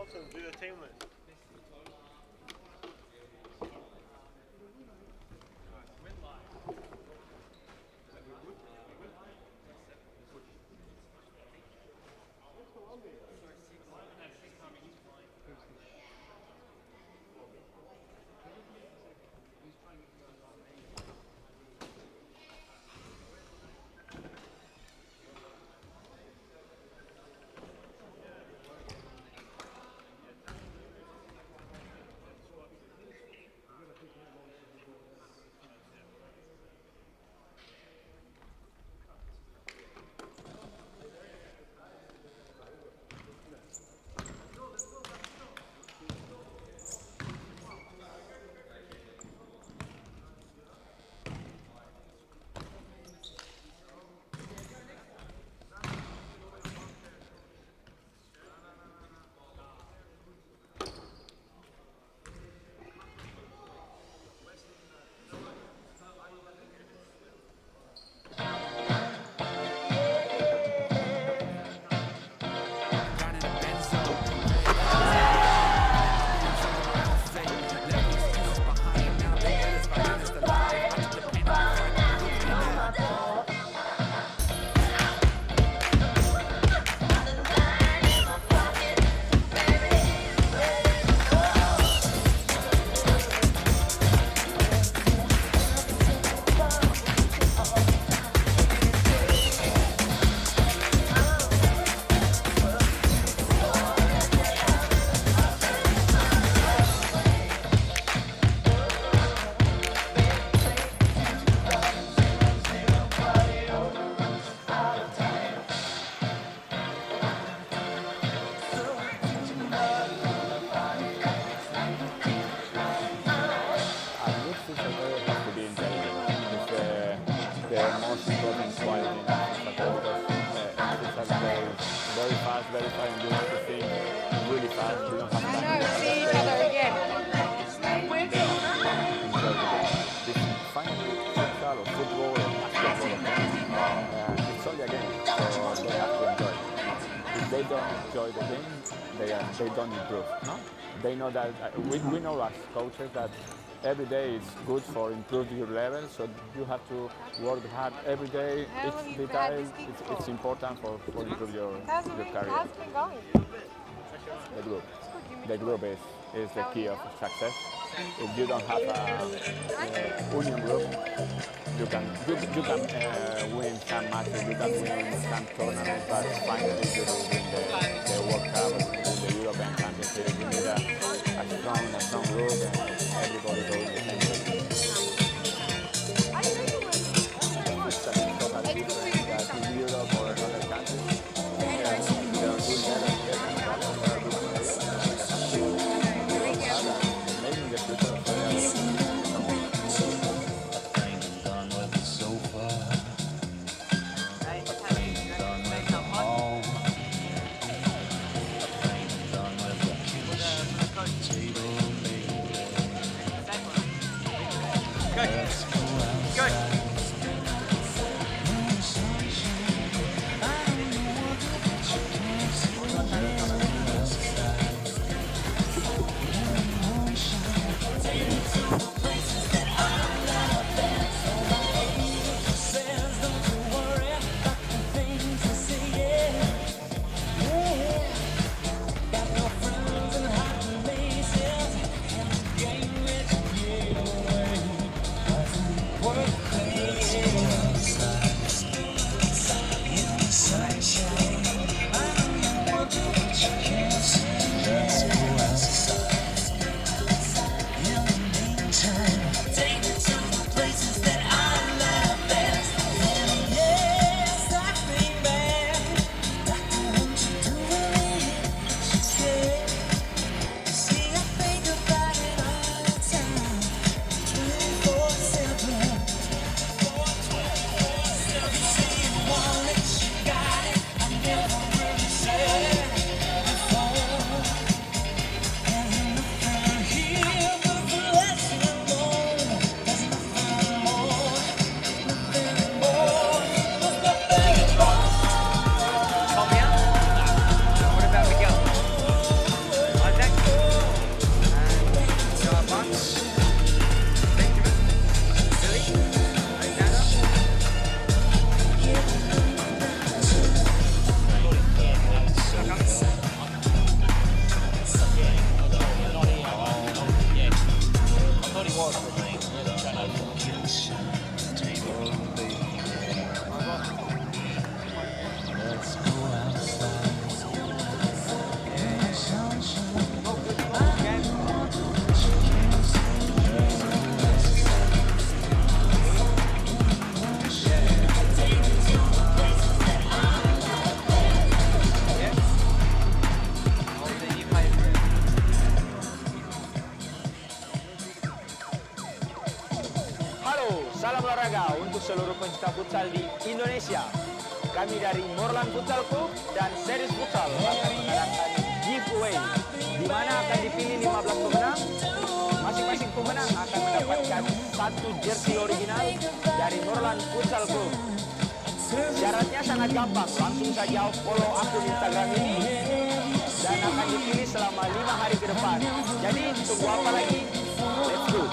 Carlton do the tailmate. They don't improve. No? They know that we know as coaches that every day is good for improve your level, so you have to work hard every day. Each detail it's important for improve your career. How's it been going? The group. The group is the key of success. If you don't have a union group, you can win some matches, you can win some tournaments, but finally you will win the World Cup, the European Championship. You need a strong group, and everybody goes the same way. It's a total difference that in Europe or other countries. They are good level, maybe in the future. seluruh pencinta futsal di Indonesia. Kami dari Morlan Futsal Club dan Series Futsal akan mengadakan giveaway, di mana akan dipilih 15 pemenang. Masing-masing pemenang akan mendapatkan satu jersey original dari Morlan Futsal Club. Syaratnya sangat gampang, langsung saja follow akun Instagram ini dan akan dipilih selama 5 hari ke depan. Jadi tunggu apa lagi? Let's go!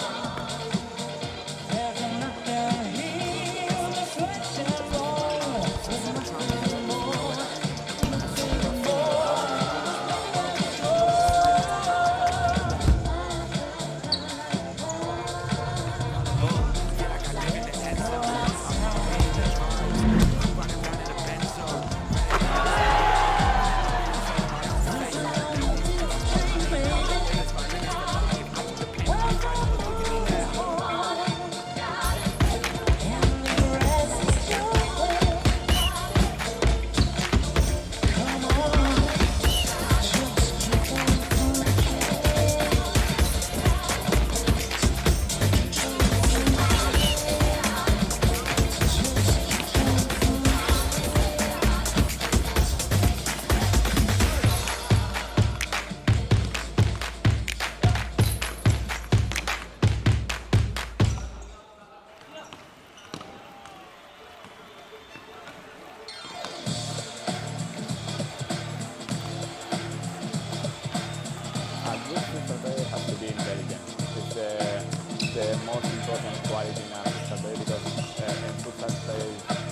The most important quality in a futsal player, because in futsal play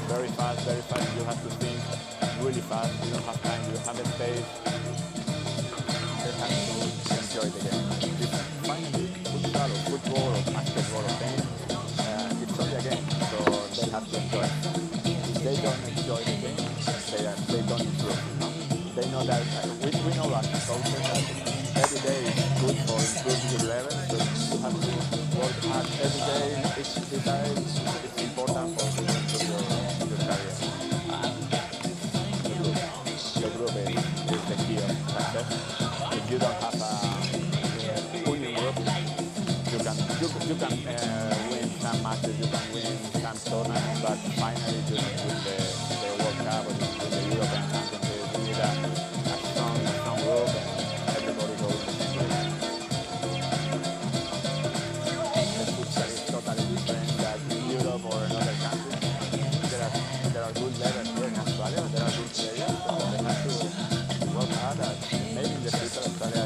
very fast, you have to think really fast, you don't have time, you don't have the space. They have to enjoy the game. It's finally futsal or football or basketball or tennis, it's only a game, so they have to enjoy it. If they don't enjoy the game, they don't improve. No? They know that, we know as coaches that every day is good for improving your level, so you have to work hard every day, each detail, it's important for you to improve your career. The group is the key of success. If you don't have a winning group, you can win some matches, you can win some tournaments, but finally you don't win the World Cup or the European Championship. You need a strong group, and everybody goes the same way. The futsal is totally different than in Europe or in other countries. There are good levels here in Australia, there are good players, so they have to work hard at maybe in the future Australia.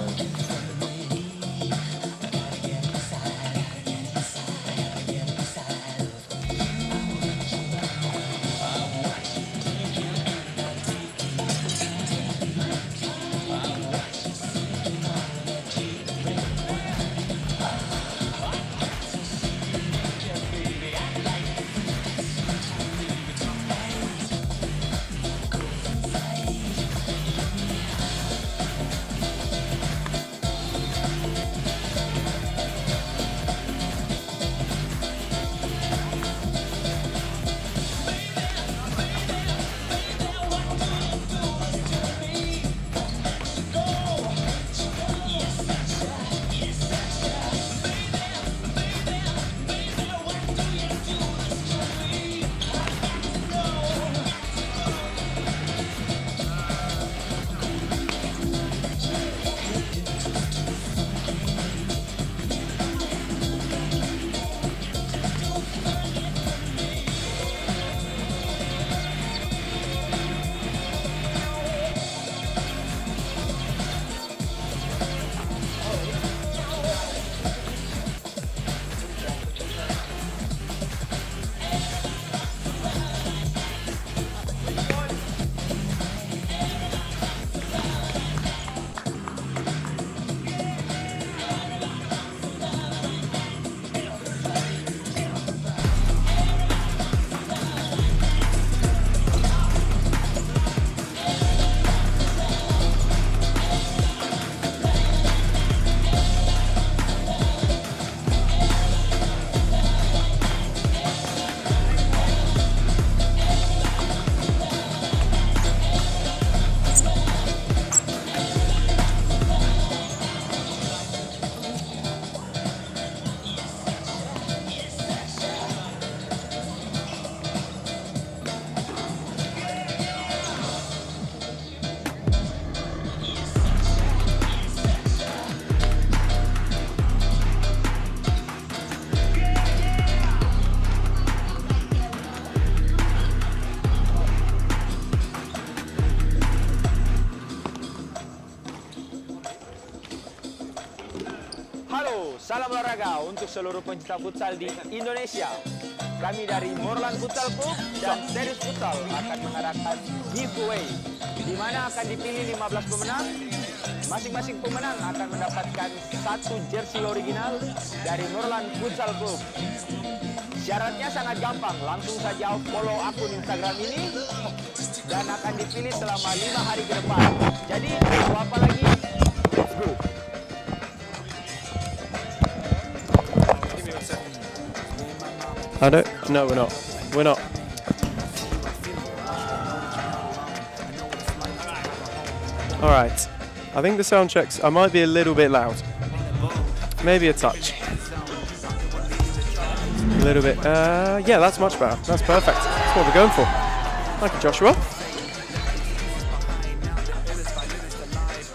Halo, salam olahraga untuk seluruh pencinta futsal di Indonesia. Kami dari Morlan Futsal Club dan Series Futsal akan mengadakan giveaway, di mana akan dipilih 15 pemenang. Masing-masing pemenang akan mendapatkan satu jersey original dari Morlan Futsal Club. Syaratnya sangat gampang, langsung saja follow akun Instagram ini dan akan dipilih selama 5 hari ke depan. Jadi, tunggu apa lagi? Let's go! No, we're not. We're not. All right. I think the sound checks, I might be a little bit loud. Maybe a touch. A little bit. Yeah, that's much better. That's perfect. That's what we're going for. Thank you, Joshua.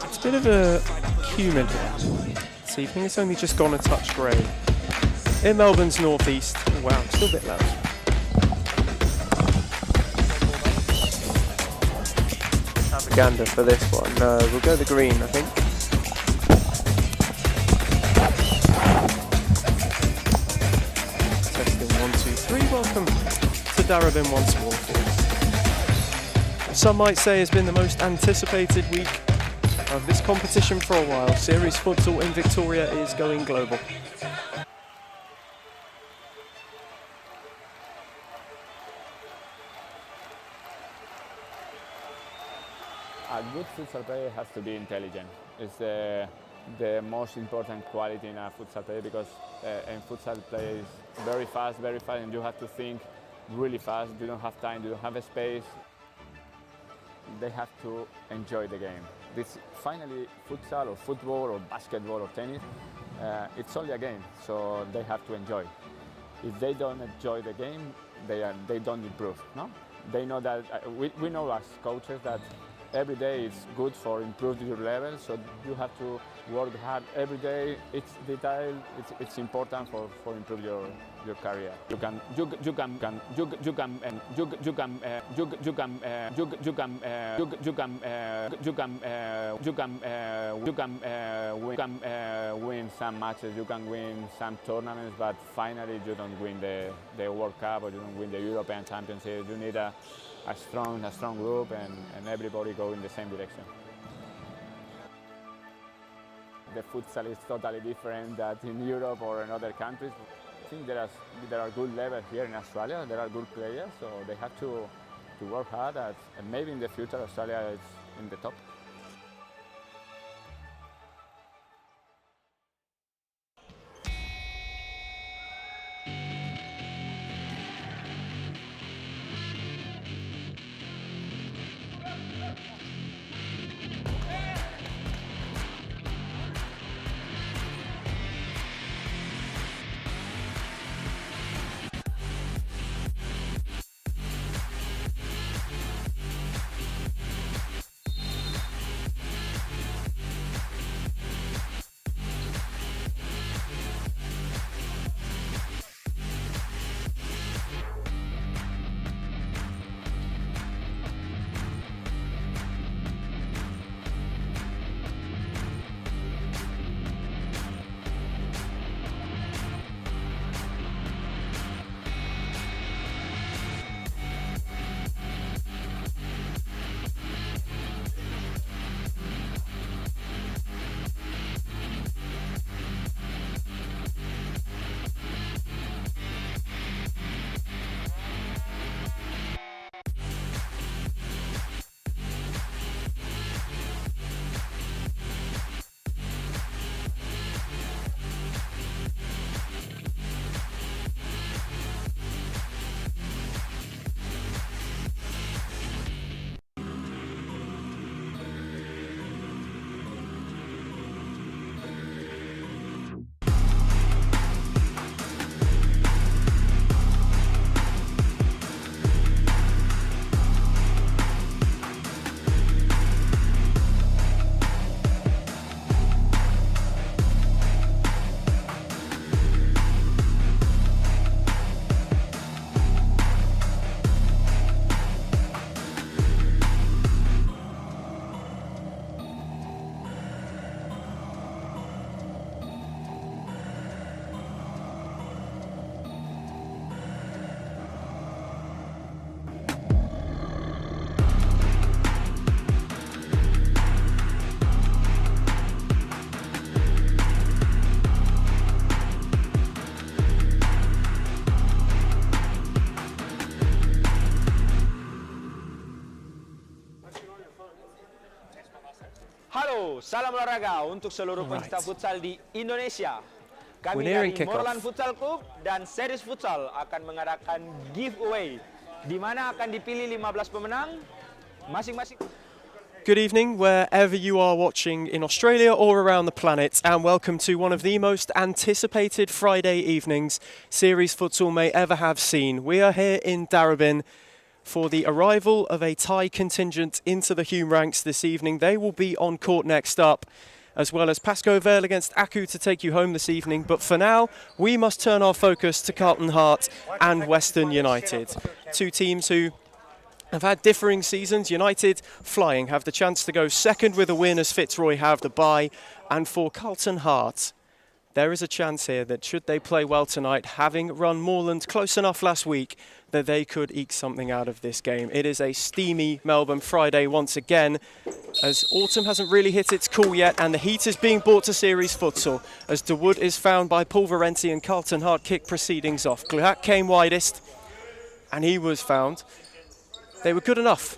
It's a bit of a humid one this evening. It's only just gone a touch grey. In Melbourne's northeast. Oh, wow, it's still a bit loud. Propaganda for this one. We'll go the green, I think. Testing 1, 2, 3. Welcome to Darabin once more. Some might say has been the most anticipated week of this competition for a while. Series Futsal in Victoria is going global. A good futsal player has to be intelligent. It's the most important quality in a futsal player because in futsal play is very fast, and you have to think really fast. You don't have time, you don't have a space. They have to enjoy the game. This finally futsal or football or basketball or tennis, it's only a game, so they have to enjoy. If they don't enjoy the game, they don't improve. No, they know that we know as coaches that every day is good for improving your level, so you have to work hard every day. It's detail. It's important for improve your career. You can win some matches. You can win some tournaments, but finally you don't win the World Cup or you don't win the European Championship. You need a strong group and everybody go in the same direction. The futsal is totally different than in Europe or in other countries. I think there are good levels here in Australia. There are good players, so they have to work hard. And maybe in the future Australia is in the top. Salam olahraga untuk seluruh pencinta futsal di Indonesia. Kami nearing dari kick-off. Morlan Futsal Club dan Series Futsal akan mengadakan giveaway di mana akan dipilih 15 pemenang masing-masing. Good evening, wherever you are watching in Australia or around the planet, and welcome to one of the most anticipated Friday evenings Series Futsal may ever have seen. We are here in Darebin for the arrival of a Thai contingent into the Hume ranks this evening. They will be on court next up, as well as Pascoe Vale against Aku to take you home this evening. But for now, we must turn our focus to Carlton Heart and Western United. Two teams who have had differing seasons. United flying, have the chance to go second with a win as Fitzroy have the bye. And for Carlton Heart, there is a chance here that should they play well tonight, having run Moorland close enough last week, that they could eke something out of this game. It is a steamy Melbourne Friday once again, as autumn hasn't really hit its cool yet, and the heat is being brought to Series Futsal as De Wood is found by Pulverenti and Carlton Heart kick proceedings off. Gluhak came widest, and he was found. They were good enough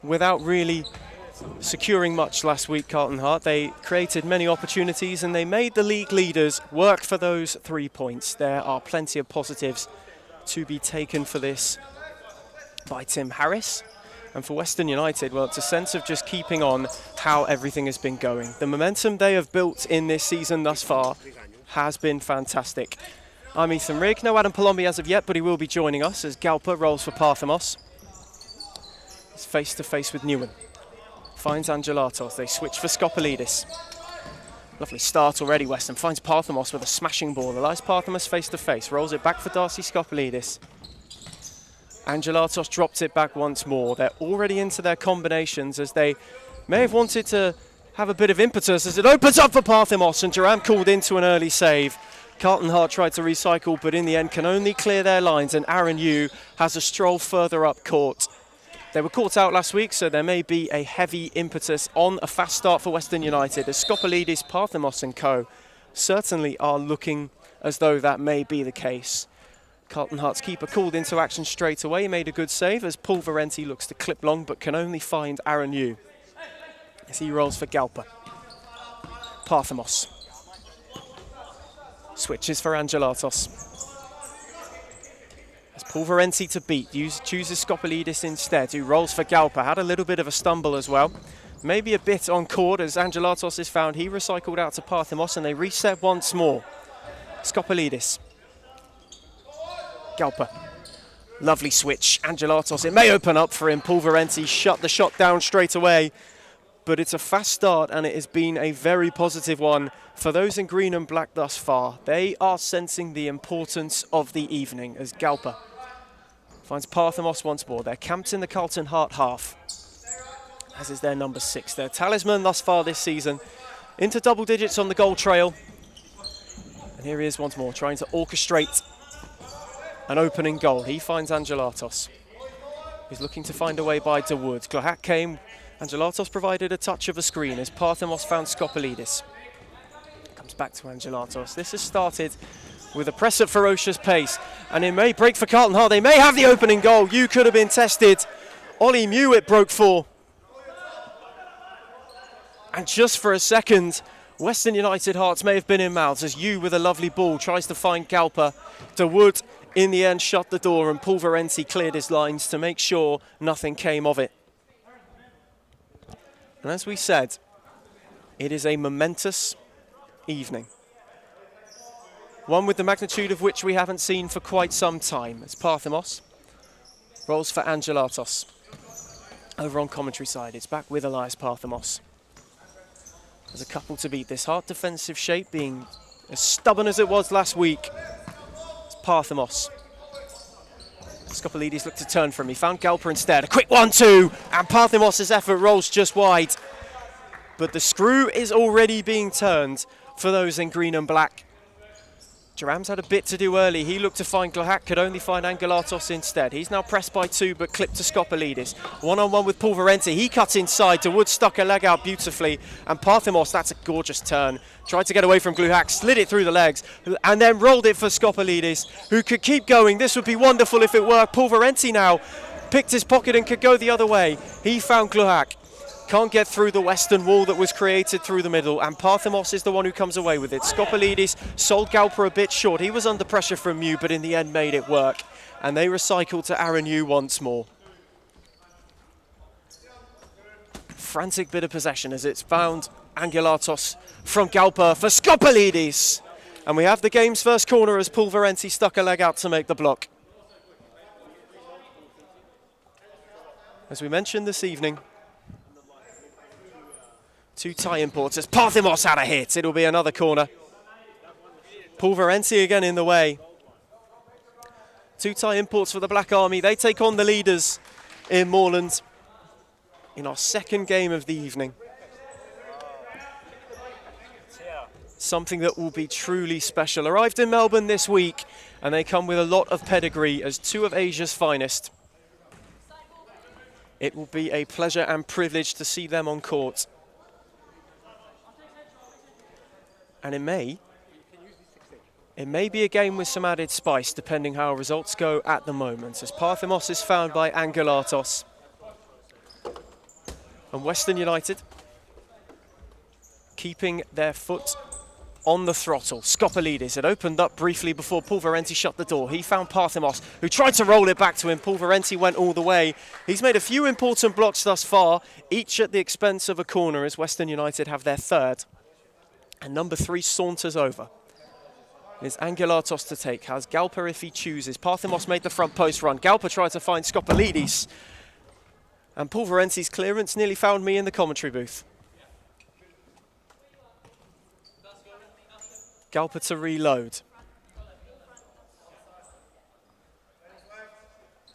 without really securing much last week, Carlton Heart. They created many opportunities and they made the league leaders work for those 3 points. There are plenty of positives to be taken for this by Tim Harris. And for Western United, well, it's a sense of just keeping on how everything has been going. The momentum they have built in this season thus far has been fantastic. I'm Ethan Rigg, no Adam Palombi as of yet, but he will be joining us as Galpa rolls for Parthamos. He's face to face with Newman. Finds Angelatos, they switch for Skopolidis. Lovely start already, Western finds Parthamos with a smashing ball. Allows Parthamos face to face, rolls it back for Darcy Skopolidis. Angelatos drops it back once more. They're already into their combinations as they may have wanted to have a bit of impetus as it opens up for Parthamos, and Duran called into an early save. Carlton Heart tried to recycle, but in the end can only clear their lines, and Aaron Yu has a stroll further up court. They were caught out last week, so there may be a heavy impetus on a fast start for Western United, as Skopolidis, Parthamos and co certainly are looking as though that may be the case. Carlton Heart's keeper called into action straight away. He made a good save as Pulverenti looks to clip long, but can only find Aaron Yu as he rolls for Galpa. Parthamos switches for Angelatos. As Pulverenti to beat, chooses Skopolidis instead, who rolls for Galpa. Had a little bit of a stumble as well. Maybe a bit on court as Angelatos is found. He recycled out to Parthamos and they reset once more. Skopolidis. Galpa. Lovely switch. Angelatos, it may open up for him. Pulverenti shut the shot down straight away. But it's a fast start and it has been a very positive one for those in green and black thus far. They are sensing the importance of the evening as Galpa finds Parthamos once more. They're camped in the Carlton Heart half, as is their number 6. Their talisman thus far this season, into double digits on the goal trail. And here he is once more, trying to orchestrate an opening goal. He finds Angelatos. He's looking to find a way by De Wood. Gluhak came. Angelatos provided a touch of a screen as Parthamos found Skopolidis. Comes back to Angelatos. This has started with a press at ferocious pace, and it may break for Carlton Heart. They may have the opening goal. You could have been tested. Ollie Mew it broke for. And just for a second, Western United hearts may have been in mouths as Yu with a lovely ball tries to find Galpa. De Wood in the end shut the door, and Pulverenti cleared his lines to make sure nothing came of it. And as we said, it is a momentous evening. One with the magnitude of which we haven't seen for quite some time. As Parthamos rolls for Angelatos. Over on commentary side, it's back with Elias Parthamos. There's a couple to beat. This Heart defensive shape being as stubborn as it was last week. It's Parthamos. Skopolidis looked to turn from him. He found Galpa instead. A quick 1-2, and Parthamos' effort rolls just wide. But the screw is already being turned for those in green and black. Duram's had a bit to do early. He looked to find Gluhak, could only find Angelatos instead. He's now pressed by 2, but clipped to Skopolidis. One-on-one with Pulverenti. He cuts inside. De Wood stuck a leg out beautifully. And Parthamos, that's a gorgeous turn. Tried to get away from Gluhak, slid it through the legs, and then rolled it for Skopolidis, who could keep going. This would be wonderful if it worked. Pulverenti now picked his pocket and could go the other way. He found Gluhak. can't get through the western wall that was created through the middle, and Parthemos is the one who comes away with it. Skopelidis sold Galper a bit short. He was under pressure from Mew, but in the end made it work. And they recycle to Aranu once more. Frantic bit of possession as it's found Angelatos from Galper for Skopelidis. And we have the game's first corner as Pulverenti stuck a leg out to make the block. As we mentioned this evening, 2 tie imports as Parthemos had a hit. It'll be another corner. Pulverenti again in the way. 2 tie imports for the Black Army. They take on the leaders in Moreland in our second game of the evening. Something that will be truly special. Arrived in Melbourne this week, and they come with a lot of pedigree as 2 of Asia's finest. It will be a pleasure and privilege to see them on court. And it may be a game with some added spice, depending how results go at the moment, as Parthemos is found by Angelatos. And Western United keeping their foot on the throttle. Skopelidis had opened up briefly before Pulverenti shut the door. He found Parthemos, who tried to roll it back to him. Pulverenti went all the way. He's made a few important blocks thus far, each at the expense of a corner, as Western United have their third. And number 3 saunters over. It's Angelatos to take. Has Galper if he chooses. Parthemos made the front post run. Galper tried to find Skopelidis. And Pulverenti's clearance nearly found me in the commentary booth. Galper to reload.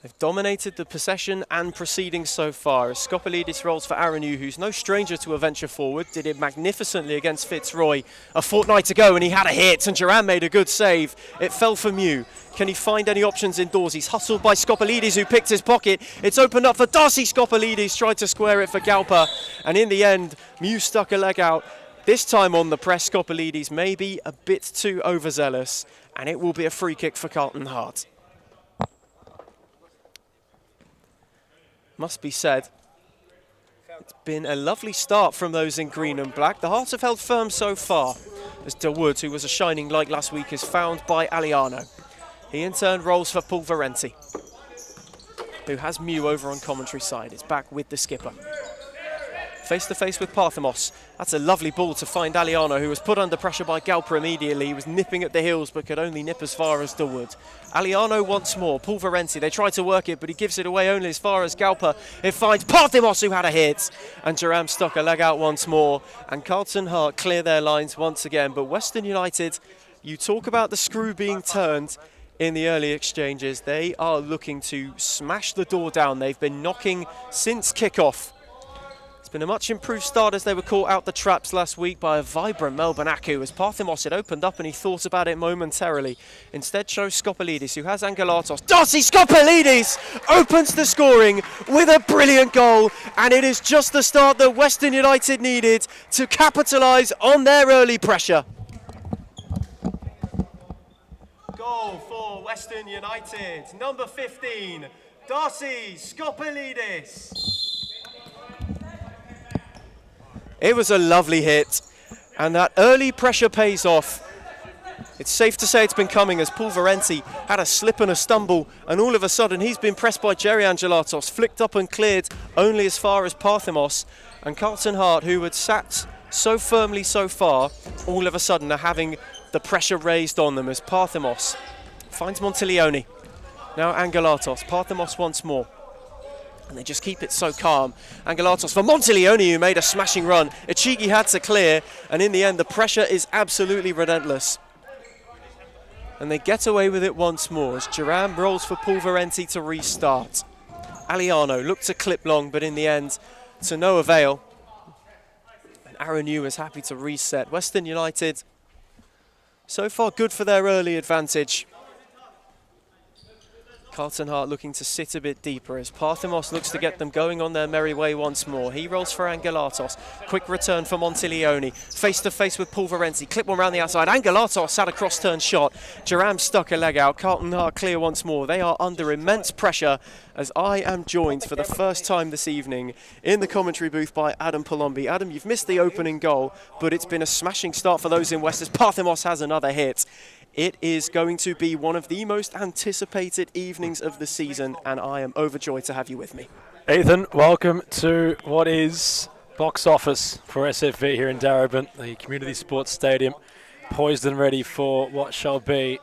They've dominated the possession and proceedings so far as Skopelidis rolls for Aranu, who's no stranger to a venture forward. Did it magnificently against Fitzroy a fortnight ago, and he had a hit, and Duran made a good save. It fell for Mew. Can he find any options indoors? He's hustled by Skopelidis, who picked his pocket. It's opened up for Darcy Skopelidis, tried to square it for Galper, and in the end, Mew stuck a leg out. This time on the press, Skopelidis may be a bit too overzealous, and it will be a free kick for Carlton Heart. Must be said, it's been a lovely start from those in green and black. The Hearts have held firm so far, as De Wood, who was a shining light last week, is found by Aliano. He in turn rolls for Pulverenti, who has Mew over on commentary side. It's back with the skipper. Face to face with Parthemos. That's a lovely ball to find Aliano, who was put under pressure by Galper immediately. He was nipping at the heels, but could only nip as far as De Wood. Aliano once more. Pulverenti, they try to work it, but he gives it away only as far as Galper. It finds Parthemos, who had a hit. And Duran stuck a leg out once more. And Carlton Heart clear their lines once again. But Western United, you talk about the screw being turned in the early exchanges. They are looking to smash the door down. They've been knocking since kickoff. Been a much improved start as they were caught out the traps last week by a vibrant Melbourne Aku as Parthemos had opened up and he thought about it momentarily. Instead chose Skopelidis, who has Angelatos. Darcy Skopelidis opens the scoring with a brilliant goal, and it is just the start that Western United needed to capitalise on their early pressure. Goal for Western United, number 15, Darcy Skopelidis. It was a lovely hit, and that early pressure pays off. It's safe to say it's been coming as Pulverenti had a slip and a stumble, and all of a sudden he's been pressed by Jerry Angelatos, flicked up and cleared only as far as Parthemos. And Carlton Heart, who had sat so firmly so far, all of a sudden are having the pressure raised on them as Parthemos finds Montiglione. Now Angelatos, Parthemos once more. And they just keep it so calm. Angelatos for Montiglione, who made a smashing run. Ichigi had to clear, and in the end the pressure is absolutely relentless. And they get away with it once more as Duran rolls for Pulverenti to restart. Aliano looked to clip long, but in the end to no avail. And Aranu is happy to reset. Western United, so far good for their early advantage. Carlton Heart looking to sit a bit deeper as Parthemos looks to get them going on their merry way once more. He rolls for Angelatos. Quick return for Montiglione. Face to face with Pulverenzi. Clip one round the outside. Angelatos had a cross-turn shot. Duran stuck a leg out. Carlton Heart clear once more. They are under immense pressure as I am joined for the first time this evening in the commentary booth by Adam Palombi. Adam, you've missed the opening goal, but it's been a smashing start for those in West as Parthemos has another hit. It is going to be one of the most anticipated evenings of the season, and I am overjoyed to have you with me. Ethan, welcome to what is box office for SFV here in Darebin, the Community Sports Stadium, poised and ready for what shall be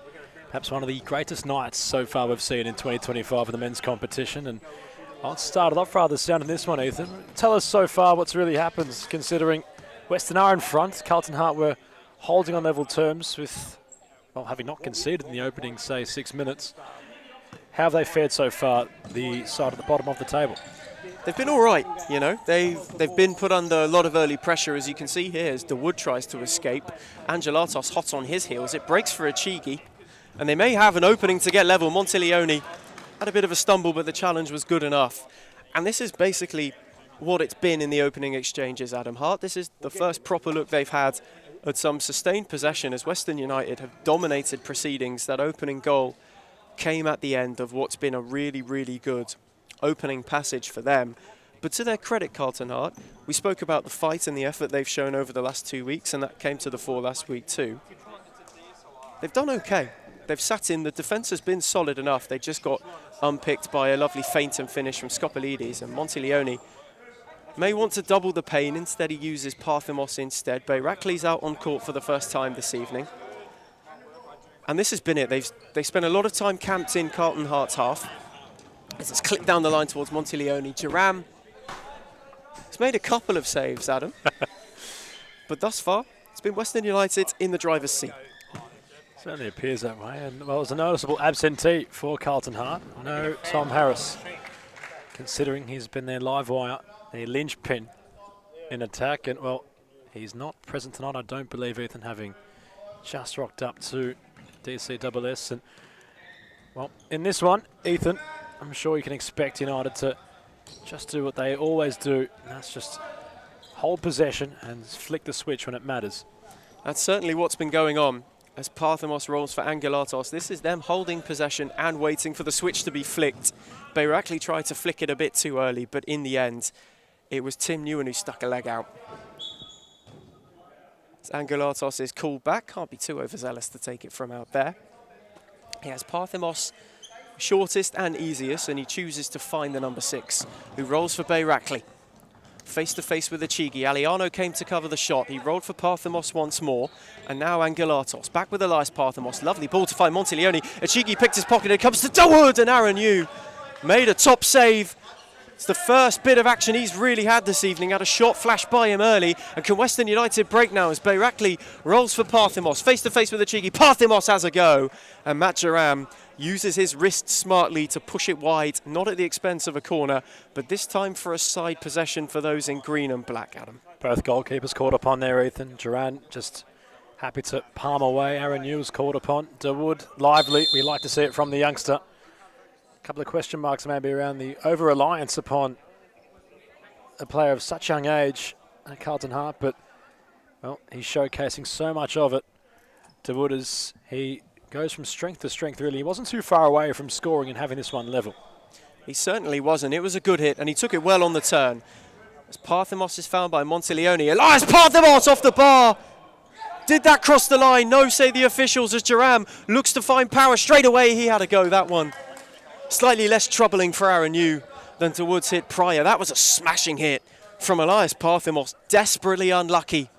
perhaps one of the greatest nights so far we've seen in 2025 of the men's competition. And I'll start it off rather sound in this one, Ethan. Tell us so far what's really happened, considering Western are in front. Carlton Heart were holding on level terms with, well, having not conceded in the opening, say, 6 minutes. How have they fared so far, the side at the bottom of the table? They've been all right, you know. They've been put under a lot of early pressure, as you can see here, as DeWood tries to escape. Angelatos hot on his heels. It breaks for Achigi, and they may have an opening to get level. Montiglione had a bit of a stumble, but the challenge was good enough. And this is basically what it's been in the opening exchanges, Adam Hart. This is the first proper look they've had at some sustained possession as Western United have dominated proceedings. That opening goal came at the end of what's been a really, really good opening passage for them. But to their credit, Carlton Heart, we spoke about the fight and the effort they've shown over the last 2 weeks, and that came to the fore last week too. They've done okay. They've sat in. The defence has been solid enough. They just got unpicked by a lovely feint and finish from Scopelides, and Montiglione may want to double the pain. Instead, he uses Parthemos instead. Bayrakli's out on court for the first time this evening. And this has been it. They spent a lot of time camped in Carlton Heart's half. As it's clipped down the line towards Montiglione. Duran has made a couple of saves, Adam. But thus far, it's been Western United in the driver's seat. Certainly appears that way. And, well, it was a noticeable absentee for Carlton Heart. No Tom Harris, considering he's been their live wire, a linchpin in attack. And, well, he's not present tonight, I don't believe, Ethan, having just rocked up to DCSS. And, well, in this one, Ethan, I'm sure you can expect United to just do what they always do, and that's just hold possession and flick the switch when it matters. That's certainly what's been going on as Parthemos rolls for Angelatos. This is them holding possession and waiting for the switch to be flicked. Bayrakli tried to flick it a bit too early, but in the end, it was Tim Newen who stuck a leg out. As Angelatos is called back, can't be too overzealous to take it from out there. He has Parthemos shortest and easiest, and he chooses to find the number 6, who rolls for Bayrakli. Face to face with Achigi. Aliano came to cover the shot. He rolled for Parthemos once more, and now Angelatos back with Elias Parthemos. Lovely ball to find Montiglione. Achigi picked his pocket. It comes to DeWood, and Aaron Yu made a top save. It's the first bit of action he's really had this evening. Had a shot flash by him early, and can Western United break now as Bayrakli rolls for Parthemos. Face to face with Achigi. Parthemos has a go, and Matt Duran uses his wrist smartly to push it wide, not at the expense of a corner, but this time for a side possession for those in green and black, Adam. Both goalkeepers caught upon there, Ethan. Duran just happy to palm away. Aaron Yu was caught upon. DeWood, lively. We like to see it from the youngster. A couple of question marks maybe around the over-reliance upon a player of such young age at Carlton Heart, but, well, he's showcasing so much of it. DeWood, as he goes from strength to strength, really. He wasn't too far away from scoring and having this one level. He certainly wasn't. It was a good hit, and he took it well on the turn. As Parthemos is found by Montiglione. Elias Parthemos off the bar! Did that cross the line? No, say the officials, as Duran looks to find power. Straight away, he had a go, that one. Slightly less troubling for Aaron Yu than DeWood's hit prior. That was a smashing hit from Elias Parthemos. Desperately unlucky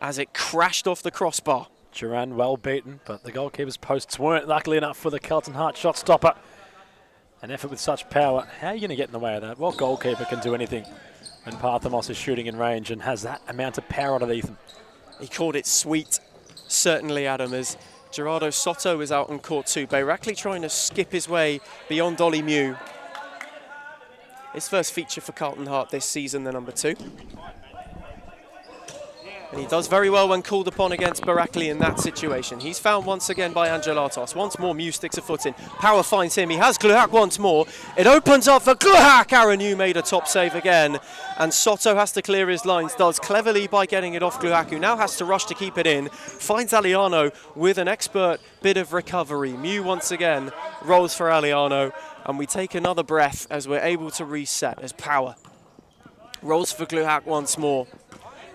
as it crashed off the crossbar. Duran well beaten, but the goalkeeper's posts weren't luckily enough for the Carlton Heart shot stopper. An effort with such power. How are you going to get in the way of that? What goalkeeper can do anything when Parthemos is shooting in range and has that amount of power on it, Ethan? He called it sweet, certainly, Adam, as Gerardo Soto is out on court too. Bayrakli trying to skip his way beyond Ollie Mew. His first feature for Carlton Heart this season, the number 2. And he does very well when called upon against Barakli in that situation. He's found once again by Angelatos. Once more, Mew sticks a foot in. Power finds him. He has Gluhak once more. It opens up for Gluhak. Aaron Yu made a top save again. And Soto has to clear his lines. Does cleverly by getting it off Gluhak, who now has to rush to keep it in. Finds Aliano with an expert bit of recovery. Mew once again rolls for Aliano. And we take another breath as we're able to reset as Power rolls for Gluhak once more.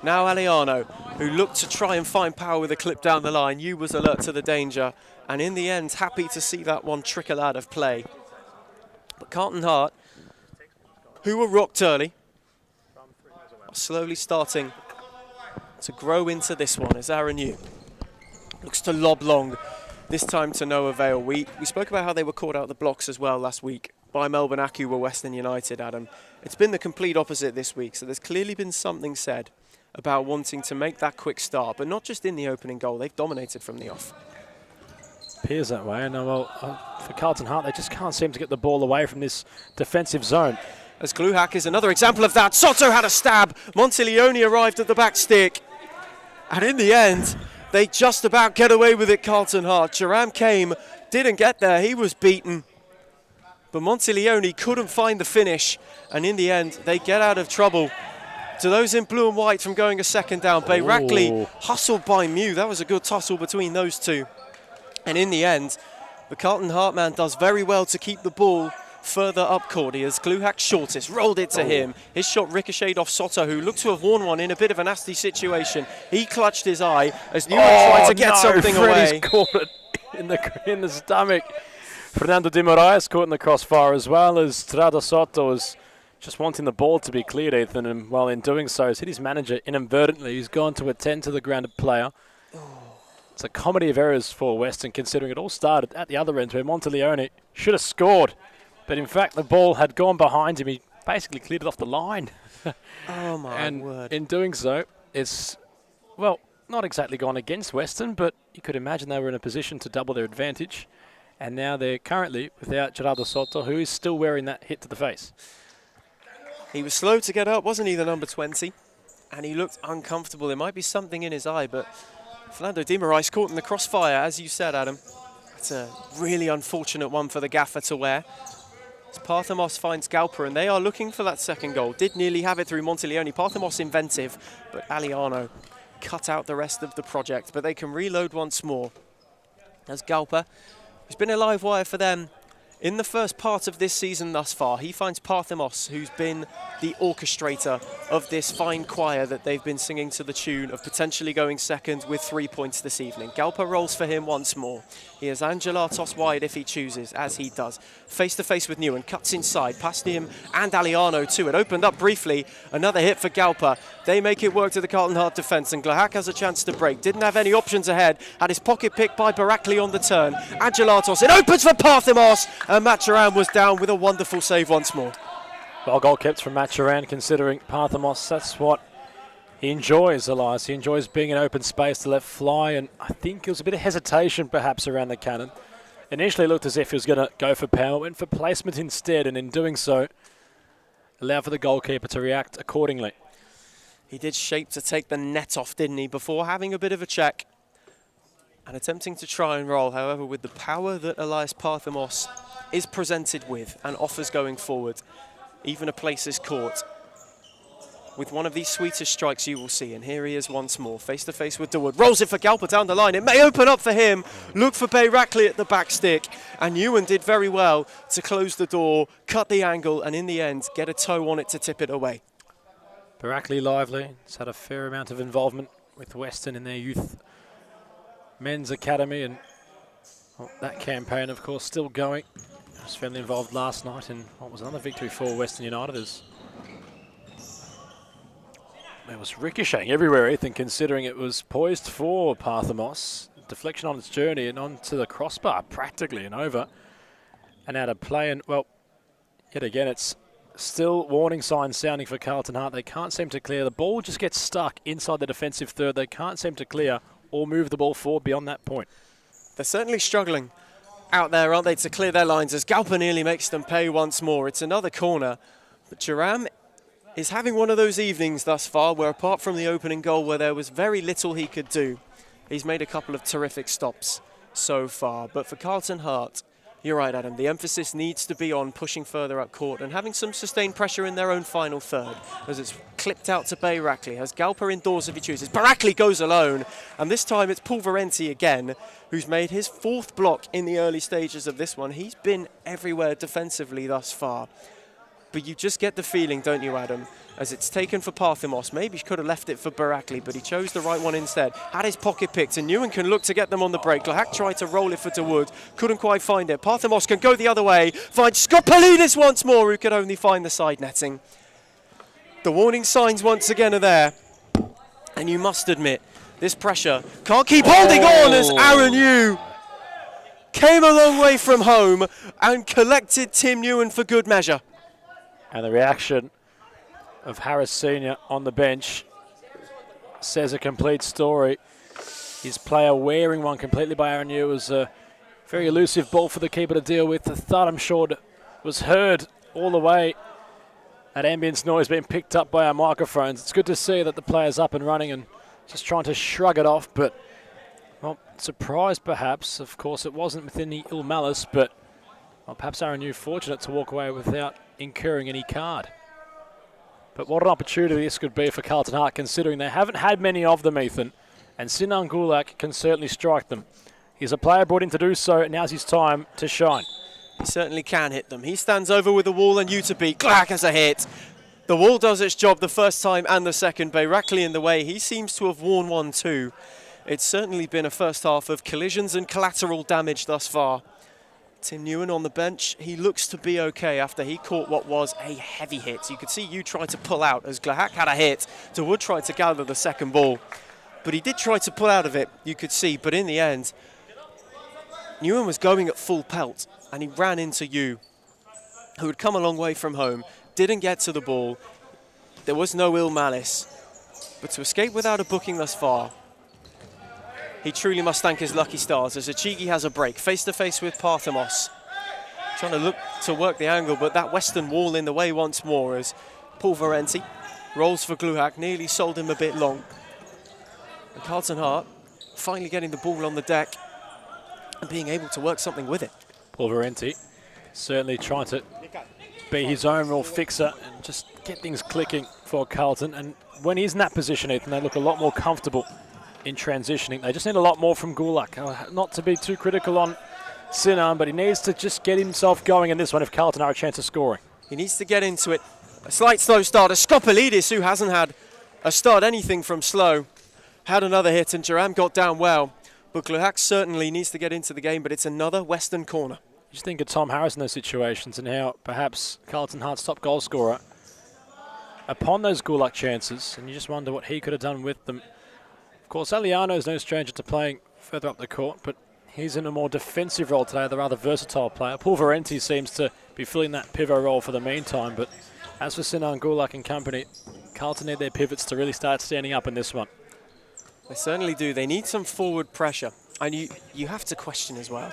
Now Aliano, who looked to try and find Power with a clip down the line. Yu was alert to the danger, and in the end, happy to see that one trickle out of play. But Carlton Heart, who were rocked early, are slowly starting to grow into this one as Aaron Yu looks to lob long, this time to no avail. We spoke about how they were caught out of the blocks as well last week by Melbourne Aku were Western United, Adam. It's been the complete opposite this week, so there's clearly been something said about wanting to make that quick start, but not just in the opening goal. They've dominated from the off. Appears that way. And for Carlton Heart, they just can't seem to get the ball away from this defensive zone. As Gluhak is another example of that. Soto had a stab. Montiglione arrived at the back stick. And in the end, they just about get away with it, Carlton Heart. Jerram came, didn't get there. He was beaten. But Montiglione couldn't find the finish. And in the end, they get out of trouble. To those in blue and white from going a second down. Bayrakli hustled by Mew. That was a good tussle between those two. And in the end, the Carlton Heart man does very well to keep the ball further up court. He has Gluhak's shortest, rolled it to him. His shot ricocheted off Soto, who looked to have won one in a bit of a nasty situation. He clutched his eye as Newman tried to get something away. Caught it in the stomach. Fernando de Moraes caught in the crossfire, as well as Trado Soto was just wanting the ball to be cleared, Ethan, and while in doing so, he's hit his manager inadvertently. He's gone to attend to the grounded player. It's a comedy of errors for Western, considering it all started at the other end where Montiglione should have scored. But in fact, the ball had gone behind him. He basically cleared it off the line. Oh, my word. In doing so, it's, well, not exactly gone against Western, but you could imagine they were in a position to double their advantage. And now they're currently without Gerardo Soto, who is still wearing that hit to the face. He was slow to get up, wasn't he, the number 20? And he looked uncomfortable. There might be something in his eye, but Fernando de Moraes caught in the crossfire, as you said, Adam. It's a really unfortunate one for the gaffer to wear. As Parthamos finds Galper, and they are looking for that second goal. Did nearly have it through Montiglione. Parthamos inventive, but Aliano cut out the rest of the project. But they can reload once more. As Galper, who's been a live wire for them in the first part of this season thus far, he finds Parthamos, who's been the orchestrator of this fine choir that they've been singing to the tune of potentially going second with 3 points this evening. Galper rolls for him once more. He has Angelatos wide if he chooses, as he does. Face to face with Newen, cuts inside, past him and Aliano too. It opened up briefly, another hit for Galper. They make it work to the Carlton Heart defence, and Gluhak has a chance to break. Didn't have any options ahead, had his pocket picked by Barakli on the turn. Angelatos, it opens for Parthamos, and Mathurin was down with a wonderful save once more. Well, goal kept from Mathurin, considering Parthamos, that's what he enjoys, Elias. He enjoys being in open space to let fly, and I think there was a bit of hesitation perhaps around the cannon. Initially it looked as if he was going to go for power, went for placement instead, and in doing so, allowed for the goalkeeper to react accordingly. He did shape to take the net off, didn't he, before having a bit of a check and attempting to try and roll. However, with the power that Elias Parthamos is presented with and offers going forward, even a place is caught with one of these sweetest strikes you will see. And here he is once more, face to face with Dawood. Rolls it for Galper down the line. It may open up for him. Look for Bayrakli at the back stick. And Ewan did very well to close the door, cut the angle, and in the end, get a toe on it to tip it away. Bayrakli lively. He's had a fair amount of involvement with Western in their youth men's academy. And that campaign, of course, still going. He was fairly involved last night in what was another victory for Western United. It was ricocheting everywhere, Ethan, considering it was poised for Parthamos. Deflection on its journey and onto the crossbar, practically and over. And out of play, and well, yet again, it's still warning signs sounding for Carlton Heart. They can't seem to clear. The ball just gets stuck inside the defensive third. They can't seem to clear or move the ball forward beyond that point. They're certainly struggling out there, aren't they, to clear their lines as Galper nearly makes them pay once more. It's another corner, but Jerram is having one of those evenings thus far where, apart from the opening goal where there was very little he could do, he's made a couple of terrific stops so far. But for Carlton Heart, you're right, Adam, the emphasis needs to be on pushing further up court and having some sustained pressure in their own final third, as it's clipped out to Bayrakli, has Galper indoors if he chooses. Bayrakli goes alone, and this time it's Pulverenti again, who's made his 4th block in the early stages of this one. He's been everywhere defensively thus far. But you just get the feeling, don't you, Adam, as it's taken for Parthemos. Maybe he could have left it for Bayrakli, but he chose the right one instead. Had his pocket picked, and Newen can look to get them on the break. Glahak tried to roll it for DeWood, couldn't quite find it. Parthemos can go the other way, find Skopolidis once more, who could only find the side netting. The warning signs once again are there, and you must admit, this pressure can't keep holding on as Aaron Yu came a long way from home and collected Tim Newen for good measure. And the reaction of Harris Sr. on the bench says a complete story. His player wearing one completely by Aaron Yu was a very elusive ball for the keeper to deal with. The thud, I'm sure, was heard all the way. That ambience noise being picked up by our microphones. It's good to see that the player's up and running and just trying to shrug it off, but, well, surprised perhaps. Of course, it wasn't within the ill malice, but, well, perhaps Aaron Yu fortunate to walk away without incurring any card. But what an opportunity this could be for Carlton Heart, considering they haven't had many of them, Ethan, and Sinan Gulak can certainly strike them. He's a player brought in to do so, and now's his time to shine. He certainly can hit them. He stands over with the wall and Yu to beat. Glahak has a hit. The wall does its job the first time and the second. Bayrakli in the way. He seems to have worn one too. It's certainly been a first half of collisions and collateral damage thus far. Tim Newen on the bench, he looks to be okay after he caught what was a heavy hit. You could see Yu try to pull out as Glahak had a hit. DeWood tried to gather the second ball, but he did try to pull out of it, you could see. But in the end, Newen was going at full pelt, and he ran into Yu, who had come a long way from home, didn't get to the ball. There was no ill malice, but to escape without a booking thus far, he truly must thank his lucky stars as Achigi has a break, face-to-face with Parthemos. Trying to look to work the angle, but that western wall in the way once more as Pulverenti rolls for Glahak, nearly sold him a bit long. And Carlton Heart finally getting the ball on the deck and being able to work something with it. Pulverenti certainly trying to be his own real fixer and just get things clicking for Carlton. And when he's in that position, Ethan, they look a lot more comfortable in transitioning. They just need a lot more from Gulak. Not to be too critical on Sinan, but he needs to just get himself going in this one if Carlton are a chance of scoring. He needs to get into it. A slight slow start. Skopolidis, who hasn't had a start anything from slow, had another hit, and Jerram got down well. But Glahak certainly needs to get into the game, but it's another western corner. You just think of Tom Harris in those situations and how perhaps Carlton Hart's top goal scorer upon those Gulak chances, and you just wonder what he could have done with them. Of course, Aliano is no stranger to playing further up the court, but he's in a more defensive role today, the rather versatile player. Pulverenti seems to be filling that pivot role for the meantime, but as for Sinan Gulak and company, Carlton need their pivots to really start standing up in this one. They certainly do. They need some forward pressure. And you have to question as well,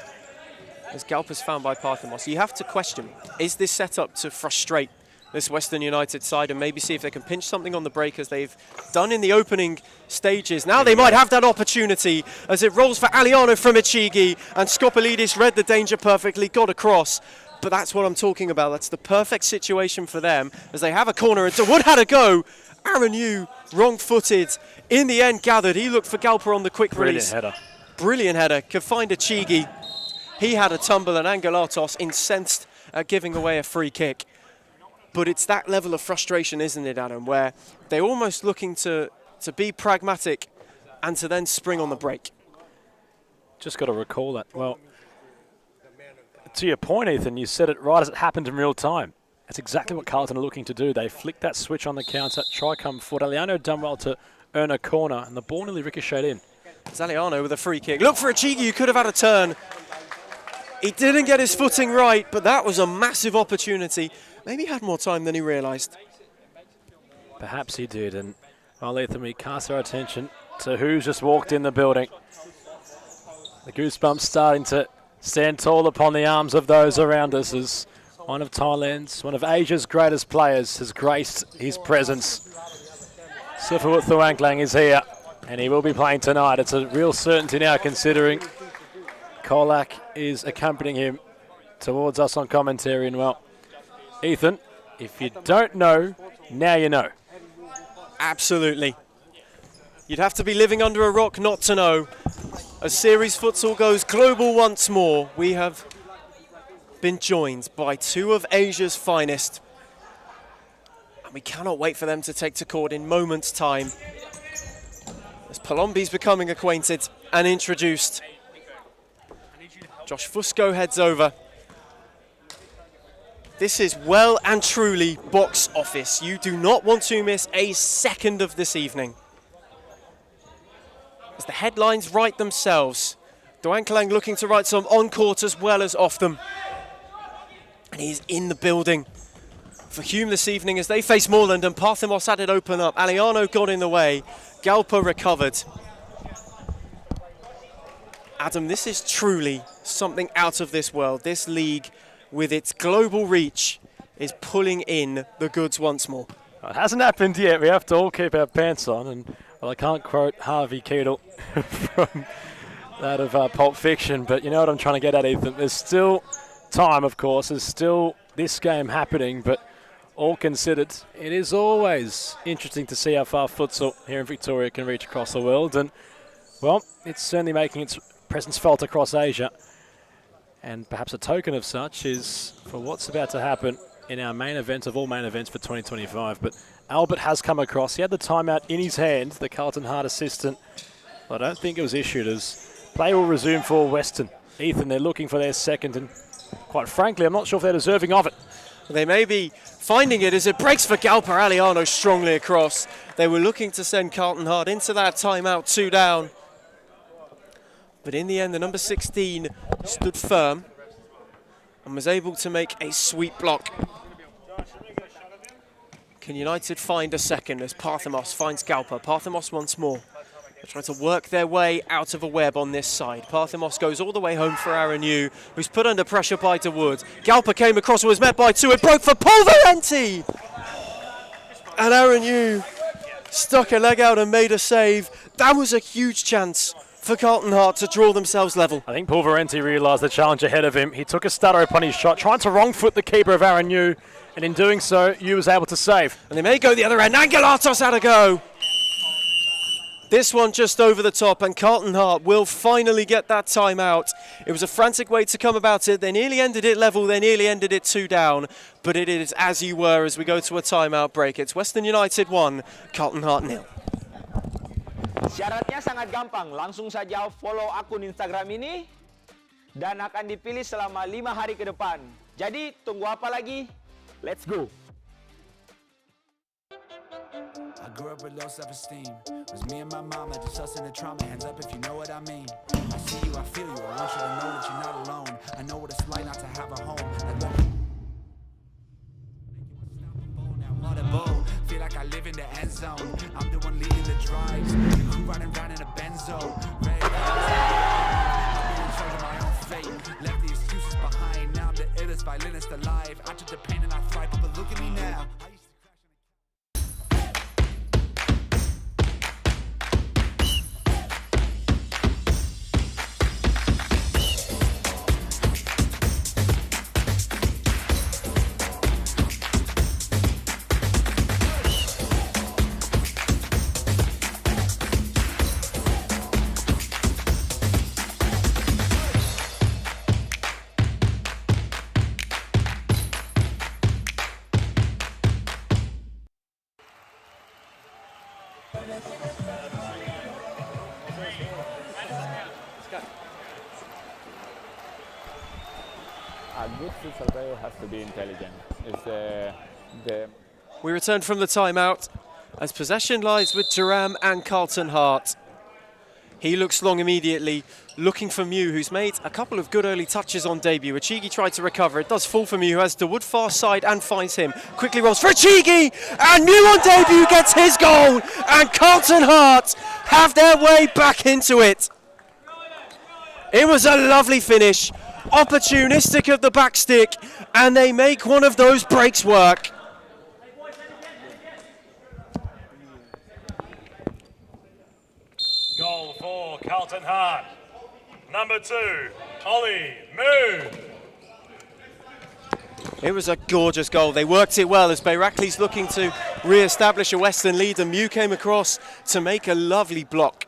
as Galper's found by Parthemos, you have to question, is this set up to frustrate this Western United side and maybe see if they can pinch something on the break as they've done in the opening stages? Now they might have that opportunity as it rolls for Aliano from Achigi, and Skopolidis read the danger perfectly, got across. But that's what I'm talking about. That's the perfect situation for them as they have a corner. And DeWood had a go. Aaron Yu, wrong-footed. In the end, gathered. He looked for Galper on the quick release. Brilliant header. Brilliant header. Could find Achigi. He had a tumble, and Angelatos incensed at giving away a free kick. But it's that level of frustration, isn't it, Adam, where they're almost looking to be pragmatic and to then spring on the break. Just got to recall that. Well, to your point, Ethan, you said it right as it happened in real time. That's exactly what Carlton are looking to do. They flick that switch on the counter, try come forward. Aliano done well to earn a corner, and the ball nearly ricocheted in. Zaliano with a free kick. Look for Achigi, who could have had a turn. He didn't get his footing right, but that was a massive opportunity. Maybe he had more time than he realised. Perhaps he did, and well, Ethan, we cast our attention to who's just walked in the building. The goosebumps starting to stand tall upon the arms of those around us as one of Thailand's, one of Asia's greatest players, has graced his presence. Sifawut Thuangklang is here, and he will be playing tonight. It's a real certainty now, considering Kolak is accompanying him towards us on commentary. And well, Ethan, if you don't know, now you know. Absolutely. You'd have to be living under a rock not to know. As Series Futsal goes global once more, we have been joined by two of Asia's finest. And we cannot wait for them to take to court in moments' time. As Palombi's becoming acquainted and introduced. Josh Fusco heads over. This is well and truly box office. You do not want to miss a second of this evening. As the headlines write themselves, Thuangklang looking to write some on court as well as off them. And he's in the building for Hume this evening as they face Moreland, and Parthemos had it open up. Aliano got in the way. Galpa recovered. Adam, this is truly something out of this world. This league, with its global reach, is pulling in the goods once more. It hasn't happened yet. We have to all keep our pants on. And well, I can't quote Harvey Keitel from that of Pulp Fiction, but you know what I'm trying to get at, Ethan. There's still time, of course. There's still this game happening, but all considered, it is always interesting to see how far futsal here in Victoria can reach across the world. And, well, it's certainly making its presence felt across Asia. And perhaps a token of such is for what's about to happen in our main event of all main events for 2025. But Albert has come across. He had the timeout in his hand, the Carlton Hart assistant. I don't think it was issued as play will resume for Western. Ethan, they're looking for their second, and quite frankly, I'm not sure if they're deserving of it. They may be finding it as it breaks for Galpa. Aliano strongly across. They were looking to send Carlton Hart into that timeout, 2 down. But in the end, the number 16 stood firm and was able to make a sweet block. Can United find a second as Parthemos finds Galpa? Parthemos once more. They're trying to work their way out of a web on this side. Parthemos goes all the way home for Aaron Yu, who's put under pressure by DeWood. Galpa came across and was met by 2. It broke for Pulverenti! And Aaron Yu stuck a leg out and made a save. That was a huge chance for Carlton Hart to draw themselves level. I think Pulverenti realised the challenge ahead of him. He took a stutter upon his shot, trying to wrong foot the keeper of Aaron Yu, and in doing so, Yu was able to save. And they may go the other end. Angelatos had a go. This one just over the top, and Carlton Hart will finally get that time out. It was a frantic way to come about it. They nearly ended it level, they nearly ended it 2 down, but it is as you were as we go to a timeout break. It's Western United 1, Carlton Hart 0. Syaratnya sangat gampang, langsung saja follow akun Instagram ini dan akan dipilih selama 5 hari ke depan. Jadi tunggu apa lagi? Let's go. I grew up with low self-esteem. It was me and my mama, just us in the trauma. Hands up if you know what I mean. I see you, I feel you. I want you to know that you're not alone. I know what it's like not to have a home. What a bowl. Feel like I live in the end zone. I'm the one leading the drives. The crew riding around in a Benzo. Red I'm in charge of my own fate. Left the excuses behind. Now I'm the illest violinist alive. I took the pain and I thrive, but look at me now. A good futsal player has to be intelligent. We return from the timeout as possession lies with Duram and Carlton Hart. He looks long immediately, looking for Mew, who's made a couple of good early touches on debut. Achigi tried to recover. It does fall for Mew, who has the Wood far side and finds him. Quickly rolls for Achigi, and Mew on debut gets his goal, and Carlton Hart have their way back into it. It was a lovely finish opportunistic of the back stick, and they make one of those breaks work. Goal for Carlton Hart. Number 2, Ollie Moon. It was a gorgeous goal. They worked it well as Bayrakli's looking to re-establish a Western lead, and Mew came across to make a lovely block.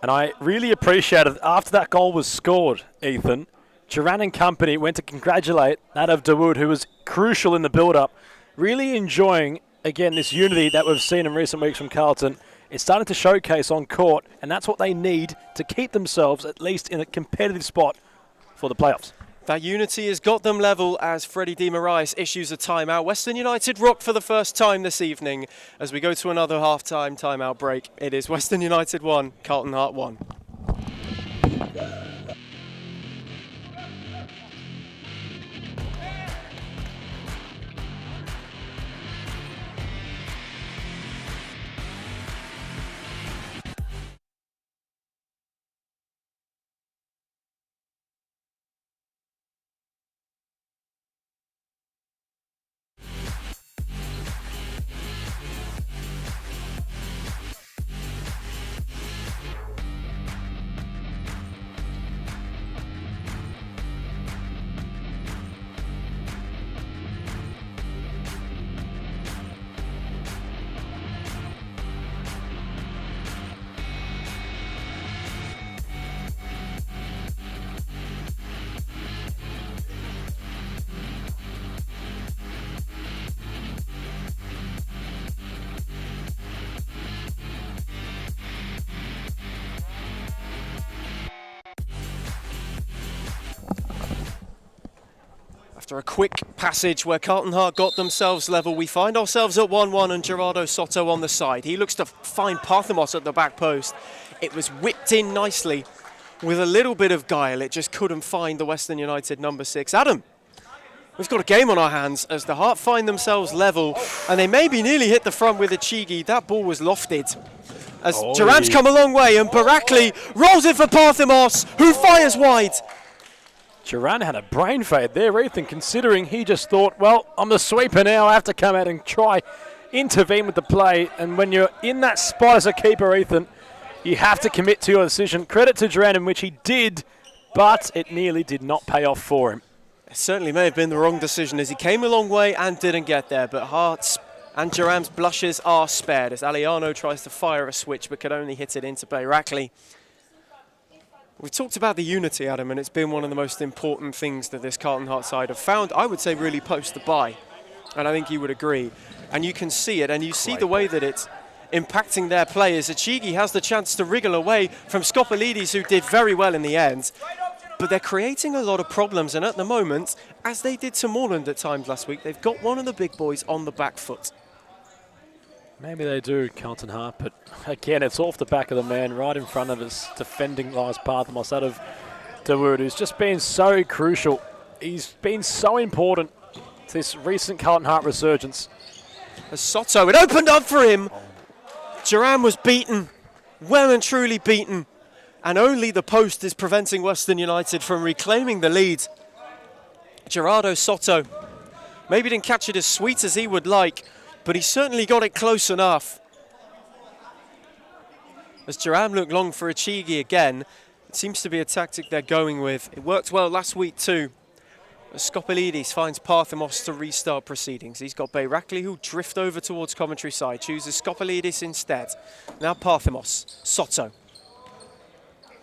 And I really appreciated after that goal was scored, Ethan, Duran and company went to congratulate that of Dawood, who was crucial in the build-up. Really enjoying, again, this unity that we've seen in recent weeks from Carlton. It's starting to showcase on court, and that's what they need to keep themselves at least in a competitive spot for the playoffs. That unity has got them level as Freddie Di Marais issues a timeout. Western United rock for the first time this evening as we go to another half-time timeout break. It is Western United 1, Carlton Hart 1. After a quick passage where Carlton Hart got themselves level, we find ourselves at 1-1 and Gerardo Soto on the side. He looks to find Parthamos at the back post. It was whipped in nicely with a little bit of guile. It just couldn't find the Western United number 6. Adam, we've got a game on our hands as the Hart find themselves level, and they maybe nearly hit the front with a Chigi. That ball was lofted. As Duran's come a long way, and Barakli rolls it for Parthamos, who fires wide. Duran had a brain fade there, Ethan, considering he just thought, well, I'm the sweeper now, I have to come out and try intervene with the play. And when you're in that spot as a keeper, Ethan, you have to commit to your decision. Credit to Duran, in which he did, but it nearly did not pay off for him. It certainly may have been the wrong decision as he came a long way and didn't get there, but Hart's and Duran's blushes are spared as Aliano tries to fire a switch but could only hit it into Bayrakli. We've talked about the unity, Adam, and it's been one of the most important things that this Carlton Hart side have found, I would say, really post the bye. And I think you would agree. And you can see it, and you see the way that it's impacting their players. Achigi has the chance to wriggle away from Skopalidis, who did very well in the end. But they're creating a lot of problems, and at the moment, as they did to Moreland at times last week, they've got one of the big boys on the back foot. Maybe they do, Carlton Hart, but again, it's off the back of the man right in front of us, defending Lars Parthamos out of Dawood, who's just been so crucial. He's been so important to this recent Carlton Hart resurgence. As Soto, it opened up for him. Duran was beaten, well and truly beaten, and only the post is preventing Western United from reclaiming the lead. Gerardo Soto maybe didn't catch it as sweet as he would like, but he certainly got it close enough. As Duran looked long for Achigi again, it seems to be a tactic they're going with. It worked well last week too. As Skopalidis finds Parthamos to restart proceedings. He's got Bayrakli, who'll drift over towards commentary side, chooses Skopalidis instead. Now Parthamos, Soto.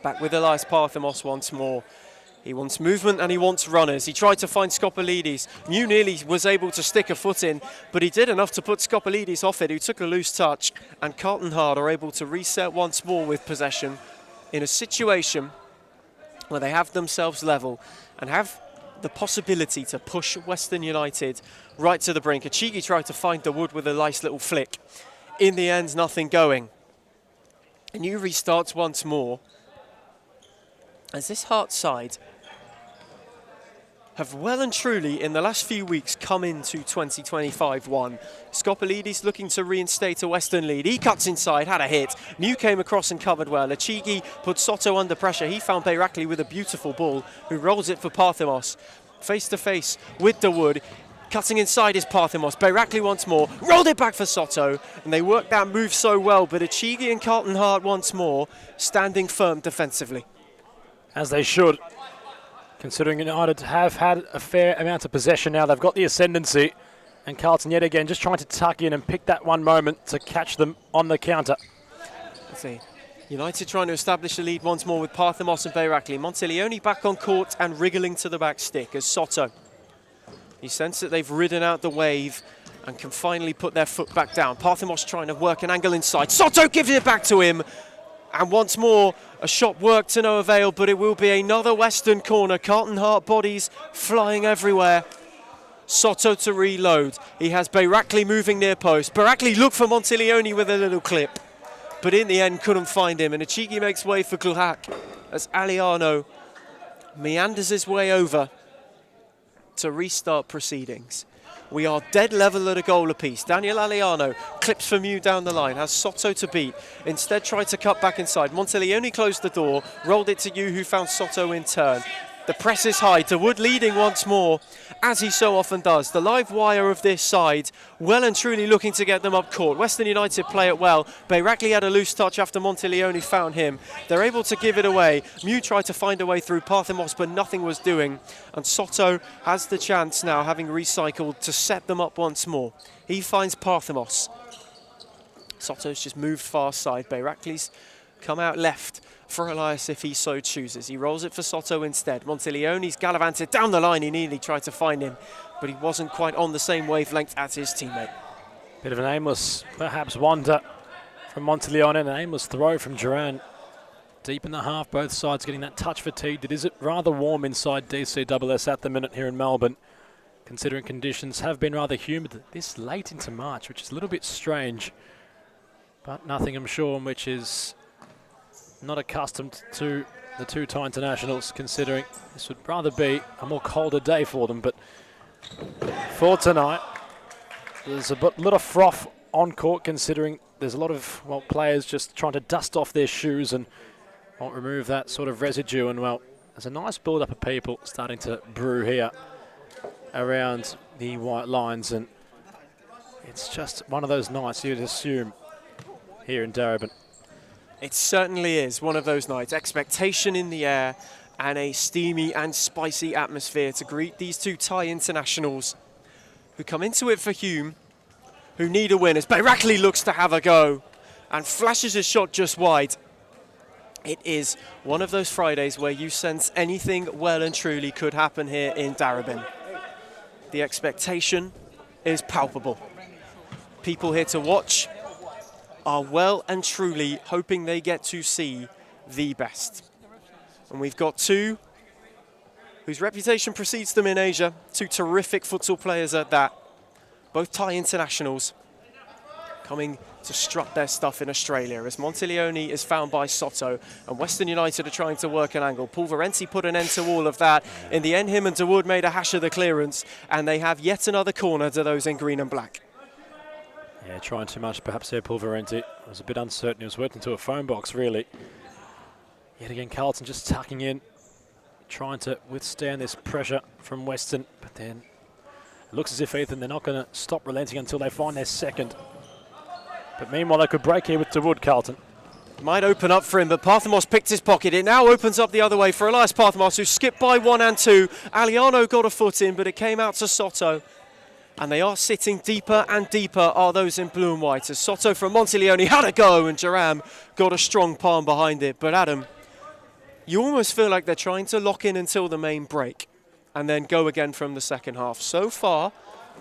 Back with Elias Parthamos once more. He wants movement and he wants runners. He tried to find Skopalidis. Mew nearly was able to stick a foot in, but he did enough to put Skopalidis off it, who took a loose touch. And Carlton Hart are able to reset once more with possession in a situation where they have themselves level and have the possibility to push Western United right to the brink. Achigi tried to find the wood with a nice little flick. In the end, nothing going. And Mew restarts once more as this Hart side have well and truly in the last few weeks come into 2025-1. Skopelides looking to reinstate a Western lead. He cuts inside, had a hit. Mew came across and covered well. Achigi put Soto under pressure. He found Bayrakli with a beautiful ball, who rolls it for Parthemos. Face to face with Dawood. Cutting inside is Parthemos. Bayrakli once more. Rolled it back for Soto. And they worked that move so well. But Achigi and Carlton Hart once more standing firm defensively. As they should. Considering United have had a fair amount of possession now. They've got the ascendancy. And Carlton yet again just trying to tuck in and pick that one moment to catch them on the counter. Let's see. United trying to establish the lead once more with Parthemos and Bayrakli. Montiglione back on court and wriggling to the back stick as Soto. You sense that they've ridden out the wave and can finally put their foot back down. Parthemos trying to work an angle inside. Soto gives it back to him. And once more, a shot worked to no avail, but it will be another Western corner. Carlton Hart bodies flying everywhere. Soto to reload. He has Bayrakli moving near post. Bayrakli looked for Montiglione with a little clip, but in the end couldn't find him. And Achigi makes way for Gluhak as Aliano meanders his way over to restart proceedings. We are dead level at a goal apiece. Daniel Aliano clips for Mew down the line, has Soto to beat. Instead tried to cut back inside. Montiglione closed the door, rolled it to Yu, who found Soto in turn. The press is high, Dawood leading once more, as he so often does. The live wire of this side, well and truly looking to get them up court. Western United play it well. Bayrakli had a loose touch after Montiglione found him. They're able to give it away. Mew tried to find a way through Parthemos, but nothing was doing. And Soto has the chance now, having recycled, to set them up once more. He finds Parthemos. Soto's just moved far side. Bayrakli's come out left for Elias if he so chooses. He rolls it for Soto instead. Montiglione's gallivanted down the line. He nearly tried to find him, but he wasn't quite on the same wavelength as his teammate. Bit of an aimless, perhaps, wander from Montiglione, an aimless throw from Duran. Deep in the half, both sides getting that touch fatigued. It is rather warm inside DCSS at the minute here in Melbourne, considering conditions have been rather humid this late into March, which is a little bit strange. But Nottingham Shore, which is not accustomed to the two-time internationals, considering this would rather be a more colder day for them. But for tonight, there's a lot of froth on court, considering there's a lot of players just trying to dust off their shoes and remove that sort of residue. And there's a nice build-up of people starting to brew here around the white lines, and it's just one of those nights you'd assume here in Darebin. It certainly is one of those nights. Expectation in the air and a steamy and spicy atmosphere to greet these two Thai internationals who come into it for Hume, who need a win as Bayrakli looks to have a go and flashes his shot just wide. It is one of those Fridays where you sense anything well and truly could happen here in Darebin. The expectation is palpable. People here to watch are well and truly hoping they get to see the best. And we've got two whose reputation precedes them in Asia, two terrific futsal players at that, both Thai internationals coming to strut their stuff in Australia as Montiglione is found by Soto and Western United are trying to work an angle. Pulverenti put an end to all of that. In the end, him and Dawood made a hash of the clearance, and they have yet another corner to those in green and black. Yeah, trying too much perhaps there, Pulverenti. Was a bit uncertain. He was working to a phone box, really. Yet again, Carlton just tucking in, trying to withstand this pressure from Western. But then it looks as if, Ethan, they're not going to stop relenting until they find their second. But meanwhile, they could break here with Dawood, Carlton. Might open up for him, but Parthemos picked his pocket. It now opens up the other way for Elias Parthemos, who skipped by 1 and 2. Aliano got a foot in, but it came out to Soto. And they are sitting deeper and deeper, are those in blue and white, as Soto from Montiglione had a go and Jaram got a strong palm behind it. But Adam, you almost feel like they're trying to lock in until the main break and then go again from the second half. So far,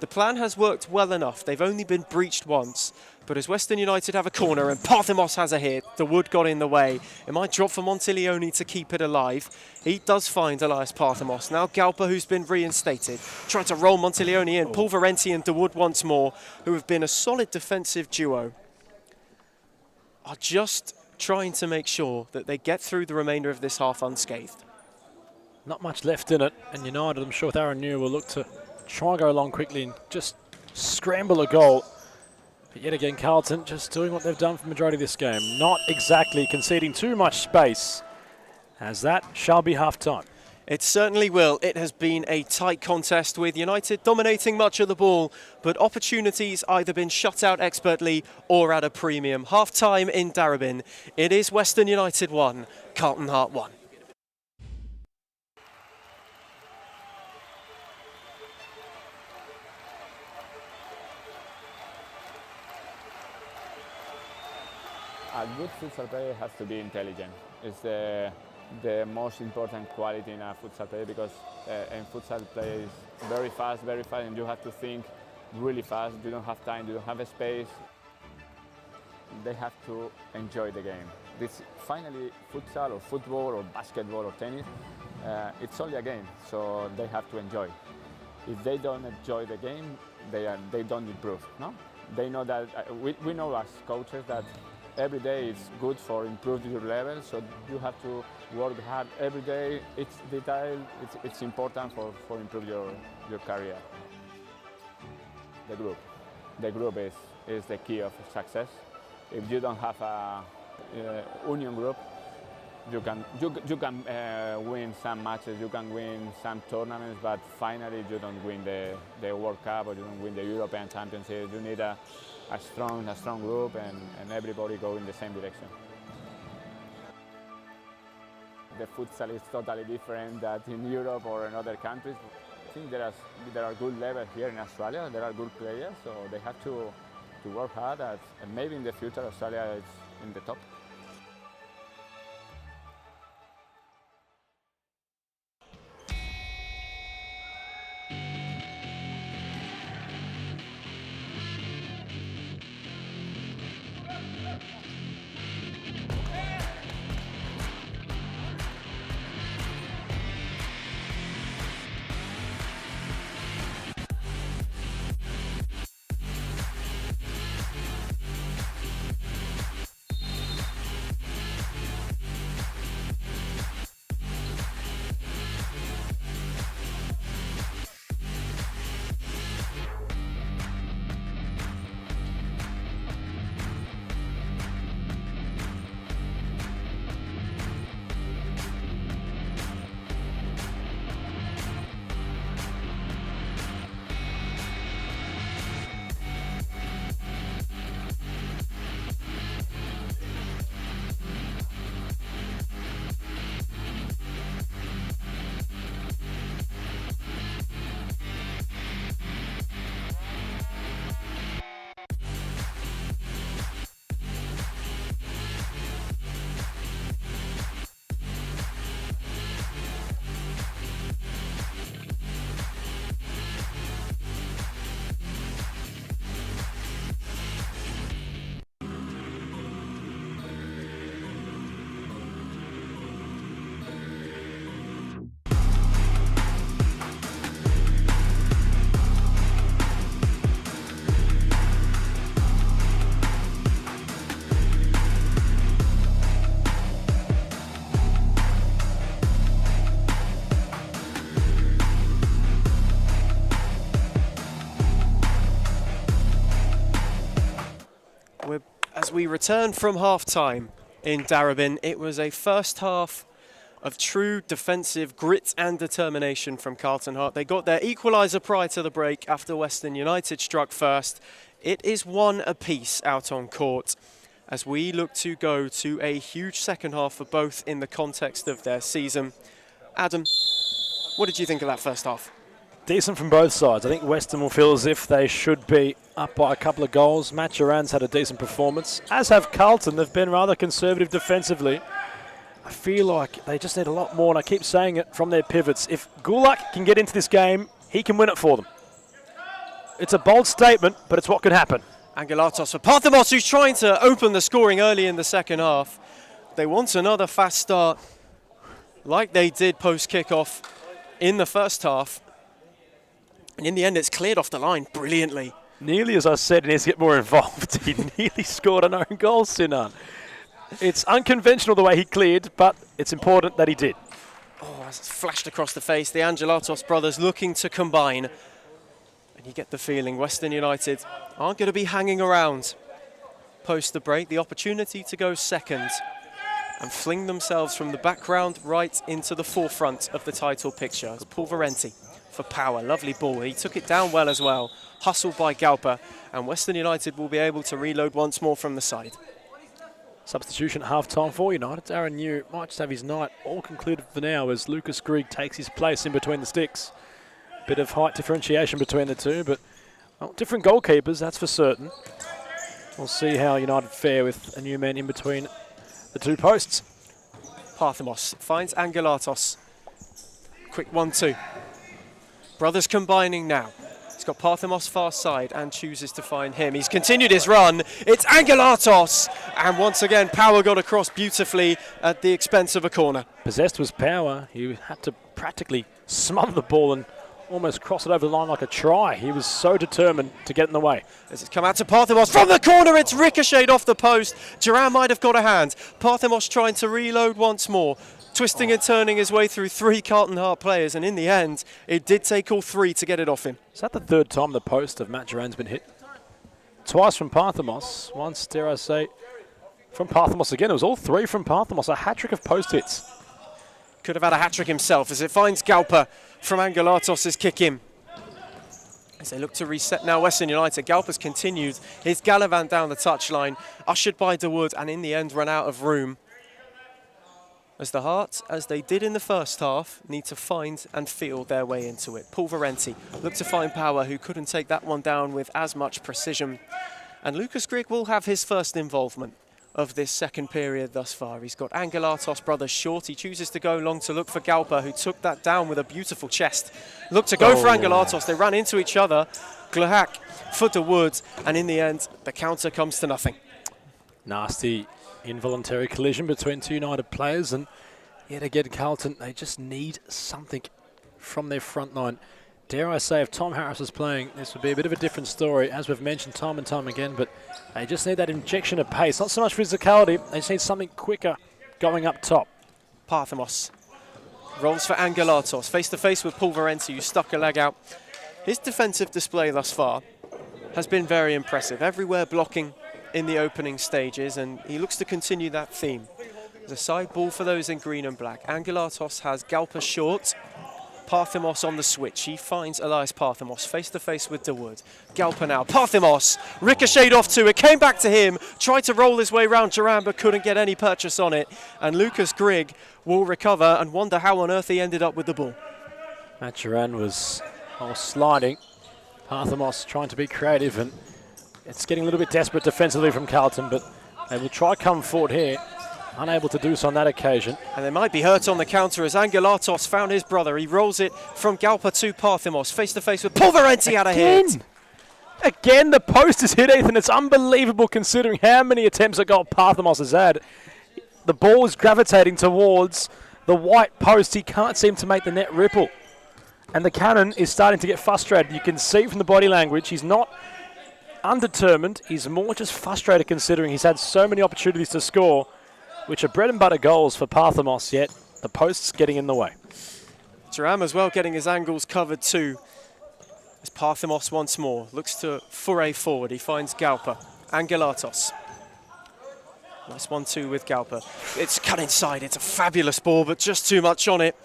the plan has worked well enough. They've only been breached once. But as Western United have a corner and Parthemos has a hit, the wood got in the way. It might drop for Montiglione to keep it alive. He does find Elias Parthemos. Now Galpa, who's been reinstated, trying to roll Montiglione in. Pulverenti and Dawood once more, who have been a solid defensive duo, are just trying to make sure that they get through the remainder of this half unscathed. Not much left in it, and United, I'm sure with Aaron New, will look to try and go along quickly and just scramble a goal. But yet again, Carlton just doing what they've done for the majority of this game. Not exactly conceding too much space, as that shall be half-time. It certainly will. It has been a tight contest with United dominating much of the ball, but opportunities either been shut out expertly or at a premium. Half-time in Darabin. It is Western United 1, Carlton Heart 1. A good futsal player has to be intelligent. It's the most important quality in a futsal player, because in futsal play is very fast, and you have to think really fast. You don't have time, you don't have a space. They have to enjoy the game. This finally, futsal or football or basketball or tennis, it's only a game, so they have to enjoy. If they don't enjoy the game, they don't improve. No, they know that. We know as coaches that every day is good for improving your level, so you have to work hard every day. It's detail, it's important for improve your career. The group is the key of success. If you don't have a union group, you can win some matches, you can win some tournaments, but finally you don't win the World Cup or you don't win the European Championship. You need a strong group and everybody go in the same direction. The futsal is totally different than in Europe or in other countries. I think there are good levels here in Australia. There are good players, so they have to work hard, and maybe in the future Australia is in the top. As we return from half-time in Darabin, it was a first half of true defensive grit and determination from Carlton Heart. They got their equaliser prior to the break after Western United struck first. It is 1 apiece out on court as we look to go to a huge second half for both in the context of their season. Adam, what did you think of that first half? Decent from both sides. I think Western will feel as if they should be up by a couple of goals. Maturan's had a decent performance, as have Carlton. They've been rather conservative defensively. I feel like they just need a lot more, and I keep saying it, from their pivots. If Gulak can get into this game, he can win it for them. It's a bold statement, but it's what could happen. Angelatos for Parthamos, who's trying to open the scoring early in the second half. They want another fast start, like they did post-kickoff in the first half. And in the end, it's cleared off the line brilliantly. Nearly, as I said, he needs to get more involved. He nearly scored an own goal, Sinan. It's unconventional the way he cleared, but it's important that he did. Oh, it's flashed across the face. The Angelatos brothers looking to combine. And you get the feeling Western United aren't going to be hanging around post the break. The opportunity to go second and fling themselves from the background right into the forefront of the title picture. It's Pulverenti for power. Lovely ball. He took it down well as well. Hustled by Galpa. And Western United will be able to reload once more from the side. Substitution at half-time for United. Aaron New might just have his night all concluded for now as Lucas Grieg takes his place in between the sticks. Bit of height differentiation between the two, but well, different goalkeepers, that's for certain. We'll see how United fare with a new man in between the two posts. Parthamos finds Angelatos. Quick 1-2. Brothers combining now. He's got Parthamos far side and chooses to find him. He's continued his run. It's Angelatos. And once again, Power got across beautifully at the expense of a corner. Possessed was Power. He had to practically smother the ball and almost cross it over the line like a try. He was so determined to get in the way. As it's come out to Parthamos from the corner, it's ricocheted off the post. Duran might have got a hand. Parthamos trying to reload once more. Twisting and turning his way through 3 Carlton Heart players, and in the end, it did take all 3 to get it off him. Is that the 3rd time the post of Matt Duran's been hit? Twice from Parthamos, once, dare I say, from Parthamos again. It was all 3 from Parthamos, a hat-trick of post hits. Could have had a hat-trick himself as it finds Galpa from Angelatos' kick in. As they look to reset now, Western United. Galpa's continued his gallivant down the touchline, ushered by DeWood, and in the end run out of room. As the Hearts, as they did in the first half, need to find and feel their way into it. Pulverenti looked to find Power, who couldn't take that one down with as much precision. And Lucas Grieg will have his first involvement of this second period thus far. He's got Angelatos brothers short. He chooses to go long to look for Galpa, who took that down with a beautiful chest. Looked to go for Angelatos. They ran into each other. Glahak for DeWood, and in the end, the counter comes to nothing. Nasty involuntary collision between 2 United players, and yet again Carlton, they just need something from their front line. Dare I say, if Tom Harris was playing, this would be a bit of a different story, as we've mentioned time and time again, but they just need that injection of pace. Not so much physicality, they just need something quicker going up top. Parthamos rolls for Angelatos, face-to-face with Pulverenti, who stuck a leg out. His defensive display thus far has been very impressive, everywhere blocking in the opening stages, and he looks to continue that theme. There's a side ball for those in green and black. Angelatos has Galpa short, Parthamos on the switch. He finds Elias Parthamos face-to-face with DeWood. Galpa now, Parthamos, ricocheted off to it, came back to him, tried to roll his way round Duran, but couldn't get any purchase on it, and Lucas Grieg will recover and wonder how on earth he ended up with the ball. Matt Duran was sliding. Parthamos trying to be creative, and it's getting a little bit desperate defensively from Carlton, but they will try come forward here. Unable to do so on that occasion. And they might be hurt on the counter as Angelatos found his brother. He rolls it from Galpa to Parthamos, face-to-face with Pulverenti out of hit. Again, the post is hit, Ethan. It's unbelievable considering how many attempts at goal Parthamos has had. The ball is gravitating towards the white post. He can't seem to make the net ripple. And the cannon is starting to get frustrated. You can see from the body language, he's not undetermined. He's more just frustrated considering he's had so many opportunities to score, which are bread and butter goals for Parthamos, yet the post's getting in the way. Duran as well getting his angles covered too. As Parthamos once more looks to foray forward. He finds Galpa. Angelatos. Nice 1-2 with Galpa. It's cut inside. It's a fabulous ball, but just too much on it.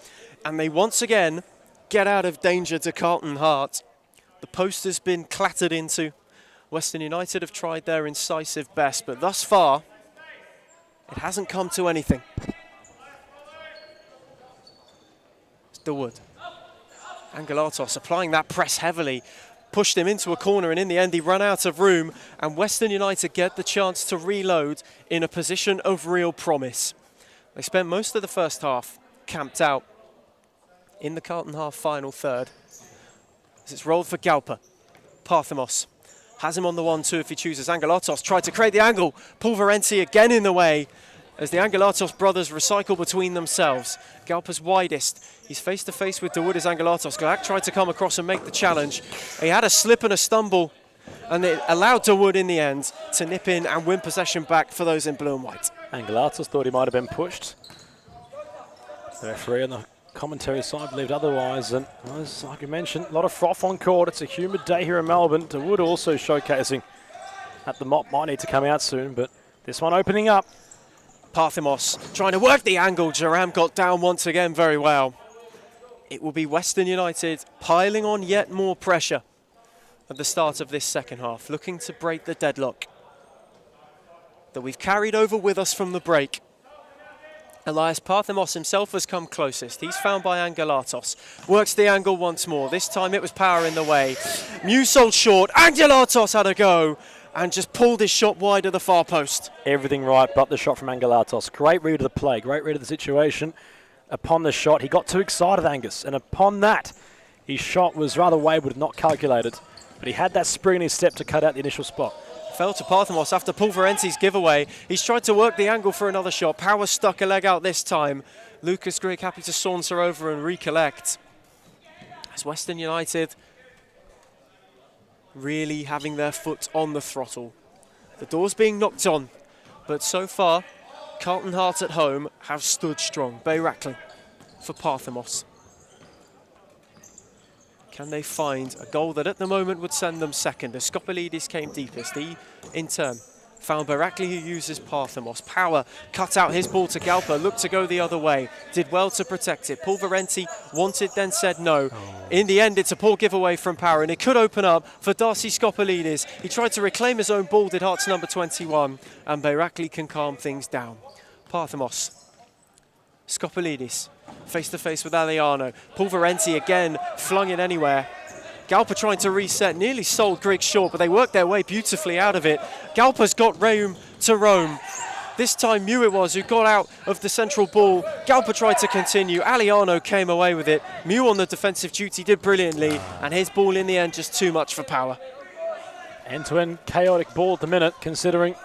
And they once again get out of danger to Carlton Heart. The post has been clattered into. Western United have tried their incisive best, but thus far, it hasn't come to anything. It's DeWood. Angelatos applying that press heavily, pushed him into a corner, and in the end he ran out of room, and Western United get the chance to reload in a position of real promise. They spent most of the first half camped out in the Carlton half final third. As it's rolled for Galpa. Parthamos has him on the 1-2 if he chooses. Angelatos tried to create the angle. Pulverenti again in the way as the Angelatos brothers recycle between themselves. Galpa's widest. He's face-to-face with DeWood as Angelatos. Glak tried to come across and make the challenge. He had a slip and a stumble, and it allowed DeWood in the end to nip in and win possession back for those in blue and white. Angelatos thought he might have been pushed. The referee on the commentary side believed otherwise. And as like you mentioned, a lot of froth on court. It's a humid day here in Melbourne. DeWood also showcasing that the mop might need to come out soon, but this one opening up. Parthemos trying to work the angle. Jerram got down once again very well. It will be Western United piling on yet more pressure at the start of this second half, looking to break the deadlock that we've carried over with us from the break. Elias Parthemos himself has come closest. He's found by Angelatos. Works the angle once more. This time it was power in the way. Mew sold short. Angelatos had a go and just pulled his shot wide of the far post. Everything right but the shot from Angelatos. Great read of the play, great read of the situation. Upon the shot, he got too excited, Angus, and upon that, his shot was rather wayward, not calculated, but he had that spring in his step to cut out the initial spot. Fell to Parthemos after Pulverenti's giveaway. He's tried to work the angle for another shot. Power stuck a leg out this time. Lucas Grigg happy to saunter over and recollect. As Western United really having their foot on the throttle. The door's being knocked on, but so far, Carlton Heart at home have stood strong. Bayrakli for Parthemos. Can they find a goal that at the moment would send them second? As Skopelidis came deepest, he in turn found Bayrakli, who uses Parthemos. Power cut out his ball to Galpa, looked to go the other way, did well to protect it. Pulverenti wanted, then said no. In the end, it's a poor giveaway from Power, and it could open up for Darcy Skopelidis. He tried to reclaim his own ball, did Hearts number 21, and Bayrakli can calm things down. Parthemos. Skopelidis face to face with Aliano. Pulverenti again flung it anywhere. Galpa trying to reset, nearly sold Grigg short, but they worked their way beautifully out of it. Galpa's got room to roam. This time Mew it was who got out of the central ball. Galpa tried to continue. Aliano came away with it. Mew on the defensive duty did brilliantly, and his ball in the end just too much for Power. End-to-end chaotic ball at the minute, considering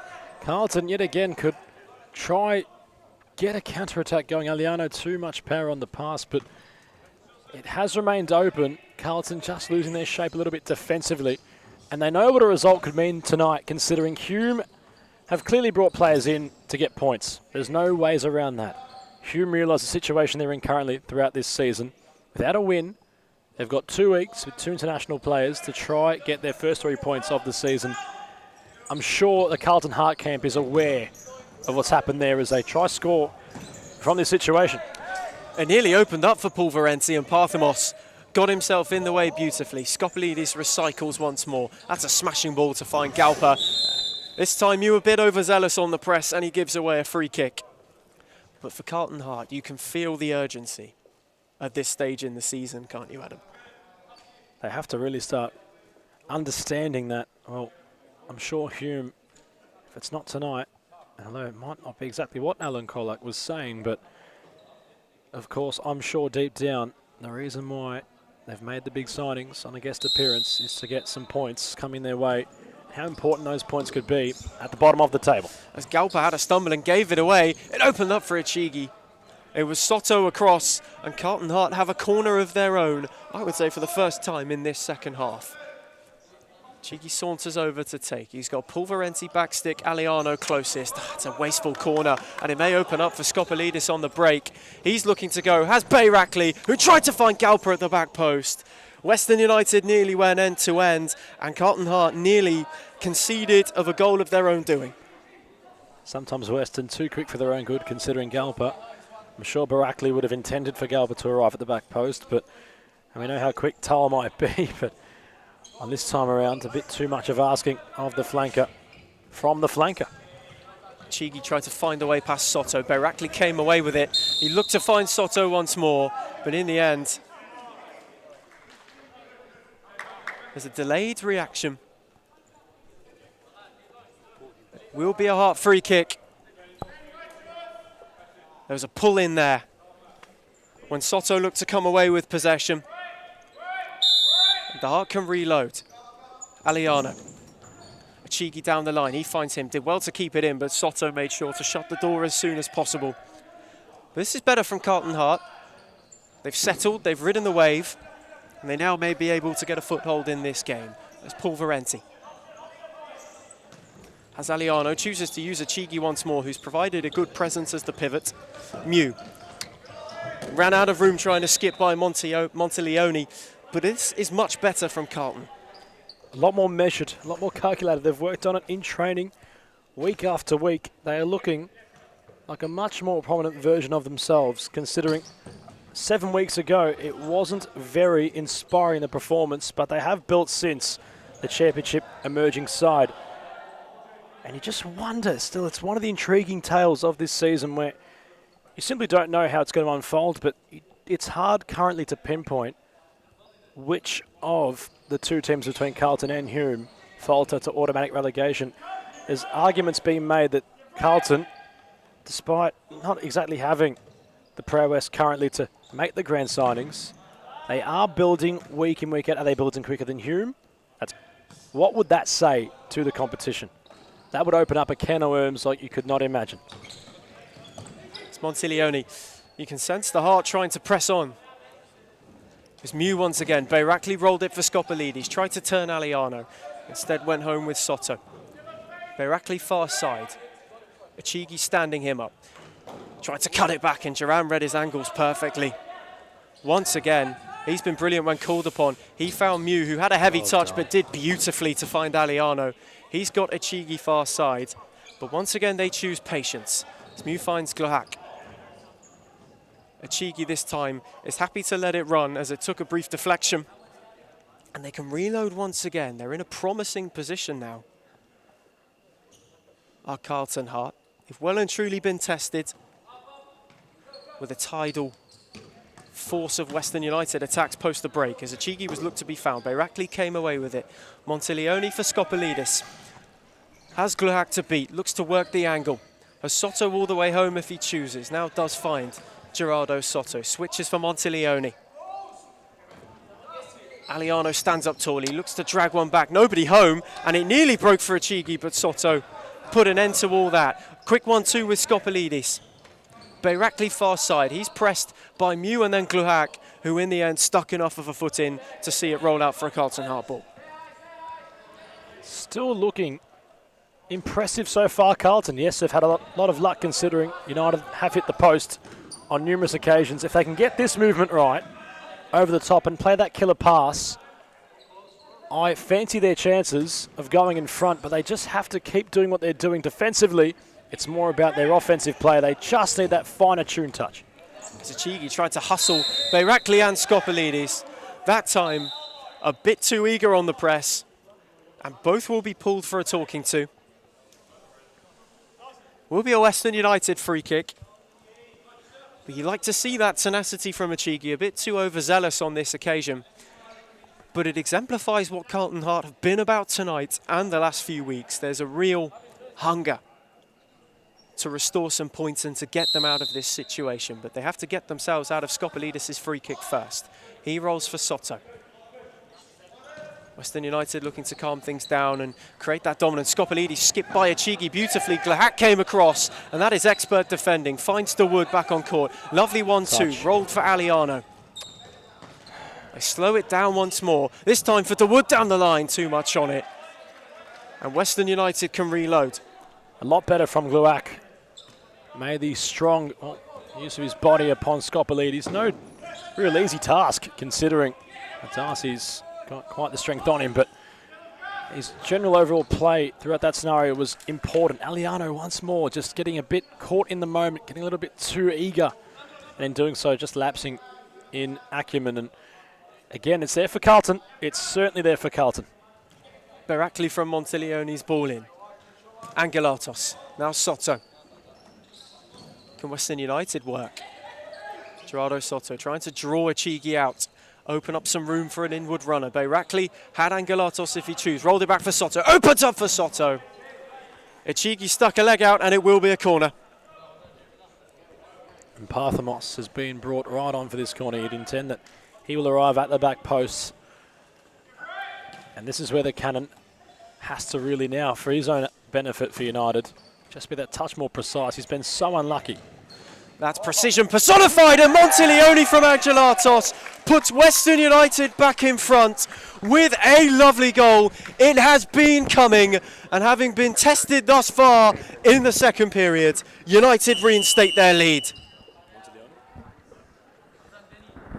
Carlton yet again could try get a counter-attack going. Aliano too much power on the pass, but it has remained open. Carlton just losing their shape a little bit defensively. And they know what a result could mean tonight, considering Hume have clearly brought players in to get points. There's no ways around that. Hume realise the situation they're in currently throughout this season. Without a win, they've got 2 weeks with 2 international players to try get their first 3 points of the season. I'm sure the Carlton Heart camp is aware of what's happened there as they try score from this situation. It nearly opened up for Pulverenti, and Parthemos got himself in the way beautifully. Skopelidis recycles once more. That's a smashing ball to find Galpa. This time you a bit overzealous on the press, and he gives away a free kick. But for Carlton Heart, you can feel the urgency at this stage in the season, can't you, Adam? They have to really start understanding that, well, I'm sure Hume, if it's not tonight, although it might not be exactly what Alan Colac was saying, but of course I'm sure deep down the reason why they've made the big signings on a guest appearance is to get some points coming their way. How important those points could be at the bottom of the table. As Galpa had a stumble and gave it away, it opened up for Ichigi. It was Soto across, and Carlton Heart have a corner of their own, I would say for the first time in this second half. Chigi saunters over to take. He's got Pulverenti backstick, Aliano closest. It's a wasteful corner, and it may open up for Skopelidis on the break. He's looking to go, has Bayrakli, who tried to find Galpa at the back post. Western United nearly went end-to-end, and Carlton Heart nearly conceded of a goal of their own doing. Sometimes Western too quick for their own good, considering Galpa. I'm sure Bayrakli would have intended for Galpa to arrive at the back post, but and we know how quick Tal might be, but on this time around, a bit too much of asking of the flanker from the flanker. Chigi tried to find a way past Soto. Bayrakli came away with it. He looked to find Soto once more, but in the end, there's a delayed reaction. It will be a Heart free kick. There was a pull in there when Soto looked to come away with possession. The Heart can reload. Aliano. Ichigi down the line. He finds him. Did well to keep it in, but Soto made sure to shut the door as soon as possible. But this is better from Carlton Heart. They've settled. They've ridden the wave. And they now may be able to get a foothold in this game. There's Pulverenti. As Aliano chooses to use Ichigi once more, who's provided a good presence as the pivot. Mew. Ran out of room trying to skip by Monteleone, but this is much better from Carlton. A lot more measured, a lot more calculated. They've worked on it in training week after week. They are looking like a much more prominent version of themselves, considering 7 weeks ago it wasn't very inspiring, the performance, but they have built since the championship emerging side. And you just wonder, still, it's one of the intriguing tales of this season where you simply don't know how it's going to unfold, but it's hard currently to pinpoint which of the two teams between Carlton and Hume falter to automatic relegation. There's arguments being made that Carlton, despite not exactly having the prowess currently to make the grand signings, they are building week in, week out. Are they building quicker than Hume? What would that say to the competition? That would open up a can of worms like you could not imagine. It's Monteleone. You can sense the heart trying to press on. It's Mew once again. Bayrakli rolled it for Scopolidis. Tried to turn Aliano. Instead went home with Soto. Bayrakli far side. Achigi standing him up. Tried to cut it back and Duran read his angles perfectly. Once again, he's been brilliant when called upon. He found Mew, who had a heavy touch but did beautifully to find Aliano. He's got Achigi far side. But once again, they choose patience. As Mew finds Glohak. Achigi this time is happy to let it run as it took a brief deflection. And they can reload once again. They're in a promising position now. Our Carlton Heart, if well and truly been tested with a tidal force of Western United attacks post the break as Achigi was looked to be found. Bayrakli came away with it. Monteleone for Scopolidis. Has Glohak to beat, looks to work the angle. Has Soto all the way home if he chooses. Now does find Gerardo Soto. Switches for Monteleone. Aliano stands up tall. He looks to drag one back. Nobody home. And it nearly broke for Achigi, but Soto put an end to all that. Quick 1-2 with Scopolidis. Bayrakli far side. He's pressed by Mew and then Glohak, who in the end stuck enough of a foot in to see it roll out for a Carlton Heart ball. Still looking impressive so far, Carlton. Yes, they've had a lot of luck considering United have hit the post on numerous occasions. If they can get this movement right over the top and play that killer pass, I fancy their chances of going in front, but they just have to keep doing what they're doing defensively. It's more about their offensive play. They just need that finer tune touch. Achigi tried to hustle Bayrakli and Scopolidis. That time, a bit too eager on the press, and both will be pulled for a talking to. Will be a Western United free kick. But you like to see that tenacity from Achigi, a bit too overzealous on this occasion. But it exemplifies what Carlton Heart have been about tonight and the last few weeks. There's a real hunger to restore some points and to get them out of this situation. But they have to get themselves out of Scopolidis' free kick first. He rolls for Soto. Western United looking to calm things down and create that dominance. Scopolidis skipped by Achigi beautifully. Glohak came across, and that is expert defending. Finds the wood back on court. Lovely 1-2, rolled for Aliano. They slow it down once more. This time for the wood down the line, too much on it. And Western United can reload. A lot better from Glohak. Made the strong use of his body upon Scopolidis. No real easy task considering Darcy's got quite the strength on him, but his general overall play throughout that scenario was important. Aliano once more just getting a bit caught in the moment, getting a little bit too eager, and in doing so just lapsing in acumen. And again, it's there for Carlton. It's certainly there for Carlton. Bayrakli from Monteleone's ball in. Angelatos, now Soto. Can Western United work? Gerardo Soto trying to draw Achigi out. Open up some room for an inward runner. Bayrakli had Angelatos if he chooses. Rolled it back for Soto. Opens up for Soto. Achigi stuck a leg out and it will be a corner. And Parthamos has been brought right on for this corner. You'd intend that he will arrive at the back post. And this is where the cannon has to really now, for his own benefit for United, just be that touch more precise. He's been so unlucky. That's precision personified, and Monteleone from Angelatos puts Western United back in front with a lovely goal. It has been coming, and having been tested thus far in the second period, United reinstate their lead.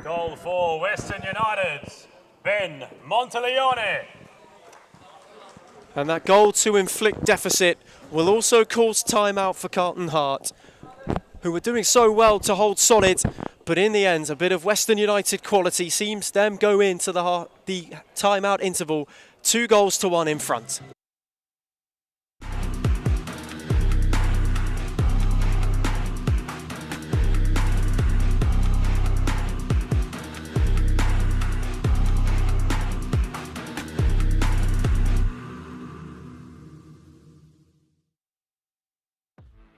Goal for Western United, Ben Monteleone. And that goal to inflict deficit will also cause timeout for Carlton Heart, who were doing so well to hold solid, but in the end, a bit of Western United quality seems them go into the timeout interval 2-1 in front.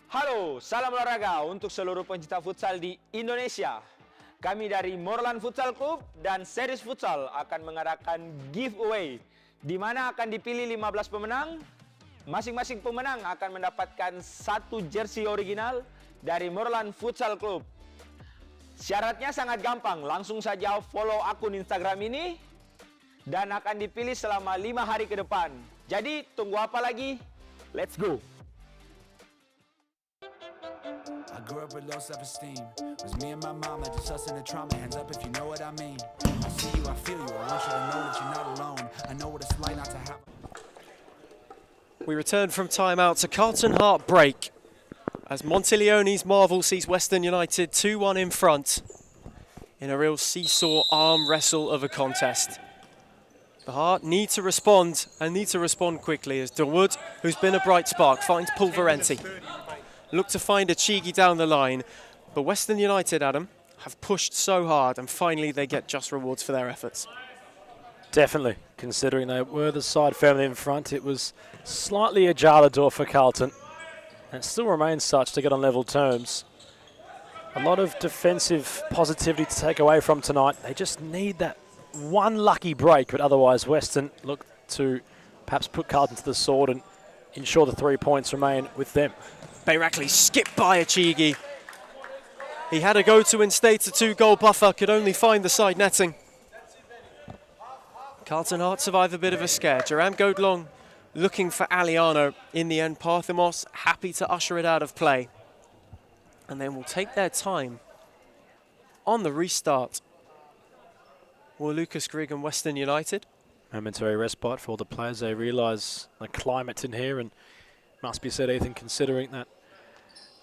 Halo, salam olahraga untuk seluruh pencinta futsal di Indonesia. Kami dari Morlan Futsal Club dan Series Futsal akan mengadakan giveaway, di mana akan dipilih 15 pemenang. Masing-masing pemenang akan mendapatkan 1 jersey original dari Morlan Futsal Club. Syaratnya sangat gampang, langsung saja follow akun Instagram ini dan akan dipilih selama 5 hari ke depan. Jadi tunggu apa lagi? Let's go! I grew up with low self-esteem. It was me and my mama, just us in the trauma. Hands up if you know what I mean. I see you, I feel you. I want you to know that you're not alone. I know what it's like not to have. We return from timeout to Carlton Heart break as Monteleone's marvel sees Western United 2-1 in front in a real seesaw arm wrestle of a contest. The Heart need to respond and need to respond quickly as Dawood, who's been a bright spark, finds Pulverenti. Look to find a Chigi down the line, but Western United, Adam, have pushed so hard and finally they get just rewards for their efforts. Definitely, considering they were the side firmly in front, it was slightly ajar the door for Carlton, and it still remains such to get on level terms. A lot of defensive positivity to take away from tonight. They just need that one lucky break, but otherwise Western look to perhaps put Carlton to the sword and ensure the 3 points remain with them. Bayrakli skipped by Achigi. He had a go to instate a 2-goal buffer, could only find the side netting. Carlton Heart survive a bit of a scare. Joram Godlong looking for Aliano. In the end, Parthemos happy to usher it out of play. And then will take their time on the restart. Will Lucas Grigg and Western United? Momentary respite for all the players. They realise the climate in here, and must be said, Ethan, considering that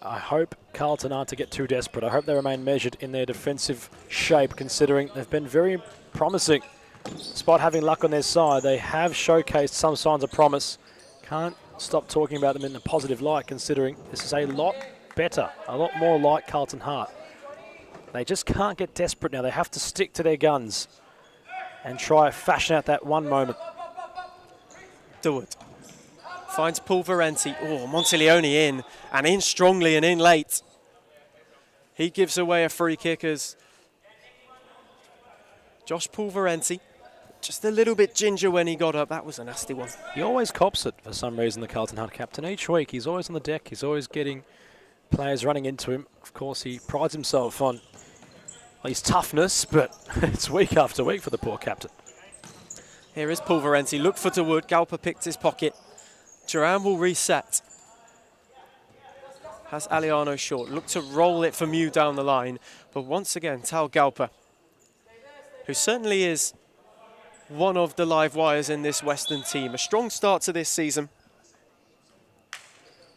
I hope Carlton aren't to get too desperate. I hope they remain measured in their defensive shape, considering they've been very promising. Despite having luck on their side, they have showcased some signs of promise. Can't stop talking about them in a positive light, considering this is a lot better, a lot more like Carlton Heart. They just can't get desperate now. They have to stick to their guns and try fashion out that one moment. Dawood finds Pulverenti. Oh, Monteleone in, and in strongly and in late. He gives away a free kick as Josh Pulverenti, just a little bit ginger when he got up. That was a nasty one. He always cops it for some reason, the Carlton Heart captain. Each week he's always on the deck. He's always getting players running into him. Of course, he prides himself on his toughness, but it's week after week for the poor captain. Here is Pulverenti. Look for Dawood. Galpa picked his pocket. Joram will reset. Has Aliano short. Look to roll it for Mew down the line. But once again, Tal Galpa, who certainly is one of the live wires in this Western team. A strong start to this season.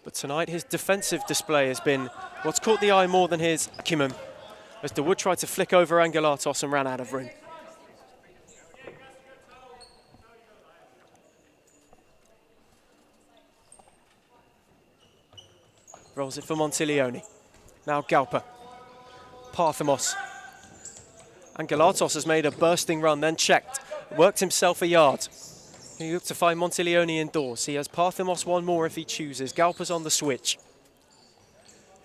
But tonight his defensive display has been what's caught the eye more than his acumen, as Dawood tried to flick over Angelatos and ran out of room. Rolls it for Monteleone. Now Galpa. Parthemos. Angelatos has made a bursting run, then checked. Worked himself a yard. He looked to find Monteleone indoors. He has Parthemos one more if he chooses. Galpa's on the switch.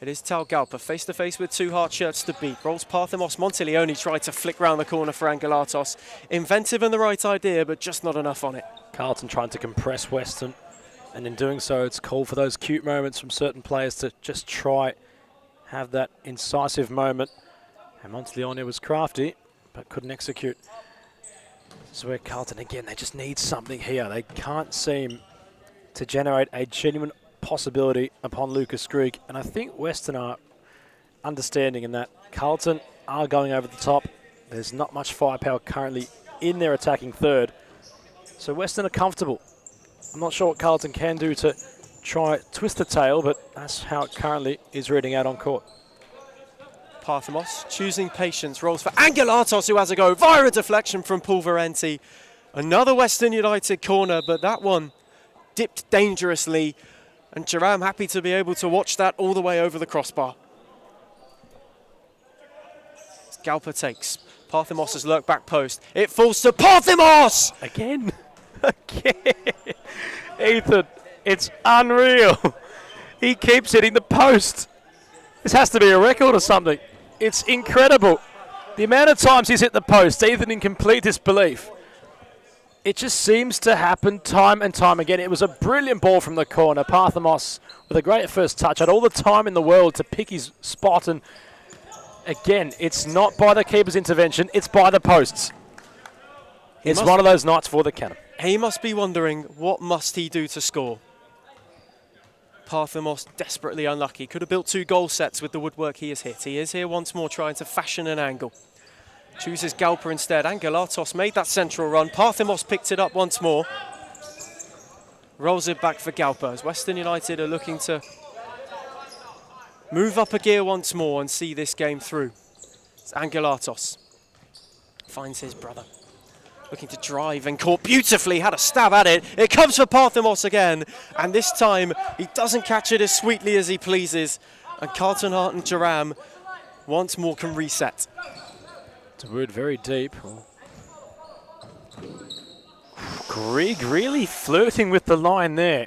It is Tal Galpa, face to face with 2 Heart shirts to beat. Rolls Parthemos. Monteleone tried to flick round the corner for Angelatos. Inventive and the right idea, but just not enough on it. Carlton trying to compress Western, and in doing so, it's called for those cute moments from certain players to just try have that incisive moment. And Monteleone was crafty, but couldn't execute. This is where Carlton, again, they just need something here. They can't seem to generate a genuine possibility upon Lucas Grigg. And I think Western are understanding in that Carlton are going over the top There's not much firepower currently in their attacking third. So Western are comfortable. I'm not sure what Carlton can do to try twist the tail, but that's how it currently is reading out on court. Parthamos choosing patience, rolls for Angelatos, who has a go via a deflection from Pulverenti. Another Western United corner, but that one dipped dangerously, and Jerome happy to be able to watch that all the way over the crossbar. Galper takes. Parthamos has lurked back post. It falls to Parthamos! Again. Again. Ethan, it's unreal. He keeps hitting the post. This has to be a record or something. It's incredible. The amount of times he's hit the post, Ethan in complete disbelief. It just seems to happen time and time again. It was a brilliant ball from the corner. Parthamos with a great first touch, had all the time in the world to pick his spot, and again, it's not by the keeper's intervention, it's by the posts. It's one of those nights for the cannon. He must be wondering, what must he do to score? Parthamos desperately unlucky. Could have built 2 goal sets with the woodwork he has hit. He is here once more trying to fashion an angle. Chooses Galper instead. Angelatos made that central run. Parthamos picked it up once more. Rolls it back for Galper as Western United are looking to move up a gear once more and see this game through. It's Angelatos. Finds his brother. Looking to drive and caught beautifully. Had a stab at it. It comes for Parthamos again. And this time he doesn't catch it as sweetly as he pleases. And Carlton Hart and Jerome once more can reset. Wood very deep. Greg really flirting with the line there.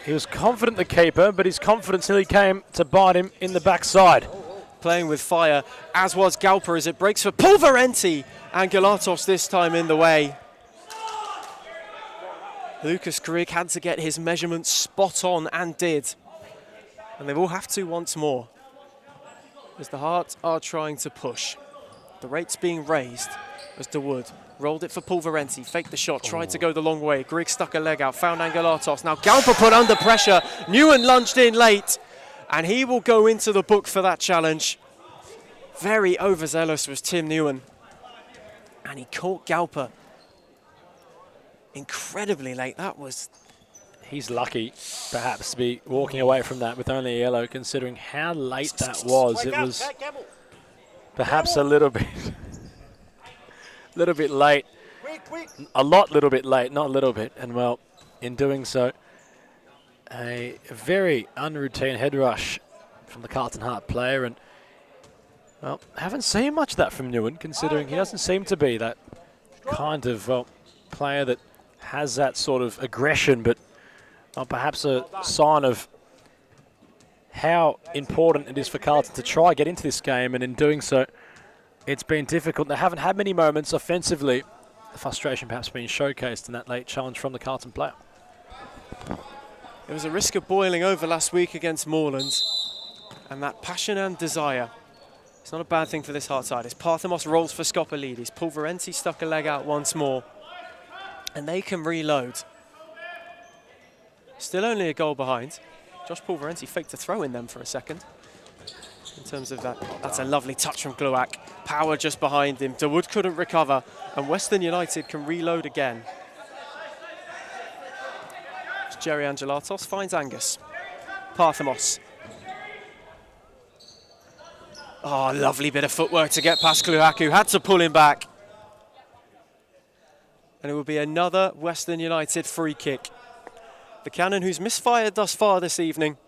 He was confident, the keeper, but his confidence nearly came to bite him in the backside. Playing with fire, as was Galper, as it breaks for Pulverenti. Angelatos this time in the way. Lucas Grigg had to get his measurements spot on, and did. And they will have to once more, as the Hearts are trying to push. The rate's being raised as DeWood rolled it for Pulverenti, faked the shot, tried to go the long way. Grigg stuck a leg out, found Angelatos. Now Galper put under pressure. Newen lunged in late, and he will go into the book for that challenge. Very overzealous was Tim Newen, and he caught Galper incredibly late. That was... He's lucky, perhaps, to be walking away from that with only a yellow, considering how late that was. It was perhaps a little bit late. Little bit late, not a little bit. And, well, in doing so, a very unroutine head rush from the Carlton Hart player. And, well, haven't seen much of that from Newen, considering he doesn't seem to be that kind of, well, player that has that sort of aggression, but perhaps a sign of how important it is for Carlton to try get into this game, and in doing so, it's been difficult. They haven't had many moments offensively. The frustration perhaps being showcased in that late challenge from the Carlton player. There was a risk of boiling over last week against Moreland, and that passion and desire, it's not a bad thing for this Heart side. As Parthamos rolls for Skopolidis, Pulverenti stuck a leg out once more, and they can reload. Still only a goal behind. Josh Pulverenti faked a throw in them for a second. In terms of that, that's a lovely touch from Gluak. Power just behind him. DeWood couldn't recover, and Western United can reload again. Jerry Angelatos finds Angus. Parthamos. Oh, lovely bit of footwork to get past Gluak, who had to pull him back. And it will be another Western United free kick. The cannon, who's misfired thus far this evening.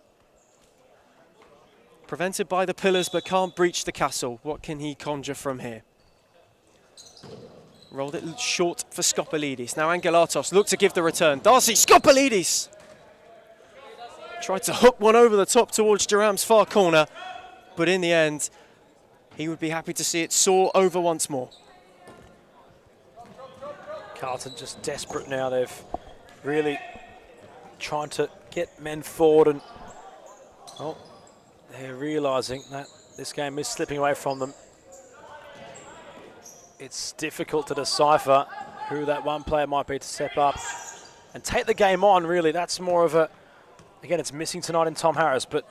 Prevented by the pillars, but can't breach the castle. What can he conjure from here? Rolled it short for Skopolidis. Now Angelatos looked to give the return. Darcy Skopolidis tried to hook one over the top towards Jerome's far corner, but in the end, he would be happy to see it soar over once more. Carlton just desperate now. They've really trying to get men forward, and well, they're realising that this game is slipping away from them. It's difficult to decipher who that one player might be to step up and take the game on, really. That's more of a, again, it's missing tonight in Tom Harris, but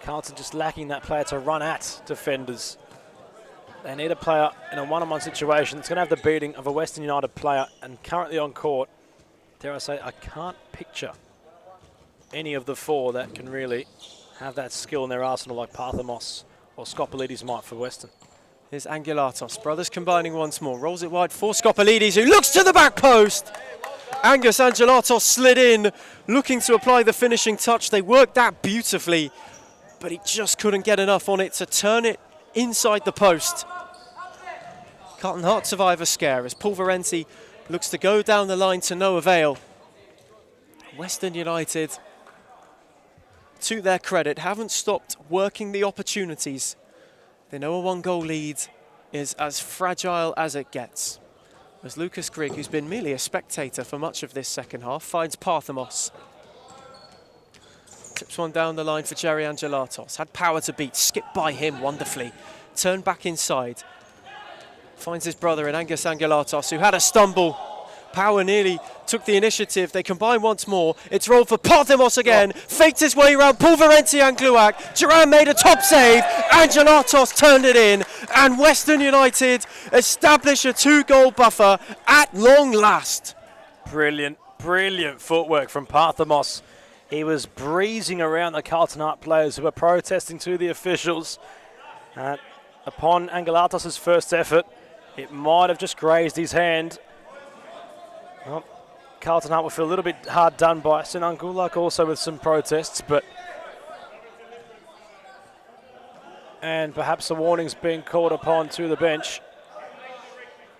Carlton just lacking that player to run at defenders. They need a player in a one-on-one situation that's going to have the beating of a Western United player, and currently on court, dare I say, I can't picture any of the four that can really have that skill in their arsenal like Parthamos or Skopolidis might for Western. Here's Angelatos. Brothers combining once more. Rolls it wide for Skopolidis, who looks to the back post. Angus Angelatos slid in, looking to apply the finishing touch. They worked that beautifully, but he just couldn't get enough on it to turn it inside the post. Carlton Heart survive a scare as Pulverenti looks to go down the line to no avail. Western United, to their credit, haven't stopped working the opportunities. They know a one-goal lead is as fragile as it gets. As Lucas Grigg, who's been merely a spectator for much of this second half, finds Parthamos. Tips one down the line for Jerry Angelatos. Had power to beat, skipped by him wonderfully. Turned back inside. Finds his brother in Angus Angelatos, who had a stumble. Power nearly took the initiative. They combine once more. It's rolled for Parthamos again. Faked his way around Pulverenti and Gluak. Duran made a top save. Angelatos turned it in. And Western United establish a 2-goal buffer at long last. Brilliant, brilliant footwork from Parthamos. He was breezing around the Carlton Heart players who were protesting to the officials. Upon Angelatos' first effort, it might have just grazed his hand. Well, Carlton Heart will feel a little bit hard done by Sinan Gulak also with some protests, and perhaps a warning's being called upon to the bench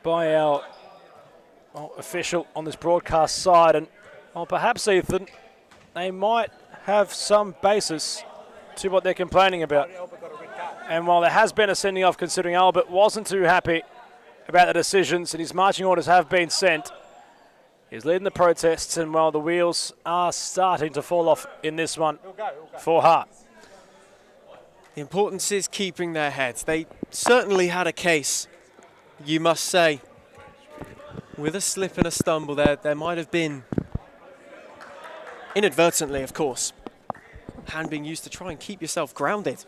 by our official on this broadcast side. And perhaps, Ethan, they might have some basis to what they're complaining about. And while there has been a sending off, considering Albert wasn't too happy about the decisions and his marching orders have been sent, he's leading the protests, and while the wheels are starting to fall off in this one for Hart. The importance is keeping their heads. They certainly had a case, you must say. With a slip and a stumble there might have been, inadvertently of course, hand being used to try and keep yourself grounded.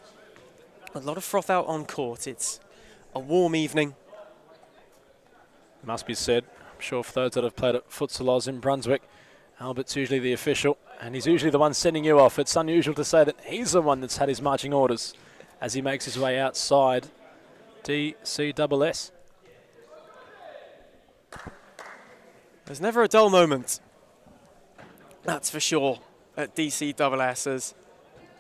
A lot of froth out on court. It's a warm evening. Must be said, I'm sure for those that have played at Futsal in Brunswick, Albert's usually the official, and he's usually the one sending you off. It's unusual to say that he's the one that's had his marching orders as he makes his way outside DCSS. There's never a dull moment, that's for sure, at DCSS.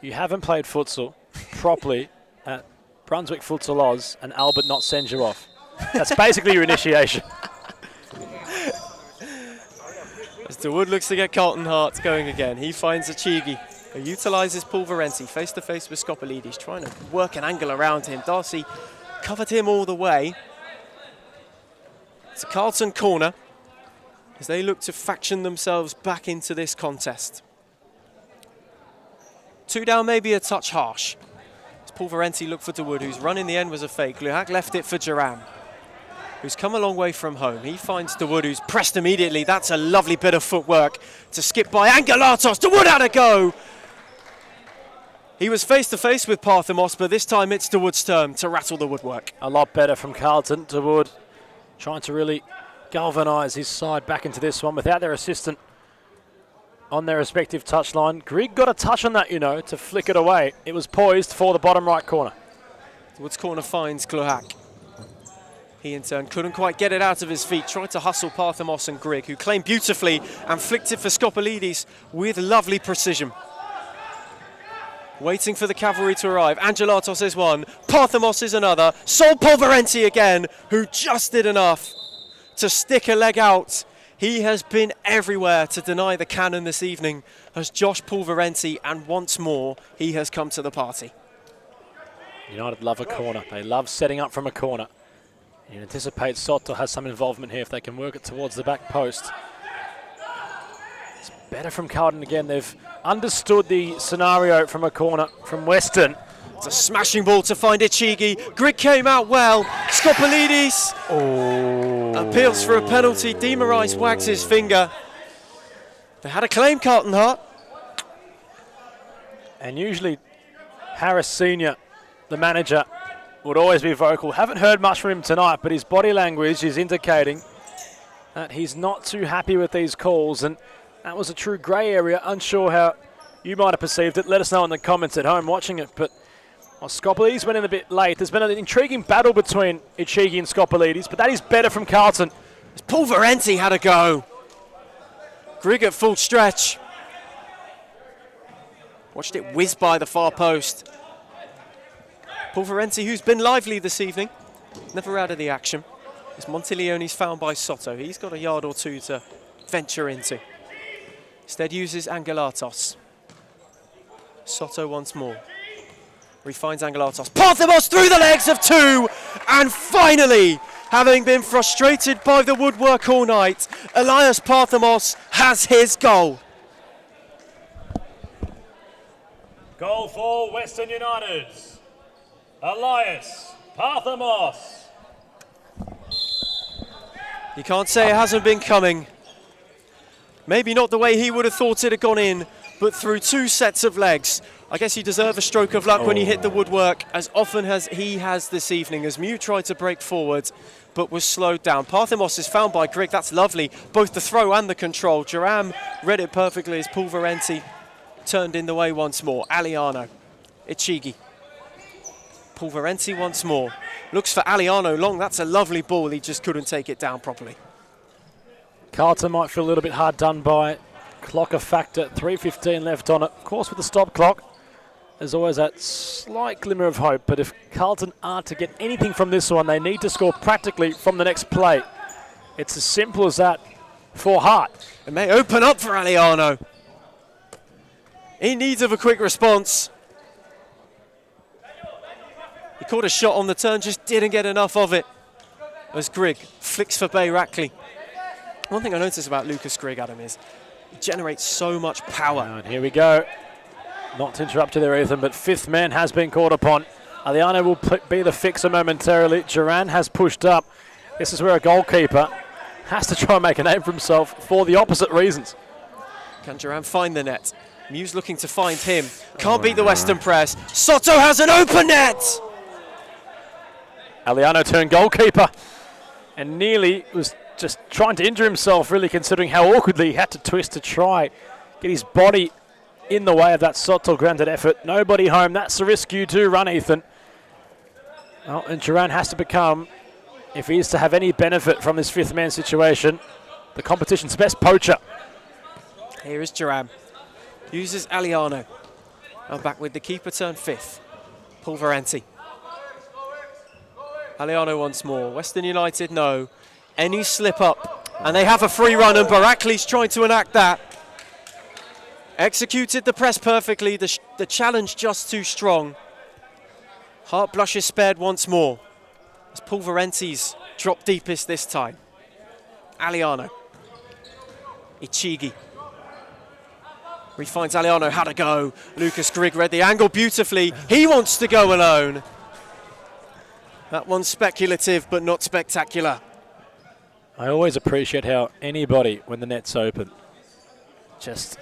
You haven't played futsal properly at Brunswick Futsal Oz and Albert not sends you off. That's basically your initiation. As DeWood looks to get Carlton Heart going again, he finds Achigi, who utilises Pulverenti face-to-face with Skopolidis, trying to work an angle around him. Darcy covered him all the way. It's a Carlton corner as they look to faction themselves back into this contest. 2 down, maybe a touch harsh. As Pulverenti looked for DeWood, whose run in the end was a fake. Luhak left it for Duran, who's come a long way from home. He finds DeWood, who's pressed immediately. That's a lovely bit of footwork to skip by Angelatos. DeWood had a go. He was face-to-face with Parthamos, but this time it's DeWood's turn to rattle the woodwork. A lot better from Carlton. DeWood trying to really galvanise his side back into this one without their assistant on their respective touchline. Grigg got a touch on that, to flick it away. It was poised for the bottom right corner. DeWood's corner finds Gluhak. He in turn couldn't quite get it out of his feet, tried to hustle Parthamos and Grigg, who claimed beautifully and flicked it for Skopolidis with lovely precision. Waiting for the cavalry to arrive. Angelatos is one, Parthamos is another, Sol Pulverenti again, who just did enough to stick a leg out. He has been everywhere to deny the cannon this evening as Josh Pulverenti, and once more he has come to the party. United love a corner. They love setting up from a corner. You anticipate Soto has some involvement here if they can work it towards the back post. It's better from Carlton again. They've understood the scenario from a corner from Western. It's a smashing ball to find Ichigi. Grigg came out well. Skopolidis appeals for a penalty. Demarais wags his finger. They had a claim, Carlton Heart. And usually Harris Senior, the manager, would always be vocal. Haven't heard much from him tonight, but his body language is indicating that he's not too happy with these calls, and that was a true grey area. Unsure how you might have perceived it. Let us know in the comments at home watching it, but Scopolides went in a bit late. There's been an intriguing battle between Ichigi and Scopolides, but that is better from Carlton. Pulverenti had a go. Grigg at full stretch. Watched it whiz by the far post. Pulverenti, who's been lively this evening, never out of the action. As Montileone's found by Soto. He's got a yard or two to venture into. Instead uses Angelatos. Soto once more. Refines Angelatos. Parthemos through the legs of two, and finally, having been frustrated by the woodwork all night, Elias Parthemos has his goal. Goal for Western United. Elias Parthemos. You can't say it hasn't been coming. Maybe not the way he would have thought it had gone in, but through two sets of legs. I guess you deserve a stroke of luck when you hit the woodwork, as often as he has this evening, as Mew tried to break forward, but was slowed down. Parthemos is found by Grigg. That's lovely, both the throw and the control. Duran read it perfectly as Pulverenti turned in the way once more. Aliano, Ichigi. Pulverenti once more. Looks for Aliano long. That's a lovely ball. He just couldn't take it down properly. Carlton might feel a little bit hard done by. Clock a factor, 3:15 left on it. Of course, with the stop clock, there's always that slight glimmer of hope. But if Carlton are to get anything from this one, they need to score practically from the next play. It's as simple as that for Hart. It may open up for Aliano. In need of a quick response. He caught a shot on the turn, just didn't get enough of it. As Grigg flicks for Bayrakli. One thing I noticed about Lucas Grigg, Adam, is he generates so much power. And here we go. Not to interrupt you there, Ethan, but fifth man has been called upon. Aliano will be the fixer momentarily. Duran has pushed up. This is where a goalkeeper has to try and make a name for himself for the opposite reasons. Can Duran find the net? Mew's looking to find him. Can't beat the Western press. Soto has an open net! Aliano turned goalkeeper and nearly was just trying to injure himself, really, considering how awkwardly he had to twist to try get his body in the way of that Soto granted effort. Nobody home. That's the risk you do run, Ethan. Well, and Duran has to become, if he is to have any benefit from this fifth man situation, the competition's best poacher. Here is Duran. Uses Aliano. Now back with the keeper, turn fifth. Pulverenti. Aliano once more. Western United, no. Any slip up, and they have a free run, and Barakli's trying to enact that. Executed the press perfectly, the challenge just too strong. Hart blushes spared once more. As Pulverenti's dropped deepest this time. Aliano. Ichigi. Refines Aliano, had a go. Lucas Grigg read the angle beautifully. He wants to go alone. That one's speculative, but not spectacular. I always appreciate how anybody, when the net's open, just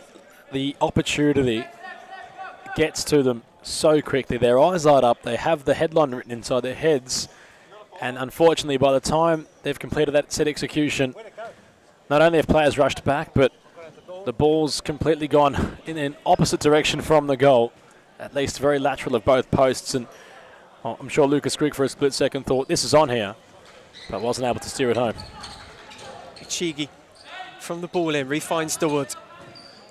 the opportunity gets to them so quickly. Their eyes light up. They have the headline written inside their heads. And unfortunately, by the time they've completed that set execution, not only have players rushed back, but the ball's completely gone in an opposite direction from the goal, at least very lateral of both posts. And I'm sure Lucas Grigg, for a split second, thought this is on here, but wasn't able to steer it home. Ichigi from the ball in, refines the wood.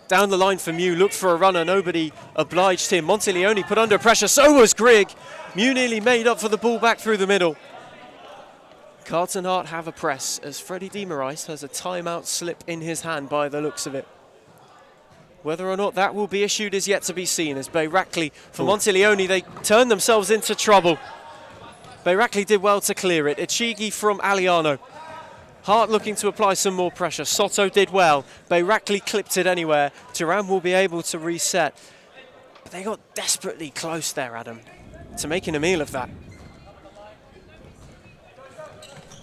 Down the line for Mew, looked for a runner, nobody obliged him. Montileone put under pressure, so was Grigg. Mew nearly made up for the ball back through the middle. Carlton Hart have a press as Freddie Di Marais has a timeout slip in his hand by the looks of it. Whether or not that will be issued is yet to be seen, as Bayrakli for Montileone, they turned themselves into trouble. Bayrakli did well to clear it. Ichigi from Aliano. Hart looking to apply some more pressure. Soto did well. Bayrakli clipped it anywhere. Duran will be able to reset. But they got desperately close there, Adam, to making a meal of that.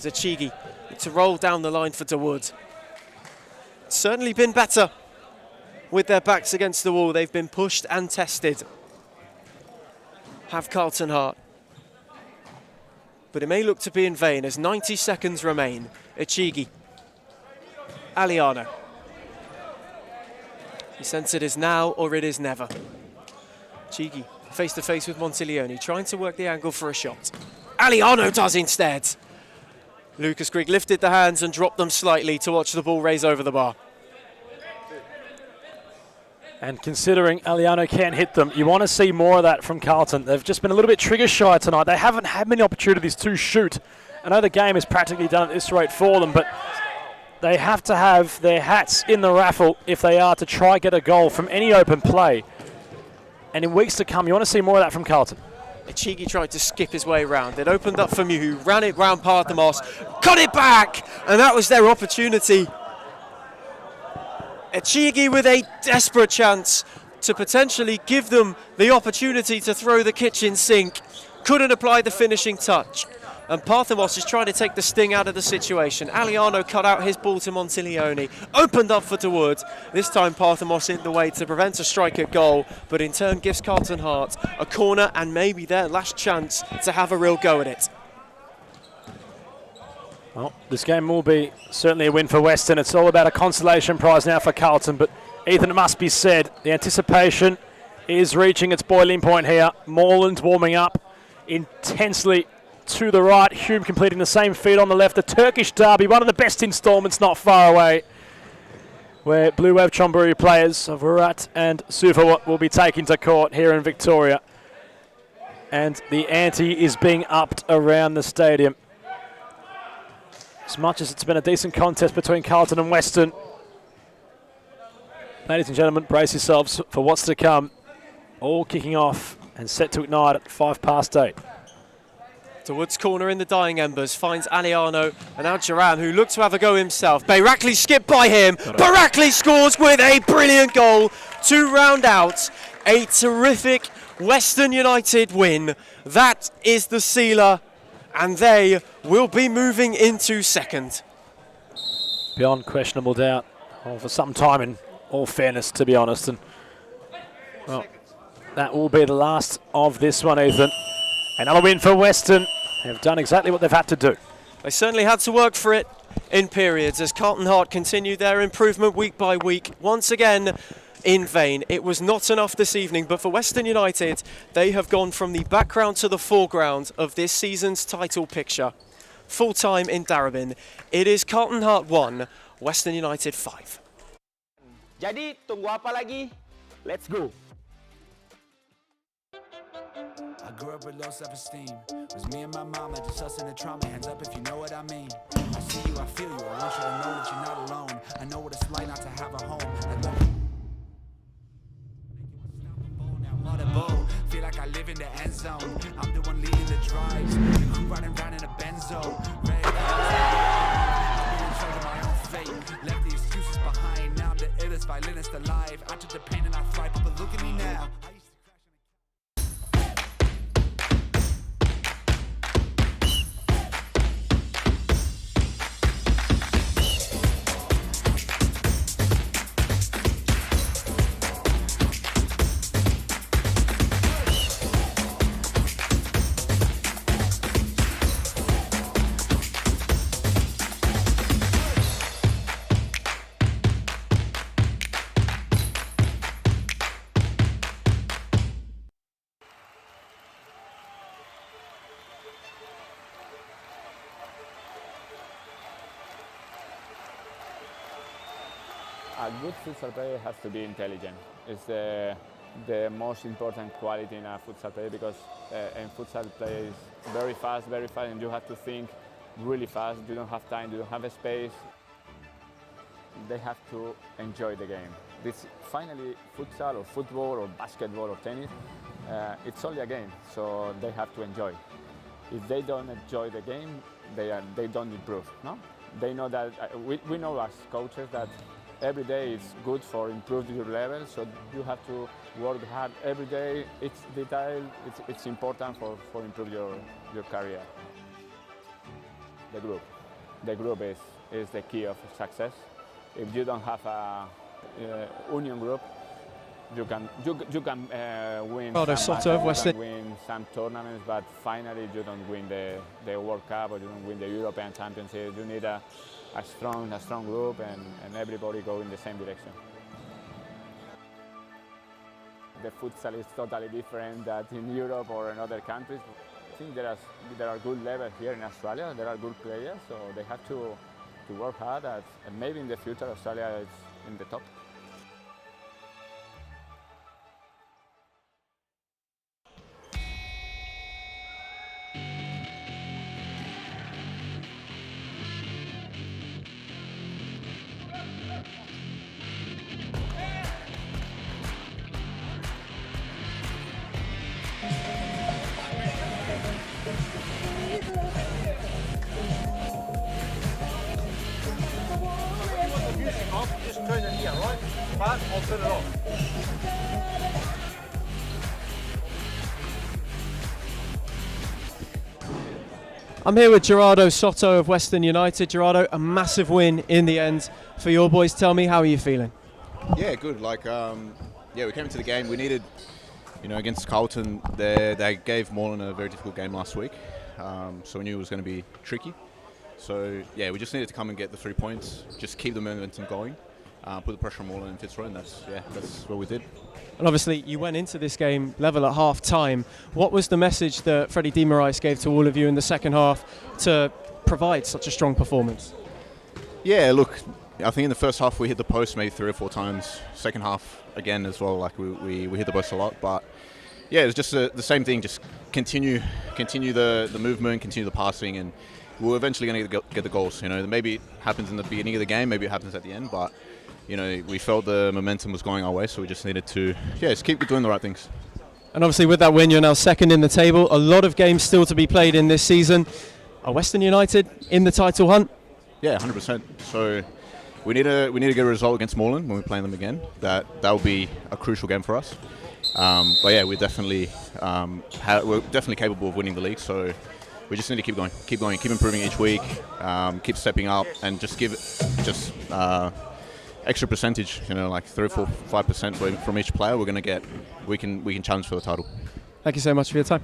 Ichigi to roll down the line for DeWood. Certainly been better with their backs against the wall. They've been pushed and tested. Have Carlton Hart. but it may look to be in vain as 90 seconds remain. Echigi. Aliano. He senses it is now or it is never. Echigi face to face with Montiglione, trying to work the angle for a shot. Aliano does instead. Lucas Grigg lifted the hands and dropped them slightly to watch the ball raise over the bar. And considering Aliano can't hit them, you want to see more of that from Carlton. They've just been a little bit trigger shy tonight. They haven't had many opportunities to shoot. I know the game is practically done at this rate for them, but they have to have their hats in the raffle if they are to try get a goal from any open play. And in weeks to come, you want to see more of that from Carlton. Echigi tried to skip his way round. It opened up for Mew, who ran it round Parthamos, got it back, and that was their opportunity. Echigi with a desperate chance to potentially give them the opportunity to throw the kitchen sink. Couldn't apply the finishing touch. And Parthamos is trying to take the sting out of the situation. Aliano cut out his ball to Montiglione, opened up for DeWood. This time Parthamos in the way to prevent a strike at goal, but in turn gives Carlton Heart a corner and maybe their last chance to have a real go at it. Well, this game will be certainly a win for Western. It's all about a consolation prize now for Carlton, but Ethan, it must be said, the anticipation is reaching its boiling point here. Moreland warming up intensely to the right. Hume completing the same feat on the left. The Turkish derby, one of the best instalments not far away, where Blue Wave Chonburi players of Virat and Sufa will be taken to court here in Victoria. And the ante is being upped around the stadium. As much as it's been a decent contest between Carlton and Western, ladies and gentlemen, brace yourselves for what's to come. All kicking off and set to ignite at 8:05. DeWood's corner in the dying embers finds Aliano and now Duran, who looked to have a go himself. Bayrakli skipped by him. Bayrakli scores with a brilliant goal to round out a terrific Western United win. That is the sealer, and they will be moving into second. Beyond questionable doubt, for some time in all fairness, to be honest. And well, that will be the last of this one, Ethan. Another win for Western. They've done exactly what they've had to do. They certainly had to work for it in periods as Carlton Heart continued their improvement week by week. Once again, in vain. It was not enough this evening, but for Western United, they have gone from the background to the foreground of this season's title picture. Full time in Darabin. It is Carlton Heart 1, Western United 5. Jadi tunggu apa lagi? Let's go. I grew up with low self-esteem. It was me and my mama, just us in the trauma. Hands up if you know what I mean. I see you, I feel you. I want you to know that you're not alone. I know what it's like not to have a home. What a bow. Feel like I live in the end zone. I'm the one leading the drives. The crew riding around in a benzo. Red I'm in charge of my own fate. Left the excuses behind. Now I'm the illest violinist alive. I took the pain and I thrive, but look at me now. A good futsal player has to be intelligent. It's the most important quality in a futsal player because in futsal play is very fast, and you have to think really fast. You don't have time, you don't have a space. They have to enjoy the game. This finally futsal or football or basketball or tennis, it's only a game, so they have to enjoy. If they don't enjoy the game, they don't improve. No, they know that we know as coaches that every day is good for improving your level, so you have to work hard every day. It's detail, it's important for improve your career. The group is the key of success. If you don't have a union group, win Gerardo some Soto of matches, West you can win some tournaments, but finally you don't win the World Cup or you don't win the European Championship. You need a strong group and everybody go in the same direction. The futsal is totally different than in Europe or in other countries. I think there are good levels here in Australia. There are good players, so they have to work hard. And maybe in the future Australia is in the top. Just turn it here, right? But I'll turn it off. I'm here with Gerardo Soto of Western United. Gerardo, a massive win in the end for your boys. Tell me, how are you feeling? Yeah, good. We came into the game. We needed, against Carlton, they gave Moreland a very difficult game last week. So we knew it was going to be tricky. So, yeah, we just needed to come and get the 3 points, just keep the momentum going, put the pressure on Moreland and Fitzroy, and that's what we did. And obviously, you went into this game level at half-time. What was the message that Freddie Di Marais gave to all of you in the second half to provide such a strong performance? Yeah, look, I think in the first half we hit the post maybe 3 or 4 times. Second half, again, as well, we hit the post a lot. But, yeah, it was just the same thing, just continue the movement, continue the passing, and we're eventually going to get the goals. Maybe it happens in the beginning of the game, maybe it happens at the end, but we felt the momentum was going our way, so we just needed to just keep doing the right things. And obviously with that win, you're now second in the table. A lot of games still to be played in this season. Are Western United in the title hunt? Yeah, 100%. So we need to get a result against Moreland when we're playing them again. That will be a crucial game for us. But yeah, we're definitely capable of winning the league. So we just need to keep going, keep improving each week, keep stepping up, and just give it extra percentage. Like 3, 4, 5% from each player. We can challenge for the title. Thank you so much for your time.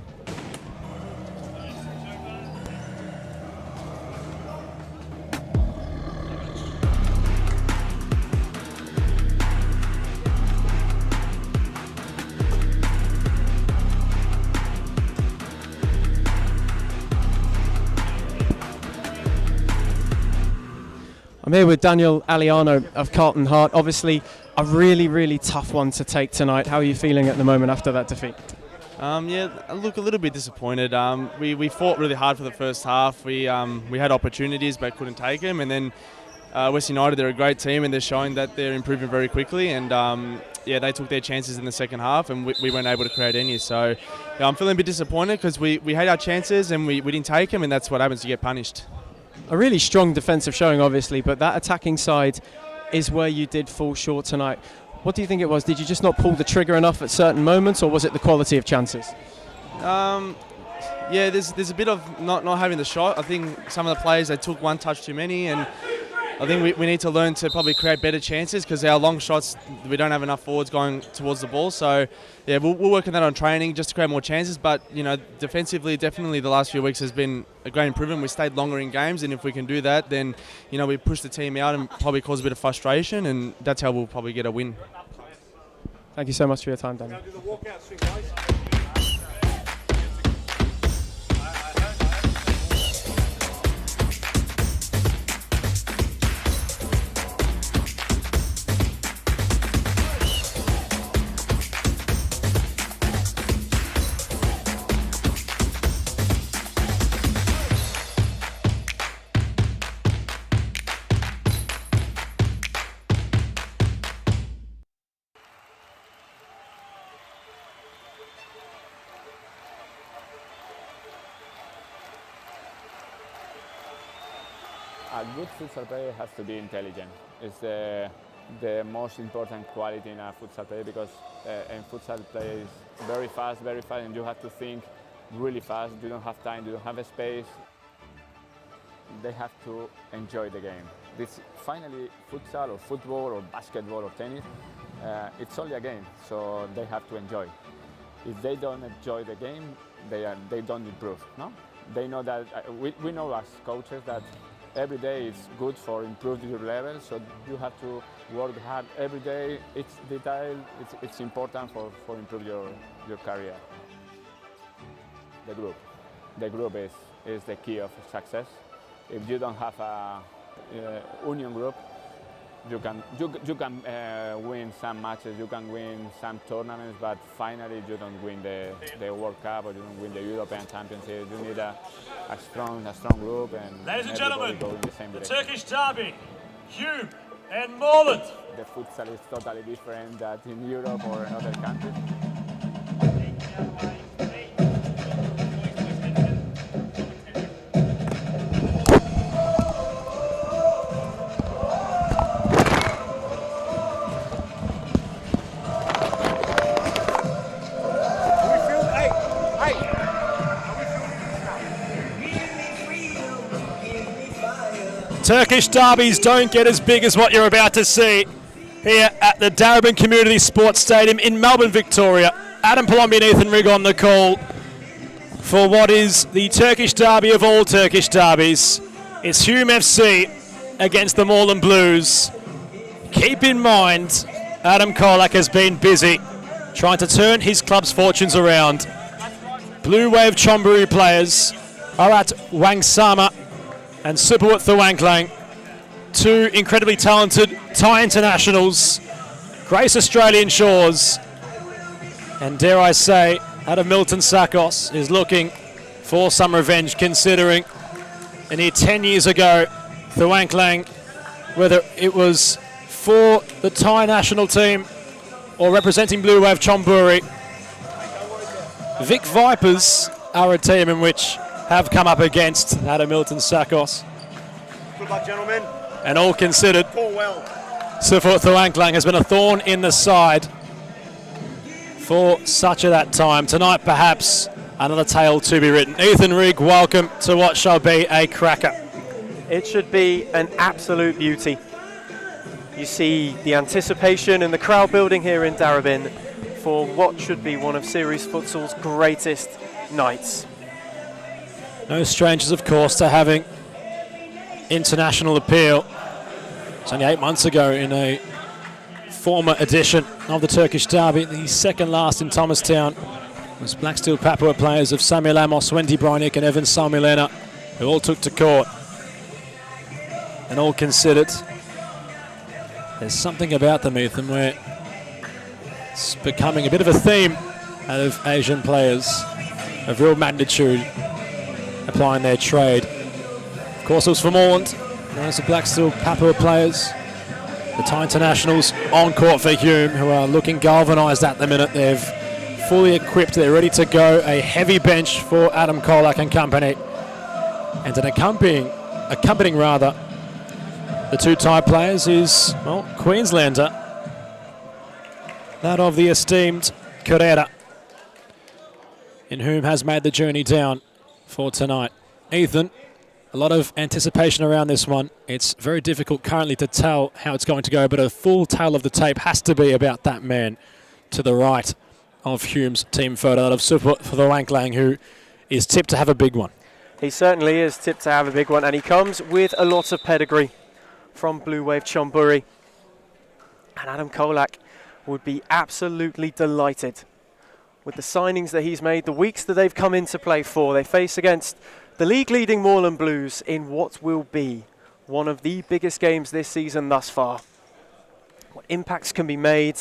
I'm here with Daniel Aliano of Carlton Heart. Obviously, a really, really tough one to take tonight. How are you feeling at the moment after that defeat? Yeah, I look a little bit disappointed. We fought really hard for the first half. We had opportunities but couldn't take them. And then West United, they're a great team and they're showing that they're improving very quickly. And they took their chances in the second half and we weren't able to create any. So I'm feeling a bit disappointed because we had our chances and we didn't take them, and that's what happens, you get punished. A really strong defensive showing, obviously, but that attacking side is where you did fall short tonight. What do you think it was? Did you just not pull the trigger enough at certain moments, or was it the quality of chances? Yeah, there's a bit of not having the shot. I think some of the players, they took one touch too many, and I think we need to learn to probably create better chances because our long shots, we don't have enough forwards going towards the ball. So, yeah, we'll work on that on training just to create more chances. But, defensively, definitely the last few weeks has been a great improvement. We stayed longer in games, and if we can do that, then, we push the team out and probably cause a bit of frustration, and that's how we'll probably get a win. Thank you so much for your time, Daniel. A good futsal player has to be intelligent. It's the most important quality in a futsal player because in futsal play is very fast, and you have to think really fast. You don't have time, you don't have a space. They have to enjoy the game. This finally, futsal or football or basketball or tennis, it's only a game, so they have to enjoy. If they don't enjoy the game, they don't improve. No, they know that we know as coaches that every day is good for improving your level. So you have to work hard every day. It's detail. It's important for improve your career. The group is the key of success. If you don't have a union group, you can win some matches, you can win some tournaments, but finally you don't win the World Cup or you don't win the European Championship. You need a strong group, and ladies and gentlemen, go in the same direction. Turkish derby, Hume and Moreland. The futsal is totally different than in Europe or in other countries. Turkish derbies don't get as big as what you're about to see here at the Darabin Community Sports Stadium in Melbourne, Victoria. Adam Palombi and Ethan Rigg on the call for what is the Turkish derby of all Turkish derbies. It's Hume FC against the Moreland Blues. Keep in mind, Adam Kolak has been busy trying to turn his club's fortunes around. Blue Wave Chonburi players are at Wangsama and Superwat Thawangklang, two incredibly talented Thai internationals, grace Australian shores, and dare I say, out of Milton Sakos is looking for some revenge, considering a near 10 years ago, Thawangklang, whether it was for the Thai national team or representing Blue Wave Chonburi, Vic Vipers are a team in which have come up against that of Milton Sakos. Good luck, gentlemen. And all considered, Well. Superwat Thawangklang has been a thorn in the side for such of that time. Tonight, perhaps, another tale to be written. Ethan Rigg, welcome to what shall be a cracker. It should be an absolute beauty. You see the anticipation and the crowd building here in Darabin for what should be one of Series Futsal's greatest nights. No strangers, of course, to having international appeal. It's only 8 months ago in a former edition of the Turkish derby, the second last in Thomastown, was Black Steel Papua players of Samuel Amos, Wendy Brynick and Evan Salmilena, who all took to court. And all considered, there's something about them, Ethan, where it's becoming a bit of a theme out of Asian players of real magnitude applying their trade. Of course, it was for Moreland. There's the Black Steel Papua players, the Thai internationals on court for Hume, who are looking galvanised at the minute. They've fully equipped, they're ready to go. A heavy bench for Adam Kolak and company. And an accompanying the two Thai players is, well, Queenslander, that of the esteemed Correa, in whom has made the journey down for tonight. Ethan, a lot of anticipation around this one. It's very difficult currently to tell how it's going to go, but a full tale of the tape has to be about that man to the right of Hume's team photo, that of Superwat Thawangklang, who is tipped to have a big one. He certainly is tipped to have a big one, and he comes with a lot of pedigree from Blue Wave Chonburi. And Adam Kolak would be absolutely delighted with the signings that he's made, the weeks that they've come into play for. They face against the league-leading Moreland Blues in what will be one of the biggest games this season thus far. What impacts can be made,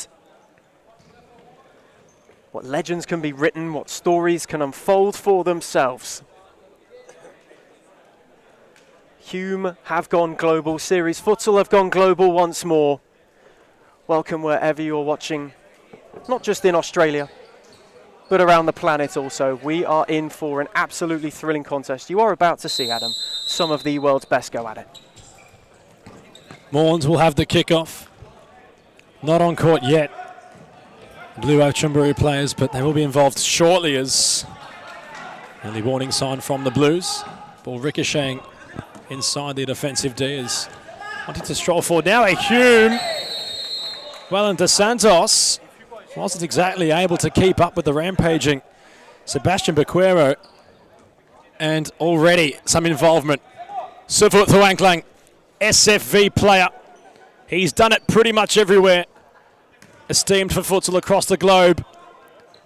what legends can be written, what stories can unfold for themselves. Hume have gone global, Series Futsal have gone global once more. Welcome wherever you're watching, not just in Australia, but around the planet also. We are in for an absolutely thrilling contest. You are about to see, Adam, some of the world's best go at it. Moreland will have the kickoff. Not on court yet. Blue Wave Chonburi players, but they will be involved shortly as early warning sign from the Blues. Ball ricocheting inside the defensive D is wanting to stroll forward. Now a Hume Well, and Dos Santos wasn't exactly able to keep up with the rampaging Sebastian Bequero, and already some involvement. Sufut Thuangklang, SFV player. He's done it pretty much everywhere. Esteemed for futsal across the globe.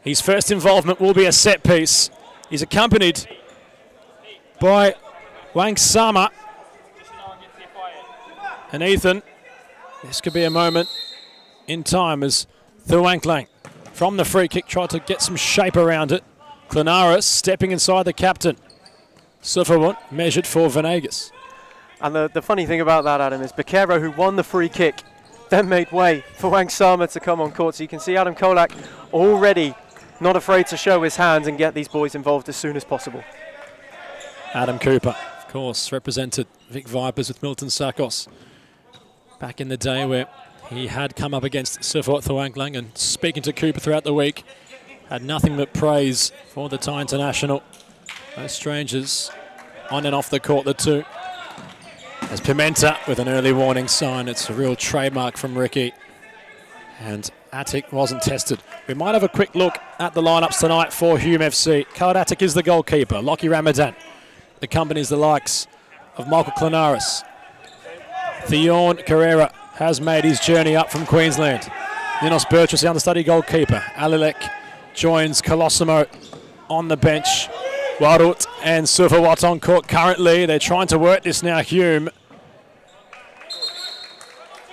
His first involvement will be a set piece. He's accompanied by Wang Sama. And Ethan, this could be a moment in time as Thuangklang from the free kick tried to get some shape around it. Clanaris stepping inside the captain. Sufawut measured for Venegas. And the funny thing about that, Adam, is Bequero, who won the free kick, then made way for Wang Sama to come on court. So you can see Adam Kolak already not afraid to show his hands and get these boys involved as soon as possible. Adam Cooper, of course, represented Vic Vipers with Milton Sakos back in the day where he had come up against Sufawut Thuangklang, and speaking to Cooper throughout the week, had nothing but praise for the Thai international. No strangers on and off the court, the two. As Pimenta with an early warning sign. It's a real trademark from Ricky. And Attic wasn't tested. We might have a quick look at the lineups tonight for Hume FC. Khaled Attic is the goalkeeper. Lockie Ramadan accompanies the likes of Michael Clanaris. Theon Carrera has made his journey up from Queensland. Ninos Burchus, the understudy goalkeeper. Alilek joins Colosimo on the bench. Warut and Sufawut on court currently. They're trying to work this now, Hume.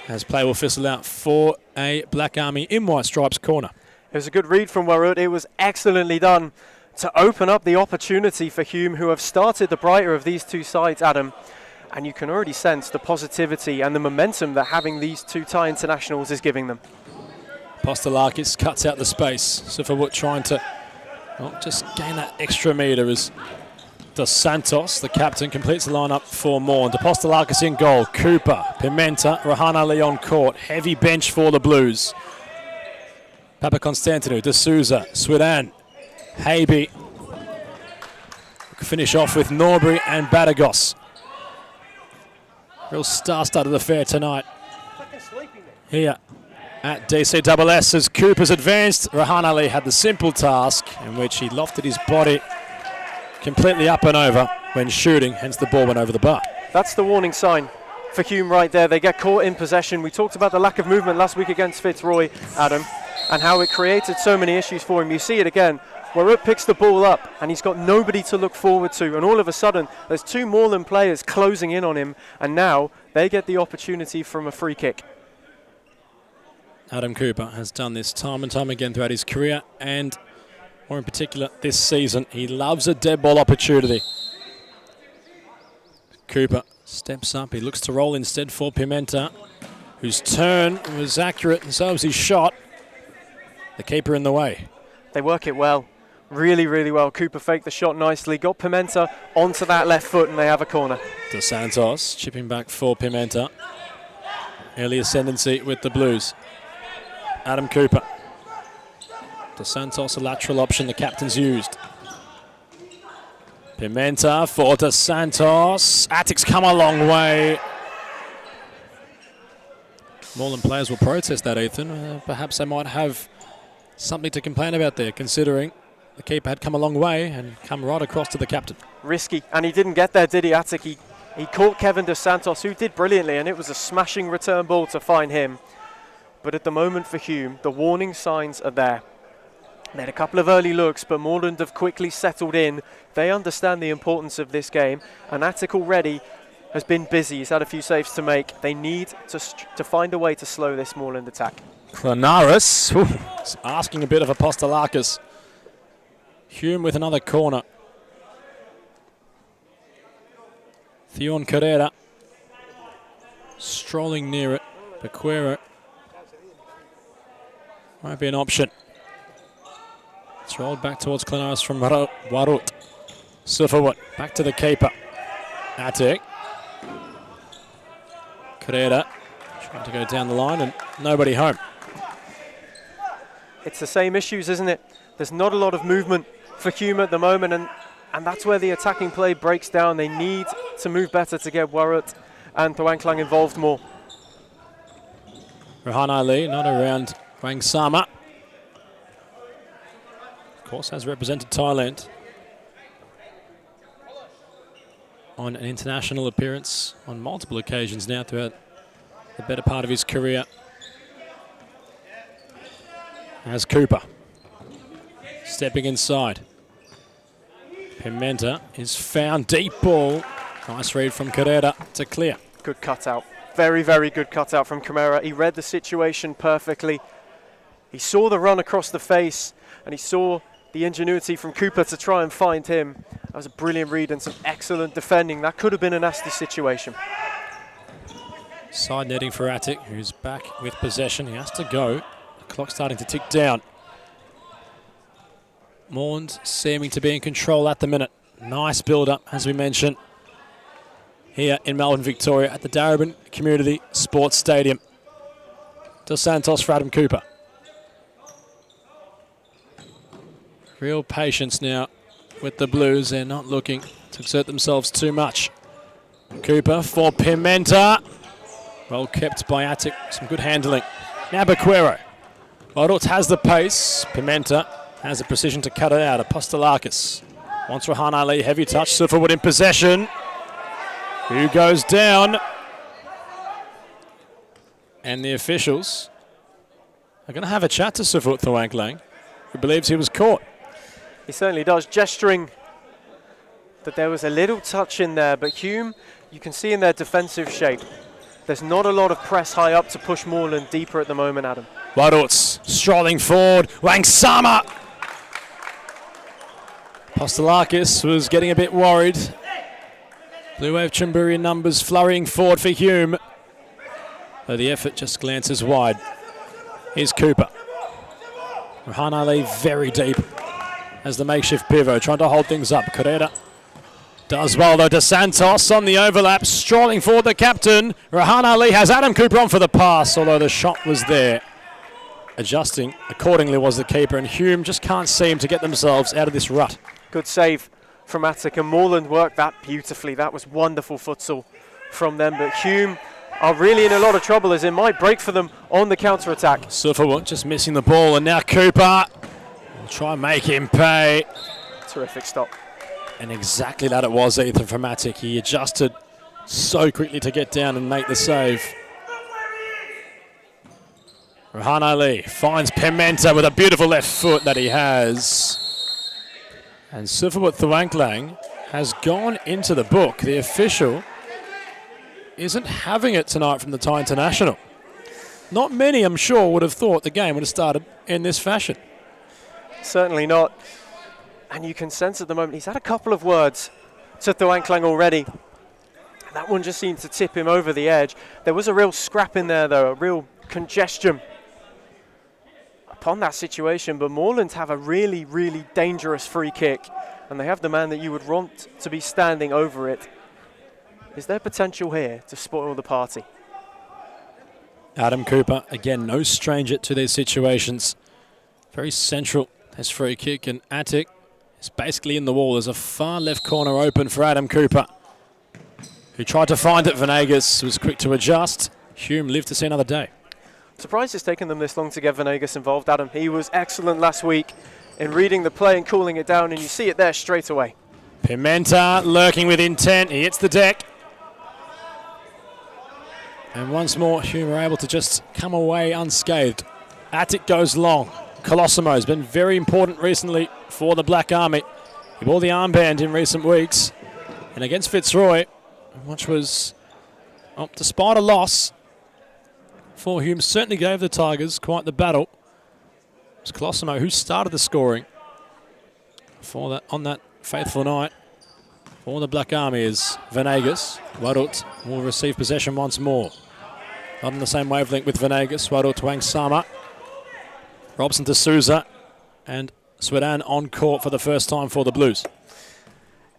As play will fizzle out for a Black Army in White Stripes corner. It was a good read from Warut. It was excellently done to open up the opportunity for Hume, who have started the brighter of these two sides, Adam. And you can already sense the positivity and the momentum that having these two Thai internationals is giving them. Postolakis cuts out the space. Sufawut trying to just gain that extra metre as Dos Santos, the captain, completes the lineup for Morn. Postolakis in goal. Cooper, Pimenta, Rahana Lee on court. Heavy bench for the Blues. Papa Constantino, De Souza, Swidan, Haby. Finish off with Norbury and Badagos. Real star-studded affair tonight here at DCSS as Cooper's advanced. Rahan Ali had the simple task in which he lofted his body completely up and over when shooting, hence the ball went over the bar. That's the warning sign for Hume right there. They get caught in possession. We talked about the lack of movement last week against Fitzroy, Adam, and how it created so many issues for him. You see it again. Warut picks the ball up and he's got nobody to look forward to, and all of a sudden there's two Moreland players closing in on him, and now they get the opportunity from a free kick. Adam Cooper has done this time and time again throughout his career, and more in particular this season. He loves a dead ball opportunity. Cooper steps up, he looks to roll instead for Pimenta, whose turn was accurate and so was his shot. The keeper in the way. They work it well. Really, really well. Cooper faked the shot nicely, got Pimenta onto that left foot, and they have a corner. Dos Santos chipping back for Pimenta. Early ascendancy with the Blues. Adam Cooper. Dos Santos, a lateral option the captain's used. Pimenta for Dos Santos. Attic's come a long way. Moreland players will protest that, Ethan. Perhaps they might have something to complain about there, considering the keeper had come a long way and come right across to the captain. Risky, and he didn't get there, did he, Attic? He caught Kevin Dos Santos, who did brilliantly, and it was a smashing return ball to find him. But at the moment for Hume, the warning signs are there. They had a couple of early looks, but Moreland have quickly settled in. They understand the importance of this game, and Attic already has been busy. He's had a few saves to make. They need to find a way to slow this Moreland attack. Clanaris asking a bit of a Postolakis. Hume with another corner. Theon Carrera strolling near it. Bequero might be an option. It's rolled back towards Clanaris from Warut. Sufawut back to the keeper. Attic. Carrera trying to go down the line and nobody home. It's the same issues, isn't it? There's not a lot of movement for Hume at the moment, and that's where the attacking play breaks down. They need to move better to get Warut and Thuangklang involved more. Rohan Ali, not around Wang Sama. Of course, has represented Thailand on an international appearance on multiple occasions now throughout the better part of his career. As Cooper stepping inside. Pimenta is found, deep ball. Nice read from Carrera to clear. Good cutout. Very, very good cutout from Camara. He read the situation perfectly. He saw the run across the face, and he saw the ingenuity from Cooper to try and find him. That was a brilliant read and some excellent defending. That could have been a nasty situation. Side netting for Attic, who's back with possession. He has to go. The clock's starting to tick down. Mournes seeming to be in control at the minute. Nice build-up, as we mentioned, here in Melbourne, Victoria, at the Darabin Community Sports Stadium. Dos Santos for Adam Cooper. Real patience now with the Blues. They're not looking to exert themselves too much. Cooper for Pimenta. Well kept by Attic. Some good handling. Now Baquero. Odorts has the pace. Pimenta has the precision to cut it out. Apostolakis wants Rohan Ali. Heavy touch. Sufferwood in possession. Who goes down? And the officials are going to have a chat to Sufut Thawanglang, who believes he was caught. He certainly does, gesturing that there was a little touch in there, but Hume, you can see in their defensive shape, there's not a lot of press high up to push Moreland deeper at the moment, Adam. Wadorts strolling forward. Wang Sama. Apostolakis was getting a bit worried. Blue Wave Chimburian numbers flurrying forward for Hume. Though the effort just glances wide. Here's Cooper. Rohan Ali very deep as the makeshift pivot, trying to hold things up. Carrera does well though. Dos Santos on the overlap, strolling forward the captain. Rohan Ali has Adam Cooper on for the pass, although the shot was there. Adjusting accordingly was the keeper, and Hume just can't seem to get themselves out of this rut. Good save from Attic, and Moreland worked that beautifully. That was wonderful futsal from them, but Hume are really in a lot of trouble as it might break for them on the counter-attack. Sufferwood just missing the ball, and now Cooper will try and make him pay. Terrific stop. And exactly that it was, Ethan, from Attic. He adjusted so quickly to get down and make the save. Rohan Ali finds Pimenta with a beautiful left foot that he has. And Sufferwood Thawanglang has gone into the book. The official isn't having it tonight from the Thai International. Not many, I'm sure, would have thought the game would have started in this fashion. Certainly not. And you can sense at the moment he's had a couple of words to Thawanglang already. That one just seemed to tip him over the edge. There was a real scrap in there, though, a real congestion upon that situation. But Moreland have a really, really dangerous free kick, and they have the man that you would want to be standing over it. Is there potential here to spoil the party? Adam Cooper, again, no stranger to these situations. Very central, this free kick, and Attic is basically in the wall. There's a far left corner open for Adam Cooper, who tried to find it. Venegas was quick to adjust. Hume lived to see another day. Surprised it's taken them this long to get Venegas involved, Adam. He was excellent last week in reading the play and cooling it down, and you see it there straight away. Pimenta lurking with intent. He hits the deck. And once more, Hume are able to just come away unscathed. Attic goes long. Colosimo has been very important recently for the Black Army. He wore the armband in recent weeks. And against Fitzroy, which was, despite a loss for Hume, certainly gave the Tigers quite the battle. It was Colosimo who started the scoring for that on that faithful night. For the Black Army is Venegas. Wadut will receive possession once more. Not on the same wavelength with Venegas. Wadut Wang Sama. Robson to Souza. And Swedan on court for the first time for the Blues.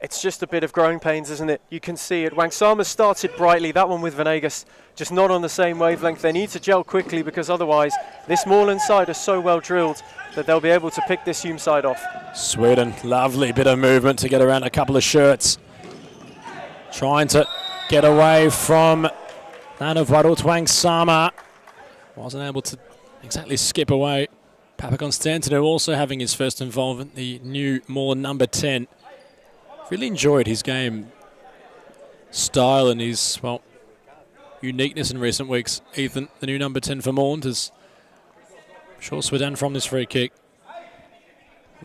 It's just a bit of growing pains, isn't it? You can see it. Wang Sama started brightly. That one with Venegas just not on the same wavelength. They need to gel quickly, because otherwise this Moreland side is so well drilled that they'll be able to pick this Hume side off. Sweden, lovely bit of movement to get around a couple of shirts. Trying to get away from that of Wadut Wang Sama. wasn't able to exactly skip away. Papakonstantinou also having his first involvement, the new Moreland number 10. Really enjoyed his game style and his, well, uniqueness in recent weeks. Ethan, the new number 10 for Moreland, has sure Sweden from this free kick.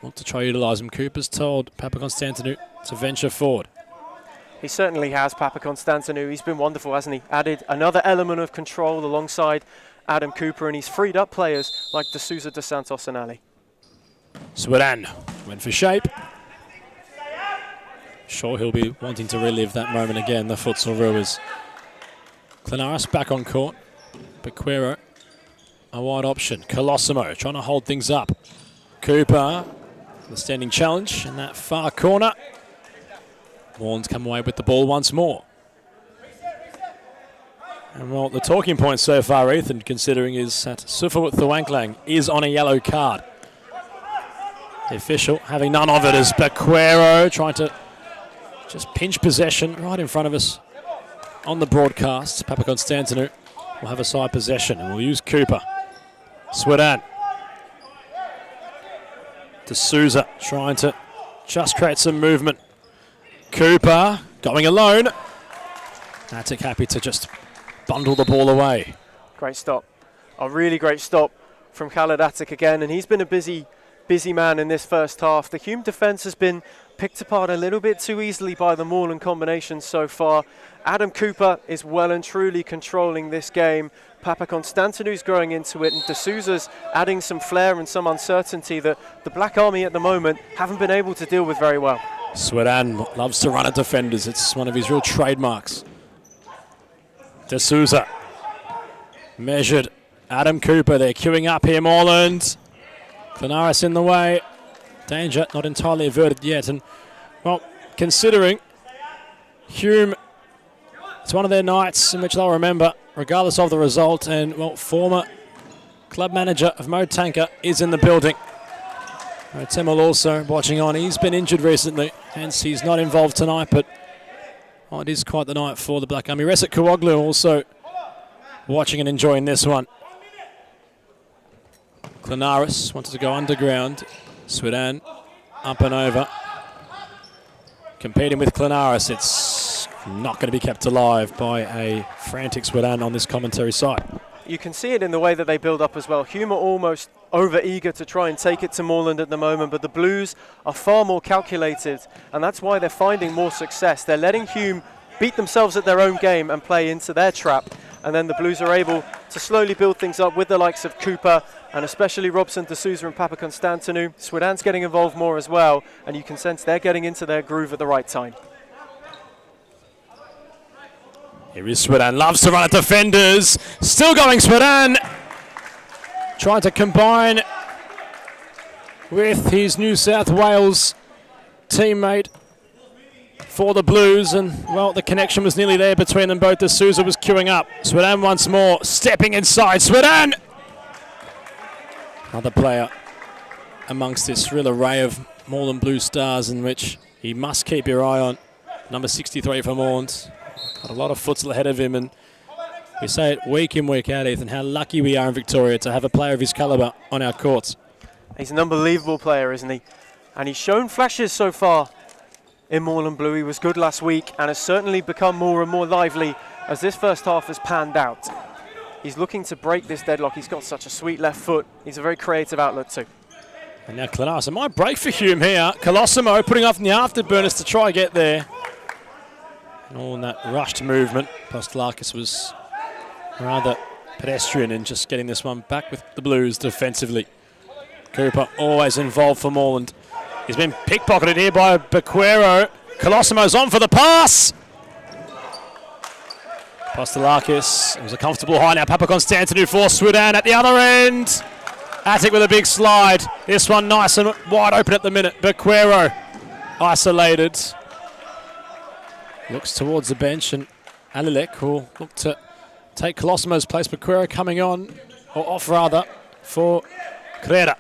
Want to try to utilise him. Cooper's told Papakonstantinou to venture forward. He certainly has, Papakonstantinou. He's been wonderful, hasn't he? Added another element of control alongside Adam Cooper, and he's freed up players like De Souza, De Santos and Ali. Sweden went for shape. Sure he'll be wanting to relive that moment again, the futsal ruers. Clinaris back on court. Bequero, a wide option. Colosimo trying to hold things up. Cooper, the standing challenge in that far corner. Moreland's come away with the ball once more. And well, the talking point so far, Ethan, considering is that Sufawut Thwanklang is on a yellow card. The official having none of it as Bequero trying to just pinch possession right in front of us on the broadcast. Papakonstantinou will have a side possession and will use Cooper. Sweden. De Souza trying to just create some movement. Cooper going alone. Attic happy to just bundle the ball away. Great stop. A really great stop from Khaled Attic again, and he's been a busy man in this first half. The Hume defence has been picked apart a little bit too easily by the Moreland combinations so far. Adam Cooper is well and truly controlling this game. Papakonstantinou's growing into it, and De Souza's adding some flair and some uncertainty that the Black Army at the moment haven't been able to deal with very well. Sweden loves to run at defenders. It's one of his real trademarks. De Souza measured. Adam Cooper, they're queuing up here, Moreland. Clinaris in the way. Danger not entirely averted yet. And, well, considering Hume, it's one of their nights in which they'll remember, regardless of the result. And, well, former club manager of Mo Tanker is in the building. Temel also watching on. He's been injured recently, hence he's not involved tonight, but oh, it is quite the night for the Black Army. Reset Kawoglu also watching and enjoying this one. Clinaris wanted to go underground. Sweden up and over. Competing with Clinaris. It's not going to be kept alive by a frantic Sweden on this commentary side. You can see it in the way that they build up as well. Hume are almost over-eager to try and take it to Moreland at the moment, but the Blues are far more calculated, and that's why they're finding more success. They're letting Hume beat themselves at their own game and play into their trap, and then the Blues are able to slowly build things up with the likes of Cooper and especially Robson, De Souza and Papakonstantinou. Sweden's getting involved more as well, and you can sense they're getting into their groove at the right time. Here is Sweden, loves to run at defenders. Still going Sweden. Trying to combine with his New South Wales teammate for the Blues. And, well, the connection was nearly there between them both. De Souza was queuing up. Sweden once more, stepping inside. Sweden! Another player amongst this real array of Moreland Blue stars in which you must keep your eye on. Number 63 for Moreland. Got a lot of futsal ahead of him, and we say it week in, week out, Ethan, how lucky we are in Victoria to have a player of his calibre on our courts. He's an unbelievable player, isn't he? And he's shown flashes so far in Moreland Blue. He was good last week and has certainly become more and more lively as this first half has panned out. He's looking to break this deadlock. He's got such a sweet left foot. He's a very creative outlet too. And now Clinaris, it might break for Hume here. Colosimo putting off in the afterburners to try get there. And all in that rushed movement. Postelakis was rather pedestrian in just getting this one back with the Blues defensively. Cooper always involved for Moreland. He's been pickpocketed here by Bequero. Colosimo's on for the pass. Postelakis, it was a comfortable high now. Papakonstantinou for Sweden at the other end. Attic with a big slide. This one nice and wide open at the minute. Bequero isolated. Looks towards the bench, and Alilek will look to take Colosimo's place. Bequero coming on, or off rather, for Creda.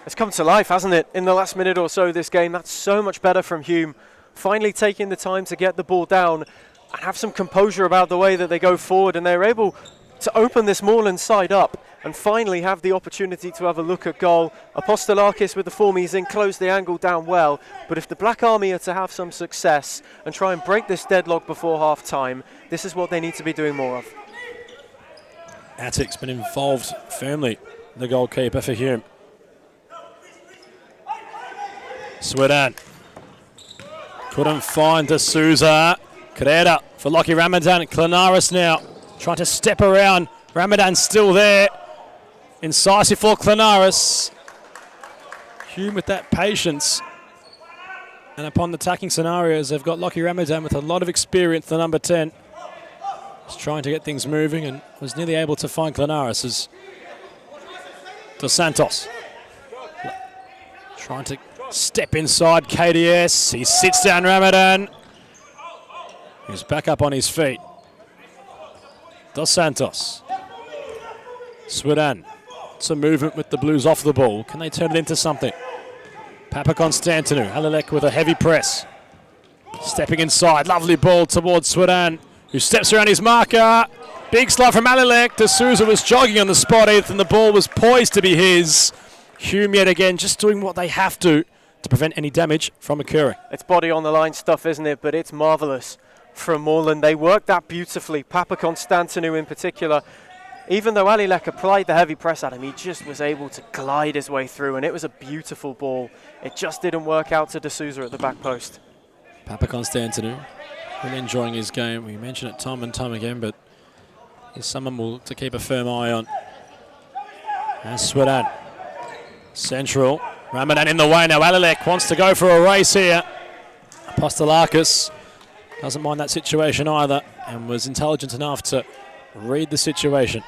It's come to life, hasn't it, in the last minute or so of this game. That's so much better from Hume. Finally taking the time to get the ball down and have some composure about the way that they go forward, and they're able to open this Moreland side up and finally have the opportunity to have a look at goal. Apostolakis with the form he's in closed the angle down well, but if the Black Army are to have some success and try and break this deadlock before half time, this is what they need to be doing more of. Attic's been involved firmly, the goalkeeper for Hume. Sweden couldn't find D'Souza. Carrera for Lockie Ramadan. Klanaris now trying to step around. Ramadan still there. Incisive for Klanaris. Hume with that patience. And upon the attacking scenarios, they've got Lockie Ramadan with a lot of experience, the number 10. He's trying to get things moving and was nearly able to find Klanaris as Dos Santos trying to step inside KDS. He sits down Ramadan. He's back up on his feet. Dos Santos. Sweden. Some movement with the Blues off the ball. Can they turn it into something? Papa Constantinou. Alilek with a heavy press. Stepping inside. Lovely ball towards Sweden, who steps around his marker. Big slide from Alilek. D'Souza was jogging on the spot, Ethan. The ball was poised to be his. Hume yet again just doing what they have to prevent any damage from occurring. It's body on the line stuff, isn't it? But it's marvellous from Moreland. They worked that beautifully. Papa Constantinou in particular. Even though Alilek applied the heavy press at him, he just was able to glide his way through, and it was a beautiful ball. It just didn't work out to D'Souza at the back post. Papa Constantinou really enjoying his game. We mention it time and time again, but he's someone to keep a firm eye on. And Sweden. Central. Ramadan in the way now. Alilek wants to go for a race here. Apostolakis doesn't mind that situation either and was intelligent enough to read the situation.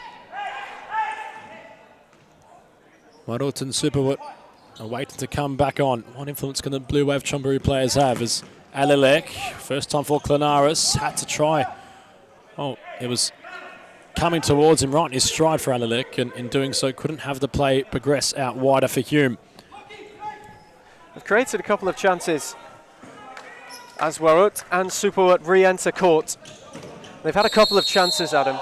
Marut and Superwood are waiting to come back on. What influence can the Blue Wave Chonburi players have as Alilek, first time for Klanaris, had to try. Oh, it was coming towards him right in his stride for Alilek, and in doing so couldn't have the play progress out wider for Hume. They've created a couple of chances as Warut and Superwood re-enter court. They've had a couple of chances at him,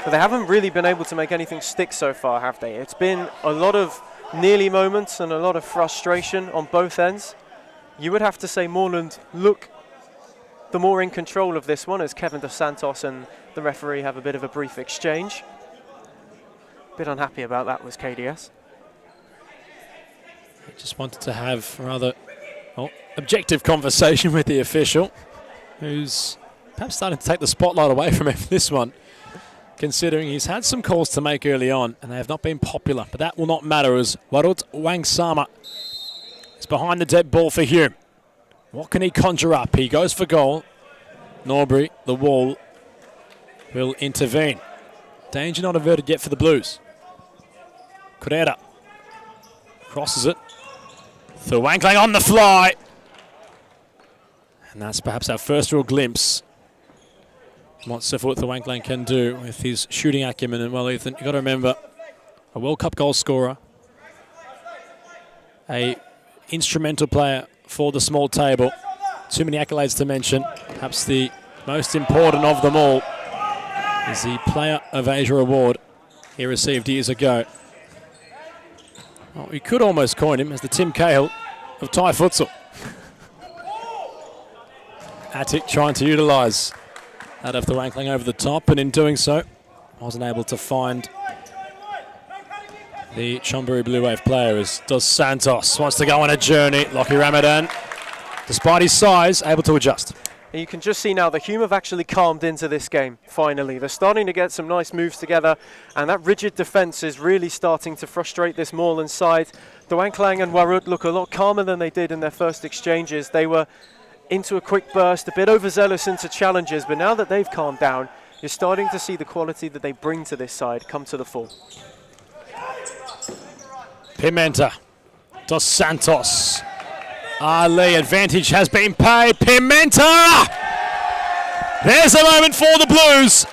but they haven't really been able to make anything stick so far, have they? It's been a lot of nearly moments and a lot of frustration on both ends. You would have to say Moreland look the more in control of this one as Kevin Dos Santos and the referee have a bit of a brief exchange. A bit unhappy about that was KDS. I just wanted to have a rather objective conversation with the official, who's perhaps starting to take the spotlight away from him this one, considering he's had some calls to make early on and they have not been popular. But that will not matter as Warut Wangsama is behind the dead ball for Hume. What can he conjure up? He goes for goal. Norbury, the wall, will intervene. Danger not averted yet for the Blues. Correa crosses it. Thuwanklang on the fly. And that's perhaps our first real glimpse what Sefawat Thuwanklang can do with his shooting acumen. And well, Ethan, you've got to remember, a World Cup goal scorer, a instrumental player for the small table. Too many accolades to mention. Perhaps the most important of them all is the Player of Asia award he received years ago. Well, we could almost coin him as the Tim Cahill of Thai futsal. Attic trying to utilise that of the Wankling over the top, and in doing so, wasn't able to find the Chonburi Blue Wave player as Dos Santos wants to go on a journey. Lockie Ramadan, despite his size, able to adjust. And you can just see now that Hume have actually calmed into this game, finally. They're starting to get some nice moves together, and that rigid defence is really starting to frustrate this Moreland side. Thuwanklang and Warut look a lot calmer than they did in their first exchanges. They were into a quick burst, a bit overzealous into challenges, but now that they've calmed down, you're starting to see the quality that they bring to this side come to the fore. Pimenta, Dos Santos. Ali, advantage has been paid. Pimenta! There's a moment for the Blues.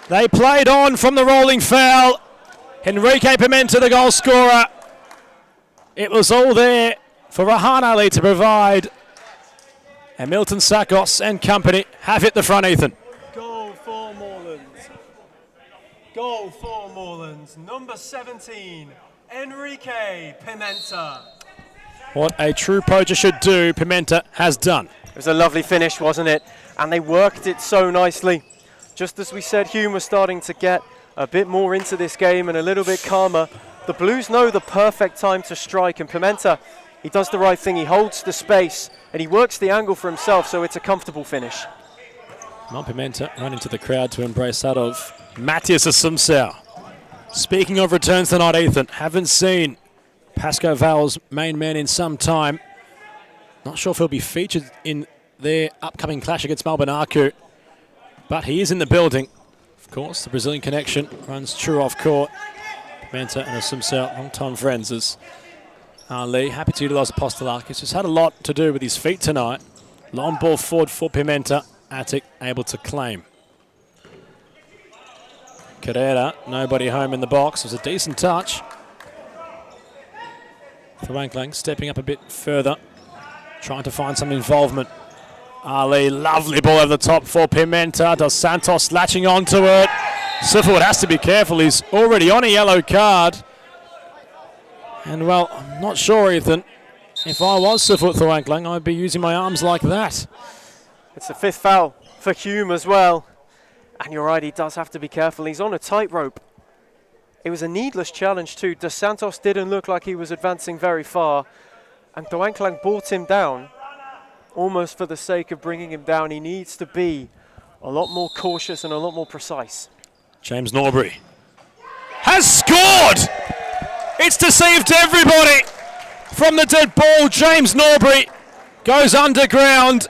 They played on from the rolling foul. Enrique Pimenta, the goal scorer. It was all there for Rahan Ali to provide. And Milton Sakos and company have hit the front, Ethan. Goal for Moreland. Goal for Moreland, number 17, Enrique Pimenta. What a true poacher should do, Pimenta has done. It was a lovely finish, wasn't it? And they worked it so nicely. Just as we said, Hume was starting to get a bit more into this game and a little bit calmer. The Blues know the perfect time to strike, and Pimenta, he does the right thing. He holds the space and he works the angle for himself, so it's a comfortable finish. Mon Pimenta running to the crowd to embrace that of Matthias Assumpção. Speaking of returns tonight, Ethan, haven't seen Pasco Val's main man in some time. Not sure if he'll be featured in their upcoming clash against Melbourne Arcu, but he is in the building. Of course, the Brazilian connection runs true off court. Pimenta and Assumpção, long-time friends, as Ali happy to utilise Apostolakis, who's had a lot to do with his feet tonight. Long ball forward for Pimenta. Attic able to claim. Carrera, nobody home in the box. It was a decent touch. Thwanklang stepping up a bit further, trying to find some involvement. Ali, lovely ball over the top for Pimenta. Dos Santos latching onto it. Sifford has to be careful. He's already on a yellow card. And, well, I'm not sure, Ethan. If I was Sifford Thwanklang, I'd be using my arms like that. It's the 5th foul for Hume as well. And you're right, he does have to be careful. He's on a tightrope. It was a needless challenge too. Dos Santos didn't look like he was advancing very far. And Thwanklang brought him down, almost for the sake of bringing him down. He needs to be a lot more cautious and a lot more precise. James Norbury has scored! It's deceived everybody! From the dead ball, James Norbury goes underground.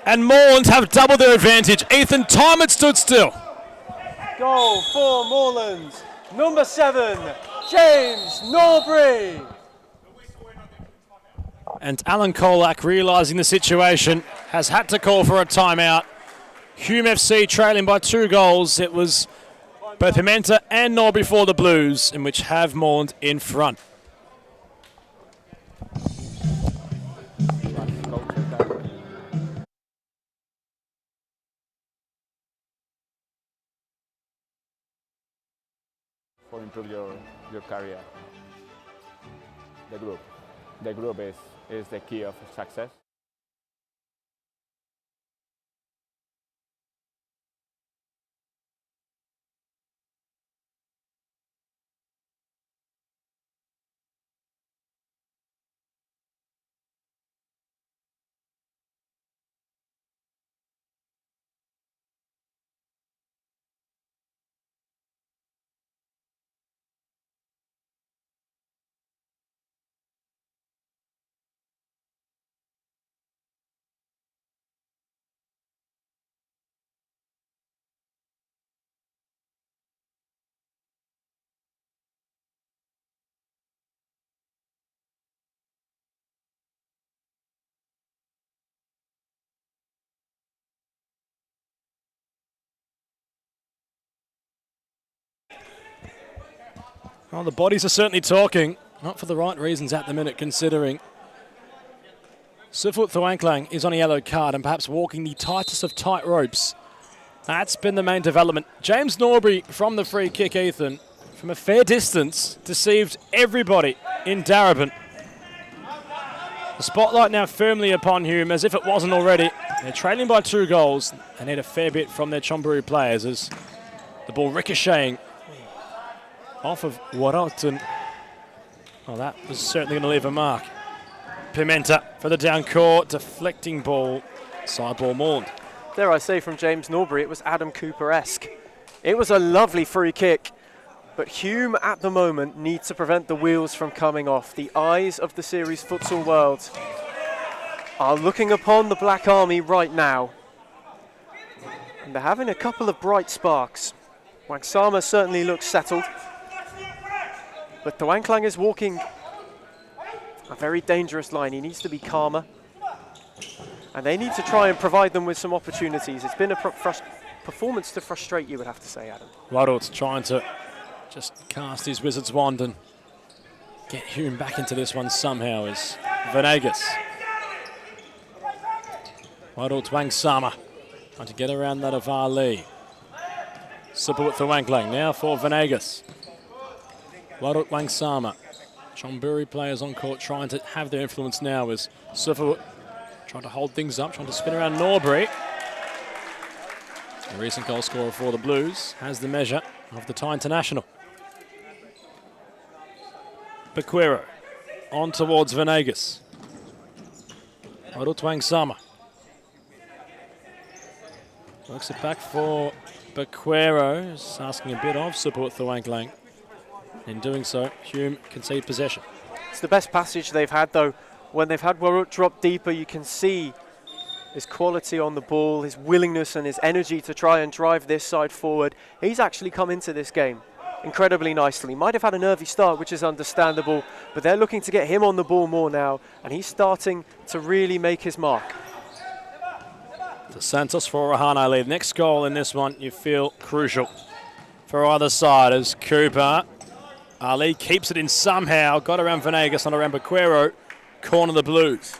And Moreland have doubled their advantage. Ethan, time had stood still. Goal for Moreland, number 7, James Norbury. And Alan Kolak, realising the situation, has had to call for a timeout. Hume FC trailing by 2 goals. It was both Pimenta and Norbury for the Blues, in which have Moreland in front. For improve your career. The group is the key of success. Well, the bodies are certainly talking, not for the right reasons at the minute, considering Sifford Thwanklang is on a yellow card and perhaps walking the tightest of tight ropes. That's been the main development. James Norbury from the free kick, Ethan, from a fair distance, deceived everybody in Darabin. The spotlight now firmly upon Hume, as if it wasn't already. They're trailing by 2 goals. They need a fair bit from their Chonburi players as the ball ricocheting off of Warot. Well, that was certainly going to leave a mark. Pimenta for the down court, deflecting ball, side ball Moreland. Dare I say from James Norbury, it was Adam Cooper-esque. It was a lovely free kick, but Hume at the moment needs to prevent the wheels from coming off. The eyes of the series futsal world are looking upon the Black Army right now, and they're having a couple of bright sparks. Wangsama certainly looks settled, but Thwanklang is walking a very dangerous line. He needs to be calmer, and they need to try and provide them with some opportunities. It's been a performance to frustrate, you would have to say, Adam. Warot's trying to just cast his wizard's wand and get Hume back into this one somehow is Venegas. Warot Wangsama trying to get around that of Ali. Support for Wanklang. Now for Venegas. Warut Wangsama. Chonburi players on court trying to have their influence now as Sufawut trying to hold things up, trying to spin around Norbury. The recent goal scorer for the Blues has the measure of the Thai international. Baquero on towards Venegas. Warut Wangsama. Works it back for Baquero, who's asking a bit of support for Wanklang. In doing so, Hume concede possession. It's the best passage they've had, though. When they've had Warut drop deeper, you can see his quality on the ball, his willingness and his energy to try and drive this side forward. He's actually come into this game incredibly nicely. Might have had a nervy start, which is understandable, but they're looking to get him on the ball more now, and he's starting to really make his mark. Dos Santos for Rahane lead. Next goal in this one, you feel crucial for either side as Cooper. Ali keeps it in somehow, got around Venegas, not around Baquero, corner the Blues.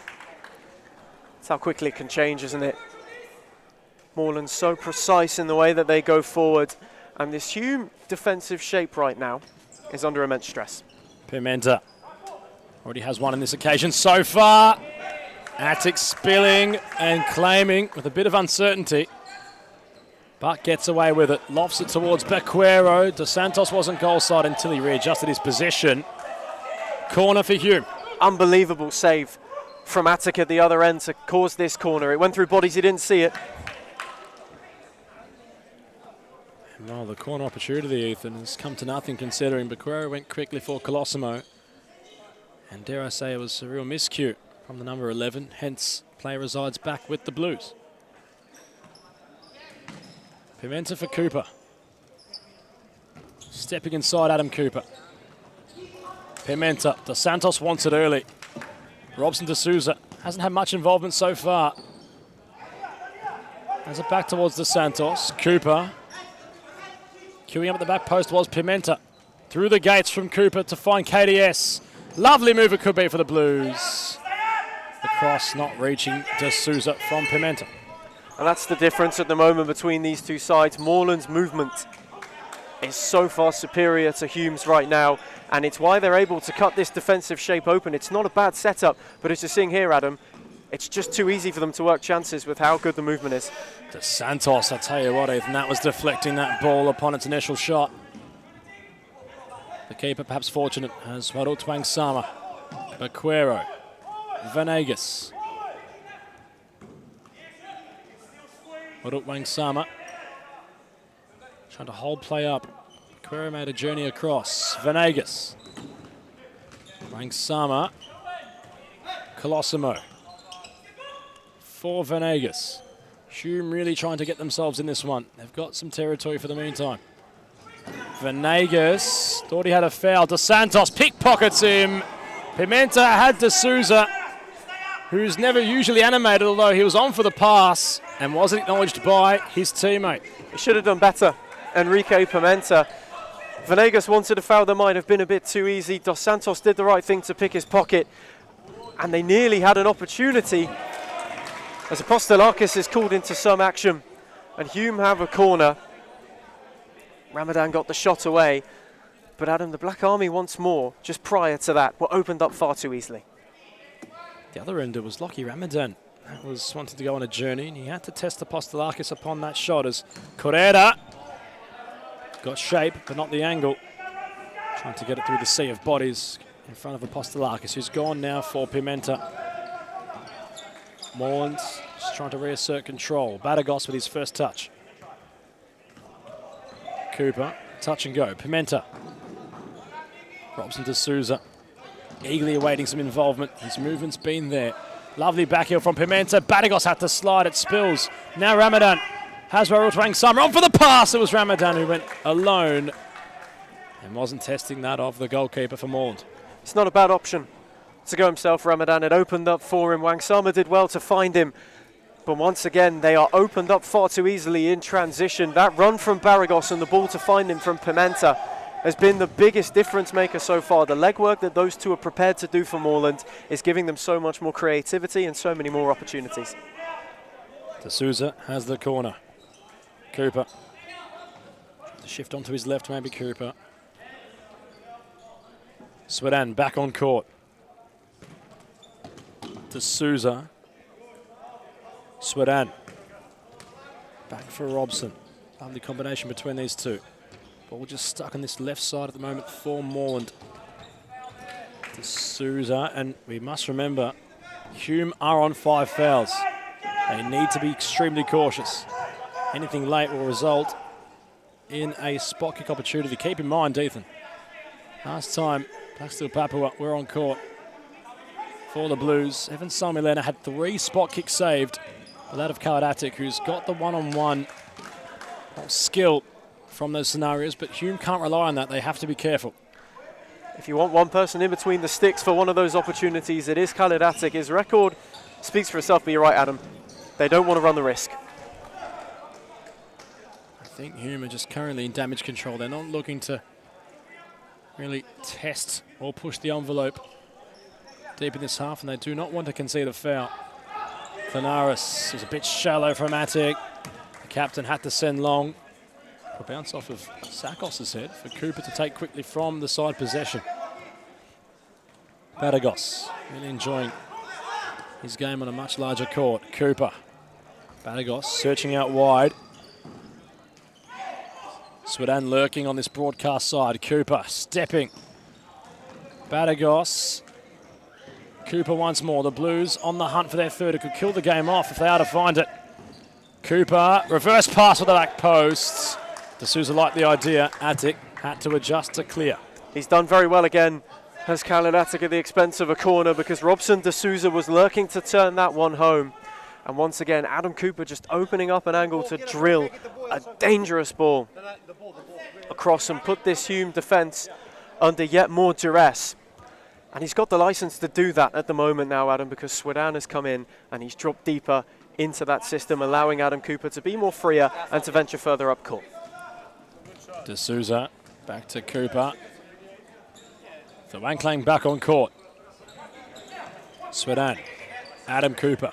That's how quickly it can change, isn't it? Moreland's so precise in the way that they go forward, and this Hume defensive shape right now is under immense stress. Pimenta already has one on this occasion so far. Attic spilling and claiming with a bit of uncertainty, but gets away with it. Lofts it towards Baquero. Dos Santos wasn't goal side until he readjusted his position. Corner for Hume. Unbelievable save from Attic at the other end to cause this corner. It went through bodies, he didn't see it. Well, the corner opportunity, Ethan, has come to nothing considering Baquero went quickly for Colosimo. And dare I say it was a real miscue from the number 11, hence play resides back with the Blues. Pimenta for Cooper. Stepping inside Adam Cooper. Pimenta. Dos Santos wants it early. Robson de Souza hasn't had much involvement so far. Has it back towards Dos Santos. Cooper. Queuing up at the back post was Pimenta. Through the gates from Cooper to find KDS. Lovely move it could be for the Blues. The cross not reaching de Souza from Pimenta. And that's the difference at the moment between these two sides. Moreland's movement is so far superior to Hume's right now, and it's why they're able to cut this defensive shape open. It's not a bad setup, but as you're seeing here, Adam, it's just too easy for them to work chances with how good the movement is. Dos Santos, I tell you what, Ethan, that was deflecting that ball upon its initial shot. The keeper perhaps fortunate as Warut Wangsama. Baquero. Venegas. Warut Wangsama trying to hold play up. Baquero made a journey across. Venegas. Wangsama. Colosimo. For Venegas. Hume really trying to get themselves in this one. They've got some territory for the meantime. Venegas thought he had a foul. Dos Santos pickpockets him. Pimenta had de Souza, who's never usually animated, although he was on for the pass and wasn't acknowledged by his teammate. He should have done better, Enrique Pimenta. Venegas wanted a foul that might have been a bit too easy. Dos Santos did the right thing to pick his pocket, and they nearly had an opportunity as Apostolakis is called into some action, and Hume have a corner. Ramadan got the shot away, but Adam, the Black Army once more, just prior to that, were opened up far too easily. The other end, it was Lockie Ramadan that was wanting to go on a journey, and he had to test Apostolakis upon that shot as Correa got shape, but not the angle. Trying to get it through the sea of bodies in front of Apostolakis, who's gone now for Pimenta. Moreland just trying to reassert control. Batagos with his first touch. Cooper, touch and go. Pimenta. Robson de Souza, eagerly awaiting some involvement. His movement's been there. Lovely back heel from Pimenta. Batagos had to slide. It spills. Now Ramadan has Warut Wangsama on for the pass. It was Ramadan who went alone and wasn't testing that of the goalkeeper for Moreland. It's not a bad option to go himself. Ramadan had opened up for him. Wangsama did well to find him. But once again, they are opened up far too easily in transition. That run from Baragos and the ball to find him from Pimenta has been the biggest difference maker so far. The legwork that those two are prepared to do for Moreland is giving them so much more creativity and so many more opportunities. De Souza has the corner. Cooper The shift onto his left, maybe Cooper. Sweden back on court. To Souza. Sweden. Back for Robson. Lovely combination between these two. Ball just stuck on this left side at the moment for Moreland. To Souza, and we must remember, Hume are on 5 fouls. They need to be extremely cautious. Anything late will result in a spot kick opportunity. Keep in mind, Ethan, last time Blacksteel Papua were on court for the Blues, Evan Salmilena had 3 spot kicks saved, but that of Kaladatic, who's got the one-on-one skill from those scenarios, but Hume can't rely on that. They have to be careful. If you want one person in between the sticks for one of those opportunities, it is Kaladatic. His record speaks for itself, but you're right, Adam. They don't want to run the risk. I think Hume are just currently in damage control. They're not looking to really test or push the envelope deep in this half, and they do not want to concede a foul. Thanaris was a bit shallow from Attic. The captain had to send long. A bounce off of Sakos's head for Cooper to take quickly from the side possession. Batagos really enjoying his game on a much larger court. Cooper. Batagos searching out wide. Sweden lurking on this broadcast side. Cooper stepping. Batagos. Cooper once more. The Blues on the hunt for their third. It could kill the game off if they are to find it. Cooper, reverse pass with the back posts. D'Souza liked the idea. Attic had to adjust to clear. He's done very well again, has Kaladatic, at the expense of a corner, because Robson D'Souza was lurking to turn that one home. And once again, Adam Cooper just opening up an angle to drill a dangerous ball across and put this Hume defence under yet more duress. And he's got the licence to do that at the moment now, Adam, because Sweden has come in and he's dropped deeper into that system, allowing Adam Cooper to be more freer and to venture further up court. D'Souza back to Cooper. The Wanklang back on court. Sweden. Adam Cooper.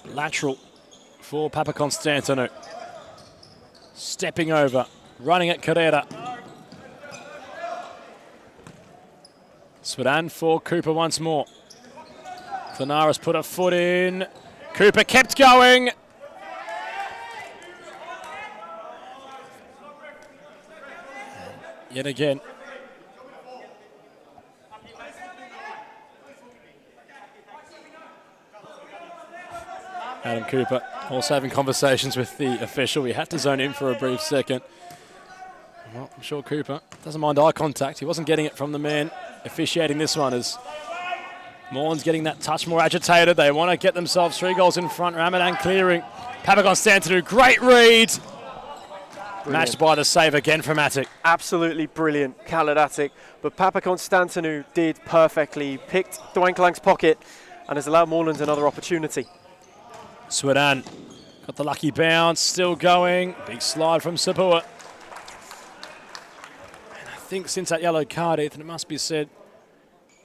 Lateral for Papakonstantinou. Stepping over. Running at Carrera. Sweden for Cooper once more. Thanaris put a foot in. Cooper kept going. Yet again. Adam Cooper also having conversations with the official. We had to zone in for a brief second. Well, I'm sure Cooper doesn't mind eye contact. He wasn't getting it from the man officiating this one, as Moreland's getting that touch more agitated. They want to get themselves 3 goals in front. Ramadan clearing. Papakonstantinou, great read. Brilliant. Matched by the save again from Attic. Absolutely brilliant, Kaladatic. But Papakonstantinou did perfectly. Picked Dwanklang's pocket and has allowed Moreland another opportunity. Sweden got the lucky bounce, still going. Big slide from Sapua. And I think since that yellow card, Ethan, it must be said,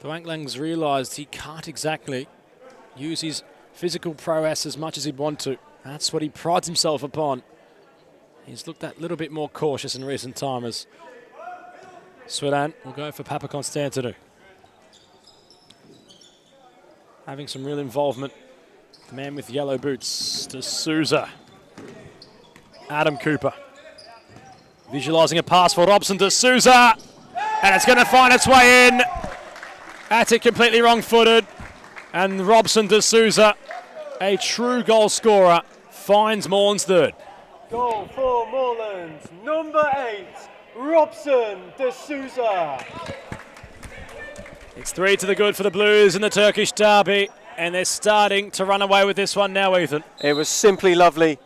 Dwanklang's realised he can't exactly use his physical prowess as much as he'd want to. That's what he prides himself upon. He's looked that little bit more cautious in recent time, as Sweden will go for Papakonstantinou. Having some real involvement. The man with yellow boots, D'Souza. Adam Cooper. Visualising a pass for Robson D'Souza. And it's going to find its way in. Attic completely wrong-footed. And Robson D'Souza, a true goal scorer, finds Moreland's third. Goal for Moreland, number 8, Robson D'Souza. It's 3 to the good for the Blues in the Turkish derby, and they're starting to run away with this one now, Ethan. It was simply lovely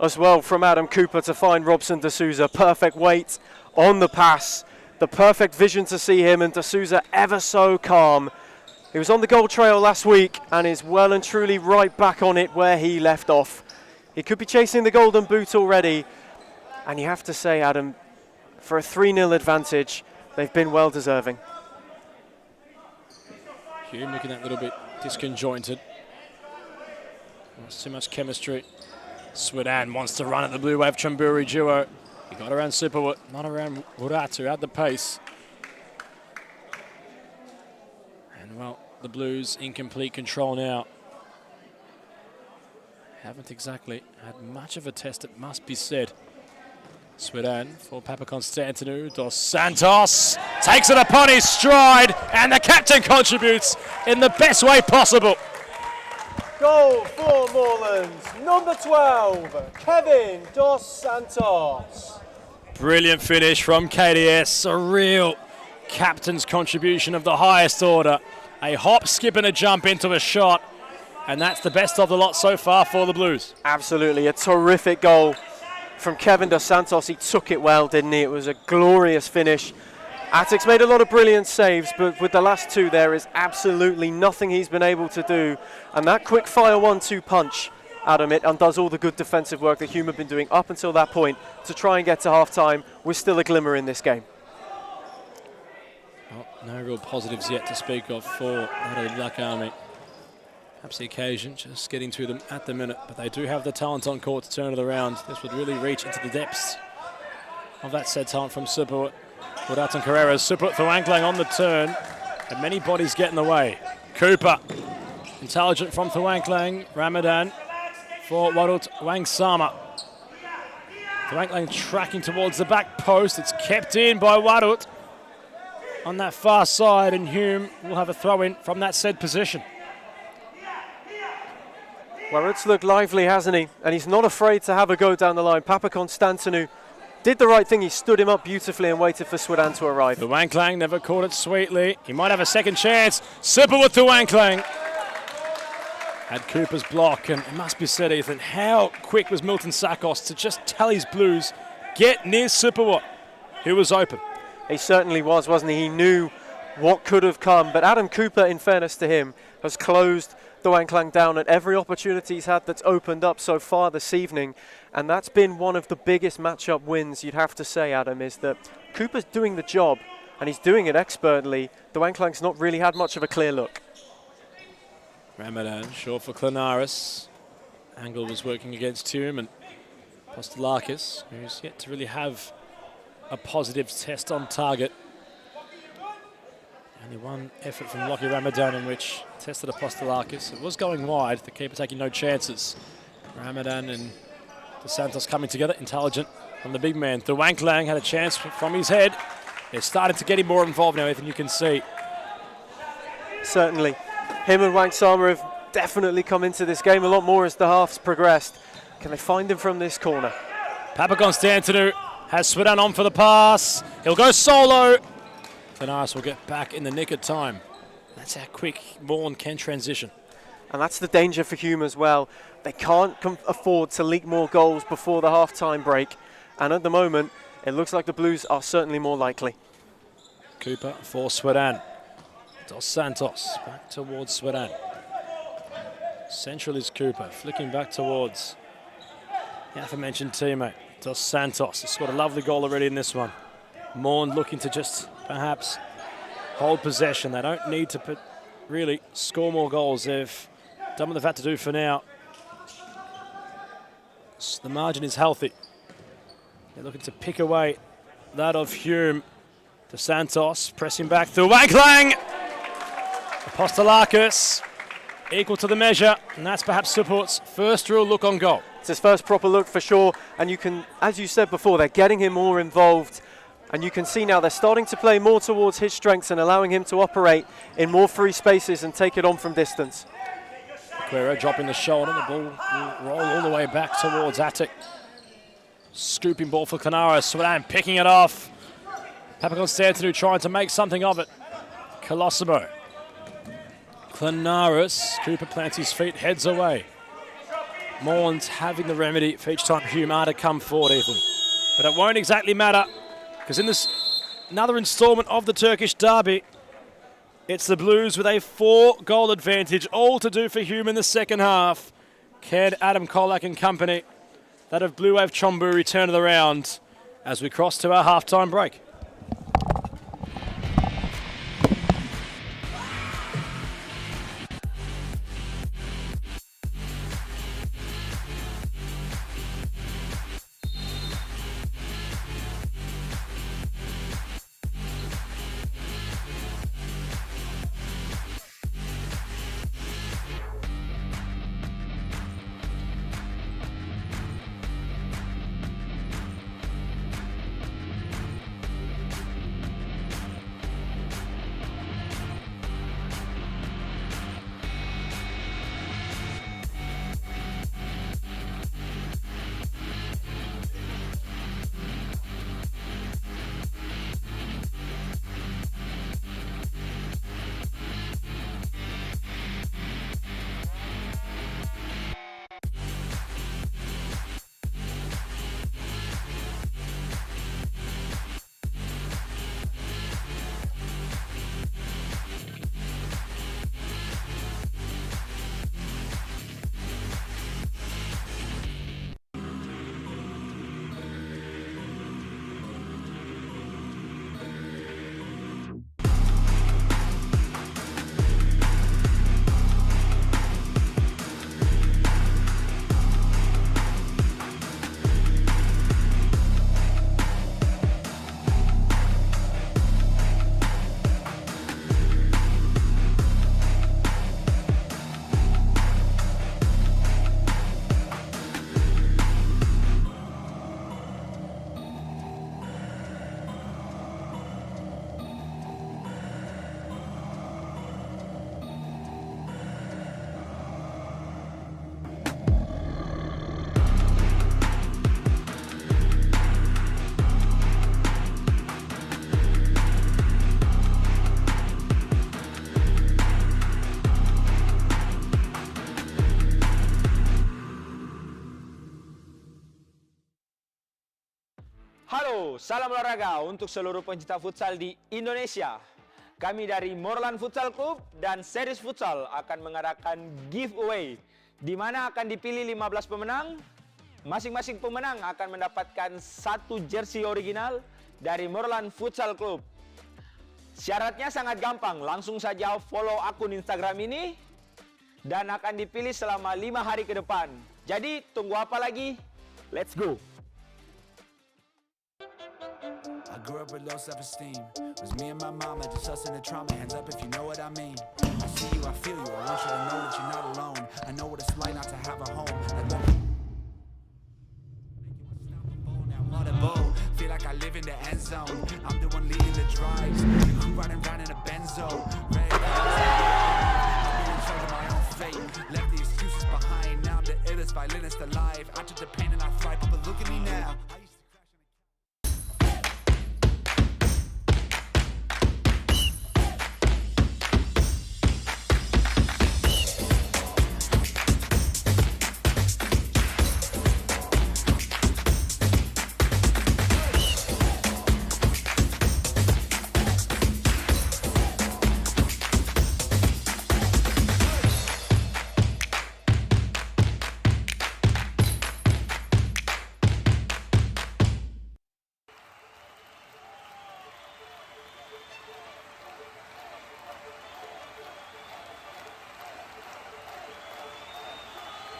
as well from Adam Cooper to find Robson D'Souza. Perfect weight on the pass, the perfect vision to see him, and D'Souza ever so calm. He was on the goal trail last week and is well and truly right back on it where he left off. He could be chasing the golden boot already, and you have to say, Adam, for a 3-0 advantage, they've been well deserving. Hume looking that little bit disconjointed. Not too much chemistry Swedan wants to run at the Blue Wave Chamburi duo. He got around Superwood, not around Muratu at the pace. And well, the Blues in complete control now. Haven't exactly had much of a test, it must be said. Swedan for Papakonstantinou. Dos Santos takes it upon his stride, and the captain contributes in the best way possible. Goal for Morelands, number 12, Kevin Dos Santos. Brilliant finish from KDS, a real captain's contribution of the highest order. A hop, skip and a jump into a shot, and that's the best of the lot so far for the Blues. Absolutely, a terrific goal from Kevin Dos Santos. He took it well, didn't he? It was a glorious finish. Attic's made a lot of brilliant saves, but with the last two there is absolutely nothing he's been able to do. And that quick fire 1-2 punch, Adam, it undoes all the good defensive work that Hume have been doing up until that point to try and get to half-time. We're still a glimmer in this game. Well, no real positives yet to speak of for the Black Army. Perhaps the occasion, just getting to them at the minute, but they do have the talent on court to turn it around. This would really reach into the depths of that said talent from Superwood. Wadatan Carreras, Superwood for Wanklang on the turn, and many bodies get in the way. Cooper, intelligent from Thwanklang, Ramadan for Warut Wangsama. Thwanklang tracking towards the back post, it's kept in by Warut on that far side, and Hume will have a throw in from that said position. Warut's looked lively, hasn't he? And he's not afraid to have a go down the line. Papakonstantinou did the right thing. He stood him up beautifully and waited for Swedan to arrive. The Wanklang never caught it sweetly. He might have a second chance. Superwood to Wanklang. Had Cooper's block, and it must be said, Ethan, how quick was Milton Sakos to just tell his Blues, get near Superwood, who was open. He certainly was, wasn't he? He knew what could have come, but Adam Cooper, in fairness to him, has closed the Wanklang down at every opportunity he's had that's opened up so far this evening, and that's been one of the biggest matchup wins, you'd have to say, Adam, is that Cooper's doing the job, and he's doing it expertly. The Wanklang's not really had much of a clear look. Ramadan, short for Klanaris. Angle was working against Hume, and Postolakis, who's yet to really have a positive test on target. Only one effort from Lockie Ramadan in which tested Apostolakis. It was going wide, the keeper taking no chances. Ramadan and Dos Santos coming together, intelligent from the big man. The Wanklang had a chance from his head. They're starting to get him more involved now, Ethan, you can see. Certainly. Him and Wangsama have definitely come into this game a lot more as the halves progressed. Can they find him from this corner? Papakonstantinou has Swedan on for the pass. He'll go solo. Klanaris will get back in the nick of time. That's how quick Morn can transition. And that's the danger for Hume as well. They can't afford to leak more goals before the half-time break. And at the moment, it looks like the Blues are certainly more likely. Cooper for Swedan. Dos Santos back towards Swedan. Central is Cooper, flicking back towards the aforementioned teammate, Dos Santos. He's got a lovely goal already in this one. Morn looking to just perhaps hold possession. They don't need to really score more goals. They've done what they've had to do for now. So the margin is healthy. They're looking to pick away that of Hume. Dos Santos pressing back through Wanklang. Apostolakis equal to the measure, and that's perhaps Support's first real look on goal. It's his first proper look for sure, and you can, as you said before, they're getting him more involved, and you can see now they're starting to play more towards his strengths and allowing him to operate in more free spaces and take it on from distance. Aguero dropping the shoulder, the ball will roll all the way back towards Attic. Scooping ball for Klanaris, Swedan picking it off. Papakonstantinou trying to make something of it. Colosimo. Klanaris, Cooper plants his feet, heads away. Morn's having the remedy for each time Hume are to come forward, Ethan. But it won't exactly matter, because in this another instalment of the Turkish derby, it's the Blues with a 4-goal advantage, all to do for Hume in the second half. Can Adam Kolak and company, that of Blue Wave Chamburi, turn it around as we cross to our halftime break? Halo, salam olahraga untuk seluruh pencinta futsal di Indonesia. Kami dari Morlan Futsal Club dan Series Futsal akan mengadakan giveaway di mana akan dipilih 15 pemenang. Masing-masing pemenang akan mendapatkan satu jersey original dari Morlan Futsal Club. Syaratnya sangat gampang, langsung saja follow akun Instagram ini dan akan dipilih selama 5 hari ke depan. Jadi tunggu apa lagi? Let's go! I grew up with low self-esteem. It was me and my mama, just us in the trauma. Hands up if you know what I mean. I see you, I feel you. I want you to know that you're not alone. I know what it's like not to have a home. Feel like I live in the end zone. I'm the one leading the drives. I'm riding around in a benzo. I'm in charge of my own fate. Left the excuses behind. Now I'm the illest violinist alive. I took the pain and I thrive, but look at me now.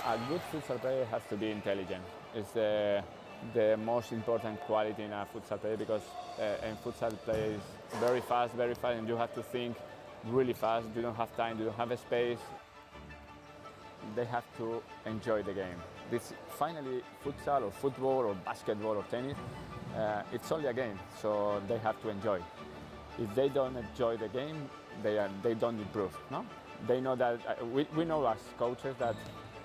A good futsal player has to be intelligent. It's the most important quality in a futsal player because in futsal play is very fast, and you have to think really fast. You don't have time, you don't have a space. They have to enjoy the game. This finally futsal or football or basketball or tennis, it's only a game, so they have to enjoy. If they don't enjoy the game, they don't improve. No, they know that we know as coaches that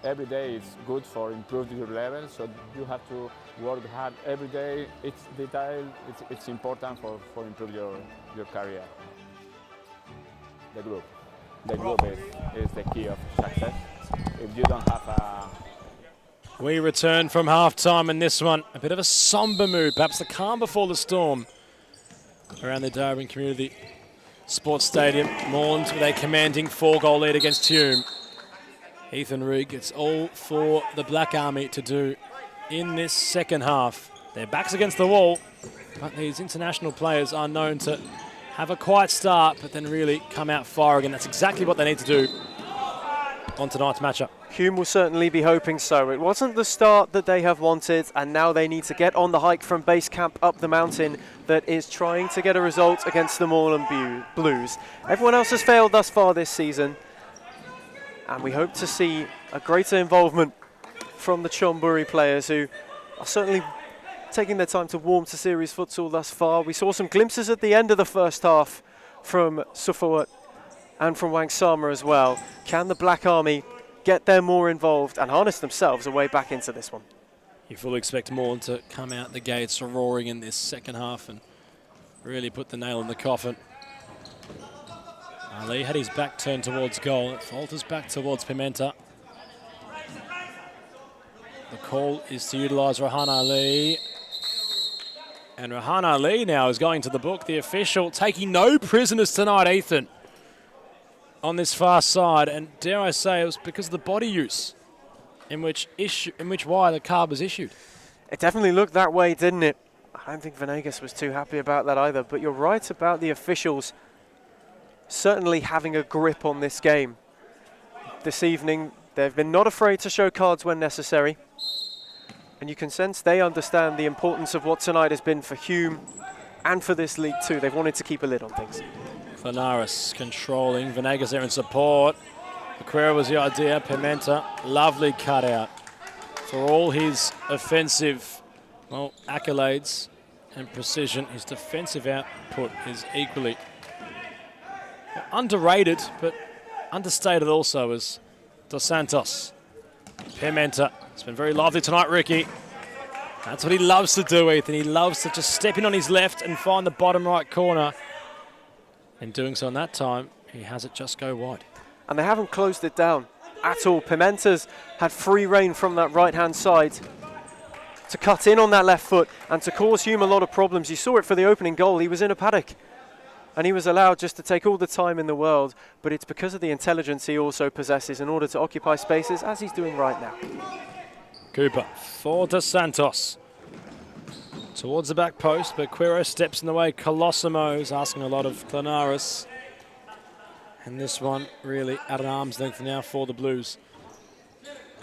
every day is good for improving your level, so you have to work hard every day. It's detailed, it's important for improve your career. The group is the key of success. If you don't have a... We return from half-time in this one. A bit of a somber mood, perhaps the calm before the storm around the Darwin Community Sports Stadium. Mourns with a commanding 4-goal lead against Hume. Ethan Rigg, it's all for the Black Army to do in this second half. Their backs against the wall, but these international players are known to have a quiet start, but then really come out firing, and that's exactly what they need to do on tonight's matchup. Hume will certainly be hoping so. It wasn't the start that they have wanted, and now they need to get on the hike from base camp up the mountain that is trying to get a result against the Moreland Blues. Everyone else has failed thus far this season, and we hope to see a greater involvement from the Chonburi players, who are certainly taking their time to warm to series futsal thus far. We saw some glimpses at the end of the first half from Sufawat and from Wang Sama as well. Can the Black Army get them more involved and harness themselves a way back into this one? You fully expect Morn to come out the gates roaring in this second half and really put the nail in the coffin. Ali had his back turned towards goal. It falters back towards Pimenta. The call is to utilise Rahan Ali. And Rahan Ali now is going to the book. The official taking no prisoners tonight, Ethan, on this far side. And dare I say, it was because of the body use in which why the card was issued. It definitely looked that way, didn't it? I don't think Venegas was too happy about that either. But you're right about the officials certainly having a grip on this game. This evening, they've been not afraid to show cards when necessary. And you can sense they understand the importance of what tonight has been for Hume and for this league too. They've wanted to keep a lid on things. Fanaris controlling, Venegas there in support. Aquera was the idea, Pimenta, lovely cutout. For all his offensive, well, accolades and precision, his defensive output is equally underrated, but understated also as Dos Santos. Pimenta, it's been very lively tonight, Ricky. That's what he loves to do, Ethan. He loves to just step in on his left and find the bottom right corner. In doing so in that time, he has it just go wide. And they haven't closed it down at all. Pimenta's had free rein from that right-hand side. to cut in on that left foot and to cause Hume a lot of problems. You saw it for the opening goal. He was in a paddock and he was allowed just to take all the time in the world, but it's because of the intelligence he also possesses in order to occupy spaces, as he's doing right now. Cooper for Dos Santos. Towards the back post, but Quiro steps in the way. Colosimo's asking a lot of Clanaris. And this one really at an arm's length now for the Blues.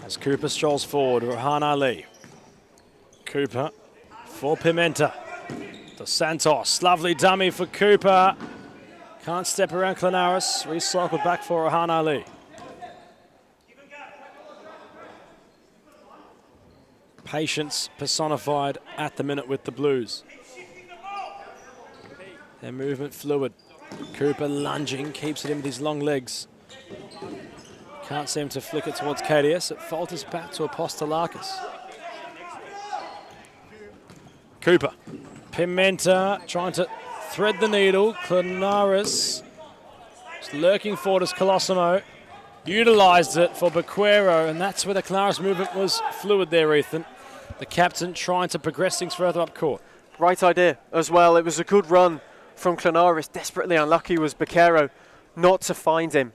As Cooper strolls forward, Rahan Ali. Cooper for Pimenta. Dos Santos, lovely dummy for Cooper. Can't step around Clanaris. Recycled back for Rahan Ali. Patience personified at the minute with the Blues. Their movement fluid. Cooper lunging, keeps it in with his long legs. Can't seem to flick it towards KDS. It falters back to Apostolakis. Cooper. Pimenta trying to thread the needle. Clanaris is lurking forward as Colosimo. Utilised it for Bequero, and that's where the Clanaris movement was fluid there, Ethan. The captain trying to progress things further up court. Right idea as well. It was a good run from Clanaris. Desperately unlucky was Bequero not to find him.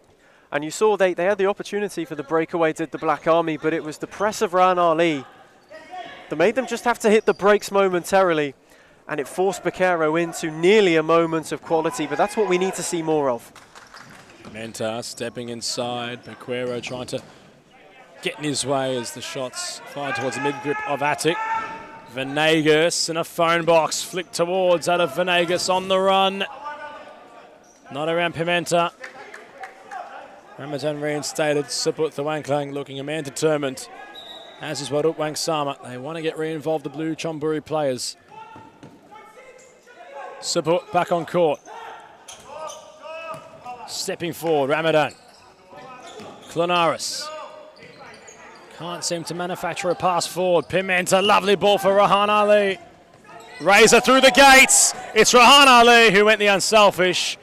And you saw they had the opportunity for the breakaway, did the Black Army, but it was the press of Rahan Ali that made them just have to hit the brakes momentarily, and it forced Bequero into nearly a moment of quality, but that's what we need to see more of. Menta stepping inside, Bequero trying to get in his way as the shots fired towards the mid-grip of Attic. Venegas in a phone box, flicked towards out of Venegas on the run. Not around Pimenta. Ramadan reinstated, Suput Thawangklang looking a man determined, as is Waduk Wangsama. They want to get re-involved, the Blue Chonburi players. Suput back on court. Stepping forward, Ramadan. Clanaris. Can't seem to manufacture a pass forward. Pimenta, lovely ball for Rahan Ali. Razor through the gates. It's Rahan Ali who went the unselfish.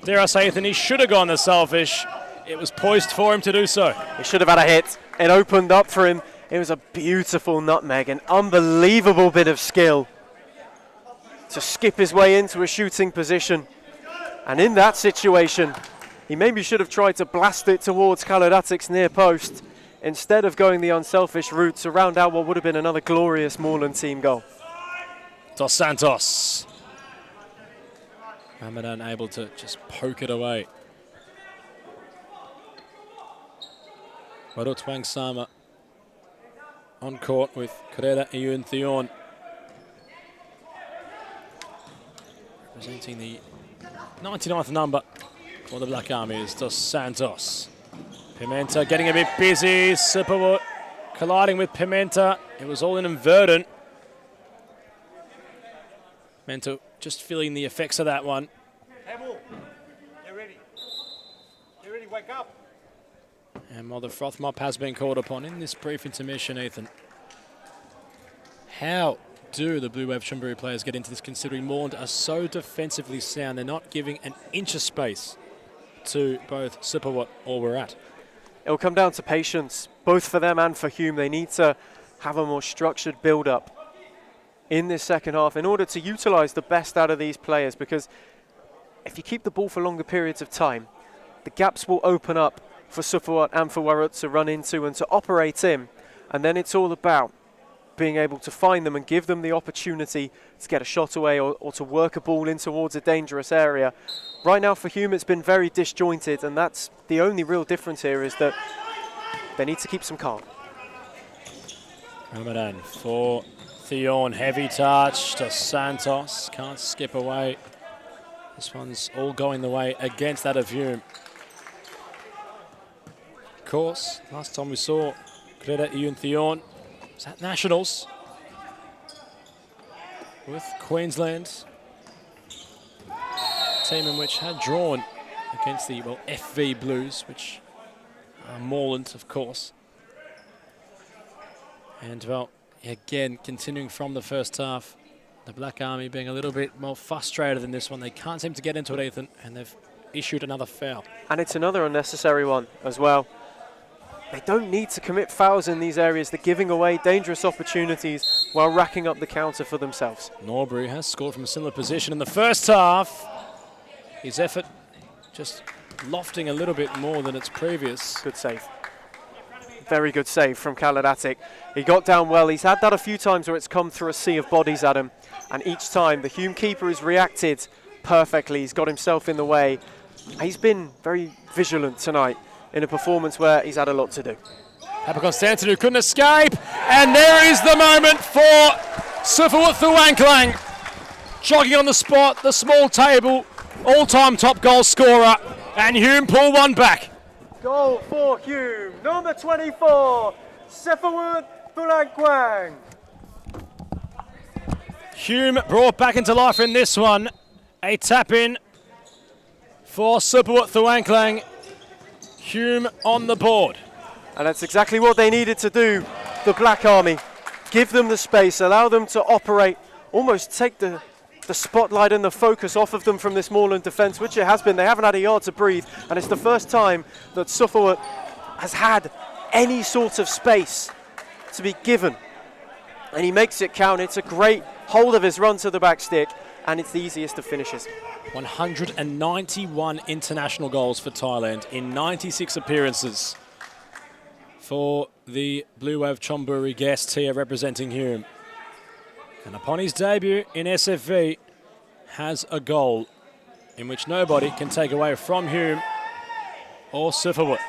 Dare I say, Ethan, he should have gone the selfish. It was poised for him to do so. He should have had a hit. It opened up for him. It was a beautiful nutmeg, an unbelievable bit of skill to skip his way into a shooting position. And in that situation, he maybe should have tried to blast it towards Khaled Atik's near post instead of going the unselfish route to round out what would have been another glorious Moreland team goal. Dos Santos. Ramadan able to just poke it away. Waduk Wangsama on court with Correa Iyun Theon. Representing the 99th number for the Black Army is Dos Santos. Pimenta getting a bit busy. Sipawut colliding with Pimenta. It was all inadvertent. Pimenta just feeling the effects of that one. Hamill, get ready. Get ready, wake up. And while the froth mop has been called upon in this brief intermission, Ethan, how do the Blue Wave Chonburi players get into this, considering Moreland are so defensively sound? They're not giving an inch of space to both Sipawut or Warat. It'll come down to patience, both for them and for Hume. They need to have a more structured build-up in this second half in order to utilise the best out of these players, because if you keep the ball for longer periods of time, the gaps will open up for Sipawut and for Warut to run into and to operate in, and then it's all about being able to find them and give them the opportunity to get a shot away or to work a ball in towards a dangerous area. Right now for Hume it's been very disjointed, and that's the only real difference here, is that they need to keep some calm. Ramadan for Theon, heavy touch to Santos, can't skip away. This one's all going the way against that of Hume. Of course, last time we saw Correa Iyun Theon was at Nationals with Queensland, a team in which had drawn against the FV Blues, which are Moreland, of course. And again, continuing from the first half, the Black Army being a little bit more frustrated in this one. They can't seem to get into it, Ethan, and they've issued another foul. And it's another unnecessary one as well. they don't need to commit fouls in these areas. They're giving away dangerous opportunities while racking up the counter for themselves. Norbury has scored from a similar position in the first half. His effort just lofting a little bit more than its previous. Good save. Very good save from Khaled. He got down well. He's had that a few times where it's come through a sea of bodies at him. And each time the Hume keeper has reacted perfectly. He's got himself in the way. He's been very vigilant tonight in a performance where he's had a lot to do. Papakonstantinou couldn't escape. And there is the moment for Sufawut Thuwanklang. Jogging on the spot, the small table, all-time top goal scorer. And Hume pull one back. Goal for Hume, number 24, Sufawut Thuwanklang. Hume brought back into life in this one. A tap-in for Sufawut Thuwanklang. Hume on the board. And that's exactly what they needed to do, the Black Army. Give them the space, allow them to operate, almost take the spotlight and the focus off of them from this Moreland defence, which it has been. They haven't had a yard to breathe, and it's the first time that Sufawut has had any sort of space to be given. And he makes it count. It's a great hold of his run to the back stick, and it's the easiest of finishes. 191 international goals for Thailand in 96 appearances for the Blue Wave Chonburi guest here representing Hume. And upon his debut in SFV, has a goal in which nobody can take away from Hume or Sufawut.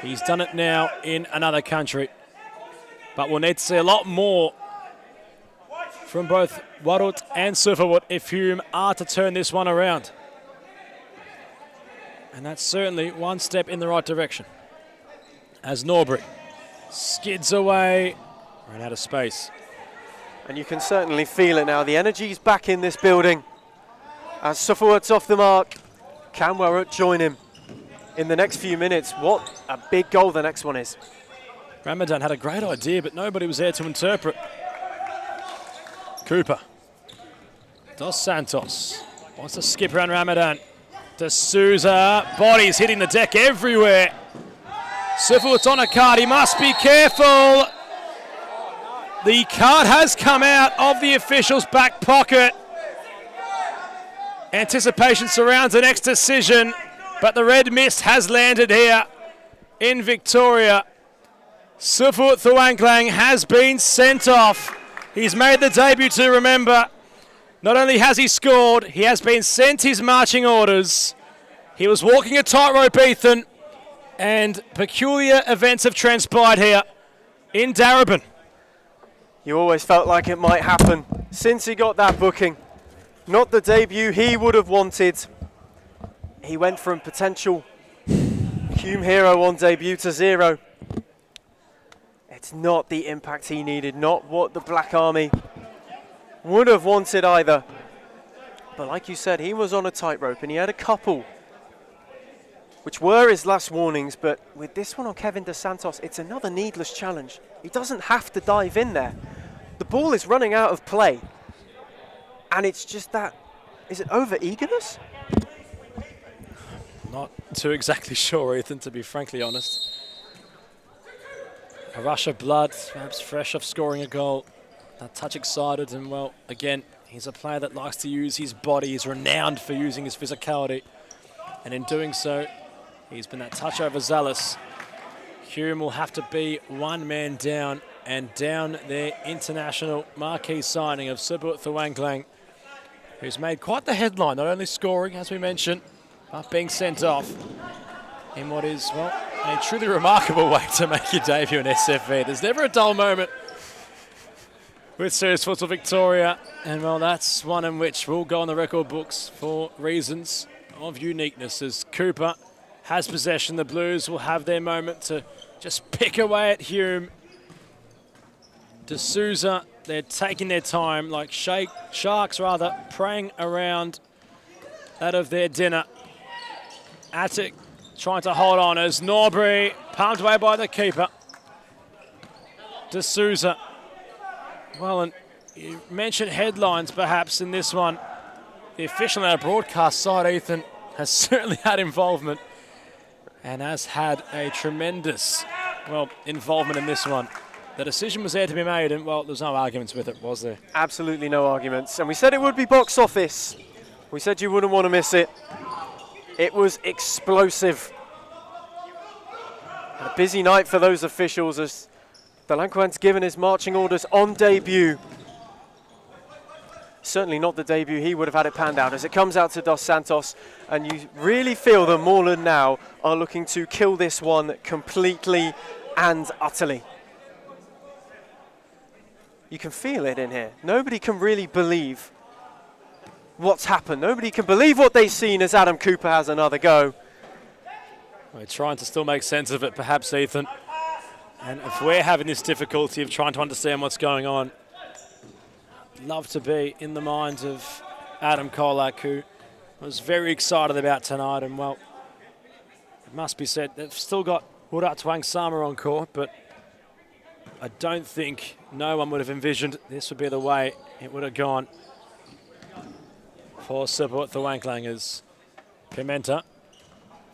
He's done it now in another country, but we'll need to see a lot more from both Warut and Sufawut if Hume are to turn this one around. And that's certainly one step in the right direction. As Norbury skids away, ran out of space. And you can certainly feel it now. The energy's back in this building. As Sufawut's off the mark, can Warut join him in the next few minutes? What a big goal the next one is. Ramadan had a great idea, but nobody was there to interpret. Cooper. Dos Santos wants to skip around Ramadan. D'Souza, bodies hitting the deck everywhere. Sufawut's on a card, he must be careful. The card has come out of the official's back pocket. Anticipation surrounds the next decision, but the red mist has landed here in Victoria. Sufawut Thuwanklang has been sent off. He's made the debut to remember. Not only has he scored, he has been sent his marching orders. He was walking a tightrope, Ethan, and peculiar events have transpired here in Darebin. You always felt like it might happen since he got that booking. Not the debut he would have wanted. He went from potential Hume hero on debut to zero. It's not the impact he needed, not what the Black Army would have wanted either. But like you said, he was on a tightrope and he had a couple which were his last warnings, but with this one on Kevin Dos Santos, it's another needless challenge. He doesn't have to dive in there. The ball is running out of play. And it's just that, is it over-eagerness? Not too exactly sure, Ethan, to be frankly honest. A rush of blood, perhaps fresh off scoring a goal. That touch excited, and well, again, he's a player that likes to use his body. He's renowned for using his physicality. And in doing so, he's been that touch overzealous. Hume will have to be one man down, and down their international marquee signing of Sufawut Thuwanklang, who's made quite the headline, not only scoring, as we mentioned, but being sent off in what is, well, a truly remarkable way to make your debut in SFV. There's never a dull moment with Serious Futsal Victoria, and well, that's one in which we'll go on the record books for reasons of uniqueness. As Cooper has possession, the Blues will have their moment to just pick away at Hume. D'Souza, they're taking their time like sharks preying around out of their dinner. Attic trying to hold on as Norbury pumped away by the keeper. D'Souza. Well, and you mentioned headlines perhaps in this one. The official on our broadcast side, Ethan, has certainly had involvement. and has had a tremendous, involvement in this one. The decision was there to be made, and, there's no arguments with it, was there? Absolutely no arguments. And we said it would be box office. We said you wouldn't want to miss it. It was explosive. A busy night for those officials as Delanquan's given his marching orders on debut. Certainly not the debut he would have had it panned out as it comes out to Dos Santos, and you really feel that Moreland now are looking to kill this one completely and utterly. You can feel it in here. Nobody can really believe what's happened. Nobody can believe what they've seen as Adam Cooper has another go. We're trying to still make sense of it, perhaps, Ethan. And if we're having this difficulty of trying to understand what's going on, I'd love to be in the minds of Adam Kolak, who was very excited about tonight. And, it must be said, they've still got Hurat Twang Sama on court, but I don't think no one would have envisioned this would be the way it would have gone for Support the Wanklangers. Pimenta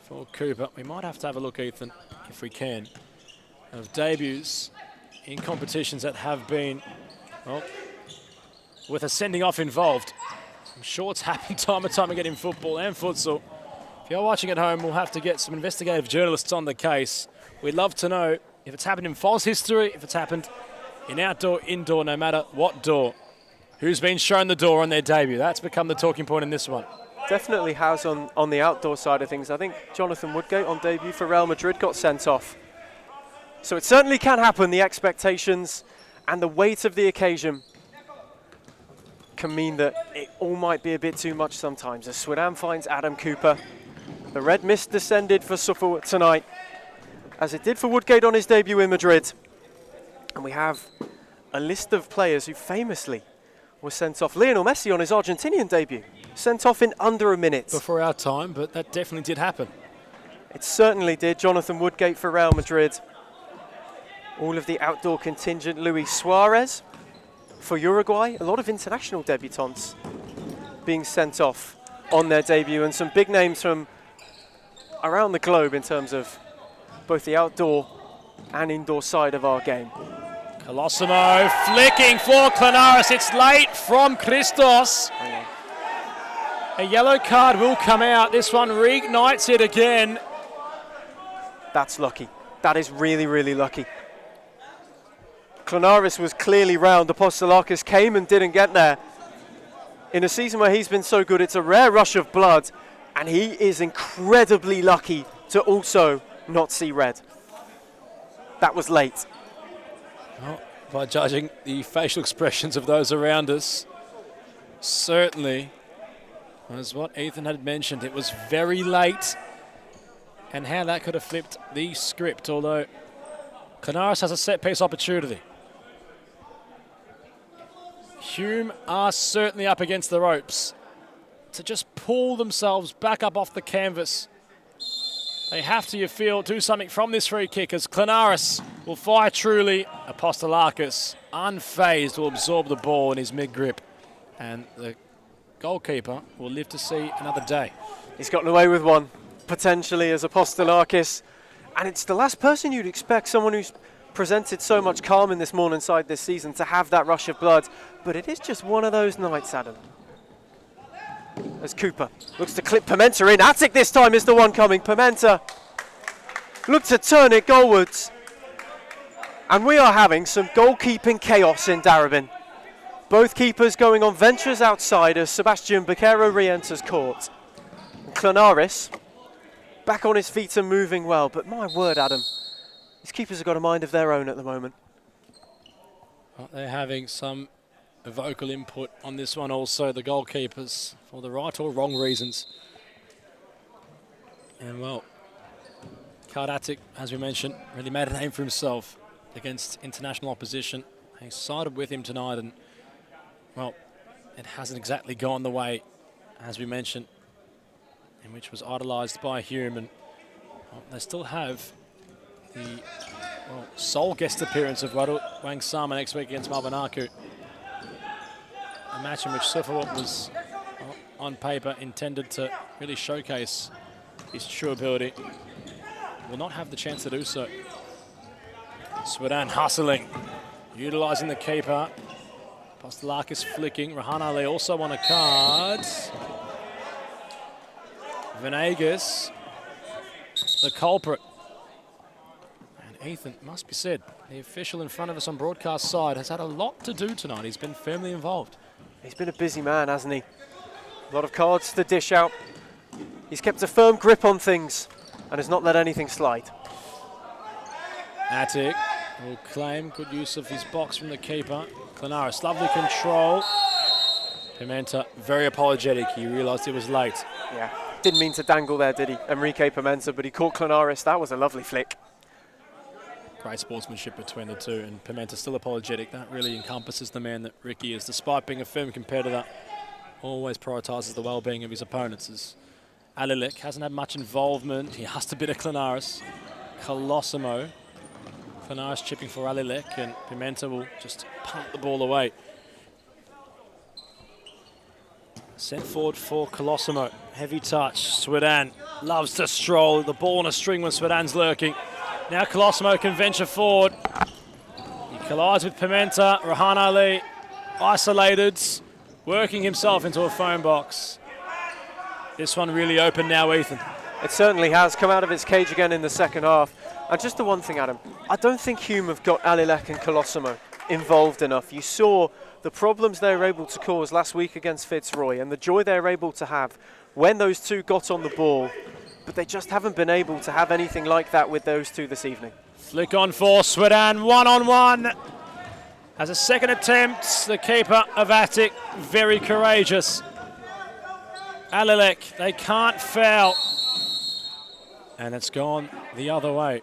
for Cooper. We might have to have a look, Ethan, if we can, of debuts in competitions that have been, with a sending off involved. I'm sure it's happened time and time again in football and futsal. If you're watching at home, we'll have to get some investigative journalists on the case. We'd love to know if it's happened in false history, if it's happened in outdoor, indoor, no matter what door. Who's been shown the door on their debut? That's become the talking point in this one. Definitely has on the outdoor side of things. I think Jonathan Woodgate on debut for Real Madrid got sent off. So it certainly can happen. The expectations and the weight of the occasion can mean that it all might be a bit too much sometimes. As Swidam finds Adam Cooper. The red mist descended for Suffolk tonight, as it did for Woodgate on his debut in Madrid. And we have a list of players who famously were sent off. Lionel Messi on his Argentinian debut, sent off in under a minute. Before our time, but that definitely did happen. It certainly did. Jonathan Woodgate for Real Madrid. All of the outdoor contingent. Luis Suarez for Uruguay. A lot of international debutants being sent off on their debut, and some big names from around the globe in terms of both the outdoor and indoor side of our game. Colosimo flicking for Clanaris. It's late from Christos. A yellow card will come out. This one reignites it again. That's lucky. That is really, really lucky. Clanaris was clearly round. Apostolakis came and didn't get there. In a season where he's been so good, it's a rare rush of blood, and he is incredibly lucky to also not see red. That was late. Well, by judging the facial expressions of those around us, certainly, as what Ethan had mentioned, it was very late, and how that could have flipped the script, although Canaris has a set-piece opportunity. Hume are certainly up against the ropes to just pull themselves back up off the canvas. They have to, you feel, do something from this free kick as Clanaris will fire truly. Apostolakis, unfazed, will absorb the ball in his mid-grip. And the goalkeeper will live to see another day. He's gotten away with one, potentially, as Apostolakis. And it's the last person you'd expect, someone who's presented so much calm in this Morningside this season, to have that rush of blood. But it is just one of those nights, Adam. As Cooper looks to clip Pimenta in. Attic this time is the one coming. Pimenta looks to turn it goalwards. And we are having some goalkeeping chaos in Darabin. Both keepers going on ventures outside as Sebastian Becerra re-enters court. And Clanaris back on his feet and moving well. But my word, Adam, these keepers have got a mind of their own at the moment. Well, they're having some vocal input on this one also, the goalkeepers, for the right or wrong reasons. And well, Kardatic, as we mentioned, really made a name for himself against international opposition. He sided with him tonight, and well, it hasn't exactly gone the way, as we mentioned, in which was idolised by Hume. And well, they still have the sole guest appearance of Wang Sama next week against Malvanaku. A match in which Suffolk was, on paper, intended to really showcase his true ability. will not have the chance to do so. Sweden hustling, utilising the keeper. Postelakis flicking. Rahan Ali also on a card. Venegas, the culprit. And Ethan, must be said, the official in front of us on broadcast side has had a lot to do tonight. He's been firmly involved. He's been a busy man, hasn't he? A lot of cards to dish out. He's kept a firm grip on things and has not let anything slide. Attic will claim good use of his box from the keeper. Klanaris, lovely control. Pimenta, very apologetic. He realised it was late. Yeah, didn't mean to dangle there, did he? Enrique Pimenta, but he caught Klanaris. That was a lovely flick. Great sportsmanship between the two, and Pimenta still apologetic. That really encompasses the man that Ricky is. Despite being a firm competitor, always prioritises the well-being of his opponents. As Alilek hasn't had much involvement. He asked a bit of Klanaris. Colosimo. Klanaris chipping for Alilek, and Pimenta will just punt the ball away. Sent forward for Colosimo. Heavy touch. Sweden loves to stroll. The ball on a string when Sweden's lurking. Now Colosimo can venture forward. He collides with Pimenta. Rahan Ali isolated, working himself into a phone box. This one really open now, Ethan. It certainly has come out of its cage again in the second half. And just the one thing, Adam, I don't think Hume have got Alilek and Colosimo involved enough. You saw the problems they were able to cause last week against Fitzroy and the joy they were able to have when those two got on the ball. But they just haven't been able to have anything like that with those two this evening. Flick on for Sweden, one-on-one. As a second attempt, the keeper of Attic, very courageous. Alilek, they can't foul. And it's gone the other way.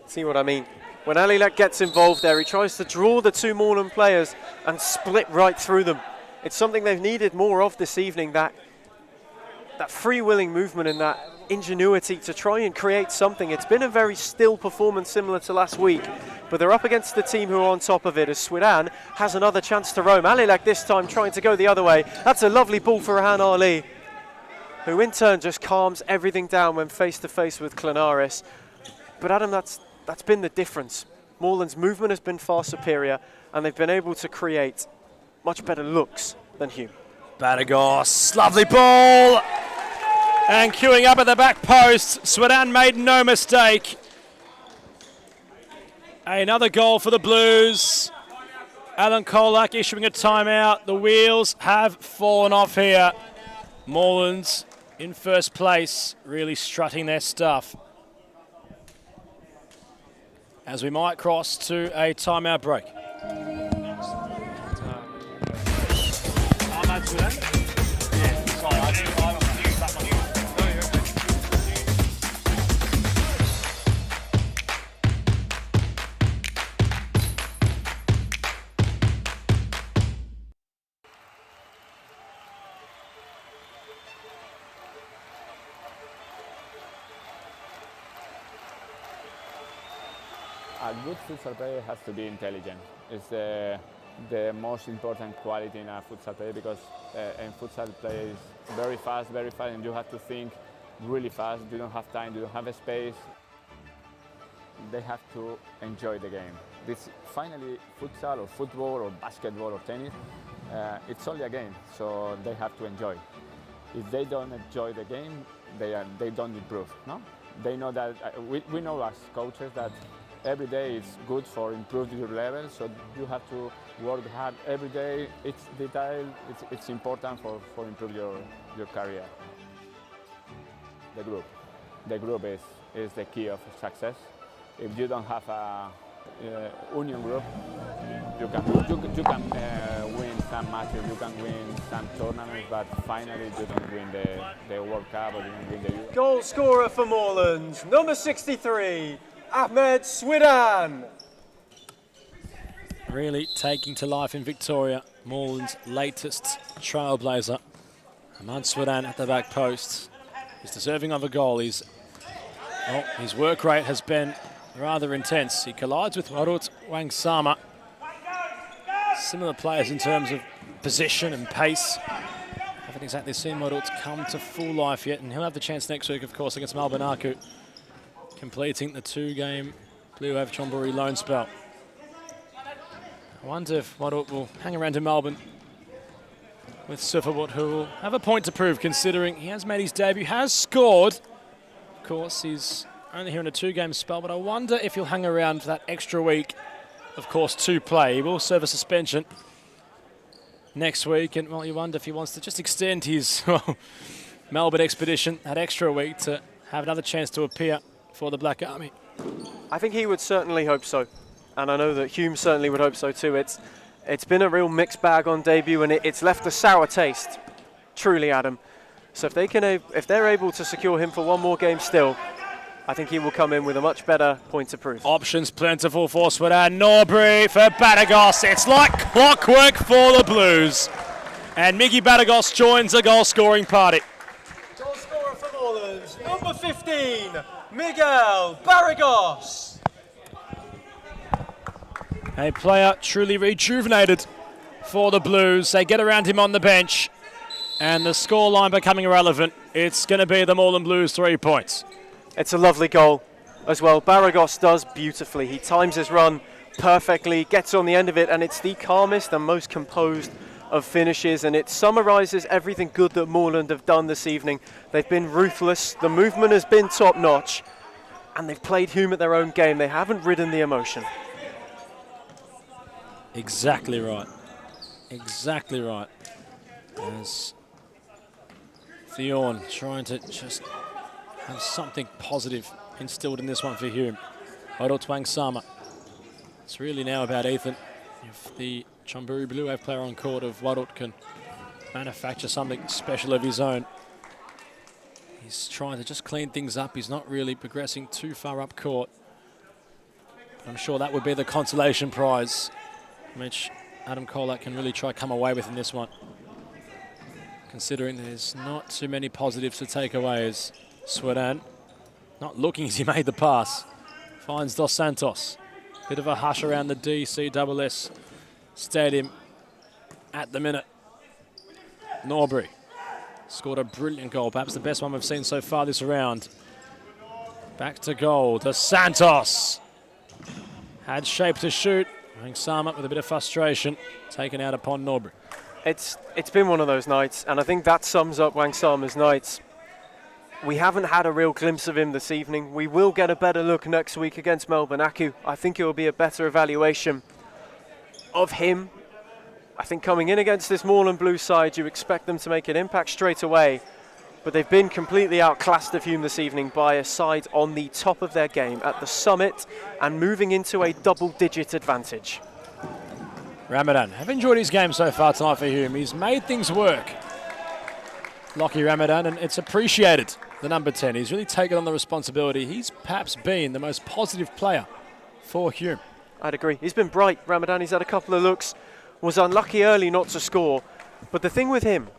See what I mean? When Alilek gets involved there, he tries to draw the two Moreland players and split right through them. It's something they've needed more of this evening, that free-willing movement and that ingenuity to try and create something. It's been a very still performance similar to last week, but they're up against the team who are on top of it as Sweden has another chance to roam. Alilek this time trying to go the other way. That's a lovely ball for Rahan Ali, who in turn just calms everything down when face-to-face with Klanaris. But Adam, that's been the difference. Moreland's movement has been far superior, and they've been able to create much better looks than Hume. Batagos, lovely ball! And queuing up at the back post. Sweden made no mistake. Another goal for the Blues. Alan Kolak issuing a timeout. The wheels have fallen off here. Moreland's in first place, really strutting their stuff. As we might cross to a timeout break. A good futsal player has to be intelligent. It's the most important quality in a futsal player, because a futsal player is very fast, and you have to think really fast. You don't have time, you don't have a space. They have to enjoy the game. This finally, futsal or football or basketball or tennis, it's only a game, so they have to enjoy. If they don't enjoy the game, they don't improve. No, they know that. We know as coaches that every day is good for improving your level, so you have to work hard every day. It's detail, it's important for improve your career. The group is the key of success. If you don't have a union group, you can win some matches, you can win some tournaments, but finally you don't win the World Cup or you don't win the Euro. Goal scorer for Moreland, number 63. Ahmed Sweden. Really taking to life in Victoria, Moreland's latest trailblazer. Ahmed Sweden at the back post. He's deserving of a goal. His work rate has been rather intense. He collides with Warut Wangsama. Similar players in terms of position and pace. Haven't haven't exactly seen Model come to full life yet, and he'll have the chance next week, of course, against Melbourne Aku, completing the 2-game Blue Wave Chonburi loan spell. I wonder if Model will hang around in Melbourne with Sufferwood, who will have a point to prove, considering he has made his debut, has scored. Of course, he's only here in a 2-game spell, but I wonder if he'll hang around for that extra week, of course, to play. He will serve a suspension next week, and well, you wonder if he wants to just extend his Melbourne expedition that extra week to have another chance to appear for the Black Army. I think he would certainly hope so, and I know that Hume certainly would hope so too. It's been a real mixed bag on debut, and it's left a sour taste, truly, Adam. So if they're able to secure him for one more game still, I think he will come in with a much better point to prove. Options plentiful for Sweden. Norbury for Batagos. It's like clockwork for the Blues. And Miggy Batagos joins the goal-scoring party. Goal scorer for Orleans, number 15, Miguel Barragos. A player truly rejuvenated for the Blues. They get around him on the bench, and the scoreline becoming irrelevant. It's going to be the Moreland Blues 3 points. It's a lovely goal as well. Barragos does beautifully. He times his run perfectly, gets on the end of it, and it's the calmest and most composed of finishes, and it summarises everything good that Moreland have done this evening. They've been ruthless, the movement has been top-notch, and they've played Hume at their own game. They haven't ridden the emotion. Exactly right. Exactly right. As Theorn trying to just have something positive instilled in this one for Hume. Odo Twang Sama. It's really now about Ethan. If the Chonburi Blue Wave player on court of Wadut can manufacture something special of his own. He's trying to just clean things up. He's not really progressing too far up court. I'm sure that would be the consolation prize, which Adam Kolak can really try come away with in this one. Considering there's not too many positives to take away, as Sweden, not looking as he made the pass, finds Dos Santos. Bit of a hush around the DCSS stadium at the minute. Norbury scored a brilliant goal, perhaps the best one we've seen so far this round. Back to goal, Dos Santos. Had shape to shoot. Wang Sama with a bit of frustration, taken out upon Norbury. It's been one of those nights, and I think that sums up Wang Sama's nights. We haven't had a real glimpse of him this evening. We will get a better look next week against Melbourne Aku. I think it will be a better evaluation of him. I think coming in against this Moreland Blues side, you expect them to make an impact straight away, but they've been completely outclassed of Hume this evening by a side on the top of their game at the summit and moving into a double-digit advantage. Ramadan, have enjoyed his game so far tonight for Hume. He's made things work. Lockie Ramadan, and it's appreciated, the number 10. He's really taken on the responsibility. He's perhaps been the most positive player for Hume. I'd agree. He's been bright, Ramadan. He's had a couple of looks. Was unlucky early not to score. But the thing with him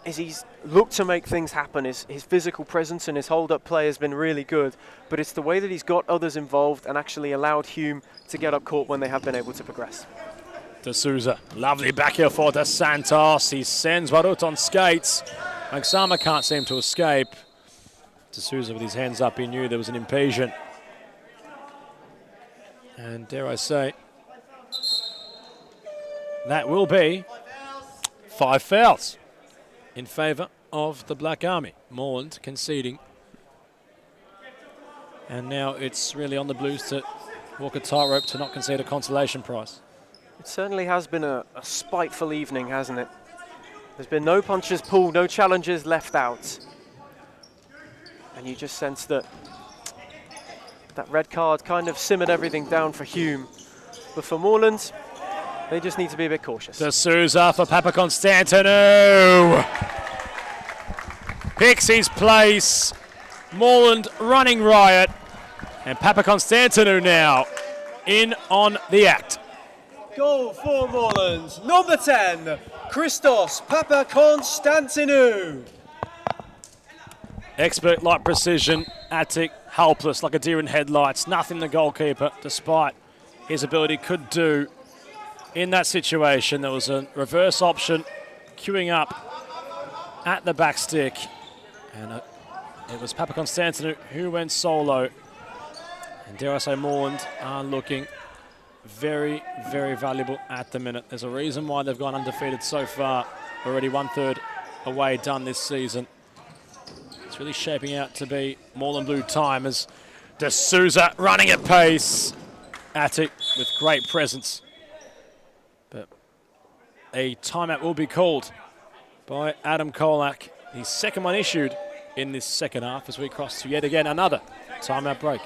is he's looked to make things happen. His physical presence and his hold-up play has been really good. But it's the way that he's got others involved and actually allowed Hume to get up court when they have been able to progress. De Souza, lovely back here for Dos Santos. He sends Warut on skates. Magsama can't seem to escape. De Souza with his hands up, he knew there was an impingement. And dare I say, that will be 5 fouls in favour of the Black Army. Moreland conceding. And now it's really on the Blues to walk a tightrope to not concede a consolation prize. It certainly has been a spiteful evening, hasn't it? There's been no punches pulled, no challenges left out. And you just sense that that red card kind of simmered everything down for Hume. But for Moreland, they just need to be a bit cautious. De Souza for Papakonstantinou. Picks his place. Moreland running riot. And Papakonstantinou now in on the act. Goal for Moreland, number 10, Christos Papakonstantinou. Expert-like precision, Attic helpless like a deer in headlights. Nothing the goalkeeper, despite his ability, could do in that situation. There was a reverse option queuing up at the back stick. And it was Papakonstantinou who went solo. And dare I say, Moreland are looking very, very valuable at the minute. There's a reason why they've gone undefeated so far. Already 1/3 away done this season. It's really shaping out to be Moreland Blue time as De Souza running at pace. Attic with great presence. But a timeout will be called by Adam Kolak. His second one issued in this second half as we cross to yet again another timeout break.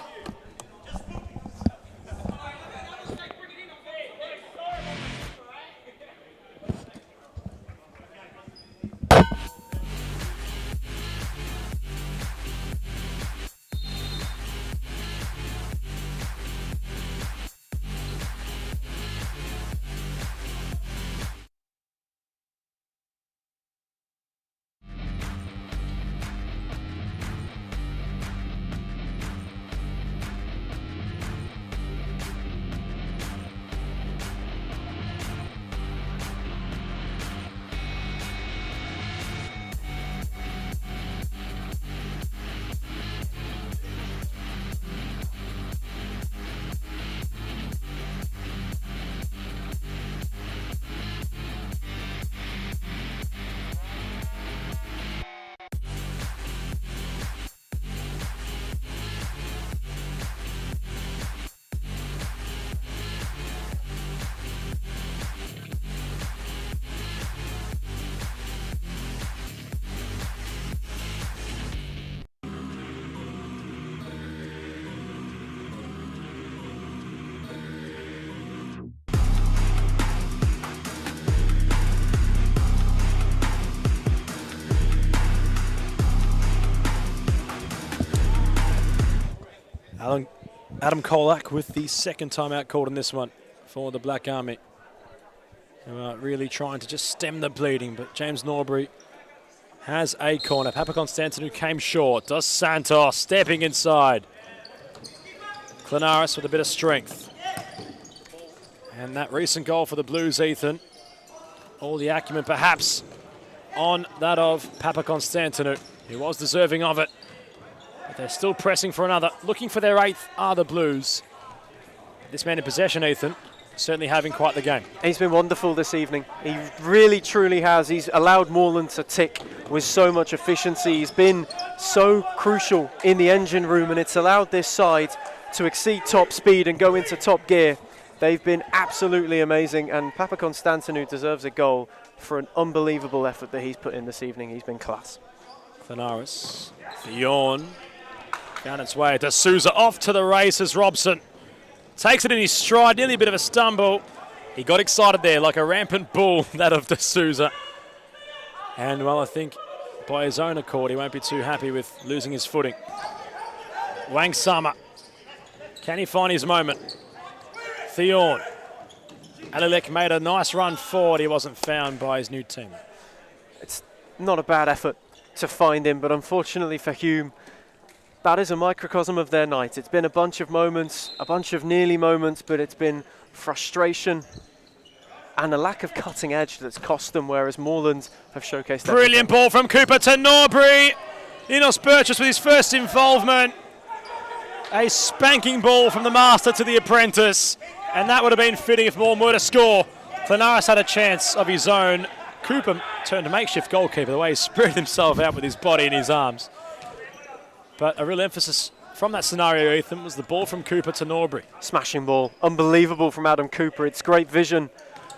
Adam Kolak with the second timeout called in this one for the Black Army, who are really trying to just stem the bleeding, but James Norbury has a corner. Papakonstantinou came short. Dos Santos stepping inside. Klanaris with a bit of strength. And that recent goal for the Blues, Ethan, all the acumen perhaps on that of Papakonstantinou. He was deserving of it. But they're still pressing for another. Looking for their 8th are the Blues. This man in possession, Ethan, certainly having quite the game. He's been wonderful this evening. He really, truly has. He's allowed Moreland to tick with so much efficiency. He's been so crucial in the engine room, and it's allowed this side to exceed top speed and go into top gear. They've been absolutely amazing, and Papakonstantinou deserves a goal for an unbelievable effort that he's put in this evening. He's been class. Klanaris, Fionn, found its way. De Souza off to the races. Robson takes it in his stride, nearly a bit of a stumble. He got excited there like a rampant bull, that of De Souza. And, well, I think by his own accord, he won't be too happy with losing his footing. Wang Sama, can he find his moment? Fionn. Alilek made a nice run forward. He wasn't found by his new team. It's not a bad effort to find him, but unfortunately for Hume, that is a microcosm of their night. It's been a bunch of moments, a bunch of nearly moments, but it's been frustration and a lack of cutting edge that's cost them, whereas Moreland have showcased that. Brilliant ball from Cooper to Norbury. Enos Burgess with his first involvement. A spanking ball from the master to the apprentice, and that would have been fitting if Moreland were to score. Klanaris had a chance of his own. Cooper turned a makeshift goalkeeper, the way he spread himself out with his body and his arms. But a real emphasis from that scenario, Ethan, was the ball from Cooper to Norbury. Smashing ball. Unbelievable from Adam Cooper. It's great vision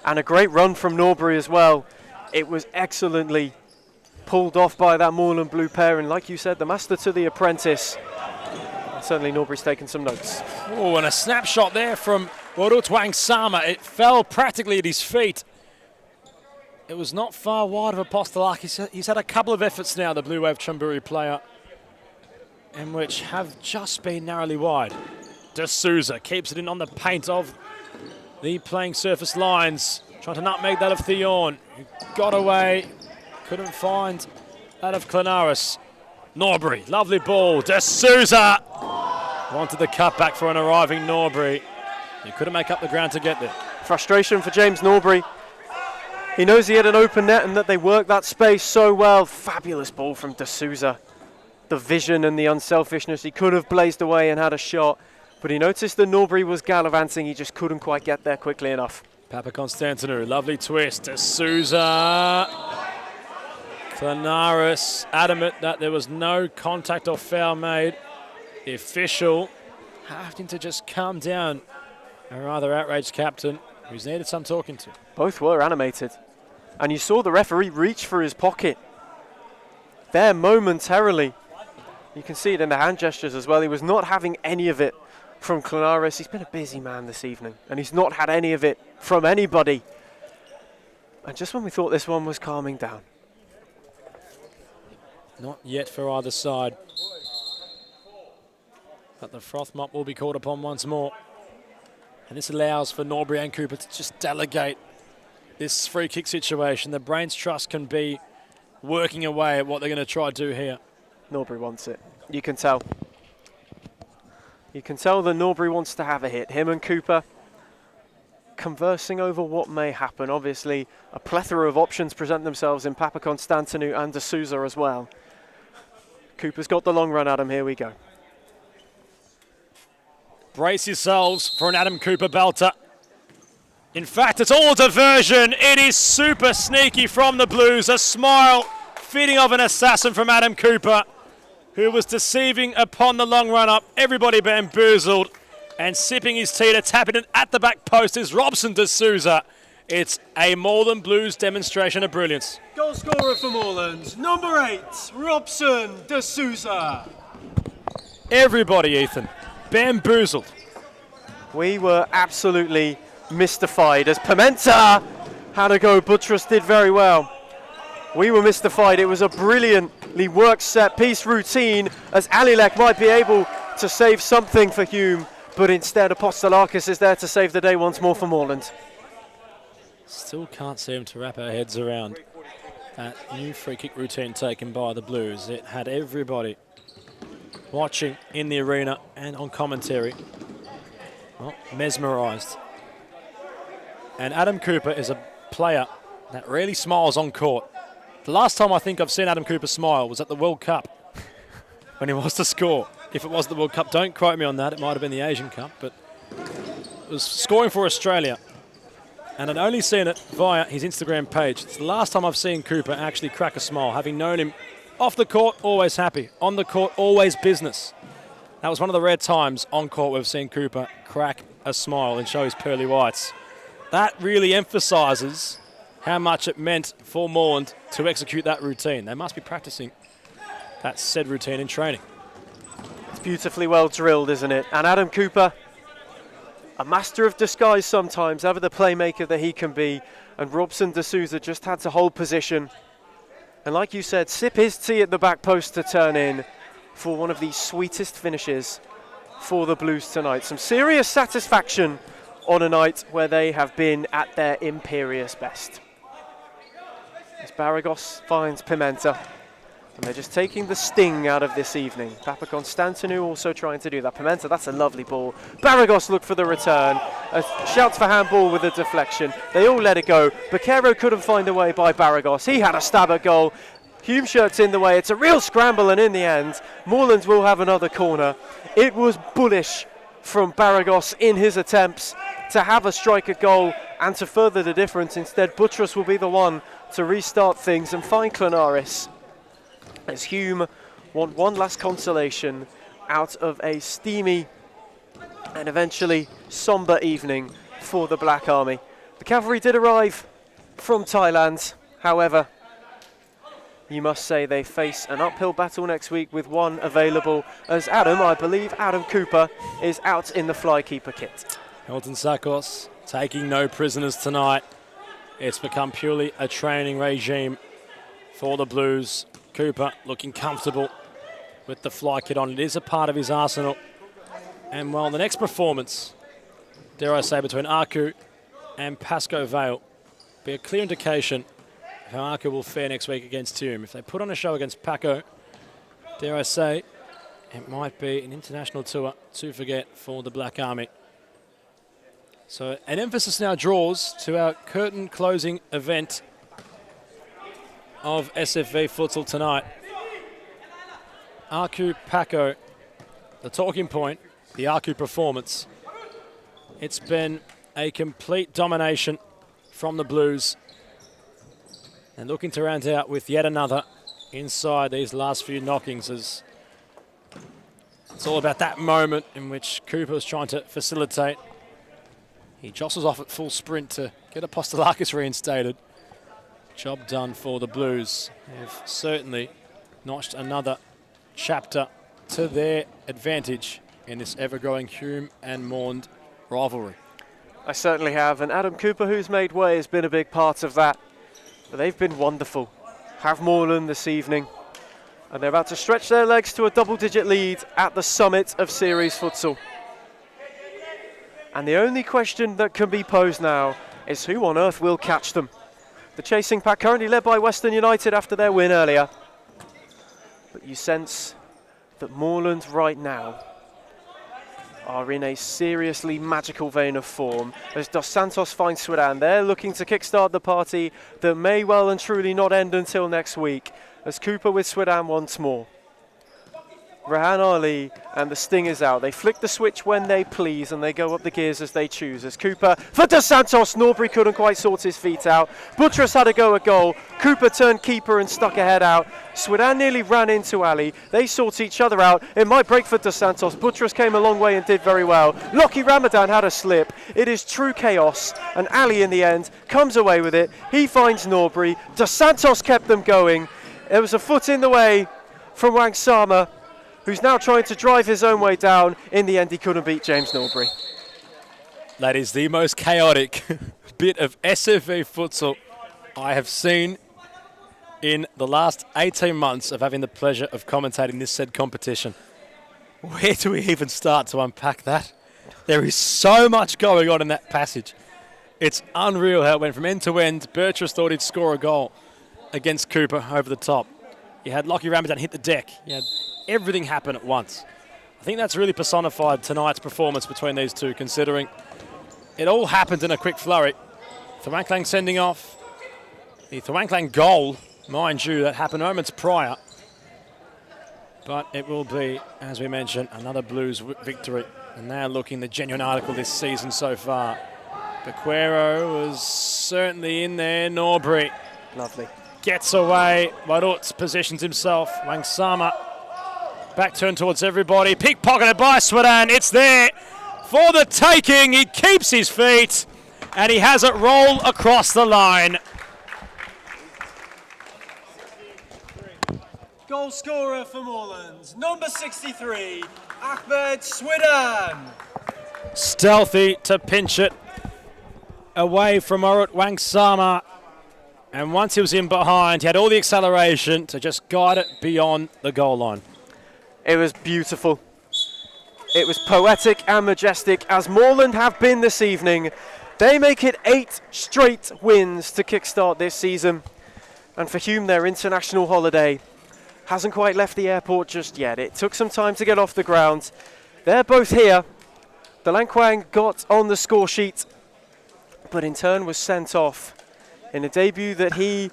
and a great run from Norbury as well. It was excellently pulled off by that Moreland Blue pair. And like you said, the master to the apprentice. And certainly Norbury's taken some notes. Oh, and a snapshot there from Warut Wang Sama. It fell practically at his feet. It was not far wide of Apostolakis. He's had a couple of efforts now, the Blue Wave Chamburi player, in which have just been narrowly wide. De Souza keeps it in on the paint of the playing surface lines, trying to nutmeg that of Fionn, who got away, couldn't find that of Klanaris. Norbury, lovely ball. De Souza wanted the cutback for an arriving Norbury. He couldn't make up the ground to get there. Frustration for James Norbury. He knows he had an open net and that they worked that space so well. Fabulous ball from D'Souza. The vision and the unselfishness. He could have blazed away and had a shot, but he noticed that Norbury was gallivanting. He just couldn't quite get there quickly enough. Papakonstantinou, lovely twist. D'Souza. Klanaris adamant that there was no contact or foul made. The official having to just calm down a rather outraged captain who's needed some talking to. Both were animated. And you saw the referee reach for his pocket there momentarily. You can see it in the hand gestures as well. He was not having any of it from Klanaris. He's been a busy man this evening, and he's not had any of it from anybody. And just when we thought this one was calming down. Not yet for either side. But the froth mop will be called upon once more. And this allows for Norbury and Cooper to just delegate this free kick situation. The Brains Trust can be working away at what they're going to try to do here. Norbury wants it. You can tell. You can tell that Norbury wants to have a hit. Him and Cooper conversing over what may happen. Obviously, a plethora of options present themselves in Papakonstantinou and D'Souza as well. Cooper's got the long run at him. Here we go. Brace yourselves for an Adam Cooper belter. In fact, it's all diversion. It is super sneaky from the Blues. A smile fitting of an assassin from Adam Cooper, who was deceiving upon the long run up. Everybody bamboozled, and sipping his tea to tap it at the back post is Robson D'Souza. It's a Moreland Blues demonstration of brilliance. Goal scorer for Moreland, number 8, Robson D'Souza. Everybody, Ethan, bamboozled. We were absolutely mystified as Pimenta had a go. Buttress did very well. We were mystified. It was a brilliantly worked set piece routine as Alilek might be able to save something for Hume, but instead Apostolakis is there to save the day once more for Moreland. Still can't seem to wrap our heads around that new free kick routine taken by the Blues. It had everybody watching in the arena and on commentary, well, mesmerised. And Adam Cooper is a player that really smiles on court. The last time I think I've seen Adam Cooper smile was at the World Cup when he was to score. If it was the World Cup, don't quote me on that. It might have been the Asian Cup, but it was scoring for Australia. And I'd only seen it via his Instagram page. It's the last time I've seen Cooper actually crack a smile, having known him off the court, always happy. On the court, always business. That was one of the rare times on court we've seen Cooper crack a smile and show his pearly whites. That really emphasises how much it meant for Moreland to execute that routine. They must be practicing that said routine in training. It's beautifully well drilled, isn't it? And Adam Cooper, a master of disguise sometimes, ever the playmaker that he can be. And Robson D'Souza just had to hold position. And like you said, sip his tea at the back post to turn in for one of the sweetest finishes for the Blues tonight. Some serious satisfaction on a night where they have been at their imperious best. As Baragos finds Pimenta, and they're just taking the sting out of this evening. Papakonstantinou also trying to do that. Pimenta, that's a lovely ball. Baragos looked for the return. Shouts for handball with a deflection. They all let it go. Bakero couldn't find a way by Baragos. He had a stab at goal. Hume shirt's in the way. It's a real scramble, and in the end, Moreland will have another corner. It was bullish from Baragos in his attempts to have a strike at goal and to further the difference. Instead, Buttress will be the one to restart things and find Klanaris, as Hume want one last consolation out of a steamy and eventually sombre evening for the Black Army. The cavalry did arrive from Thailand, however, you must say they face an uphill battle next week with one available, as I believe Adam Cooper is out in the flykeeper kit. Hilton Sakos taking no prisoners tonight. It's become purely a training regime for the Blues. Cooper looking comfortable with the fly kit on. It is a part of his arsenal. And well, the next performance, dare I say, between Aku and Pascoe Vale, be a clear indication of how Aku will fare next week against Hume. If they put on a show against Paco, dare I say, it might be an international tour to forget for the Black Army. So an emphasis now draws to our curtain closing event of SFV Futsal tonight. Aku Paco, the talking point, the Aku performance. It's been a complete domination from the Blues. And looking to round out with yet another inside these last few knockings, as it's all about that moment in which Cooper was trying to facilitate. He jostles off at full sprint to get Apostolakis reinstated. Job done for the Blues. They've certainly notched another chapter to their advantage in this ever-growing Hume and Maund rivalry. I certainly have, and Adam Cooper, who's made way, has been a big part of that. But they've been wonderful. Have Moreland this evening, and they're about to stretch their legs to a double-digit lead at the summit of Series Futsal. And the only question that can be posed now is who on earth will catch them? The chasing pack currently led by Western United after their win earlier. But you sense that Moreland right now are in a seriously magical vein of form as Dos Santos finds Sweden. They're looking to kickstart the party that may well and truly not end until next week, as Cooper with Sweden once more. Rahan Ali and the sting is out. They flick the switch when they please and they go up the gears as they choose. As Cooper for Dos Santos, Norbury couldn't quite sort his feet out. Buttress had a go at goal. Cooper turned keeper and stuck a head out. Sweden nearly ran into Ali. They sort each other out. It might break for Dos Santos. Buttress came a long way and did very well. Lockie Ramadan had a slip. It is true chaos, and Ali in the end comes away with it. He finds Norbury. Dos Santos kept them going. There was a foot in the way from Wang Sama, who's now trying to drive his own way down. In the end, he couldn't beat James Norbury. That is the most chaotic bit of SFV futsal I have seen in the last 18 months of having the pleasure of commentating this said competition. Where do we even start to unpack that? There is so much going on in that passage. It's unreal how it went from end to end. Buttress thought he'd score a goal against Cooper over the top. You had Lockie Ramadan hit the deck. You had everything happen at once. I think that's really personified tonight's performance between these two, considering it all happened in a quick flurry. Thwanklang sending off. The Thwanklang goal, mind you, that happened moments prior. But it will be, as we mentioned, another Blues victory. And they're looking the genuine article this season so far. Bequero was certainly in there. Norbury. Lovely. Gets away. Warut positions himself. Wang Sama. Back turn towards everybody. Pickpocketed by Sweden. It's there for the taking. He keeps his feet and he has it roll across the line. Goal scorer for Moreland, number 63, Ahmed Sweden. Stealthy to pinch it away from Warut Wang Sama. And once he was in behind, he had all the acceleration to just guide it beyond the goal line. It was beautiful. It was poetic and majestic, as Moreland have been this evening. They make it 8 straight wins to kickstart this season. And for Hume, their international holiday hasn't quite left the airport just yet. It took some time to get off the ground. They're both here. The Langkwang got on the score sheet, but in turn was sent off in a debut that he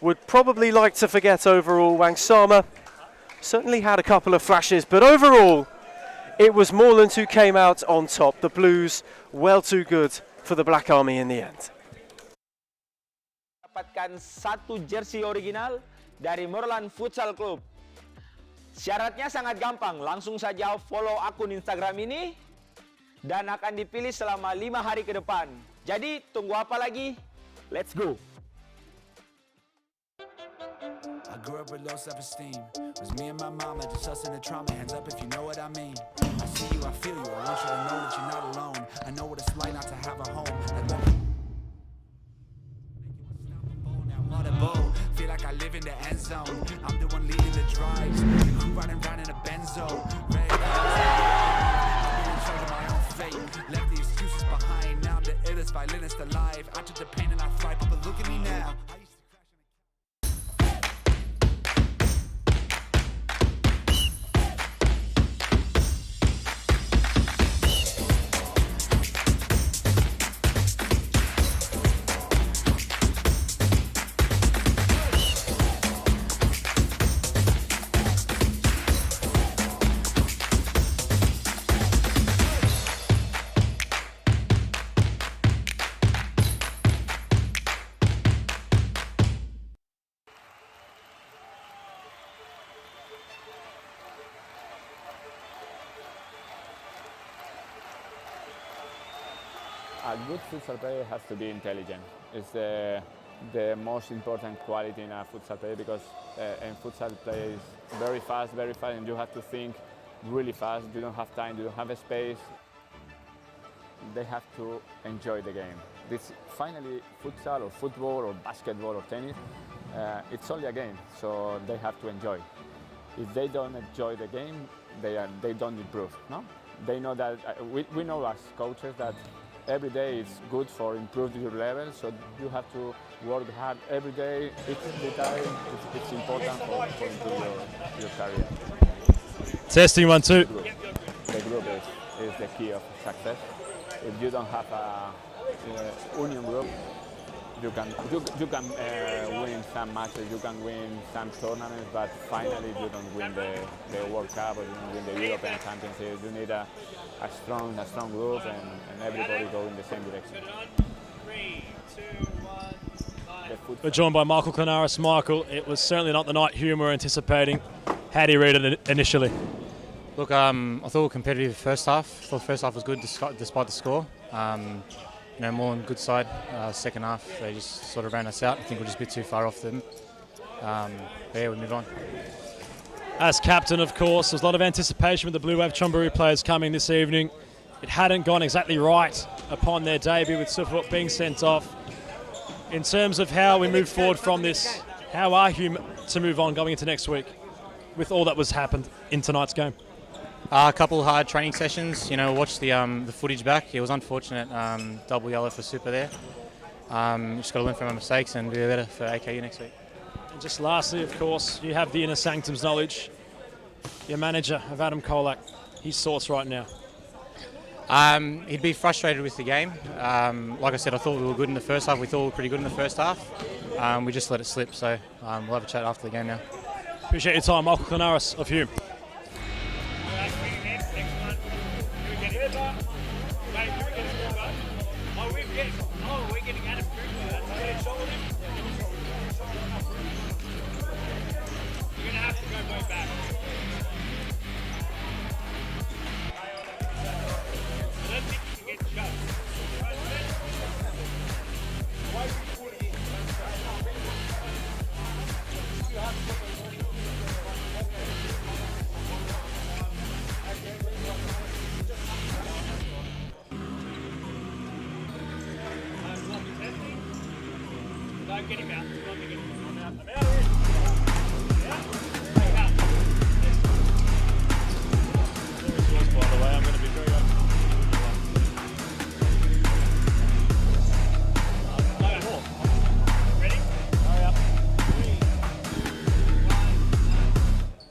would probably like to forget overall. Wang Sama certainly had a couple of flashes, but overall, it was Moreland who came out on top. The Blues, well too good for the Black Army in the end. Dapatkan satu jersey original dari Moreland Futsal Club. Syaratnya sangat gampang, langsung saja follow akun Instagram ini dan akan dipilih selama 5 hari ke depan. Jadi tunggu apa lagi? Let's go. I grew up with low self-esteem. It was me and my mama, just us in the trauma. Hands up if you know what I mean. I see you, I feel you. I want you to know that you're not alone. I know what it's like not to have a home. What a bowl. Feel like I live in the end zone. I'm the one leading the drives. The crew riding around in a benzo. Retakes. I'm in charge of my own fate. Left the excuses behind. Now I'm the illest violinist alive. I took the pain and I thrive, but look at me now. A good futsal player has to be intelligent. It's the most important quality in a futsal player because in futsal play is very fast, and you have to think really fast. You don't have time, you don't have a space. They have to enjoy the game. This finally futsal or football or basketball or tennis, it's only a game, so they have to enjoy. If they don't enjoy the game, they don't improve. No, they know that we know as coaches that every day is good for improving your level, so you have to work hard every day. Each time it's important for improve your career. Testing 1, 2. The group is the key of success. If you don't have a union group, you can win some matches, you can win some tournaments, but finally you don't win the World Cup or you don't win the European Championship. You need a strong group and everybody go in the same direction. 3, 2, 1, We're joined by Michael Canaris. Michael, it was certainly not the night Hume were anticipating. How do you read it initially? Look, I thought we were competitive first half. I thought the first half was good despite the score. More on good side. Second half, they just sort of ran us out. I think we're just a bit too far off them. We move on. As captain, of course, there's a lot of anticipation with the Blue Wave Chonburi players coming this evening. It hadn't gone exactly right upon their debut with Suffolk being sent off. In terms of how we move forward from this, how are Hume to move on going into next week with all that was happened in tonight's game? A couple of hard training sessions. Watch the footage back. It was unfortunate. Double yellow for Super there. Just got to learn from our mistakes and do better for AKU next week. And just lastly, of course, you have the inner sanctums knowledge. Your manager of Adam Kolak, his thoughts right now. He'd be frustrated with the game. Like I said, I thought we were good in the first half. We thought we were pretty good in the first half. We just let it slip. So we'll have a chat after the game now. Appreciate your time, Michael Canaris of Hume.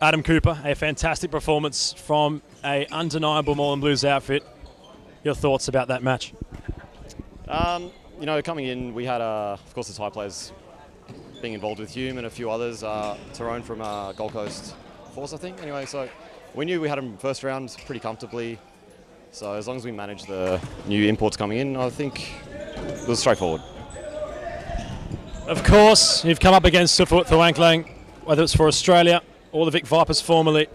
Adam Cooper, a fantastic performance from an undeniable Moreland Blues outfit. Your thoughts about that match? Coming in, we had, of course, the Thai players being involved with Hume and a few others. Tyrone from Gold Coast Force, I think. Anyway, so we knew we had them first round pretty comfortably. So as long as we managed the new imports coming in, I think it was straightforward. Of course, you've come up against Suffolk Thawangklang, whether it's for Australia or the Vic Vipers formerly.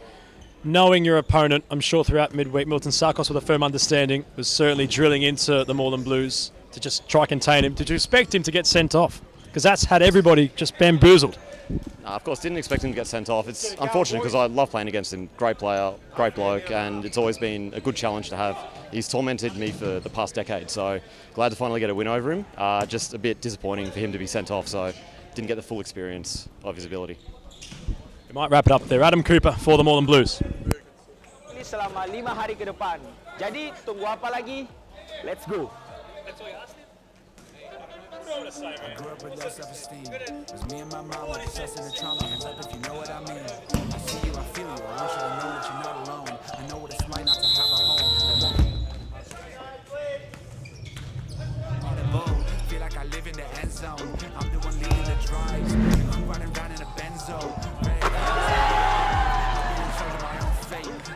Knowing your opponent, I'm sure throughout midweek, Milton Sarkos with a firm understanding was certainly drilling into the Moreland Blues to just try contain him. Did you expect him to get sent off? Because that's had everybody just bamboozled. Of course, didn't expect him to get sent off. It's unfortunate because I love playing against him. Great player, great bloke, and it's always been a good challenge to have. He's tormented me for the past decade, so glad to finally get a win over him. Just a bit disappointing for him to be sent off, so didn't get the full experience of his ability. We might wrap it up there. Adam Cooper for the Moreland Blues. Ini selama 5 hari ke depan. Jadi tunggu apa lagi? Let's go. I grew up with low self-esteem. It was me and my mom with success and the trauma. Hands up if you know what I mean. I see you, I feel you. I want you to know that you're not alone. I know what it's like not to have a home. On the boat, feel like I live in the end zone. I'm the one leading the drives. I'm riding around in a Benzo.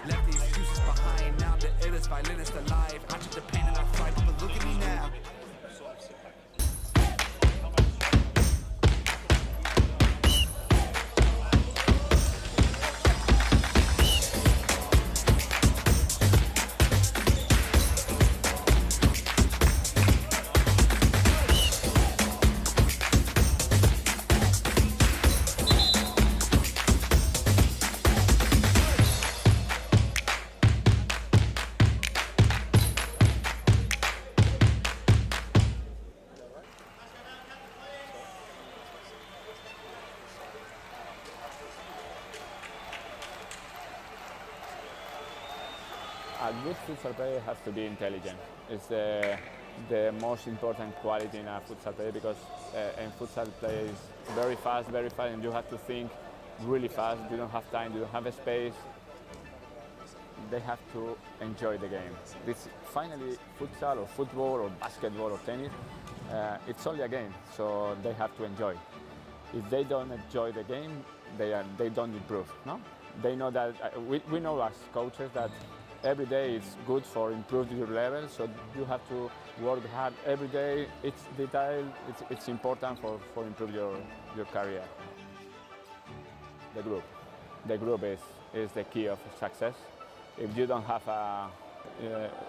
Left the excuses behind. Now the illest violinist alive. I took the pain and I fight, but look at me now. A good futsal player has to be intelligent. It's the most important quality in a futsal player, because in futsal play is very fast, and you have to think really fast. You don't have time, you don't have a space. They have to enjoy the game. This finally, futsal or football or basketball or tennis, it's only a game, so they have to enjoy. If they don't enjoy the game, they don't improve. No, they know that. We know as coaches that every day is good for improving your level. So you have to work hard every day. It's detail. It's important for improve your career. The group is the key of success. If you don't have a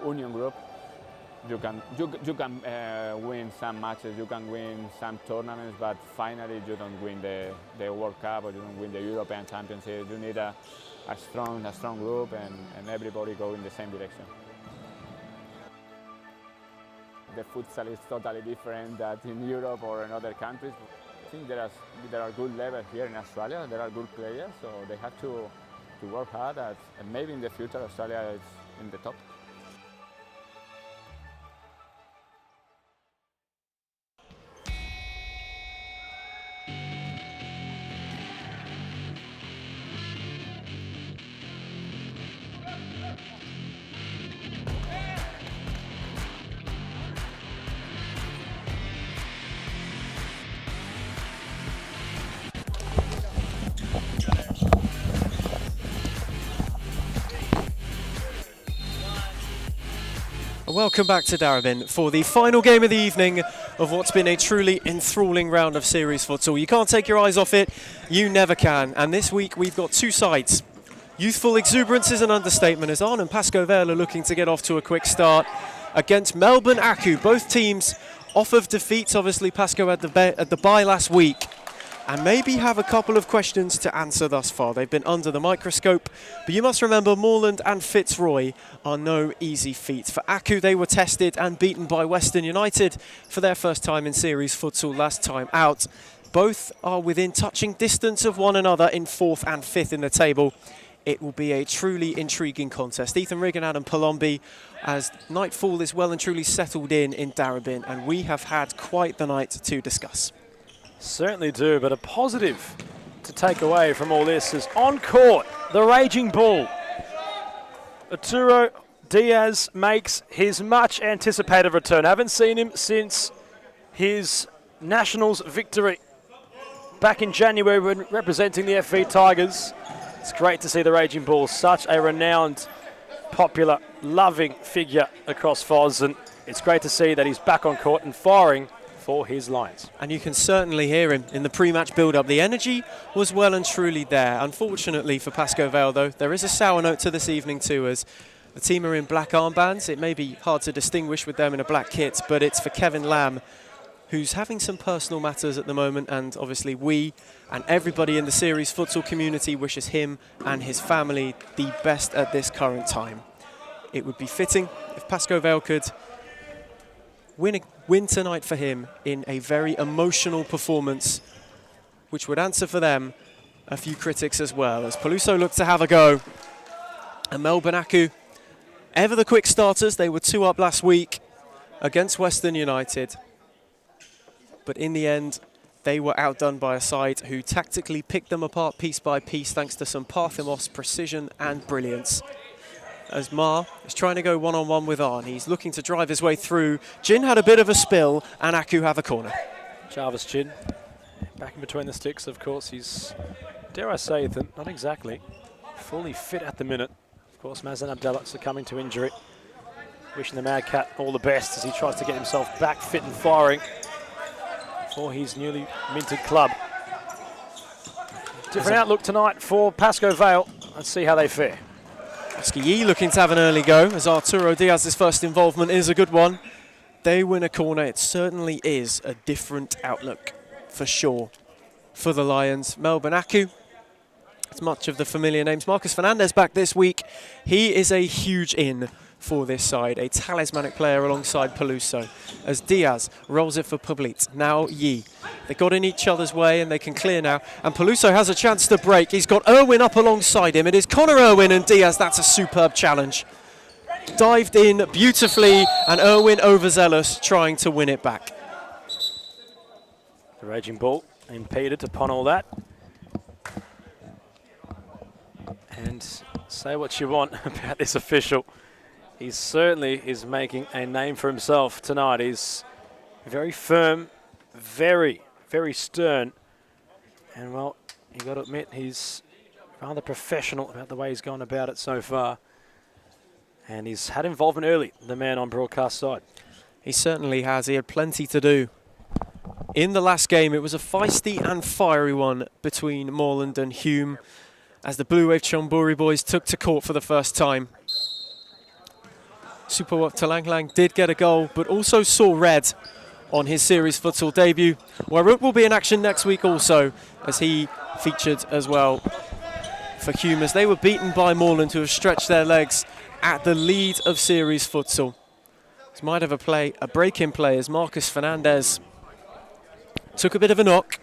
union group, you can win some matches, you can win some tournaments, but finally you don't win the World Cup or you don't win the European Championship. You need a strong group and everybody go in the same direction. The futsal is totally different than in Europe or in other countries. I think there are good levels here in Australia. There are good players, so they have to work hard, and maybe in the future Australia is in the top. Welcome back to Darabin for the final game of the evening of what's been a truly enthralling round of series futsal. You can't take your eyes off it, you never can. And this week we've got two sides. Youthful exuberance is an understatement, as Arne and Pascoe Vale are looking to get off to a quick start against Melbourne Aku. Both teams off of defeats. Obviously Pascoe at the bye last week, and maybe have a couple of questions to answer thus far. They've been under the microscope, but you must remember Moreland and Fitzroy are no easy feats. For Aku, they were tested and beaten by Western United for their first time in series futsal last time out. Both are within touching distance of one another in 4th and 5th in the table. It will be a truly intriguing contest. Ethan Rigg and Adam Palombi, as nightfall is well and truly settled in Darabin, and we have had quite the night to discuss. Certainly do, but a positive to take away from all this is on court, the Raging Bull. Arturo Diaz makes his much anticipated return. Haven't seen him since his Nationals victory back in January when representing the FV Tigers. It's great to see the Raging Bull, such a renowned, popular, loving figure across Foz, and it's great to see that he's back on court and firing for his Lions. And you can certainly hear him in the pre-match build-up. The energy was well and truly there. Unfortunately for Pascoe Vale, though, there is a sour note to this evening too, as the team are in black armbands. It may be hard to distinguish with them in a black kit, but it's for Kevin Lamb, who's having some personal matters at the moment, and obviously we and everybody in the series futsal community wishes him and his family the best at this current time. It would be fitting if Pascoe Vale could win tonight for him in a very emotional performance, which would answer for them a few critics as well, as Peluso looked to have a go. And Melbourne Aku, ever the quick starters, they were 2 up last week against Western United, but in the end they were outdone by a side who tactically picked them apart piece by piece thanks to some Parthemos precision and brilliance. As Ma is trying to go one-on-one with Arne. He's looking to drive his way through. Jin had a bit of a spill, and Aku have a corner. Jarvis Jin, back in between the sticks, of course. He's, dare I say, not exactly fully fit at the minute. Of course, Mazan Abdallah succumbing to injury. Wishing the Mad Cat all the best as he tries to get himself back fit and firing for his newly minted club. Different outlook tonight for Pascoe Vale. Let's see how they fare. Ski looking to have an early go, as Arturo Diaz's first involvement is a good one. They win a corner. It certainly is a different outlook for sure for the Lions. Melbourne Aku, it's much of the familiar names. Marcus Fernandez back this week. He is a huge in for this side, a talismanic player alongside Peluso, as Diaz rolls it for Publit. Now Yi. They got in each other's way and they can clear now. And Peluso has a chance to break. He's got Irwin up alongside him. It is Connor Irwin and Diaz. That's a superb challenge. dived in beautifully, and Irwin overzealous trying to win it back. The raging ball impeded upon all that. And say what you want about this official. He certainly is making a name for himself tonight. He's very firm, very, very stern. And, well, you got to admit he's rather professional about the way he's gone about it so far. And he's had involvement early, the man on broadcast side. He certainly has. He had plenty to do. In the last game, it was a feisty and fiery one between Moreland and Hume as the Blue Wave Chonburi boys took to court for the first time. Supawat Talanglang did get a goal, but also saw red on his series futsal debut. Waruk will be in action next week also, as he featured as well for Hume, as they were beaten by Moreland, who have stretched their legs at the lead of series futsal. This might have a break in play as Marcus Fernandez took a bit of a knock.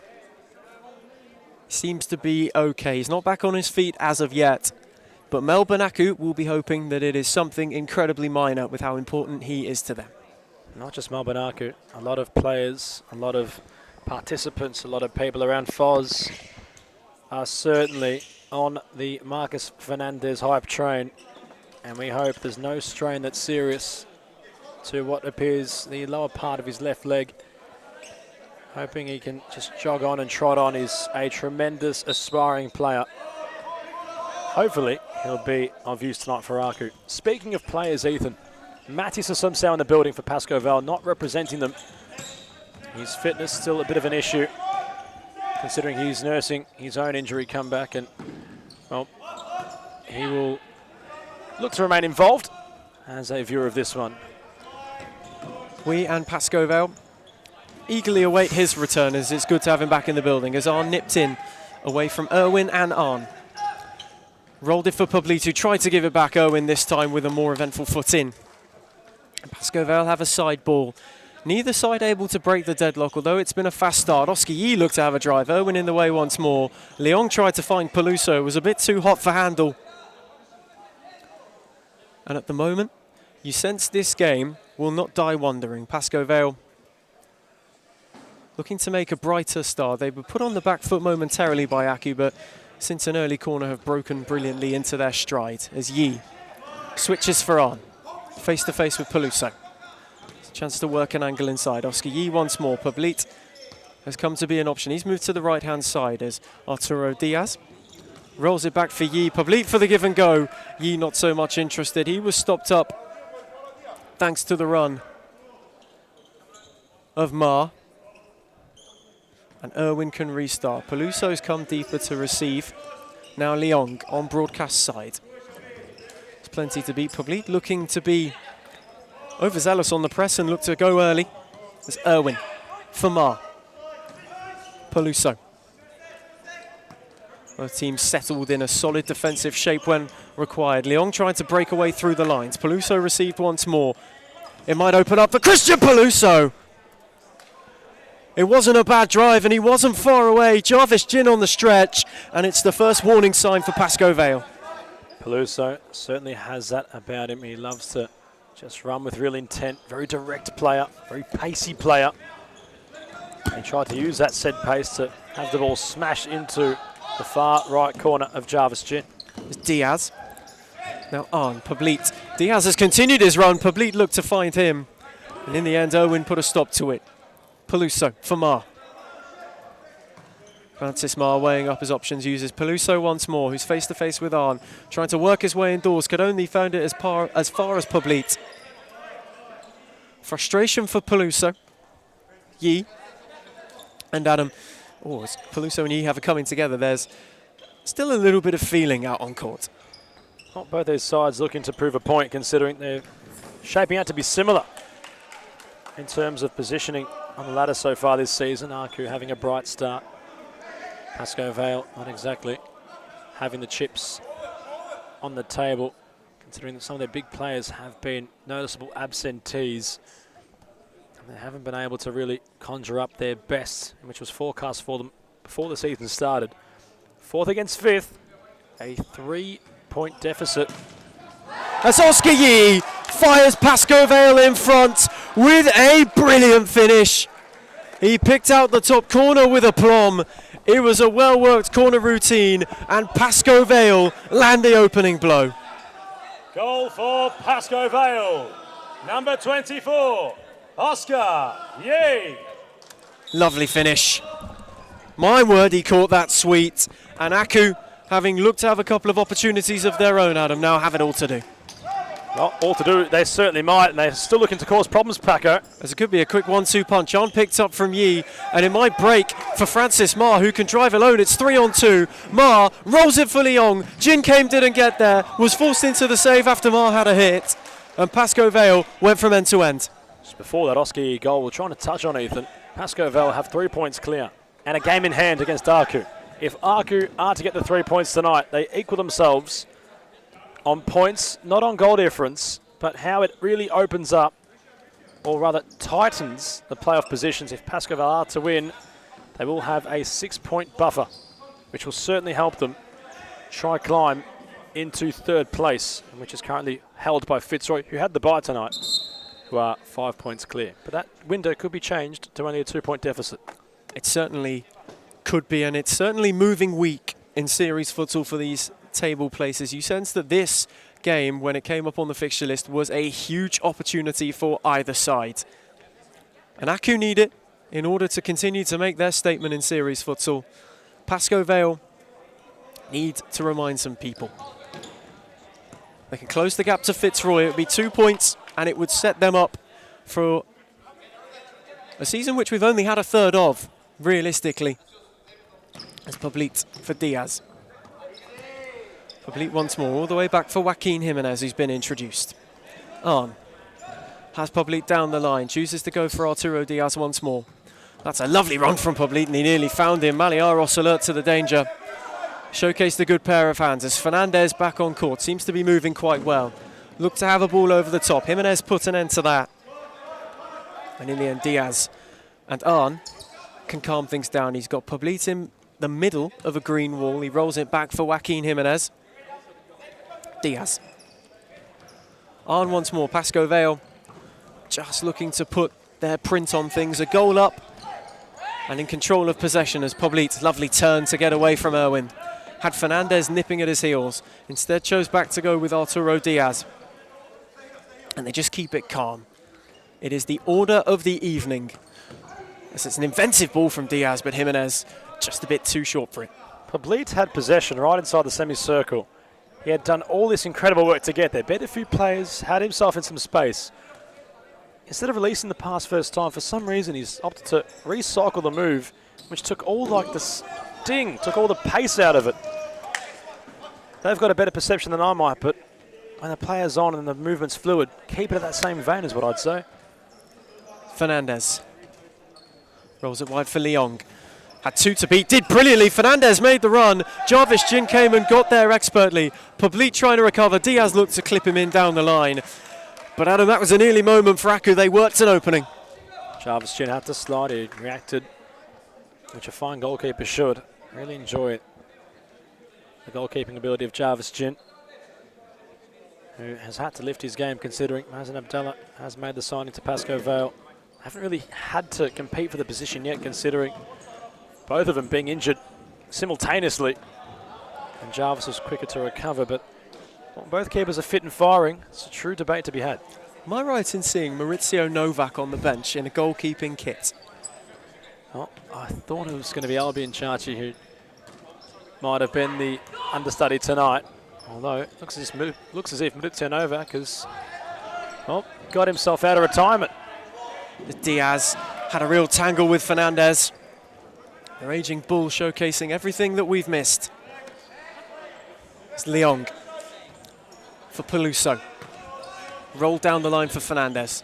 Seems to be okay. He's not back on his feet as of yet, but Melbourne Aku will be hoping that it is something incredibly minor with how important he is to them. Not just Melbourne Aku, a lot of players, a lot of participants, a lot of people around FOS are certainly on the Marcus Fernandez hype train, and we hope there's no strain that's serious to what appears the lower part of his left leg. Hoping he can just jog on and trot on. He's a tremendous aspiring player. Hopefully he'll be of use tonight for Aku. Speaking of players, Ethan, Matty Sasumsau in the building for Pascoe Vale, not representing them. His fitness still a bit of an issue, considering he's nursing his own injury comeback, and well, he will look to remain involved as a viewer of this one. We and Pascoe Vale eagerly await his return, as it's good to have him back in the building, as Arn nipped in away from Irwin and Arn. Rolled it for Publit, who tried to give it back. Irwin this time with a more eventful foot in. And Pascoe Vale have a side ball. Neither side able to break the deadlock, although it's been a fast start. Oscar Yee looked to have a drive. Irwin in the way once more. Leong tried to find Peluso. It was a bit too hot for handle. And at the moment, you sense this game will not die wondering. Pascoe Vale looking to make a brighter start. They were put on the back foot momentarily by Aku, but since an early corner have broken brilliantly into their stride as Yee switches for Arn. Face to face with Peluso. Chance to work an angle inside. Oscar Yee once more. Publit has come to be an option. He's moved to the right-hand side as Arturo Diaz rolls it back for Yee. Publit for the give and go. Yee not so much interested. He was stopped up thanks to the run of Ma. And Irwin can restart. Peluso's come deeper to receive. Now Leong on broadcast side. There's plenty to beat. Publit looking to be overzealous on the press and look to go early. There's Irwin for Ma. Peluso. Both teams settled in a solid defensive shape when required. Leong trying to break away through the lines. Peluso received once more. It might open up for Christian Peluso. It wasn't a bad drive and he wasn't far away. Jarvis Jin on the stretch, and it's the first warning sign for Pascoe Vale. Peluso certainly has that about him. He loves to just run with real intent. Very direct player, very pacey player. He tried to use that said pace to have the ball smash into the far right corner of Jarvis Jin. It's Diaz. Now Arn, Publit. Diaz has continued his run. Publit looked to find him. And in the end, Irwin put a stop to it. Peluso for Ma. Francis Ma weighing up his options, uses Peluso once more, who's face to face with Arn, trying to work his way indoors, could only find it as far as Publit. Frustration for Peluso. Yee and Adam. Oh, as Peluso and Yee have a coming together, there's still a little bit of feeling out on court. Not both those sides looking to prove a point, considering they're shaping out to be similar in terms of positioning on the ladder so far this season. Aku having a bright start. Pascoe Vale not exactly having the chips on the table, considering that some of their big players have been noticeable absentees. And they haven't been able to really conjure up their best, which was forecast for them before the season started. Fourth against fifth, a 3-point deficit as Oscar Yee fires Pascoe Vale in front with a brilliant finish. He picked out the top corner with aplomb. It was a well-worked corner routine, and Pascoe Vale land the opening blow. Goal for Pascoe Vale. Number 24, Oscar Yee. Lovely finish. My word, he caught that sweet. And Aku, having looked to have a couple of opportunities of their own, Adam, now have it all to do. Well, all to do, they certainly might, and they're still looking to cause problems, Paco. As it could be a quick 1-2 punch. On picked up from Yee, and it might break for Francis Ma, who can drive alone. It's 3-on-2. Ma rolls it for Leong. Jin Came didn't get there, was forced into the save after Ma had a hit, and Pascoe Vale went from end to end. Just before that Oscar Yee goal, we're trying to touch on Ethan. Pascoe Vale have 3 points clear, and a game in hand against Aku. If Aku are to get the 3 points tonight, they equal themselves on points, not on goal difference, but how it really opens up, or rather tightens the playoff positions. If Pascoe Vale are to win, they will have a 6-point buffer, which will certainly help them try climb into third place, which is currently held by Fitzroy, who had the bye tonight, who are 5 points clear. But that window could be changed to only a 2-point deficit. It certainly could be, and it's certainly moving weak in series futsal for these table places. You sense that this game, when it came up on the fixture list, was a huge opportunity for either side. And Aku need it in order to continue to make their statement in series futsal. Pascoe Vale need to remind some people. They can close the gap to Fitzroy. It would be 2 points, and it would set them up for a season which we've only had a third of, realistically. As Publit for Diaz. Publit once more, all the way back for Joaquin Jimenez, who's been introduced. Arn has Publit down the line, chooses to go for Arturo Diaz once more. That's a lovely run from Publit, and he nearly found him. Maliaros alert to the danger. Showcased a good pair of hands as Fernandez back on court, seems to be moving quite well. Looked to have a ball over the top. Jimenez put an end to that. And in the end, Diaz and Arn can calm things down. He's got Publit in the middle of a green wall. He rolls it back for Joaquin Jimenez. Diaz. Arn once more. Pascoe Vale just looking to put their print on things. A goal up and in control of possession as Publit, lovely turn to get away from Irwin. Had Fernandez nipping at his heels. Instead chose back to go with Arturo Diaz. And they just keep it calm. It is the order of the evening. As it's an inventive ball from Diaz, but Jimenez just a bit too short for it. Publit had possession right inside the semicircle. He had done all this incredible work to get there. Bet a few players, had himself in some space. Instead of releasing the pass first time, for some reason he's opted to recycle the move, which took all like the sting, took all the pace out of it. They've got a better perception than I might, but when the player's on and the movement's fluid, keep it at that same vein is what I'd say. Fernandez rolls it wide for Leong. Had 2 to beat, did brilliantly. Fernandez made the run. Jarvis Jin came and got there expertly. Publit trying to recover. Diaz looked to clip him in down the line. But Adam, that was an early moment for Aku. They worked an opening. Jarvis Jin had to slide. He reacted, which a fine goalkeeper should. Really enjoy it. The goalkeeping ability of Jarvis Jin, who has had to lift his game considering Mazen Abdallah has made the signing to Pascoe Vale. Haven't really had to compete for the position yet, considering both of them being injured simultaneously. And Jarvis was quicker to recover, but both keepers are fit and firing. It's a true debate to be had. Am I right in seeing Maurizio Novak on the bench in a goalkeeping kit? Oh, I thought it was going to be Albion Chachi who might have been the understudy tonight. Although it looks as if Maurizio Novak has got himself out of retirement. Diaz had a real tangle with Fernandez. The raging bull showcasing everything that we've missed. It's Leong for Peluso. Rolled down the line for Fernandez.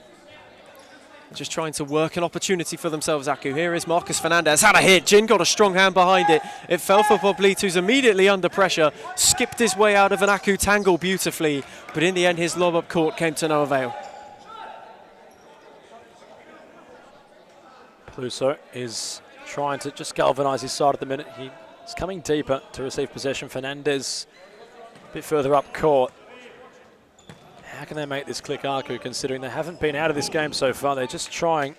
Just trying to work an opportunity for themselves, Aku. Here is Marcus Fernandez. Had a hit. Jin got a strong hand behind it. It fell for Publit, who's immediately under pressure. Skipped his way out of an Aku tangle beautifully. But in the end, his lob up court came to no avail. Peluso is trying to just galvanise his side at the minute. He's coming deeper to receive possession. Fernandez a bit further up court. How can they make this click, Aku, considering they haven't been out of this game so far? They're just trying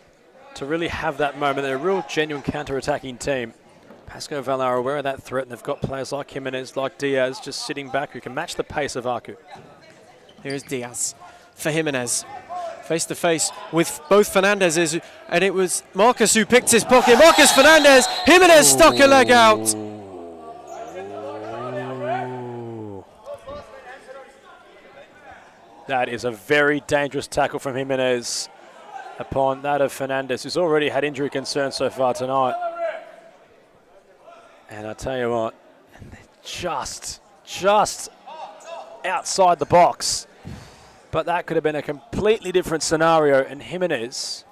to really have that moment. They're a real genuine counter-attacking team. Pasco Val are aware of that threat, and they've got players like Jimenez, like Diaz, just sitting back who can match the pace of Aku. Here's Diaz for Jimenez. Face to face with both Fernandez's, and it was Marcus who picked his pocket. Marcus Fernandez, Jimenez stuck a leg out. That is a very dangerous tackle from Jimenez upon that of Fernandez, who's already had injury concerns so far tonight. And I tell you what, just outside the box. But that could have been a completely different scenario, and Jimenez,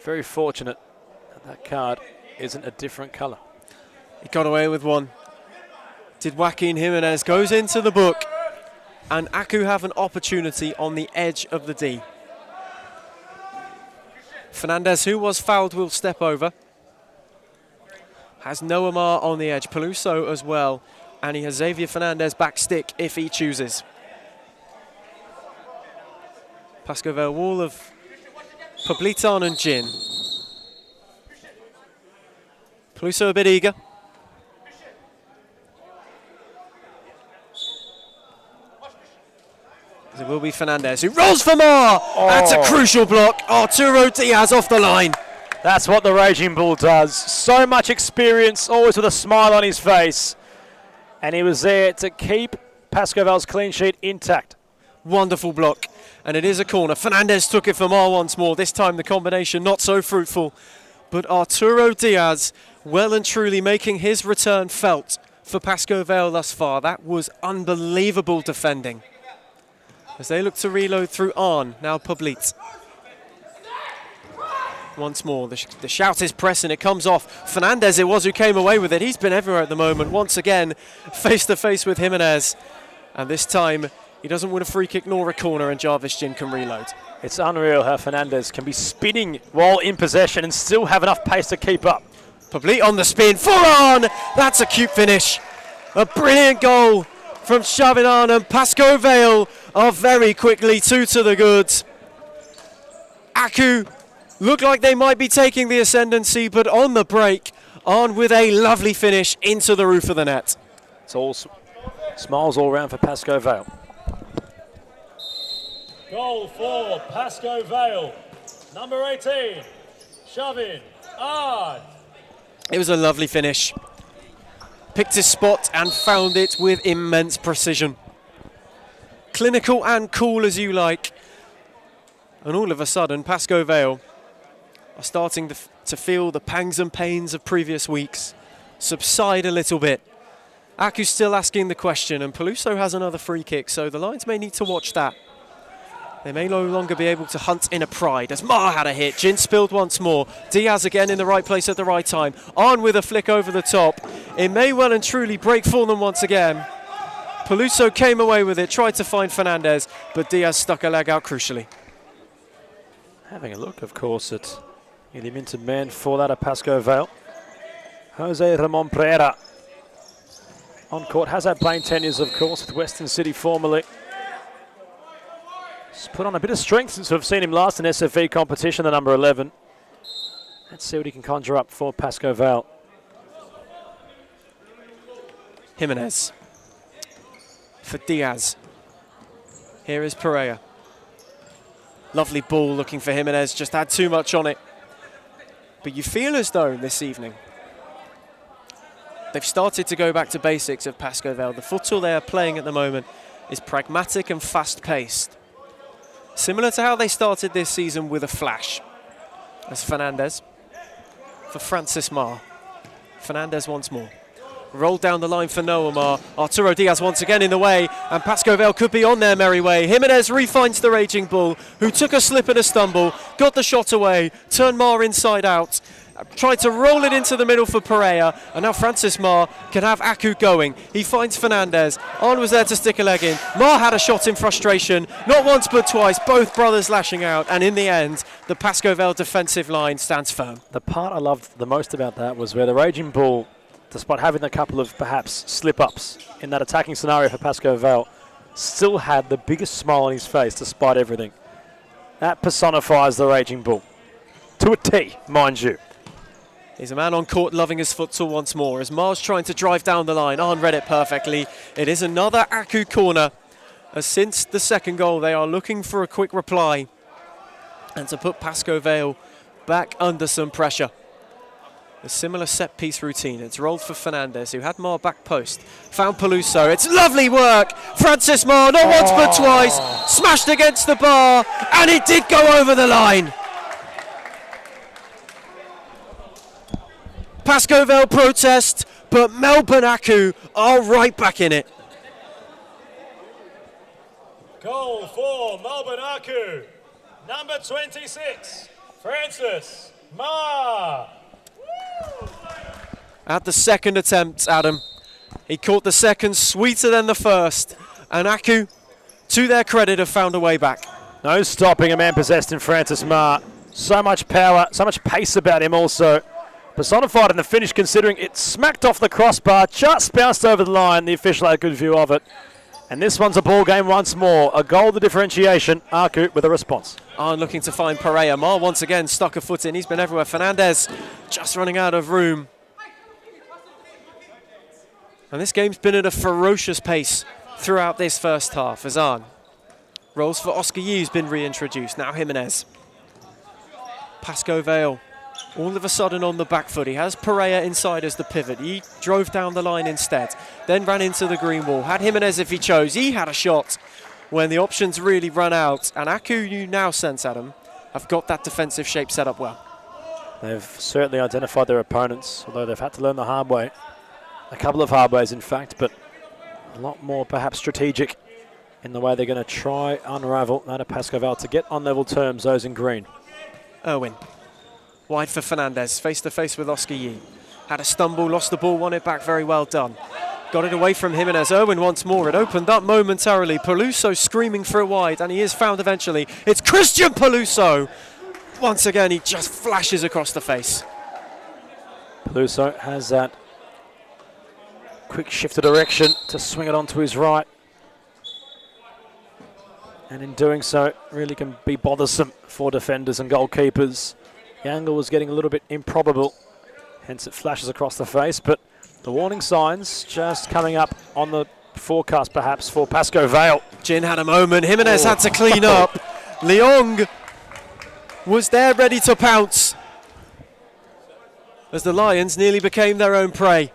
very fortunate that card isn't a different colour. He got away with one. Did Joaquin Jimenez, goes into the book, and Aku have an opportunity on the edge of the D. Fernandez, who was fouled, will step over. Has Noamar on the edge, Peluso as well, and he has Xavier Fernandez back stick if he chooses. Pascovel wall of Poblitan and Jin. Peluso a bit eager. It will be Fernandez who rolls for more. That's a crucial block. Arturo Diaz off the line. That's what the Raging Bull does. So much experience, always with a smile on his face. And he was there to keep Pascoval's clean sheet intact. Wonderful block. And it is a corner. Fernandez took it from R once more. This time the combination not so fruitful. But Arturo Diaz well and truly making his return felt for Pascoval thus far. That was unbelievable defending. As they look to reload through Arn, now Publit. Once more, the shout is pressing, it comes off. Fernandez it was who came away with it. He's been everywhere at the moment. Once again, face to face with Jimenez. And this time, he doesn't win a free kick nor a corner, and Jarvis Jin can reload. It's unreal how Fernandez can be spinning while in possession and still have enough pace to keep up. Publit on the spin, for Arn! That's a cute finish. A brilliant goal from Chavinan, and Pasco Vale are very quickly 2 to the good. Aku look like they might be taking the ascendancy, but on the break, Arn with a lovely finish into the roof of the net. It's all smiles all round for Pasco Vale. Goal for Pasco Vale. Number 18, Shavin Ard. It was a lovely finish. Picked his spot and found it with immense precision. Clinical and cool as you like. And all of a sudden, Pasco Vale are starting to feel the pangs and pains of previous weeks subside a little bit. Aku's still asking the question, and Peluso has another free kick, so the Lions may need to watch that. They may no longer be able to hunt in a pride, as Ma had a hit. Jin spilled once more. Diaz again in the right place at the right time. Arn with a flick over the top. It may well and truly break for them once again. Peluso came away with it, tried to find Fernandez, but Diaz stuck a leg out crucially. Having a look, of course, at the minted man for that of Pasco Vale. Jose Ramon Pereira on court. Has had playing tenures, of course, with Western City formerly. He's put on a bit of strength since we've seen him last in SFV competition, the number 11. Let's see what he can conjure up for Pasco Vale. Jimenez for Diaz. Here is Pereira. Lovely ball looking for Jimenez, just had too much on it. But you feel as though this evening they've started to go back to basics of Pasco Vale. The futsal they are playing at the moment is pragmatic and fast-paced. Similar to how they started this season with a flash. As Fernandez for Francis Mar. Fernandez once more. Rolled down the line for Noamar. Arturo Diaz once again in the way, and Pasco Vale could be on their merry way. Jimenez refinds the Raging Bull, who took a slip and a stumble, got the shot away, turned Mar inside out, tried to roll it into the middle for Pereira, and now Francis Mar can have Aku going. He finds Fernandez. Arn was there to stick a leg in. Mar had a shot in frustration, not once but twice, both brothers lashing out, and in the end, the Pasco Vale defensive line stands firm. The part I loved the most about that was where the Raging Bull, despite having a couple of perhaps slip-ups in that attacking scenario for Pasco Vale, still had the biggest smile on his face despite everything. That personifies the Raging Bull. To a T, mind you. He's a man on court loving his futsal once more. As Mars trying to drive down the line. Arn read it perfectly. It is another Aku corner. As since the second goal, they are looking for a quick reply and to put Pascoe Vale back under some pressure. A similar set-piece routine. It's rolled for Fernandez, who had Mar back post. Found Peluso. It's lovely work. Francis Mar, not once but twice. Smashed against the bar, and it did go over the line. Pascoe Vale protest, but Melbourne Aku are right back in it. Goal for Melbourne Aku. Number 26, Francis Ma. At the second attempt, Adam, he caught the second sweeter than the first, and Aku, to their credit, have found a way back. No stopping a man possessed in Francis Ma. So much power, so much pace about him also. Personified in the finish, considering it smacked off the crossbar, just bounced over the line. The official had a good view of it. And this one's a ball game once more. A goal, the differentiation. Aku with a response. Arn looking to find Pereira. Mar once again stuck a foot in. He's been everywhere. Fernandez just running out of room. And this game's been at a ferocious pace throughout this first half as Arn rolls for Oscar Yee, who's been reintroduced. Now Jimenez. Pascoe Vale all of a sudden on the back foot. He has Pereira inside as the pivot. He drove down the line instead, then ran into the green wall. Had Jimenez if he chose. He had a shot when the options really run out. And Aku, you now sense, Adam, have got that defensive shape set up well. They've certainly identified their opponents, although they've had to learn the hard way. A couple of hard ways, in fact, but a lot more perhaps strategic in the way they're going to try unravel that of Pascoe Vale to get on level terms, those in green. Irwin. Wide for Fernandez, face-to-face with Oscar Yee. Had a stumble, lost the ball, won it back, very well done. Got it away from Jimenez. Irwin once more. It opened up momentarily. Peluso screaming for it wide, and he is found eventually. It's Christian Peluso! Once again, he just flashes across the face. Peluso has that quick shift of direction to swing it onto his right. And in doing so, really can be bothersome for defenders and goalkeepers. The angle was getting a little bit improbable, hence it flashes across the face, but the warning signs just coming up on the forecast perhaps for Pascoe Vale. Jin had a moment, Jimenez had to clean up. Leong was there ready to pounce as the Lions nearly became their own prey.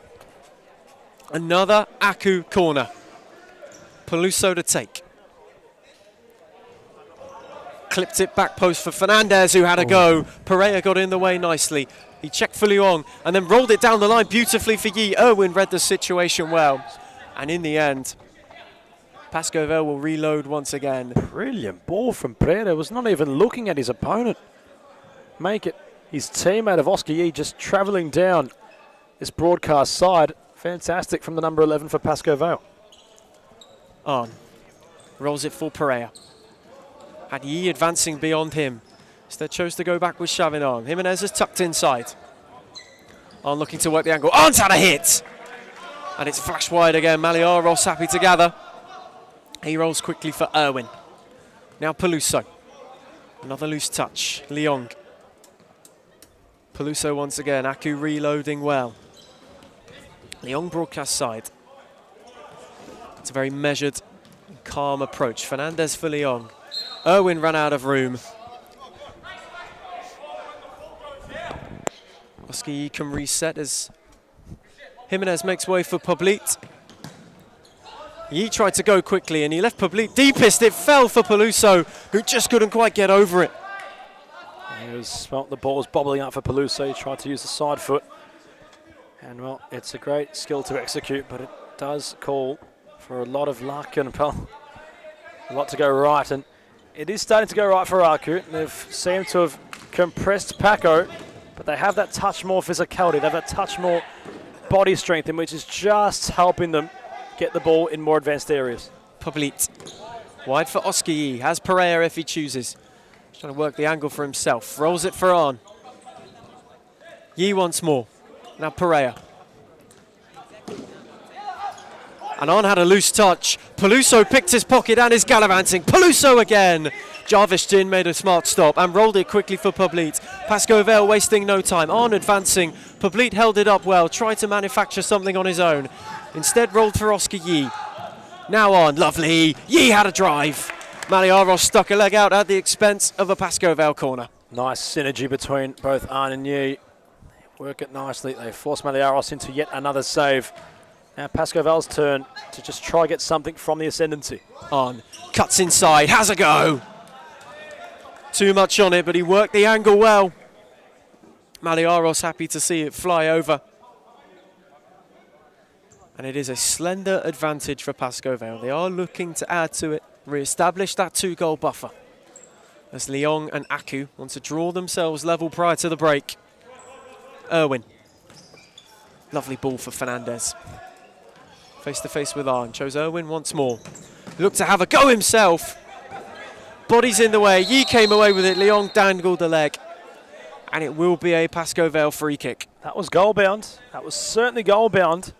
Another Aku corner. Peluso to take. Clipped it back post for Fernandez, who had a go. Pereira got in the way nicely. He checked for Leong and then rolled it down the line beautifully for Yee. Irwin read the situation well. And in the end, Pascoe Vale will reload once again. Brilliant ball from Pereira. Was not even looking at his opponent. Make it his teammate of Oscar Yee just travelling down this broadcast side. Fantastic from the number 11 for Pascoe Vale. On. Rolls it for Pereira. Had Yee advancing beyond him. Instead chose to go back with Chavinon. Jimenez is tucked inside. On looking to work the angle. On's had a hit! And it's flash wide again. Maliar rolls happy to gather. He rolls quickly for Irwin. Now Peluso. Another loose touch. Leong. Peluso once again. Aku reloading well. Leong broadcast side. It's a very measured, calm approach. Fernandez for Leong. Irwin ran out of room. Oscar Yee can reset as Jimenez makes way for Poblit. Yee tried to go quickly and he left Poblit deepest. It fell for Peluso, who just couldn't quite get over it. The ball was bobbling up for Peluso. He tried to use the side foot. And well, it's a great skill to execute, but it does call for a lot of luck and a lot to go right. And it is starting to go right for Aku. They've seemed to have compressed Paco, but they have that touch more physicality. They have that touch more body strength, in which is just helping them get the ball in more advanced areas. Poblit. Wide for Oscar Yee. Has Pereira if he chooses. He's trying to work the angle for himself. Rolls it for Arn. Yee once more. Now Pereira. And On had a loose touch. Peluso picked his pocket and is gallivanting. Peluso again. Jarvis Jin made a smart stop and rolled it quickly for Poblit. Pascoe Vale wasting no time. On advancing. Poblit held it up well, tried to manufacture something on his own. Instead rolled for Oscar Yee. Now On, lovely. Yee had a drive. Maliaros stuck a leg out at the expense of a Pascoe Vale corner. Nice synergy between both Arn and Yee. Work it nicely. They force Maliaros into yet another save. Now Pascoe Vale's turn to just try get something from the ascendancy. On, cuts inside, has a go. Too much on it, but he worked the angle well. Maliaros happy to see it fly over. And it is a slender advantage for Pascoe Vale. They are looking to add to it, re-establish that 2-goal buffer. As Leong and Aku want to draw themselves level prior to the break. Irwin. Lovely ball for Fernandez. Face to face with Arn. Chose Irwin once more. Looked to have a go himself. Body's in the way. Yee came away with it. Leong dangled the leg. And it will be a Pascoe Vale free kick. That was goal bound. That was certainly goal bound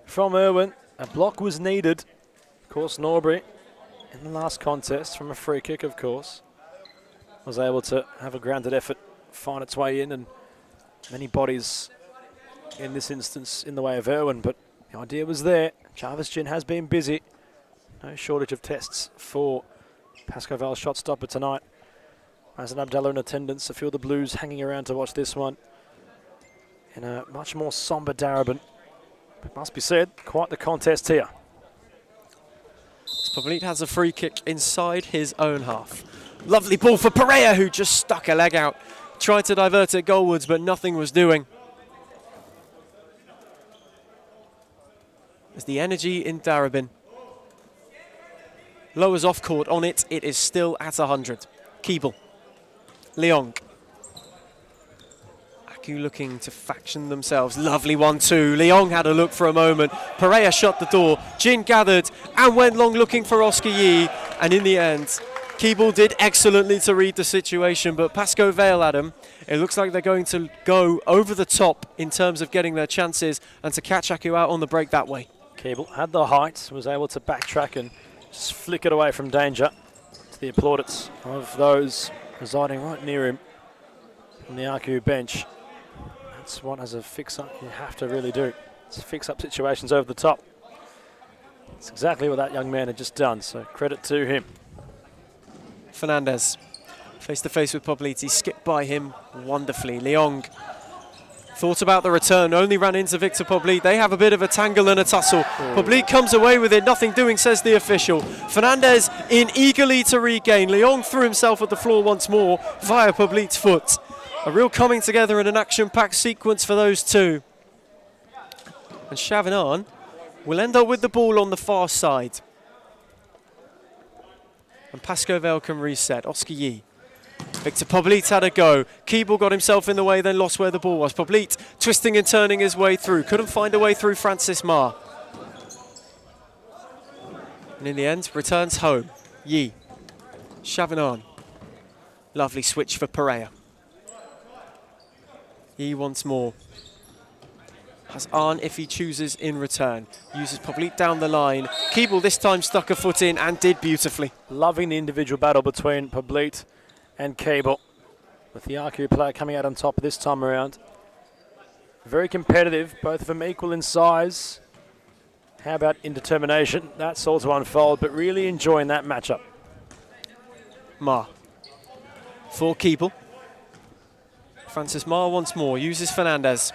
from Irwin. A block was needed. Of course, Norbury, in the last contest, from a free kick, of course, was able to have a grounded effort, find its way in, and many bodies in this instance in the way of Irwin. But the idea was there. Jarvis Jin has been busy. No shortage of tests for Pascoe Vale shot stopper tonight. As an Abdallah in attendance, a few of the Blues hanging around to watch this one in a much more sombre Darabin. It must be said, quite the contest here. Poblit has a free kick inside his own half. Lovely ball for Pereira, who just stuck a leg out. Tried to divert it goalwards, but nothing was doing. As the energy in Darabin lowers off court on it, it is still at 100. Keeble. Leong. Aku looking to faction themselves. Lovely 1-2. Leong had a look for a moment. Pereira shut the door. Jin gathered and went long looking for Oscar Yee. And in the end, Keeble did excellently to read the situation, but Pascoe Vale, Adam, it looks like they're going to go over the top in terms of getting their chances and to catch Aku out on the break that way. Keeble had the height, was able to backtrack and just flick it away from danger to the plaudits of those residing right near him on the Aku bench. That's what, as a fix-up, you have to really do. It's fix-up situations over the top. It's exactly what that young man had just done, so credit to him. Fernandez, face-to-face with Poblit. He skipped by him wonderfully. Leong thought about the return, only ran into Victor Poblit. They have a bit of a tangle and a tussle. Poblit comes away with it, nothing doing, says the official. Fernandez in eagerly to regain. Leong threw himself at the floor once more via Poblit's foot. A real coming together in an action-packed sequence for those two. And Chavinan will end up with the ball on the far side. And Pascoe Vale can reset. Oscar Yee. Victor Poblit had a go. Keeble got himself in the way, then lost where the ball was. Poblit twisting and turning his way through. Couldn't find a way through Francis Ma. And in the end, returns home. Yee. Chavinan. Lovely switch for Pereira. Yee once more. Has Arn if he chooses in return. Uses Poblit down the line. Keeble this time stuck a foot in and did beautifully. Loving the individual battle between Poblit and Keeble, with the Aku player coming out on top this time around. Very competitive, both of them equal in size. How about in determination? That's all to unfold, but really enjoying that matchup. Ma. For Keeble. Francis Ma once more, uses Fernandez.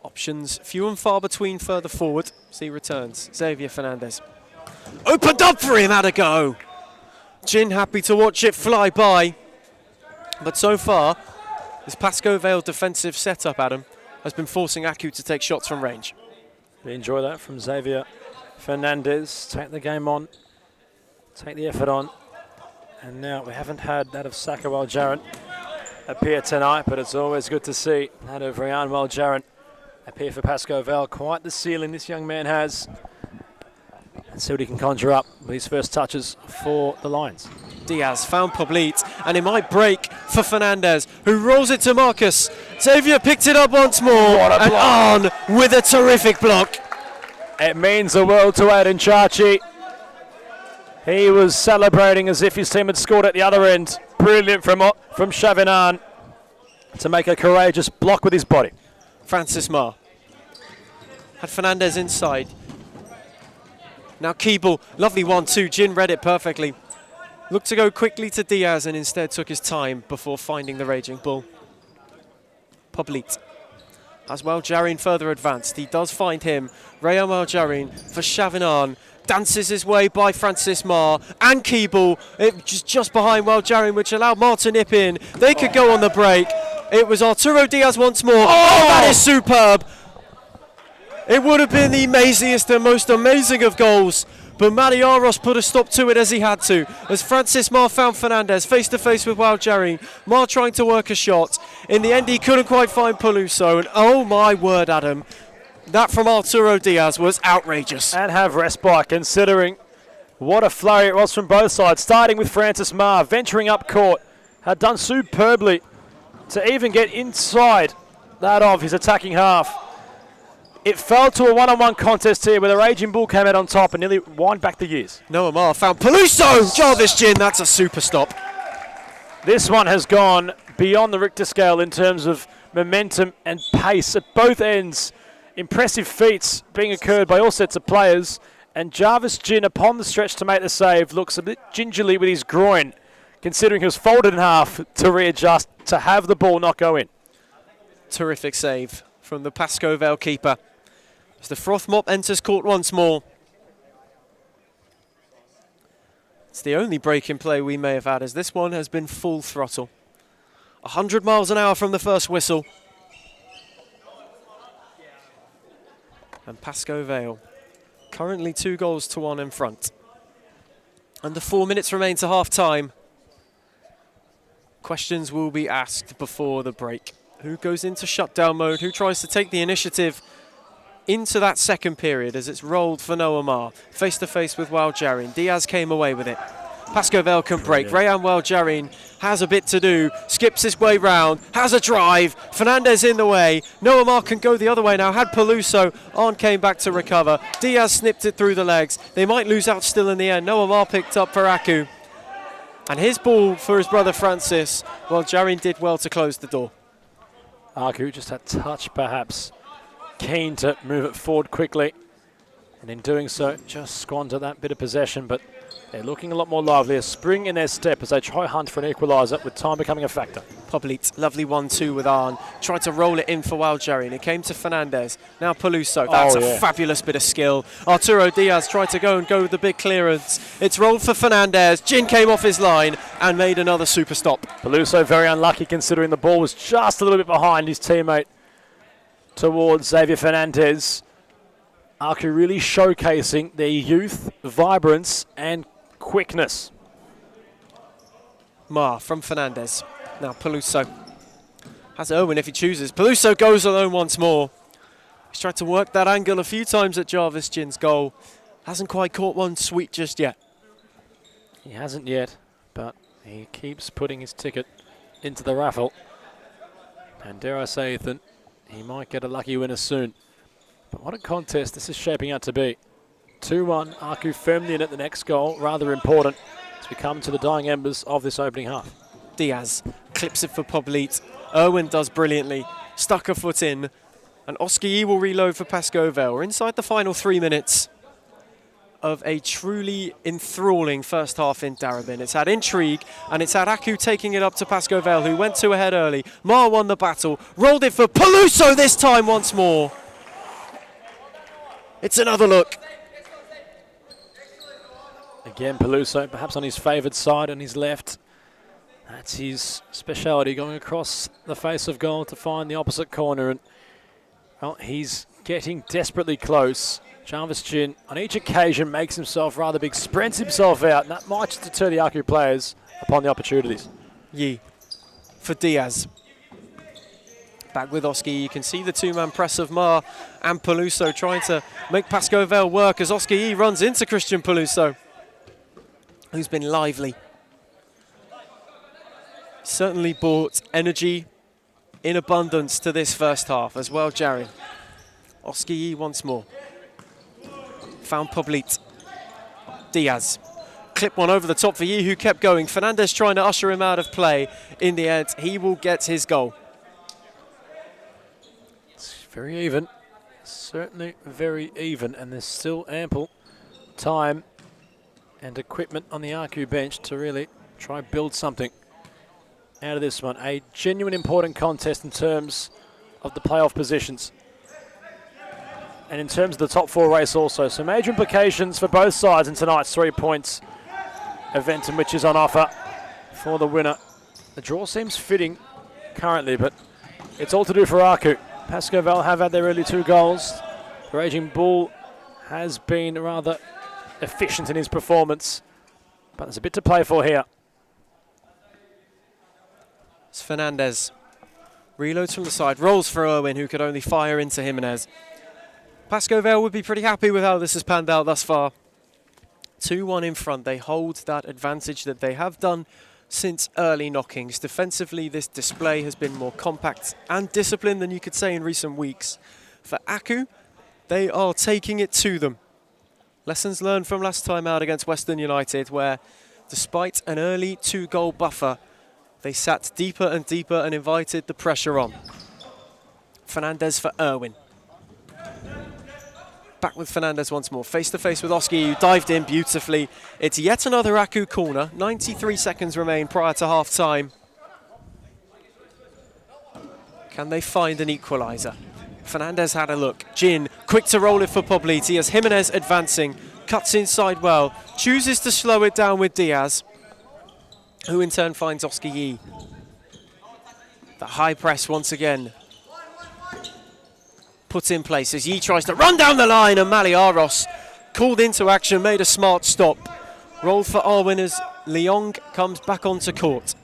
Options few and far between further forward. See returns. Xavier Fernandez. Opened up for him, had a go. Jin happy to watch it fly by. But so far, this Pascoe Vale defensive setup, Adam, has been forcing Aku to take shots from range. We enjoy that from Xavier Fernandez. Take the game on. Take the effort on. And now we haven't had that of Saka Waljaran appear tonight, but it's always good to see that of Ryan Waljaran appear for Pascoe Vale. Quite the ceiling this young man has. And see what he can conjure up with his first touches for the Lions. Diaz found Poblit, and it might break for Fernandez, who rolls it to Marcus. Xavier picked it up once more, and on with a terrific block. It means the world to Aiden Chachi. He was celebrating as if his team had scored at the other end. Brilliant from Chavinan to make a courageous block with his body. Francis Ma had Fernandez inside. Now Keeble, lovely 1-2. Jin read it perfectly. Looked to go quickly to Diaz and instead took his time before finding the raging bull. Poblit. As well, Jarin further advanced. He does find him. Rayan Jarin for Chavinan. Dances his way by Francis Ma and Keeble. It was just behind Jarin, which allowed Ma to nip in. They could go on the break. It was Arturo Diaz once more. Oh, that is superb. It would have been the amaziest and most amazing of goals, but Mariaros put a stop to it as he had to, as Francis Ma found Fernandez face to face with Jarin. Ma trying to work a shot. In the end, he couldn't quite find Peluso, and oh my word, Adam, that from Arturo Diaz was outrageous. And have respite, considering what a flurry it was from both sides, starting with Francis Ma, venturing up court, had done superbly to even get inside that of his attacking half. It fell to a one-on-one contest here where the Raging Bull came out on top and nearly wind back the years. Noah Ma found Peluso! Jarvis Jin, that's a super stop. This one has gone beyond the Richter scale in terms of momentum and pace at both ends. Impressive feats being occurred by all sets of players. And Jarvis Jin, upon the stretch to make the save, looks a bit gingerly with his groin, considering he was folded in half to readjust to have the ball not go in. Terrific save from the Pascoe Vale keeper. As the froth mop enters court once more. It's the only break in play we may have had, as this one has been full throttle. 100 miles an hour from the first whistle. And Pascoe Vale currently 2-1 in front. Under 4 minutes remain to half time. Questions will be asked before the break. Who goes into shutdown mode? Who tries to take the initiative into that second period as it's rolled for Noah Ma? Face to face with Jarin. Diaz came away with it. Pascoe Vale can break. Rayan Jarin has a bit to do. Skips his way round. Has a drive. Fernandez in the way. Noah Ma can go the other way now. Had Peluso. Arn came back to recover. Diaz snipped it through the legs. They might lose out still in the end. Noah Ma picked up for Aku. And his ball for his brother Francis, while Jarin did well to close the door. Aku just had touch perhaps. Keen to move it forward quickly. And in doing so, just squander that bit of possession. But they're looking a lot more lively. A spring in their step as they try hunt for an equaliser, with time becoming a factor. Poblit, lovely 1-2 with Arn. Tried to roll it in for Jarin. It came to Fernandez. Now Peluso. That's a fabulous bit of skill. Arturo Diaz tried to go with the big clearance. It's rolled for Fernandez. Jin came off his line and made another super stop. Peluso very unlucky, considering the ball was just a little bit behind his teammate towards Xavier Fernandez. Aku really showcasing their youth, vibrance and quickness. Ma from Fernandez. Now Peluso has Irwin if he chooses. Peluso goes alone once more. He's tried to work that angle a few times at Jarvis Jin's goal. Hasn't quite caught one sweet just yet. He hasn't yet, but he keeps putting his ticket into the raffle. And dare I say, Ethan, he might get a lucky winner soon. But what a contest this is shaping out to be. 2-1, Aku firmly in at the next goal. Rather important as we come to the dying embers of this opening half. Diaz clips it for Poblit. Irwin does brilliantly. Stuck a foot in. And Oski will reload for Pascoe Vale. We're inside the final 3 minutes of a truly enthralling first half in Darabin. It's had intrigue, and it's had Aku taking it up to Pascoe Vale, who went 2 ahead early. Ma won the battle. Rolled it for Peluso this time once more. It's another look. Again, Peluso, perhaps on his favoured side, on his left. That's his speciality, going across the face of goal to find the opposite corner. And well, he's getting desperately close. Jarvis Jin, on each occasion, makes himself rather big, spreads himself out, and that might just deter the Aku players upon the opportunities. Yi for Diaz. Back with Oski, you can see the 2-man press of Ma and Peluso trying to make Pascoe Vale work as Oski runs into Christian Peluso, who's been lively. Certainly brought energy in abundance to this first half as well, Jerry. Oski once more. Found Poblit. Diaz. Clip one over the top for Yi, who kept going. Fernandez trying to usher him out of play. In the end, he will get his goal. It's very even. Certainly very even, and there's still ample time and equipment on the Aku bench to really try build something out of this one. A genuine important contest in terms of the playoff positions and in terms of the top 4 race also. So major implications for both sides in tonight's 3 points event, in which is on offer for the winner. The draw seems fitting currently, but it's all to do for Aku. Pascoe Vale have had their early 2 goals. The Raging Bull has been rather efficient in his performance, but there's a bit to play for here. It's Fernandez. Reloads from the side, rolls for Irwin, who could only fire into Jimenez. Pascoe Vale would be pretty happy with how this has panned out thus far. 2-1 in front. They hold that advantage that they have done since early knockings. Defensively, this display has been more compact and disciplined than you could say in recent weeks. For Aku, they are taking it to them. Lessons learned from last time out against Western United, where despite an early 2-goal buffer, they sat deeper and deeper and invited the pressure on. Fernandez for Irwin. Back with Fernandez once more, face-to-face with Oski, who dived in beautifully. It's yet another Aku corner. 93 seconds remain prior to half-time. Can they find an equaliser? Fernandez had a look. Jin, quick to roll it for Pobliti as Jimenez advancing, cuts inside well, chooses to slow it down with Diaz, who in turn finds Oski Yi. The high press once again put in place as Yi tries to run down the line, and Maliaros called into action, made a smart stop. Rolled for Arwin as Leong comes back onto court.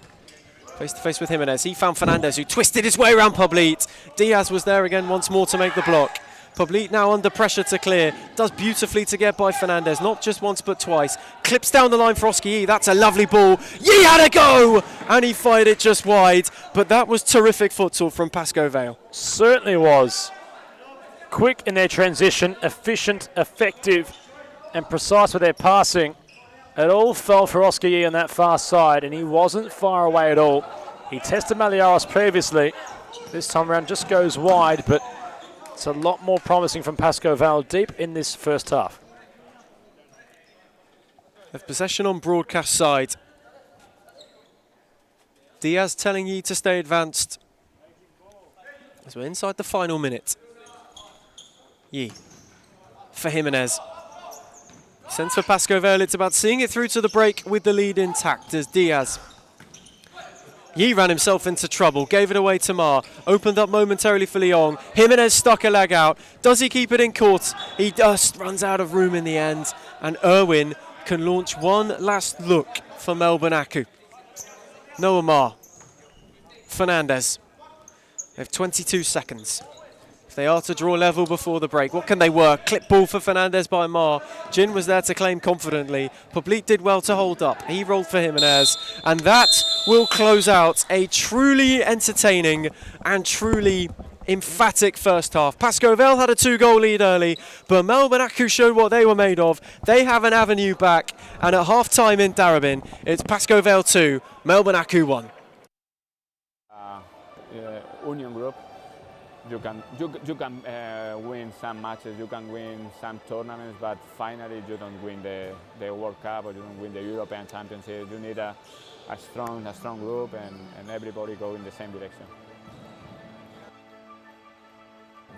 Face to face with Jimenez. He found Fernandez, who twisted his way around Poblit. Diaz was there again once more to make the block. Poblit now under pressure to clear. Does beautifully to get by Fernandez, not just once but twice. Clips down the line for Oski Yi. That's a lovely ball. Yi had a go! And he fired it just wide. But that was terrific futsal from Pascoe Vale. Certainly was. Quick in their transition, efficient, effective, and precise with their passing. It all fell for Oski Yi on that far side, and he wasn't far away at all. He tested Maliaros previously. This time around just goes wide, but it's a lot more promising from Pascoe Vale deep in this first half. Have possession on broadcast side. Diaz telling Yi to stay advanced as we're inside the final minute. Yi for Jimenez. Sense for Pascoe Vale, it's about seeing it through to the break with the lead intact as Diaz. Yi ran himself into trouble, gave it away to Ma, opened up momentarily for Leong. Jimenez stuck a leg out. Does he keep it in court? He just runs out of room in the end, and Irwin can launch one last look for Melbourne Aku. Noah Ma, Fernandez. They have 22 seconds. They are to draw level before the break. What can they work? Clip ball for Fernandez by Ma. Jin was there to claim confidently. Poblit did well to hold up. He rolled for Jimenez. And that will close out a truly entertaining and truly emphatic first half. Pascoe Vale had a 2-goal lead early, but Melbourne Aku showed what they were made of. They have an avenue back. And at half-time in Darabin, it's Pascoe Vale 2, Melbourne Aku 1. Union group. You can win some matches, you can win some tournaments, but finally you don't win the World Cup or you don't win the European Championship. You need a strong group and everybody go in the same direction.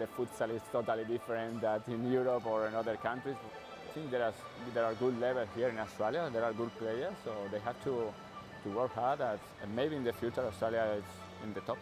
The futsal is totally different than in Europe or in other countries. I think there are good levels here in Australia. There are good players, so they have to work hard. And maybe in the future Australia is in the top.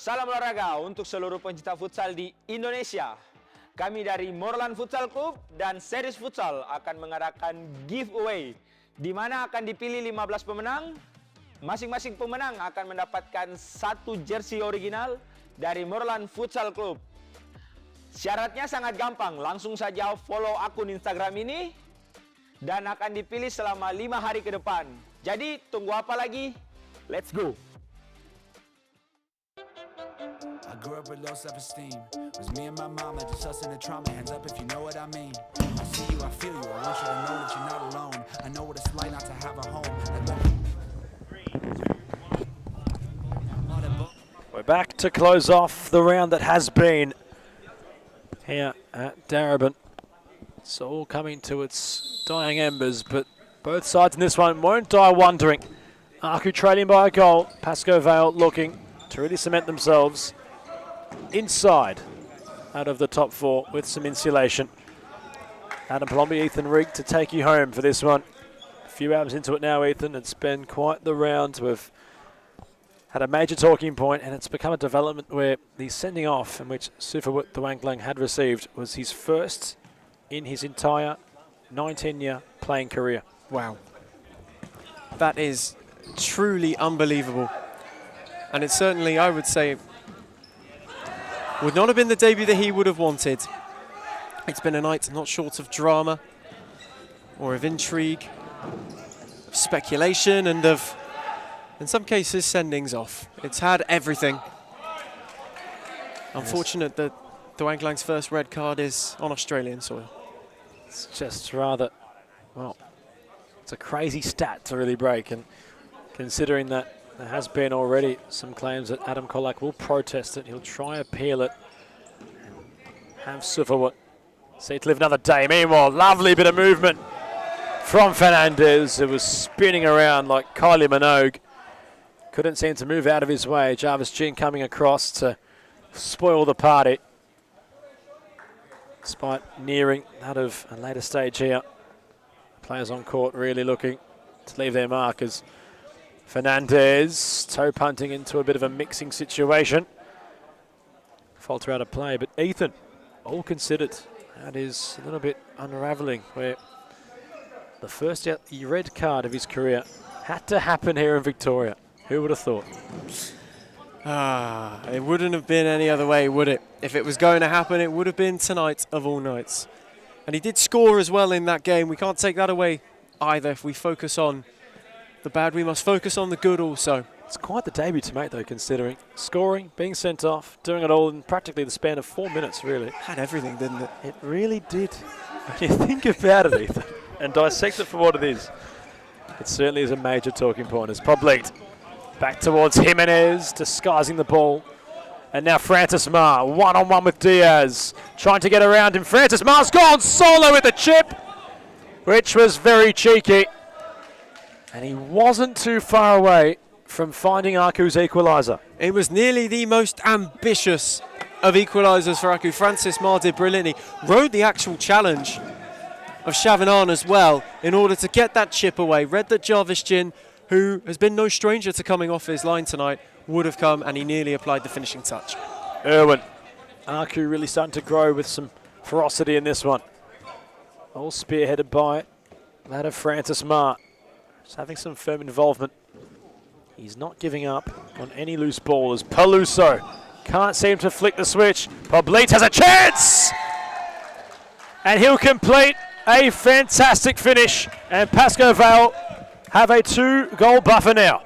salam olahraga untuk seluruh pencinta futsal di Indonesia. Kami dari Moreland Futsal Club dan Series Futsal akan mengadakan giveaway di mana akan dipilih 15 pemenang. Masing-masing pemenang akan mendapatkan 1 jersey original dari Moreland Futsal Club. Syaratnya sangat gampang, langsung saja follow akun Instagram ini dan akan dipilih selama 5 hari ke depan. Jadi tunggu apa lagi? Let's go! I grew up with low self-esteem. It was me and my mama, just us in the trauma. Hands up if you know what I mean. I see you, I feel you. I want you to know that you're not alone. I know what it's like not to have a home. We're back to close off the round that has been here at Darabin. It's all coming to its dying embers, but both sides in this one won't die wondering. Aku trailing by a goal. Pascoe Vale looking to really cement themselves inside out of the top 4 with some insulation. Adam Palombi, Ethan Rigg to take you home for this one. A few hours into it now, Ethan. It's been quite the round. We've had a major talking point, and it's become a development where the sending off in which Sufawut Thawanglang had received was his first in his entire 19-year playing career. Wow. That is truly unbelievable. And it certainly, I would say, would not have been the debut that he would have wanted. It's been a night not short of drama or of intrigue, of speculation, and of, in some cases, sendings off. It's had everything. Unfortunate that Thawanglan's first red card is on Australian soil. It's just rather, well, it's a crazy stat to really break, and considering that there has been already some claims that Adam Kolak will protest it, he'll try appeal it, have Sufawut see to live another day. Meanwhile, lovely bit of movement from Fernandez, who was spinning around like Kylie Minogue. Couldn't seem to move out of his way. Jarvis Chin coming across to spoil the party, despite nearing that of a later stage here. Players on court really looking to leave their mark as Fernandez toe punting into a bit of a mixing situation. Falter out of play, but Ethan, all considered, that is a little bit unravelling, where the first red card of his career had to happen here in Victoria. Who would have thought? It wouldn't have been any other way, would it? If it was going to happen, it would have been tonight of all nights. And he did score as well in that game. We can't take that away either. If we focus on the bad, we must focus on the good also. It's quite the debut to make, though, considering scoring, being sent off, doing it all in practically the span of 4 minutes, really. Had everything, didn't it? It really did. When you think about it, Ethan, and dissect it for what it is, it certainly is a major talking point. As Poblet back towards Jimenez, disguising the ball. And now Francis Marr, one-on-one with Diaz, trying to get around him. Francis Marr's gone solo with the chip, which was very cheeky. And he wasn't too far away from finding Aku's equaliser. It was nearly the most ambitious of equalisers for Aku. Francis Marr did brilliantly. Rode the actual challenge of Shavanan as well in order to get that chip away. Read that Jarvis Chin, who has been no stranger to coming off his line tonight, would have come, and he nearly applied the finishing touch. Irwin. Aku really starting to grow with some ferocity in this one. All spearheaded by that of Francis Marr. Just having some firm involvement. He's not giving up on any loose ball as Paluso can't seem to flick the switch. Poblet has a chance! And he'll complete a fantastic finish. And Pascoe Vale have a 2-goal buffer now.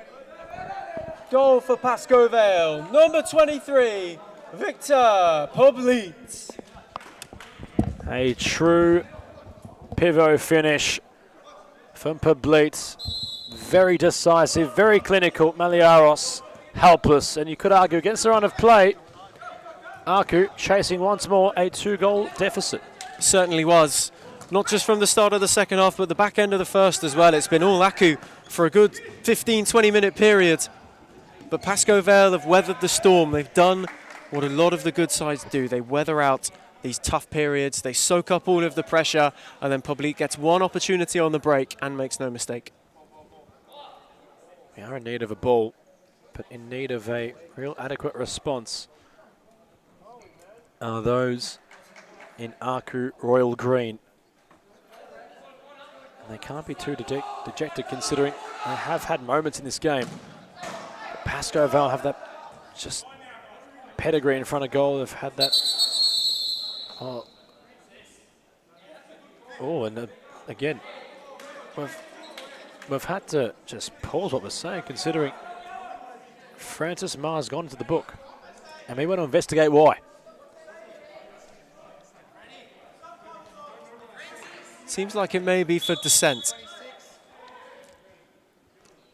Goal for Pascoe Vale, number 23, Victor Poblet. A true pivot finish from Poblet. Very decisive, very clinical. Maliaros helpless, and you could argue against the run of play, Aku chasing once more a 2-goal deficit. Certainly was. Not just from the start of the second half, but the back end of the first as well. It's been all Aku for a good 15-20 minute period. But Pascoe Vale have weathered the storm. They've done what a lot of the good sides do. They weather out these tough periods. They soak up all of the pressure, and then Poblet gets one opportunity on the break and makes no mistake. We are in need of a ball but in need of a real adequate response are those in Aku Royal Green. And they can't be too dejected considering they have had moments in this game. But Pascoe Vale have that just pedigree in front of goal. They've had that. And again, we've had to just pause what we're saying considering Francis Ma's gone into the book. And we want to investigate why. Seems like it may be for dissent.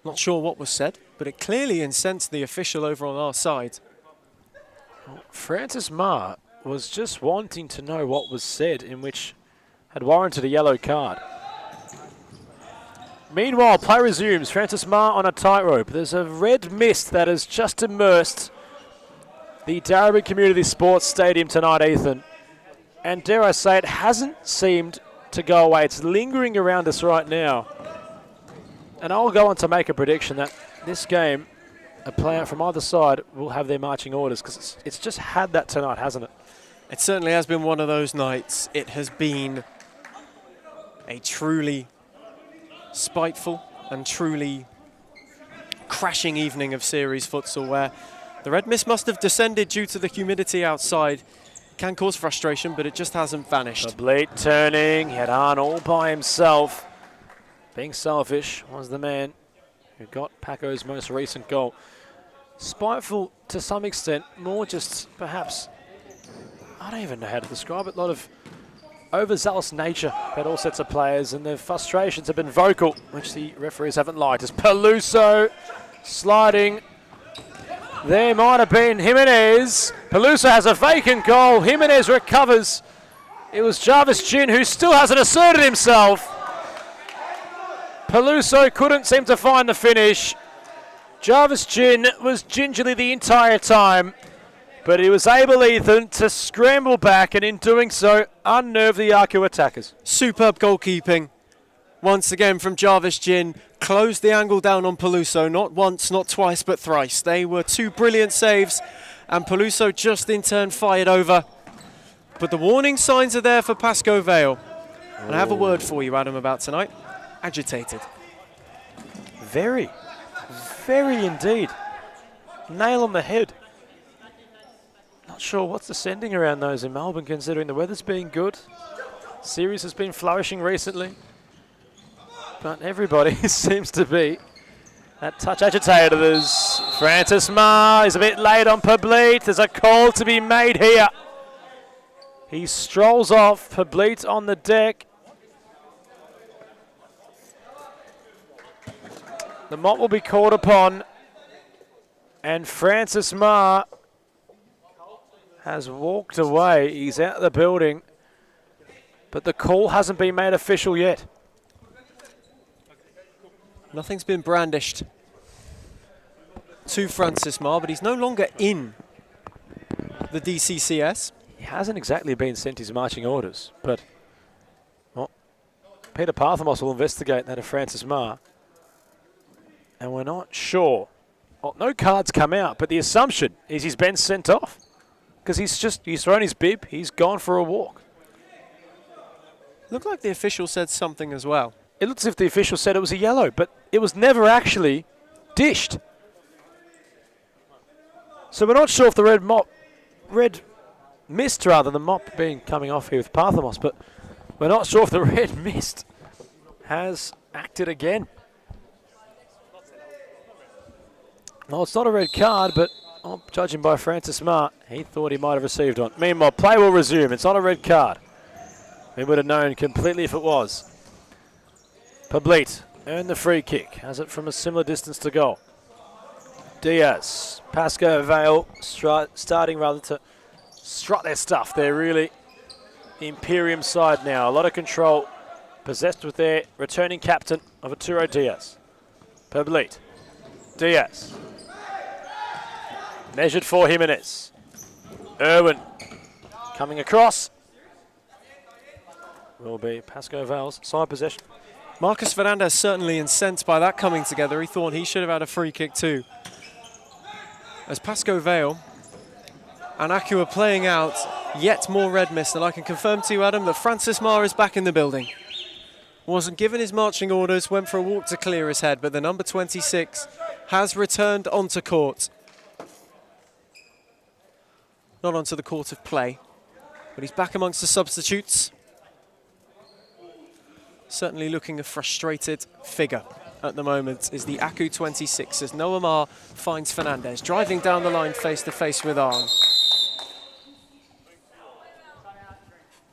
Not sure what was said, but it clearly incensed the official over on our side. Well, Francis Ma was just wanting to know what was said, in which had warranted a yellow card. Meanwhile, play resumes. Francis Ma on a tightrope. There's a red mist that has just immersed the Darabin Community Sports Stadium tonight, Ethan. And dare I say, it hasn't seemed to go away. It's lingering around us right now. And I'll go on to make a prediction that this game, a player from either side will have their marching orders, because it's just had that tonight, hasn't it? It certainly has been one of those nights. It has been a truly spiteful and truly crashing evening of series futsal, where the red mist must have descended due to the humidity outside. Can cause frustration, but it just hasn't vanished. Blade turning, he had Hahn all by himself. Being selfish, was the man who got Paco's most recent goal. Spiteful to some extent, more just perhaps, I don't even know how to describe it, a lot of overzealous nature about all sets of players, and their frustrations have been vocal, which the referees haven't liked. As Peluso sliding. There might have been Jimenez. Peluso has a vacant goal. Jimenez recovers. It was Jarvis Jin who still hasn't asserted himself. Peluso couldn't seem to find the finish. Jarvis Jin was gingerly the entire time, but he was able, Ethan, to scramble back, and in doing so, unnerve the Aku attackers. Superb goalkeeping. Once again from Jarvis Jin. Closed the angle down on Peluso, not once, not twice, but thrice. They were two brilliant saves, and Peluso just in turn fired over. But the warning signs are there for Pascoe Vale. And I have a word for you, Adam, about tonight. Agitated. Very, very indeed. Nail on the head. Not sure what's descending around those in Melbourne, considering the weather's been good. Series has been flourishing recently. But everybody seems to be that touch agitated. There's Francis Ma. He's a bit late on Pablit. There's a call to be made here. He strolls off. Pablit on the deck. The mop will be called upon. And Francis Ma has walked away. He's out of the building. But the call hasn't been made official yet. Nothing's been brandished to Francis Ma, but he's no longer in the DCCS. He hasn't exactly been sent his marching orders, but well, Peter Parthamos will investigate that of Francis Ma. And we're not sure. Well, no cards come out, but the assumption is he's been sent off, because he's thrown his bib, he's gone for a walk. Looked like the official said something as well. It looks as if the official said it was a yellow, but it was never actually dished. So we're not sure if the red mist rather, the mop being coming off here with Parthamos, but we're not sure if the red mist has acted again. Well, it's not a red card, but judging by Francis Ma, he thought he might have received one. Meanwhile, play will resume. It's not a red card. We would have known completely if it was. Pablit earned the free kick. Has it from a similar distance to goal. Diaz. Pascoe Vale starting rather to strut their stuff. They're really the Imperium side now. A lot of control possessed with their returning captain of Arturo Diaz. Pablit. Diaz. Measured for Jimenez. Irwin coming across. Will be Pascoe Vale's side possession. Marcus Fernandez certainly incensed by that coming together. He thought he should have had a free kick too. as Pascoe Vale and Aku are playing out yet more red mist. And I can confirm to you, Adam, that Francis Marr is back in the building. Wasn't given his marching orders, went for a walk to clear his head, but the number 26 has returned onto court. Not onto the court of play, but he's back amongst the substitutes. Certainly looking a frustrated figure at the moment is the Aku 26 as Noah Marr finds Fernandez, driving down the line face to face with Arn.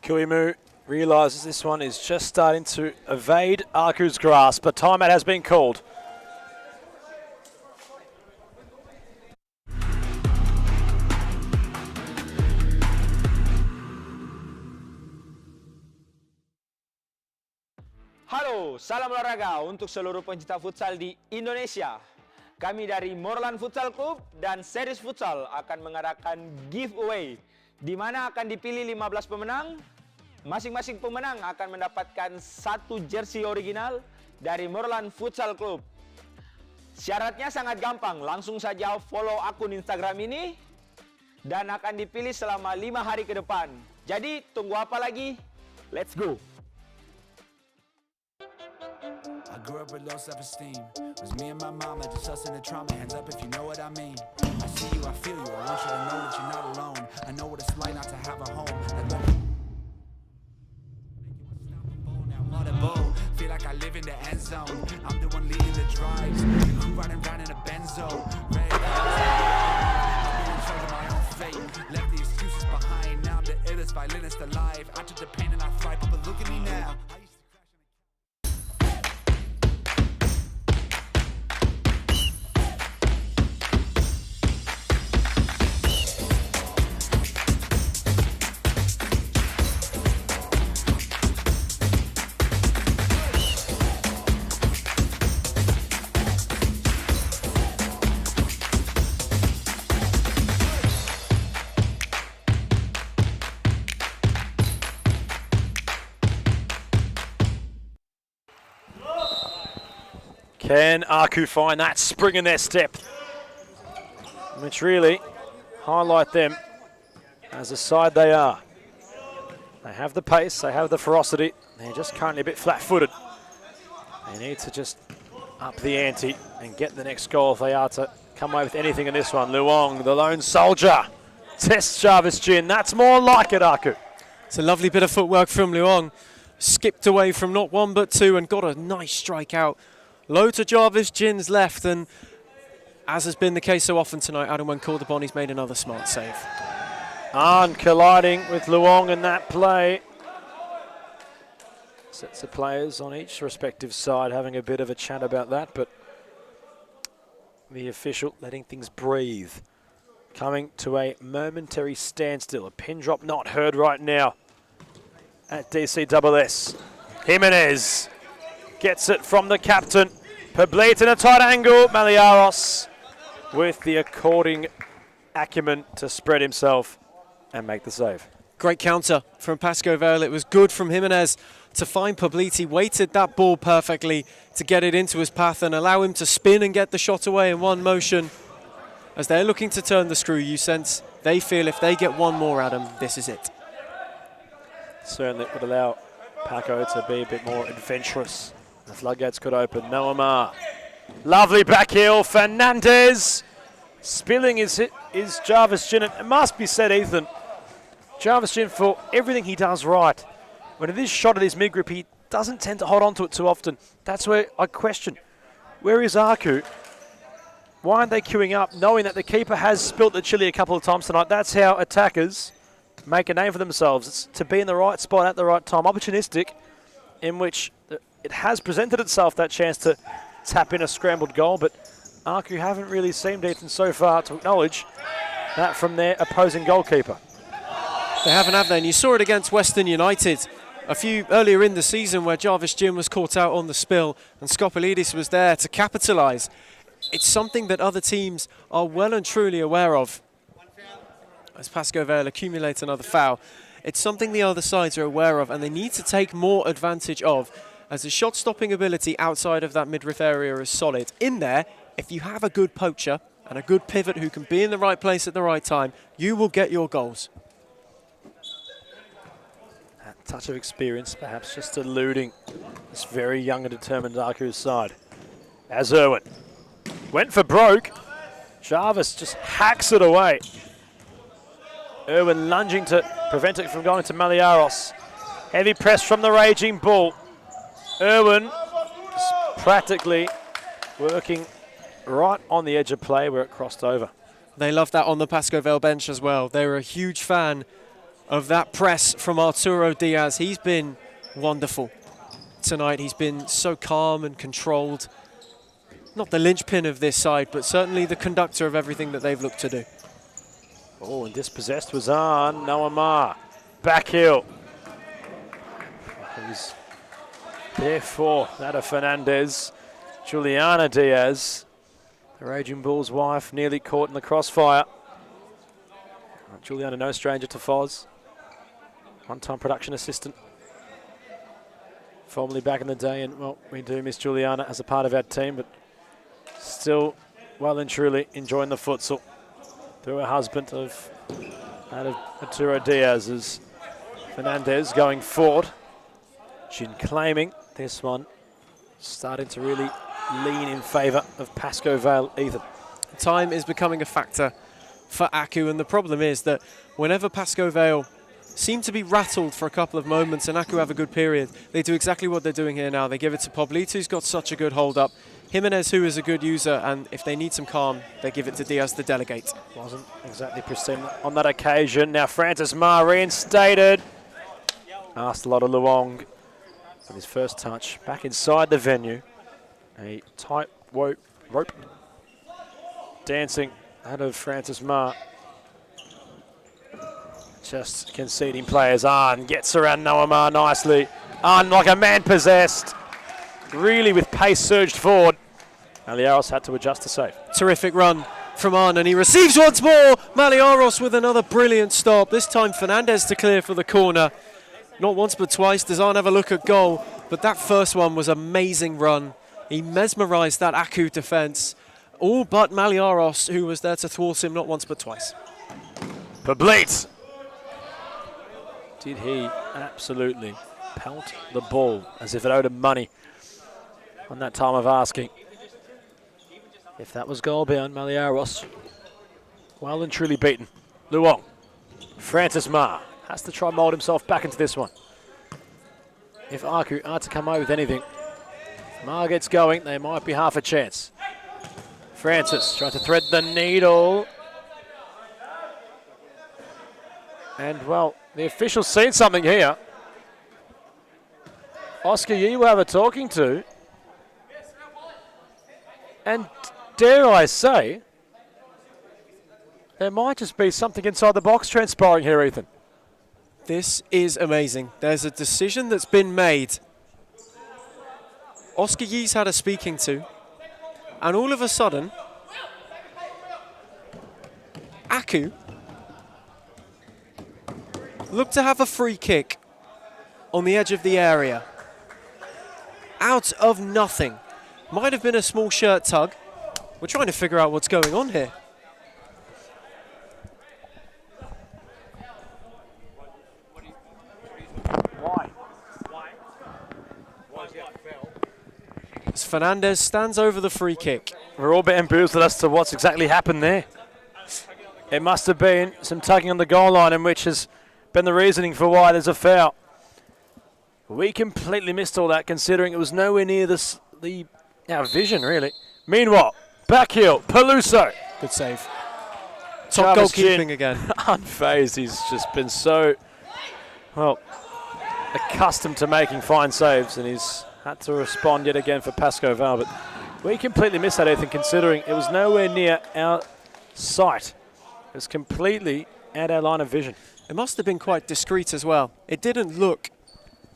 Kuimu realises this one is just starting to evade Aku's grasp, but timeout has been called. Halo, salam olahraga untuk seluruh pencinta futsal di Indonesia. Kami dari Morlan Futsal Club dan Series Futsal akan mengadakan giveaway di mana akan dipilih 15 pemenang. Masing-masing pemenang akan mendapatkan 1 jersey original dari Morlan Futsal Club. Syaratnya sangat gampang, langsung saja follow akun Instagram ini dan akan dipilih selama 5 hari ke depan. Jadi tunggu apa lagi? Let's go! I grew up with low self-esteem. It was me and my mama, just us in the trauma. Hands up if you know what I mean. I see you, I feel you. I want you to know that you're not alone. I know what it's like not to have a home. Feel like I live in the end zone. I'm the one leading the drives. The crew riding around in a benzo. Red I'm in charge of my own fate. Left the excuses behind. Now I'm the illest violinist alive. I took the pain and I thrive. But look at me now. Can Aku find that spring in their step, which really highlight them as a side they are. They have the pace, they have the ferocity, they're just currently a bit flat-footed. They need to just up the ante and get the next goal if they are to come away with anything in this one. Luong, the lone soldier, tests Jarvis Jin. That's more like it, Aku. It's a lovely bit of footwork from Luong. Skipped away from not one but two and got a nice strike out. Low to Jarvis Jin's left, and as has been the case so often tonight, Adam, when called upon, he's made another smart save. Arn colliding with Luong in that play. Sets of players on each respective side having a bit of a chat about that, but the official letting things breathe. Coming to a momentary standstill. A pin drop not heard right now at DCSS. Jimenez gets it from the captain. Publit in a tight angle. Maliaros with the according acumen to spread himself and make the save. Great counter from Pascoe Vale. It was good from Jimenez to find Publit. He weighted that ball perfectly to get it into his path and allow him to spin and get the shot away in one motion. As they're looking to turn the screw, you sense they feel if they get one more, Adam, this is it. Certainly would allow Paco to be a bit more adventurous. The floodgates could open. Noah Marr. Lovely back heel. Fernandez. Spilling his hit is Jarvis Jin. It must be said, Ethan, Jarvis Jin, for everything he does right, when it is shot at his mid-grip, he doesn't tend to hold on to it too often. That's where I question, where is Aku? Why aren't they queuing up, knowing that the keeper has spilt the chili a couple of times tonight? That's how attackers make a name for themselves. It's to be in the right spot at the right time. Opportunistic, in which it has presented itself that chance to tap in a scrambled goal, but Aku haven't really seemed, Ethan, so far to acknowledge that from their opposing goalkeeper. They haven't, have they? And you saw it against Western United a few earlier in the season where Jarvis Jin was caught out on the spill and Skopelidis was there to capitalise. It's something that other teams are well and truly aware of. As Pascoe Vale accumulates another foul, it's something the other sides are aware of and they need to take more advantage of, as the shot-stopping ability outside of that midriff area is solid. In there, if you have a good poacher, and a good pivot who can be in the right place at the right time, you will get your goals. That touch of experience, perhaps just eluding this very young and determined Aku's side. As Irwin went for broke, Jarvis just hacks it away. Irwin lunging to prevent it from going to Maliaros. Heavy press from the Raging Bull. Irwin just practically working right on the edge of play where it crossed over. They love that on the Pascoe Vale bench as well. They were a huge fan of that press from Arturo Diaz. He's been wonderful tonight. He's been so calm and controlled. Not the linchpin of this side, but certainly the conductor of everything that they've looked to do. Oh, and dispossessed was on Noah Ma. Back heel. He's there for that of Fernandez. Juliana Diaz, the Raging Bull's wife, nearly caught in the crossfire. Juliana, no stranger to Foz. One-time production assistant. Formerly back in the day, and well, we do miss Juliana as a part of our team, but still well and truly enjoying the futsal through her husband of Arturo Diaz. As Fernandez going forward. Jin claiming this one, starting to really lean in favour of Pascoe Vale Ethan. Time is becoming a factor for Aku, and the problem is that whenever Pascoe Vale seem to be rattled for a couple of moments and Aku have a good period, they do exactly what they're doing here now. They give it to Poblito, who's got such a good hold-up. Jimenez, who is a good user, and if they need some calm, they give it to Diaz to delegate. Wasn't exactly pristine on that occasion. Now Francis Ma reinstated. Asked a lot of Luong on his first touch. Back inside the venue. A tight rope dancing out of Francis Ma. Just conceding players. Arn gets around Noah Ma nicely. Arn like a man possessed. Really with pace surged forward. Maliaros had to adjust to save. Terrific run from Arn, and he receives once more. Maliaros with another brilliant stop. This time Fernandez to clear for the corner. Not once but twice does Arn have a look at goal, but that first one was amazing run. He mesmerised that Aku defence. All but Maliaros, who was there to thwart him not once but twice. Poblete. Did he absolutely pelt the ball as if it owed him money on that time of asking. If that was goal bound, Maliaros well and truly beaten. Luong. Francis Ma has to try and mould himself back into this one. If Aku are to come away with anything, if Ma gets going, they might be half a chance. Francis trying to thread the needle. And, well, the official's seen something here. Oscar Yee will have a talking to. And dare I say, there might just be something inside the box transpiring here, Ethan. This is amazing. There's a decision that's been made. Oscar Yee's had a speaking to, and all of a sudden, Aku looked to have a free kick on the edge of the area. Out of nothing. Might have been a small shirt tug. We're trying to figure out what's going on here. As Fernandez stands over the free kick. We're all bamboozled as to what's exactly happened there. It must have been some tugging on the goal line, in which has been the reasoning for why there's a foul. We completely missed all that, considering it was nowhere near our vision, really. Meanwhile, back heel, Peluso. Good save. Top goalkeeping again. Unfazed. He's just been so, well, accustomed to making fine saves, and he's had to respond yet again for Pascoe Vale. But we completely missed that, Ethan, considering it was nowhere near our sight. It was completely out our line of vision. It must have been quite discreet as well. It didn't look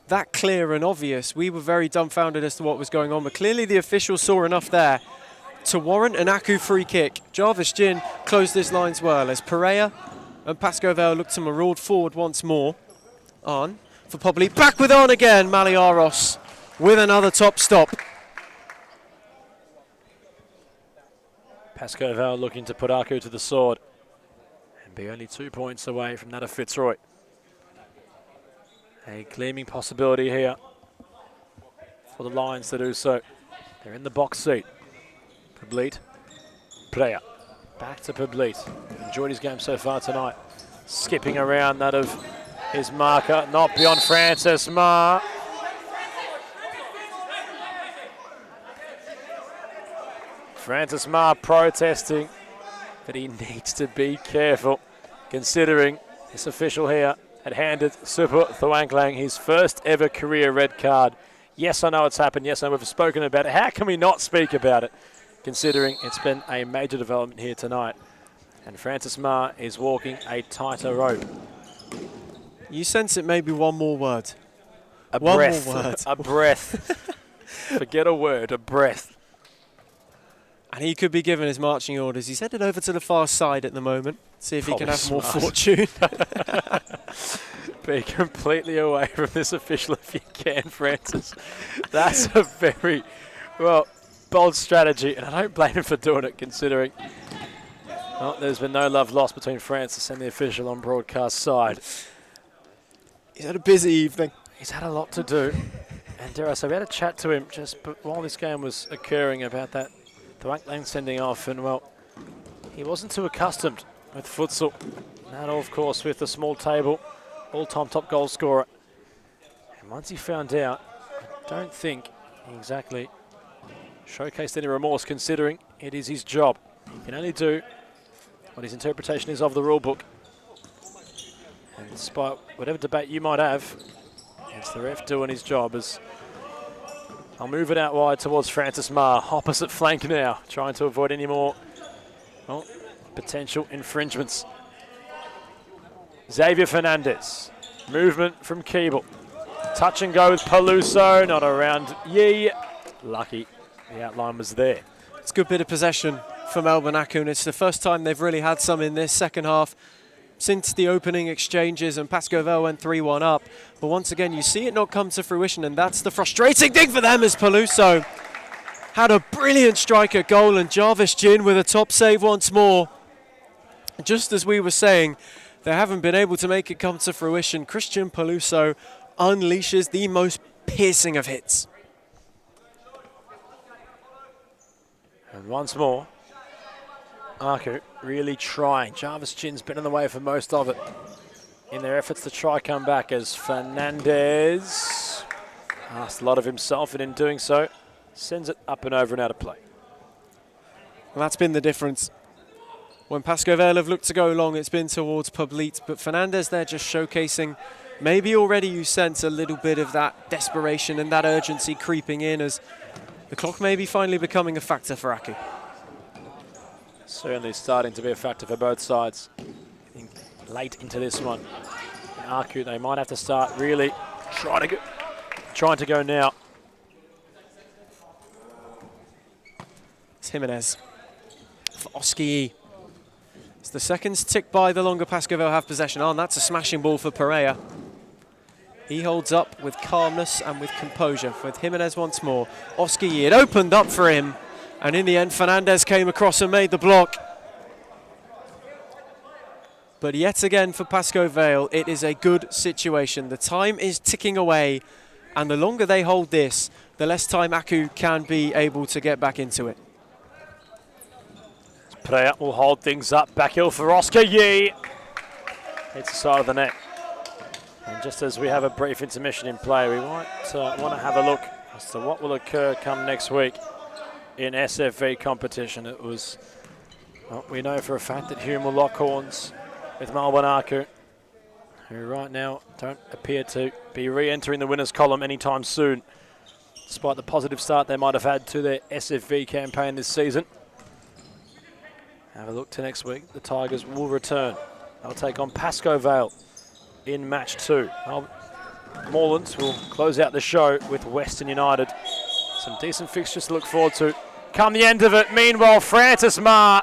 that clear and obvious. We were very dumbfounded as to what was going on, but clearly the officials saw enough there to warrant an Aku free kick. Jarvis Jin closed his lines well as Pereira and Pascoe Vale looked to maraud forward once more. On for Poblete. Back with on again, Maliaros with another top stop. Pascoe Vale looking to put Aku to the sword and be only 2 points away from that of Fitzroy. A gleaming possibility here for the Lions to do so. They're in the box seat. Pablit, player. Back to Pablit. Enjoyed his game so far tonight. Skipping around that of his marker. Not beyond Francis Ma. Francis Ma protesting, but he needs to be careful considering this official here had handed Supa Thwangklang his first ever career red card. Yes, I know it's happened. Yes, I know we've spoken about it. How can we not speak about it, considering it's been a major development here tonight? And Francis Ma is walking a tighter rope. You sense it may be one more word. One more word. A breath. Forget a word, a breath. And he could be given his marching orders. He's headed over to the far side at the moment. See if Probably he can have smart. more fortune. Be completely away from this official if you can, Francis. That's a very, well, bold strategy, and I don't blame him for doing it, considering there's been no love lost between Francis and the official on broadcast side. He's had a busy evening. He's had a lot to do. And dare I say, we had a chat to him just while this game was occurring about that Thwangklang sending off, and well, he wasn't too accustomed with futsal. And of course with the small table, all-time top goal scorer. And once he found out, I don't think he exactly showcased any remorse, considering it is his job. He can only do what his interpretation is of the rule book. And despite whatever debate you might have, it's the ref doing his job. As I'll move it out wide towards Francis Ma, opposite flank now, trying to avoid any more potential infringements. Xavier Fernandez, movement from Keeble. Touch and go with Paluso, not around Yee. Lucky the outline was there. It's a good bit of possession for Melbourne Aku, and it's the first time they've really had some in this second half since the opening exchanges, and Pascoe Vale went 3-1 up. But once again, you see it not come to fruition, and that's the frustrating thing for them, as Paluso had a brilliant striker goal, and Jarvis Jin with a top save once more. Just as we were saying, they haven't been able to make it come to fruition. Christian Paluso unleashes the most piercing of hits. And once more, Aku really trying. Jarvis Jin's been in the way for most of it in their efforts to try come back, as Fernandez asked a lot of himself, and in doing so, sends it up and over and out of play. Well, that's been the difference. When Pascoe Vale have looked to go long, it's been towards Pablit, but Fernandez there just showcasing, maybe already you sense a little bit of that desperation and that urgency creeping in, as the clock may be finally becoming a factor for Aku. Certainly starting to be a factor for both sides. Late into this one. And Aku, they might have to start really trying to go now. It's Jimenez for Oski. It's the seconds tick by the longer Pascoe Vale have possession. Oh, and that's a smashing ball for Pereira. He holds up with calmness and with composure. With Jimenez once more. Oski, it opened up for him. And in the end, Fernandez came across and made the block. But yet again for Pascoe Vale, it is a good situation. The time is ticking away. And the longer they hold this, the less time Aku can be able to get back into it. Pereira will hold things up. Back heel for Oscar Yee. Hits the side of the net. And just as we have a brief intermission in play, we might want to have a look as to what will occur come next week in SFV competition. It was, well, we know for a fact that Hume will lock horns with Melbourne Aku, who right now don't appear to be re-entering the winners column anytime soon, despite the positive start they might have had to their SFV campaign this season. Have a look to next week. The Tigers will return. They'll take on Pascoe Vale in match 2. Morelands will close out the show with Western United. Some decent fixtures to look forward to come the end of it. Meanwhile, Francis Ma,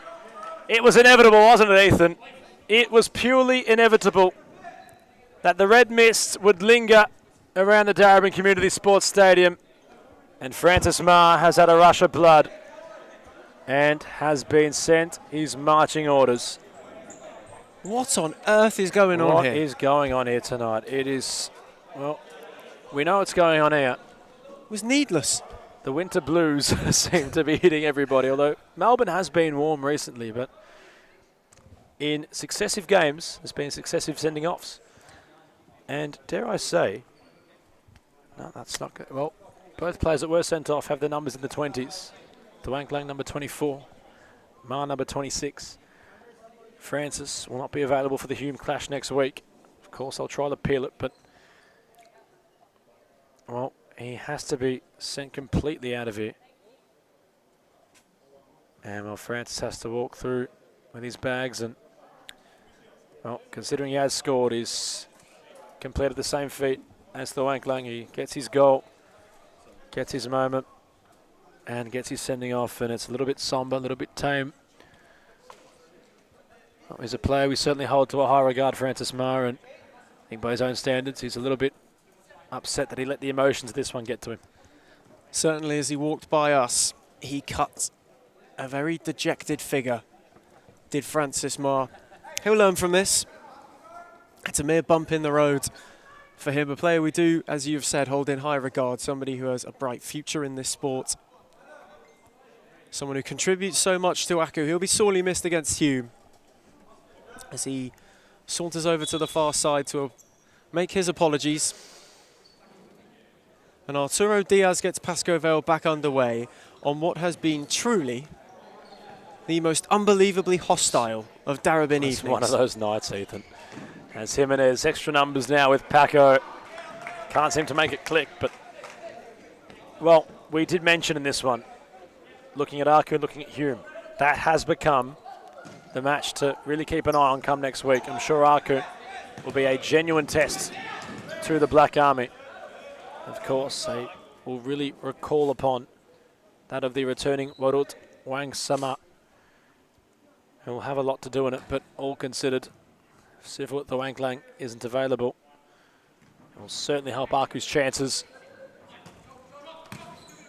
it was inevitable, wasn't it, Ethan? It was purely inevitable that the red mist would linger around the Darabin Community Sports Stadium, and Francis Ma has had a rush of blood and has been sent his marching orders. What on earth is going on here? What is going on here tonight? It is, well, we know what's going on here. It was needless. The winter blues seem to be hitting everybody, although Melbourne has been warm recently, but in successive games, there's been successive sending-offs. And dare I say, no, that's not good. Well, both players that were sent off have their numbers in the 20s. Dwayne Lang, number 24. Ma, number 26. Francis will not be available for the Hume clash next week. Of course, I'll try to peel it, but, well, he has to be sent completely out of here. And, well, Francis has to walk through with his bags. And, well, considering he has scored, he's completed the same feat as the Wanklang. He gets his goal, gets his moment, and gets his sending off. And it's a little bit somber, a little bit tame. Well, he's a player we certainly hold to a high regard, Francis Ma, and I think by his own standards, he's a little bit upset that he let the emotions of this one get to him. Certainly, as he walked by us, he cut a very dejected figure, did Francis Ma. He'll learn from this. It's a mere bump in the road for him, a player we do, as you've said, hold in high regard, somebody who has a bright future in this sport. Someone who contributes so much to Aku. He'll be sorely missed against Hume as he saunters over to the far side to make his apologies. And Arturo Diaz gets Pascoe Vale back underway on what has been truly the most unbelievably hostile of Darebin evenings. It's one of those nights, Ethan. As Jimenez, extra numbers now with Paco. Can't seem to make it click, but, well, we did mention in this one, looking at Aku and looking at Hume, that has become the match to really keep an eye on come next week. I'm sure Aku will be a genuine test to the Black Army. Of course, they will really recall upon that of the returning Warut Wang Sama, who will have a lot to do in it, but all considered, if the Wanklang isn't available, it will certainly help Aku's chances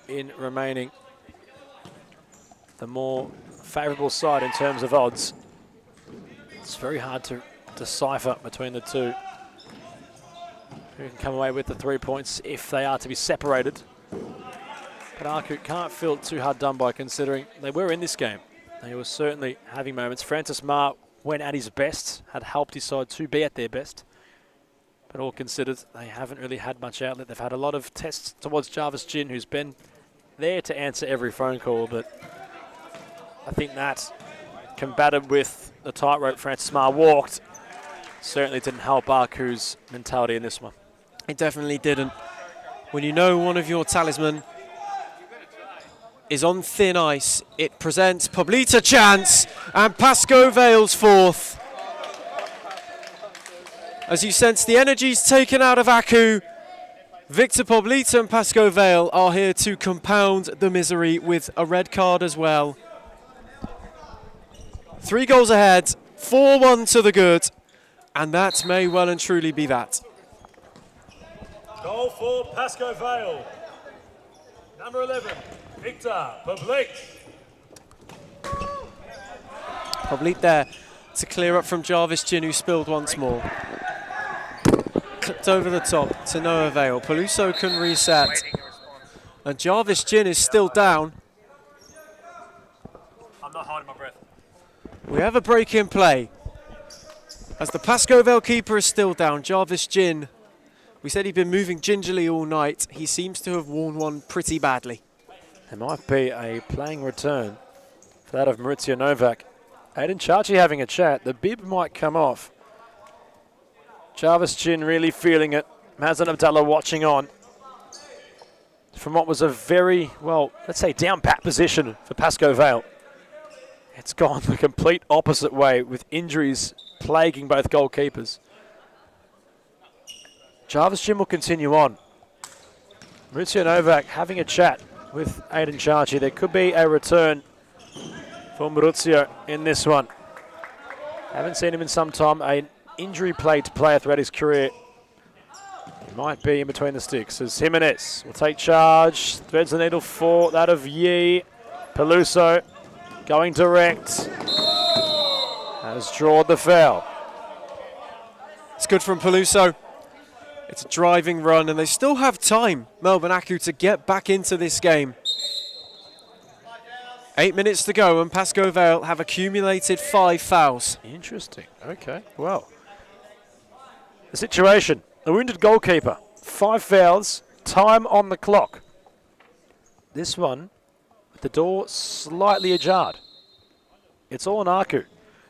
in remaining the more favourable side in terms of odds. It's very hard to decipher between the two who can come away with the 3 points if they are to be separated. But Aku can't feel too hard done by, considering they were in this game. They were certainly having moments. Francis Ma went at his best, had helped his side to be at their best. But all considered, they haven't really had much outlet. They've had a lot of tests towards Jarvis Jin, who's been there to answer every phone call. But I think that, combated with the tightrope Francis Ma walked, certainly didn't help Aku's mentality in this one. It definitely didn't. When you know one of your talisman is on thin ice, it presents Poblita chance, and Pascoe Vale's fourth. As you sense the energies taken out of Aku, Victor Poblita and Pascoe Vale are here to compound the misery with a red card as well. 3 goals ahead, 4-1 to the good, and that may well and truly be that. Goal for Pascoe Vale. Number 11, Victor Poblita. Poblita there to clear up from Jarvis Jin, who spilled once more. Clipped over the top to Noah Vale. Peluso can reset. And Jarvis Jin is still down. I'm not holding my breath. We have a break in play. As the Pascoe Vale keeper is still down, Jarvis Jin, we said he'd been moving gingerly all night. He seems to have worn one pretty badly. There might be a playing return for that of Maurizio Novak. Aiden Chachi having a chat. The bib might come off. Jarvis Jin really feeling it. Mazin Abdallah watching on. From what was a very, well, let's say down pat position for Pascoe Vale. It's gone the complete opposite way, with injuries plaguing both goalkeepers. Jarvis Jin will continue on. Maurizio Novak having a chat with Aiden Chachi. There could be a return for Maurizio in this one. Haven't seen him in some time. An injury-plagued player throughout his career. He might be in between the sticks as Jimenez will take charge. Threads the needle for that of Yi. Peluso going direct. Has drawn the foul. It's good from Peluso. It's a driving run, and they still have time, Melbourne Aku, to get back into this game. 8 minutes to go, and Pascoe Vale have accumulated 5 fouls. Interesting. Okay, well. The situation, a wounded goalkeeper, 5 fouls, time on the clock. This one, with the door slightly ajar. It's all on Aku.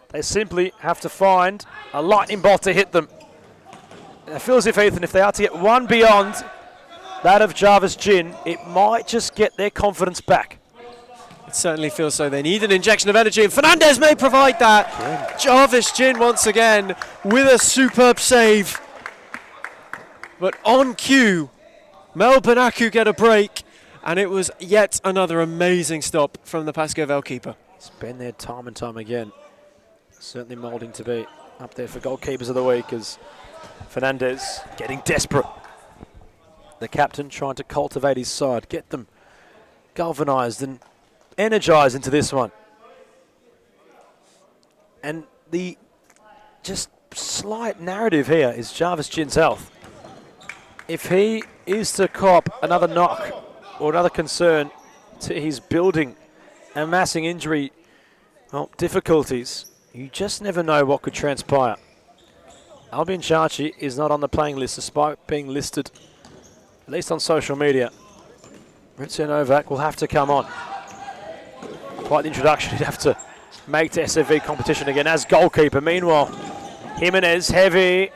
They simply have to find a lightning bolt to hit them. And it feels as if, Ethan, if they are to get one beyond that of Jarvis Gin, it might just get their confidence back. It certainly feels so. They need an injection of energy, and Fernandez may provide that. Jarvis Gin once again with a superb save. But on cue, Melbourne Aku get a break, and it was yet another amazing stop from the Pascoe Vale keeper. It's been there time and time again. Certainly moulding to be up there for goalkeepers of the week as Fernandez getting desperate. The captain trying to cultivate his side, get them galvanised and energised into this one. And the just slight narrative here is Jarvis Gin's health. If he is to cop another knock or another concern to his building, amassing injury difficulties, you just never know what could transpire. Albion Chachi is not on the playing list despite being listed, at least on social media. Maurizio Novak will have to come on. Quite the introduction he'd have to make to SFV competition again as goalkeeper. Meanwhile, Jimenez heavy.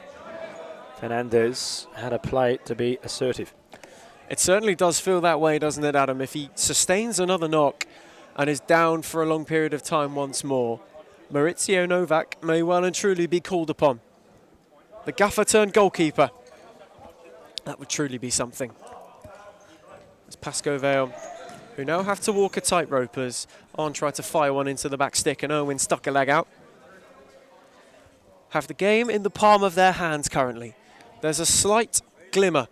Fernandez had a play to be assertive. It certainly does feel that way, doesn't it, Adam? If he sustains another knock and is down for a long period of time once more, Maurizio Novak may well and truly be called upon. The gaffer turned goalkeeper. That would truly be something. It's Pascoe Vale, who now have to walk a tightrope as Arn tried to fire one into the back stick and Irwin stuck a leg out. Have the game in the palm of their hands currently. There's a slight glimmer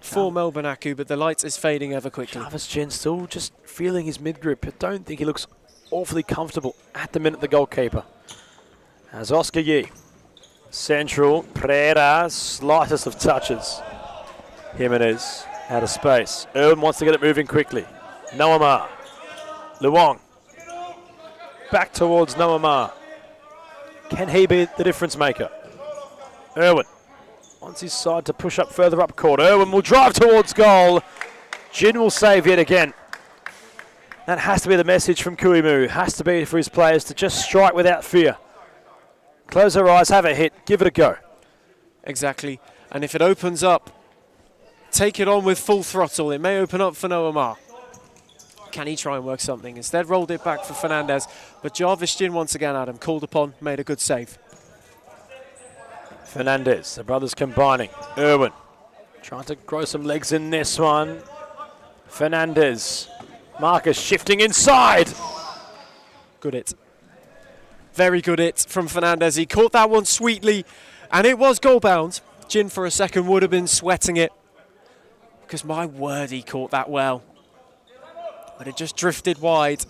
for Melbourne Aku, but the light is fading ever quickly. Jarvis Gin still just feeling his mid-grip. I don't think he looks awfully comfortable at the minute, the goalkeeper. As Oscar Yee. Central, Pereira, slightest of touches. Jimenez out of space. Irwin wants to get it moving quickly. Noamar. Luong. Back towards Noamar. Can he be the difference maker? Irwin wants his side to push up further up court. Irwin will drive towards goal. Gin will save yet again. That has to be the message from Kuimu. Has to be for his players to just strike without fear. Close their eyes, have a hit, give it a go. Exactly. And if it opens up, take it on with full throttle. It may open up for Noamar. Can he try and work something? Instead, rolled it back for Fernandez. But Jarvis Gin, once again, Adam, called upon, made a good save. Fernandez, the brothers combining. Irwin trying to grow some legs in this one. Fernandez. Marcus shifting inside. Good hit. Very good hit from Fernandez. He caught that one sweetly, and it was goal bound. Gin for a second would have been sweating it, because my word, he caught that well. But it just drifted wide,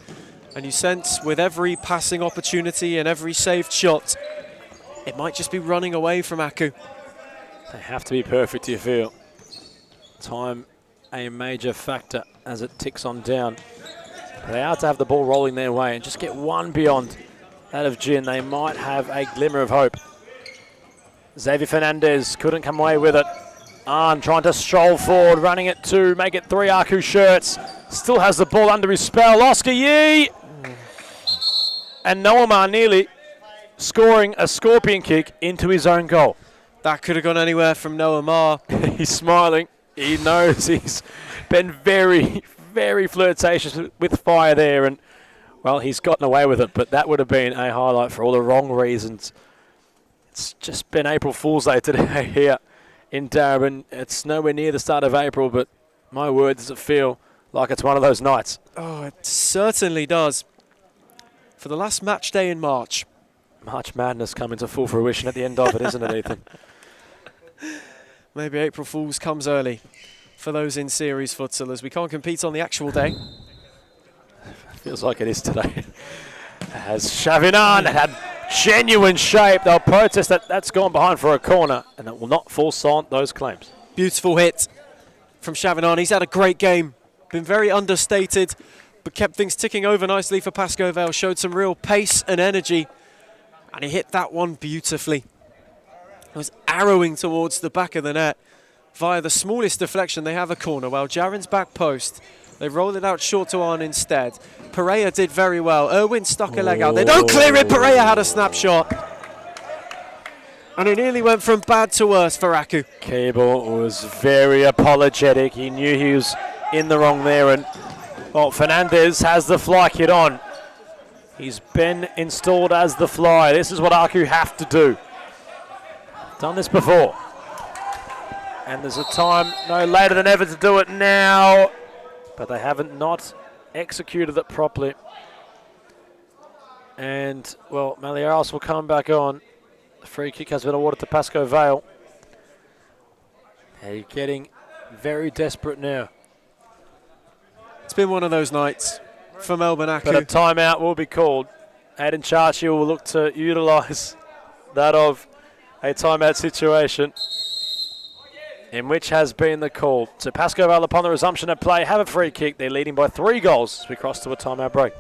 and you sense with every passing opportunity and every saved shot, it might just be running away from Aku. They have to be perfect, you feel. Time a major factor as it ticks on down. They are to have the ball rolling their way and just get one beyond that of Gin. They might have a glimmer of hope. Xavier Fernandez couldn't come away with it. Arn trying to stroll forward, running it to make it 3 Aku shirts. Still has the ball under his spell. Oscar Yee! And Noamar nearly scoring a scorpion kick into his own goal. That could have gone anywhere from Noamar. He's smiling. He knows he's been very, very flirtatious with fire there, and well, he's gotten away with it, but that would have been a highlight for all the wrong reasons. It's just been April Fool's Day today here in Darabin. It's nowhere near the start of April, but my word, does it feel like it's one of those nights. Oh, it certainly does. For the last match day in March. March Madness coming to full fruition at the end of it, isn't it, Ethan? Maybe April Fool's comes early for those in series futsal, as we can't compete on the actual day. Feels like it is today. As Chavinan had genuine shape, they'll protest that that's gone behind for a corner, and it will not force on those claims. Beautiful hit from Chavinan. He's had a great game. Been very understated, but kept things ticking over nicely for Pascoe Vale. Showed some real pace and energy, and he hit that one beautifully. It was arrowing towards the back of the net. Via the smallest deflection, they have a corner. While Jaren's back post, they rolled it out short to Arn instead. Pereira did very well. Irwin stuck a leg out there. Don't clear it! Pereira had a snapshot. And it nearly went from bad to worse for Aku. Cable was very apologetic. He knew he was in the wrong there. And, well, Fernandez has the fly kit on. He's been installed as the fly. This is what Aku have to do. Done this before. And there's a time no later than ever to do it now. But they haven't not executed it properly. And, well, Malieros will come back on. The free kick has been awarded to Pascoe Vale. They're getting very desperate now. It's been one of those nights for Melbourne Aku. But a timeout will be called. Aidan Churchill will look to utilise that of a timeout situation, in which has been the call. So Pascoe Vale, upon the resumption of play, have a free kick. They're leading by 3 goals as we cross to a timeout break.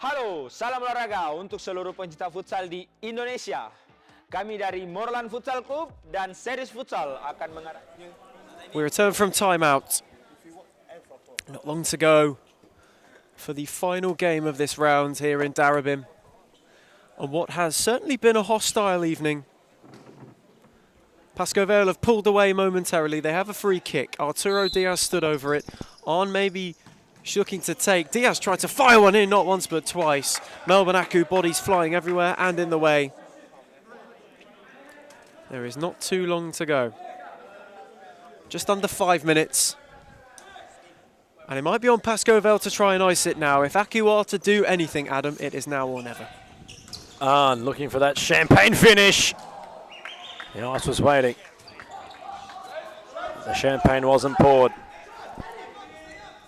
Halo, salam olahraga untuk seluruh pencinta futsal di Indonesia. Kami dari Morlan Futsal Club dan Series Futsal akan mengarahkan. We return from timeout. Not long to go for the final game of this round here in Darabin. And what has certainly been a hostile evening. Pascoe Vale have pulled away momentarily. They have a free kick. Arturo Diaz stood over it. Arn maybe looking to take. Diaz tried to fire one in, not once but twice. Melbourne Aku bodies flying everywhere and in the way. There is not too long to go. Just under 5 minutes. And it might be on Pascoe Vale to try and ice it now. If Aku are to do anything, Adam, it is now or never. Arn looking for that champagne finish. The ice was waiting. The champagne wasn't poured.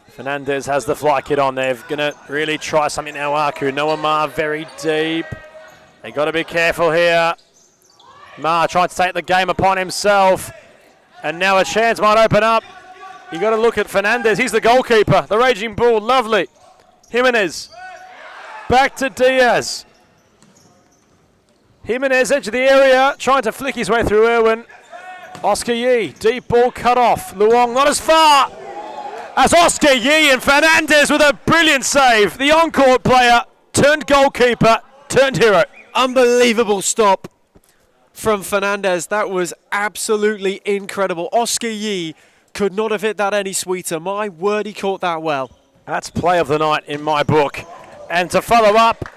Fernandez has the fly kit on. They're going to really try something now, Aku. Noah Ma very deep. They got to be careful here. Ma trying to take the game upon himself. And now a chance might open up. You got to look at Fernandez. He's the goalkeeper. The Raging Bull, lovely. Jimenez. Back to Diaz. Jimenez edge of the area, trying to flick his way through Irwin. Oscar Yee, deep ball cut off. Luong not as far as Oscar Yee, and Fernandez with a brilliant save. The on-court player turned goalkeeper, turned hero. Unbelievable stop from Fernandez. That was absolutely incredible. Oscar Yee could not have hit that any sweeter. My word, he caught that well. That's play of the night in my book. And to follow up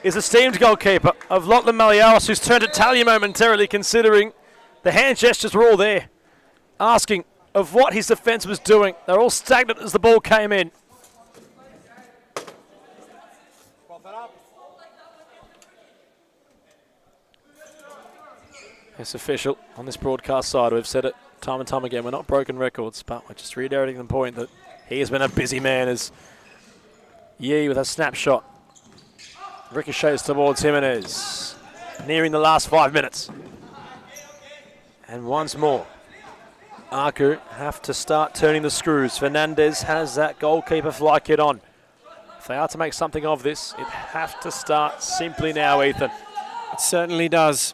is esteemed goalkeeper of Lachlan Malieros, who's turned Italian momentarily, considering The hand gestures were all there, asking of what his defence was doing. They're all stagnant as the ball came in. It's official on this broadcast side. We've said it time and time again. We're not broken records, but we're just reiterating the point that he has been a busy man as Yee with a snapshot ricochets towards Jimenez, nearing the last 5 minutes. And once more, Aku have to start turning the screws. Fernandez has that goalkeeper fly kit on. If they are to make something of this, it have to start simply now, Ethan. It certainly does.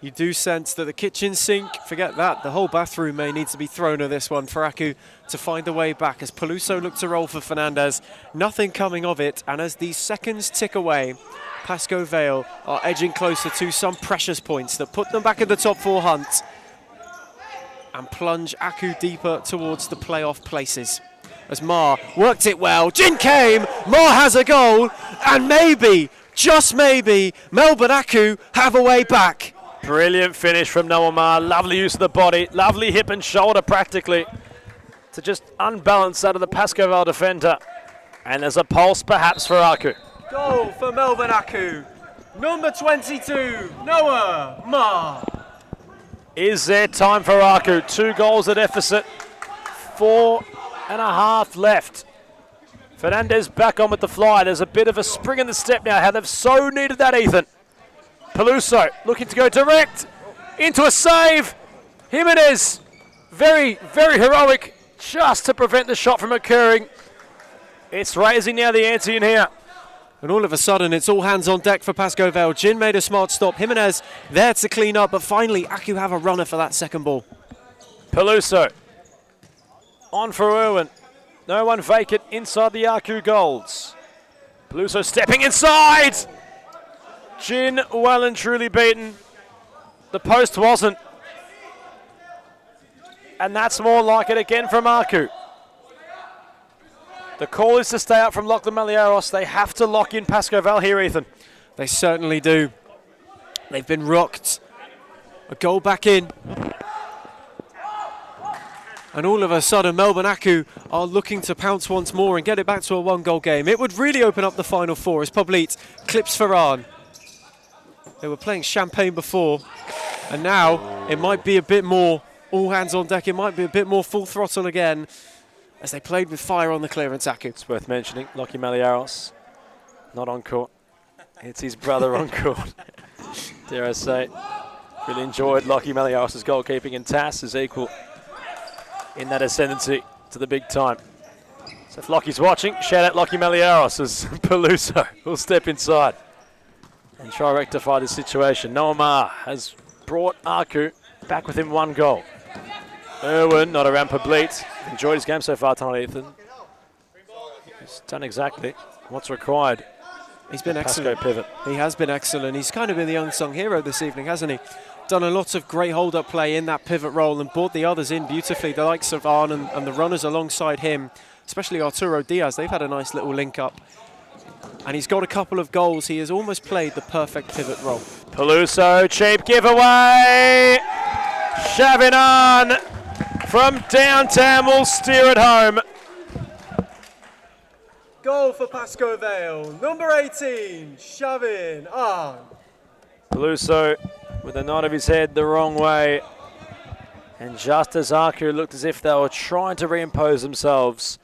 You do sense that the kitchen sink, forget that, the whole bathroom may need to be thrown at this one for Aku to find a way back as Peluso looked to roll for Fernandez. Nothing coming of it, and as these seconds tick away, Pascoe Vale are edging closer to some precious points that put them back in the top 4 hunt and plunge Aku deeper towards the playoff places. As Ma worked it well, Jin came, Ma has a goal, and maybe, just maybe, Melbourne Aku have a way back. Brilliant finish from Noah Ma. Lovely use of the body. Lovely hip and shoulder practically to just unbalance that of the Pascoe Vale defender. And there's a pulse perhaps for Aku. Goal for Melbourne Aku. Number 22, Noah Ma. Is there time for Aku? 2 goals at deficit. 4.5 left. Fernandez back on with the fly. There's a bit of a spring in the step now. How they've so needed that, Ethan. Peluso looking to go direct into a save. Jimenez, very, very heroic, just to prevent the shot from occurring. It's raising now the ante in here. And all of a sudden, it's all hands on deck for Pascoe Vale. Jin made a smart stop. Jimenez there to clean up, but finally, Aku have a runner for that second ball. Peluso on for Irwin. No one vacant inside the Aku goals. Peluso stepping inside. Jin well and truly beaten. The post wasn't. And that's more like it again from Aku. The call is to stay out from Lachlan Maliaros. They have to lock in Pascoe Vale here, Ethan. They certainly do. They've been rocked. A goal back in. And all of a sudden, Melbourne Aku are looking to pounce once more and get it back to a 1-goal game. It would really open up the final 4 as Poblit clips Ferran. They were playing champagne before, and now it might be a bit more all hands on deck. It might be a bit more full throttle again as they played with fire on the clearance, Aku. It's worth mentioning, Lachlan Maliaros, not on court. It's his brother on court. Dare I say. Really enjoyed Lachlan Maliaros' goalkeeping, and Tass is equal in that ascendancy to the big time. So if Lockie's watching, shout out Lachlan Maliaros as Peluso will step inside and try to rectify this situation. Noah Ma has brought Aku back within 1 goal. Irwin, not around Poblit. Enjoyed his game so far tonight, Ethan. He's done exactly what's required. He's been excellent. Pivot. He has been excellent. He's kind of been the unsung hero this evening, hasn't he? Done a lot of great hold-up play in that pivot role and brought the others in beautifully, the likes of Arn and the runners alongside him, especially Arturo Diaz. They've had a nice little link-up. And he's got a couple of goals. He has almost played the perfect pivot role. Peluso, cheap giveaway. Chavinan from downtown will steer it home. Goal for Pascoe Vale, number 18, Shavin on. Peluso with a nod of his head the wrong way. And just as Aku looked as if they were trying to reimpose themselves,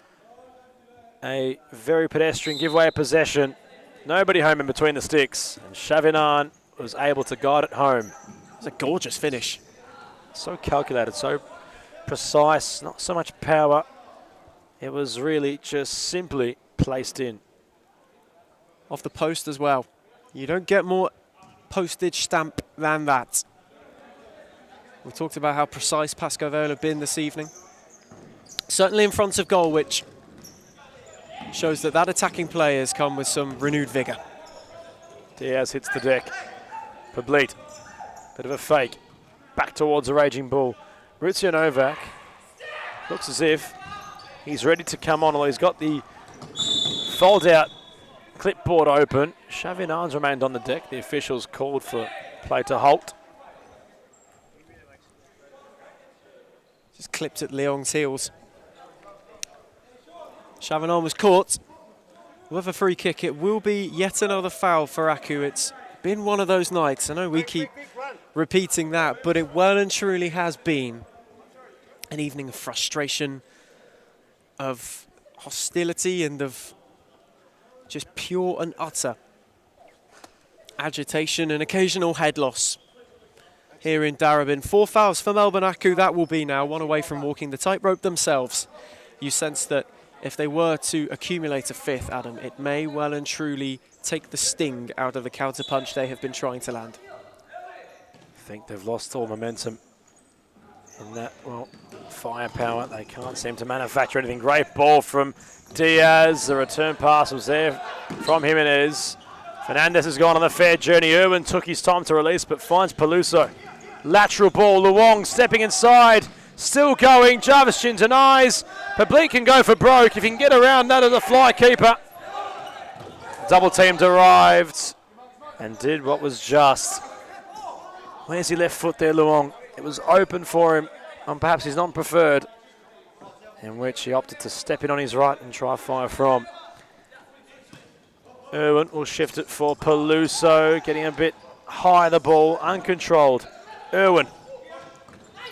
a very pedestrian giveaway of possession. Nobody home in between the sticks. And Chavinan was able to guide it home. It was a gorgeous finish. So calculated, so precise, not so much power. It was really just simply placed in. Off the post as well. You don't get more postage stamp than that. We talked about how precise Pascoe Vale have been this evening. Certainly in front of goal, which shows that attacking play has come with some renewed vigour. Diaz hits the deck. Poblit, bit of a fake. Back towards a raging bull. Maurizio Novak looks as if he's ready to come on, although he's got the fold-out clipboard open. Chavinan's remained on the deck. The officials called for play to halt. Just clipped at Leong's heels. Chavanon was caught. With a free kick, it will be yet another foul for Aku. It's been one of those nights. I know we keep repeating that, but it well and truly has been an evening of frustration, of hostility, and of just pure and utter agitation and occasional head loss here in Darebin. 4 fouls for Melbourne Aku. That will be now one away from walking the tightrope themselves. You sense that if they were to accumulate a 5th, Adam, it may well and truly take the sting out of the counter-punch they have been trying to land. I think they've lost all momentum in that, well, firepower. They can't seem to manufacture anything. Great ball from Diaz. The return pass was there from Jimenez. Fernandez has gone on a fair journey. Irwin took his time to release, but finds Peluso. Lateral ball, Luong stepping inside. Still going, Jarvis Chin denies. Public can go for broke if he can get around that as a fly keeper. Double teamed arrived and did what was just. Where's he left foot there, Luong? It was open for him on perhaps his non-preferred, in which he opted to step in on his right and try fire from. Irwin will shift it for Peluso, getting a bit high the ball, uncontrolled. Irwin.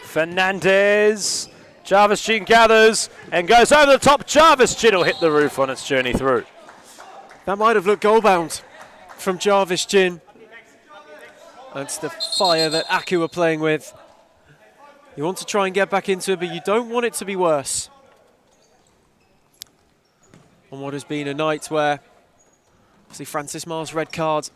Fernandez. Jarvis Chin gathers and goes over the top. Jarvis Chin will hit the roof on its journey through. That might have looked goal-bound from Jarvis Chin. That's the fire that Aku are playing with. You want to try and get back into it, but you don't want it to be worse. On what has been a night where, obviously, Francis Mar's red card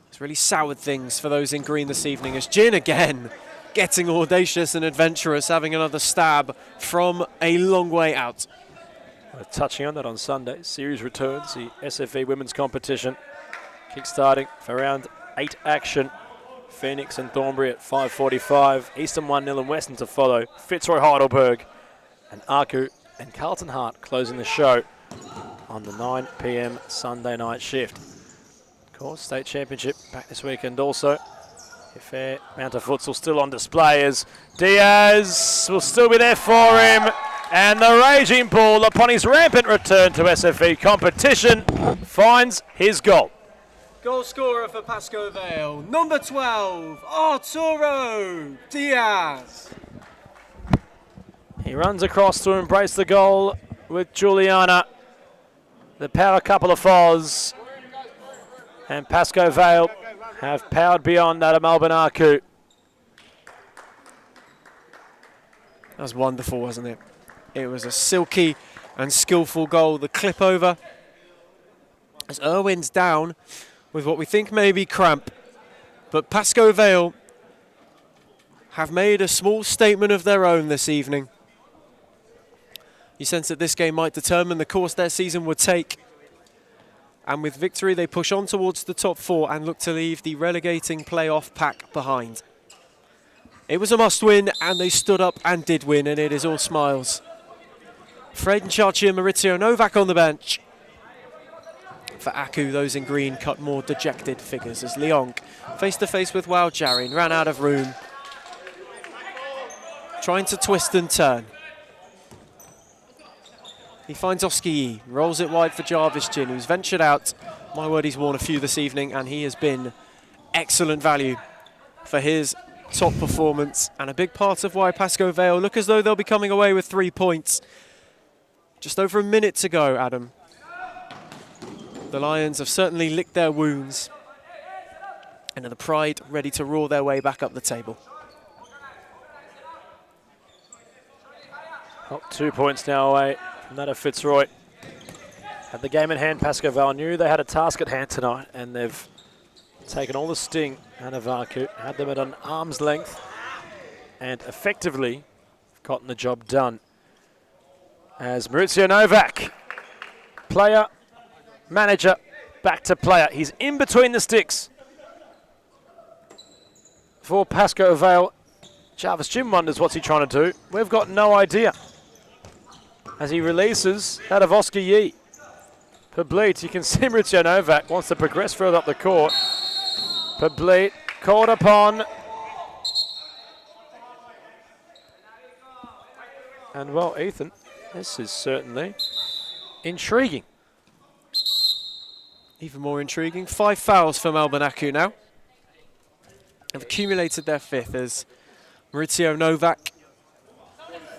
has really soured things for those in green this evening, as Chin again getting audacious and adventurous, having another stab from a long way out. We're touching on that on Sunday. Series returns, the SFV women's competition, kick-starting for round 8 action. Phoenix and Thornbury at 5:45. Eastern 1-0 and Western to follow. Fitzroy Heidelberg and Aku and Carlton Hart closing the show on the 9 p.m. Sunday night shift. Of course, state championship back this weekend also. A fair amount of futsal still on display as Diaz will still be there for him. And the raging bull, upon his rampant return to SFV competition, finds his goal. Goal scorer for Pascoe Vale, number 12, Arturo Diaz. He runs across to embrace the goal with Juliana. The power couple of Foz. And Pascoe Vale have powered beyond that of Melbourne Aku. That was wonderful, wasn't it? It was a silky and skillful goal. The clip over as Irwin's down with what we think may be cramp. But Pascoe Vale have made a small statement of their own this evening. You sense that this game might determine the course their season would take. And with victory, they push on towards the top 4 and look to leave the relegating playoff pack behind. It was a must-win, and they stood up and did win, and it is all smiles. Fred Nchachi and Maurizio Novak on the bench. For Aku, those in green cut more dejected figures as Leong, face-to-face with Wow Jarin, ran out of room, trying to twist and turn. He finds Oski Yi, rolls it wide for Jarvis Chin, who's ventured out. My word, he's worn a few this evening, and he has been excellent value for his top performance, and a big part of why Pascoe Vale look as though they'll be coming away with 3 points. Just over a minute to go, Adam. The Lions have certainly licked their wounds, and are the pride ready to roar their way back up the table. Oh, 2 points now away from that of Fitzroy. Had the game in hand. Pascoe Vale knew they had a task at hand tonight, and they've taken all the sting out of Aku, had them at an arm's length, and effectively gotten the job done. As Maurizio Novak, player, manager, back to player. He's in between the sticks for Pascoe Vale. Jarvis Chin wonders what's he trying to do. We've got no idea. As he releases that of Oski Yi. Publit, you can see Maurizio Novak wants to progress further up the court. Publit called upon. And well, Ethan, this is certainly intriguing. Even more intriguing. 5 fouls for Melbourne Aku now. Have accumulated their 5th as Maurizio Novak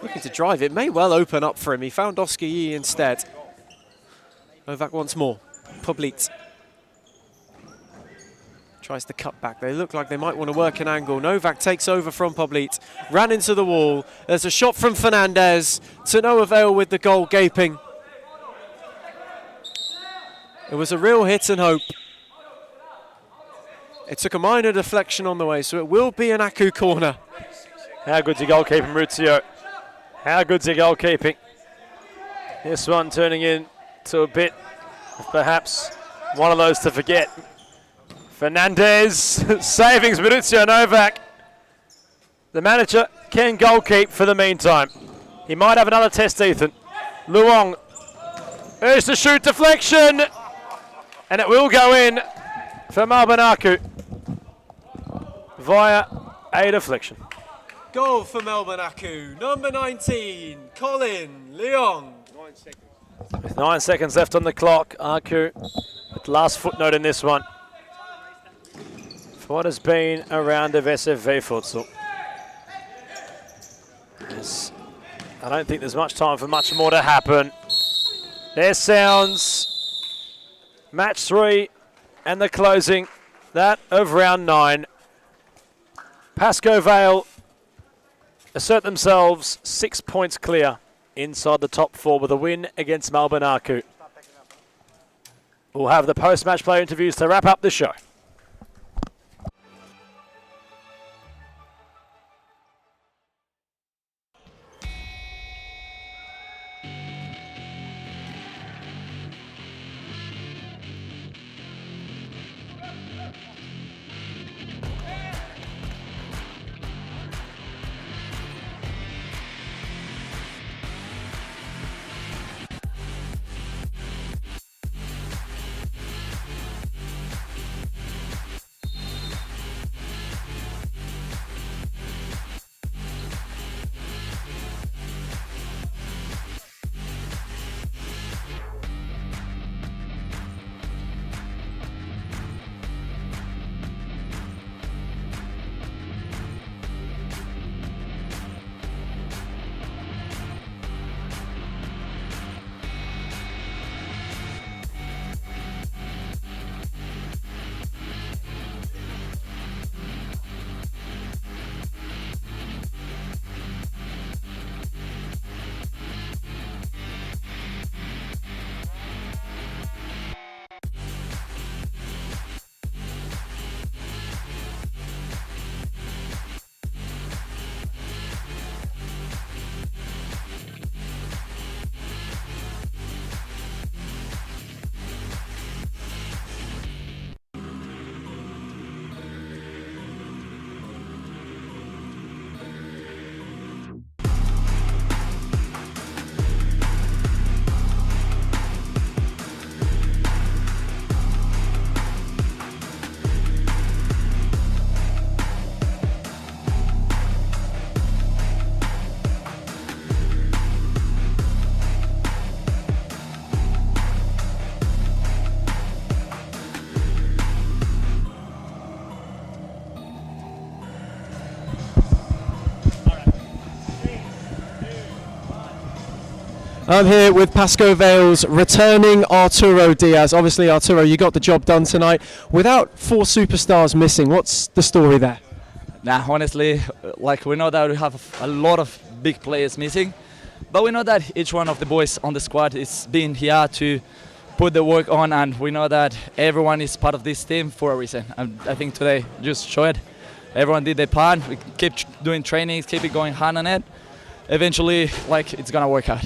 looking to drive. It may well open up for him. He found Oscar Yee instead. Novak once more. Poblit tries to cut back. They look like they might want to work an angle. Novak takes over from Poblit. Ran into the wall. There's a shot from Fernandez. To no avail with the goal gaping. It was a real hit and hope. It took a minor deflection on the way, so it will be an Aku corner. How good's your goalkeeping, Maurizio? How good's your goalkeeping? This one turning into a bit of perhaps one of those to forget. Fernandez savings Maurizio Novak. The manager can goalkeep for the meantime. He might have another test, Ethan. Luong. There's the shoot deflection. And it will go in for Melbourne Aku via a deflection. Goal for Melbourne Aku. Number 19, Colin Leong. With 9 seconds left on the clock, Aku with the last footnote in this one for what has been a round of SFV futsal. Yes. I don't think there's much time for much more to happen. There sounds match 3 and the closing, that of round 9. Pascoe Vale assert themselves 6 points clear inside the top 4 with a win against Melbourne Aku. We'll have the post-match player interviews to wrap up the show. I'm here with Pascoe Vale's returning Arturo Diaz. Obviously, Arturo, you got the job done tonight. Without 4 superstars missing, what's the story there? Nah, honestly, like we know that we have a lot of big players missing, but we know that each one of the boys on the squad is being here to put the work on, and we know that everyone is part of this team for a reason. And I think today just showed everyone did their part. We keep doing trainings, keep it going hand on it. Eventually, like, it's gonna work out.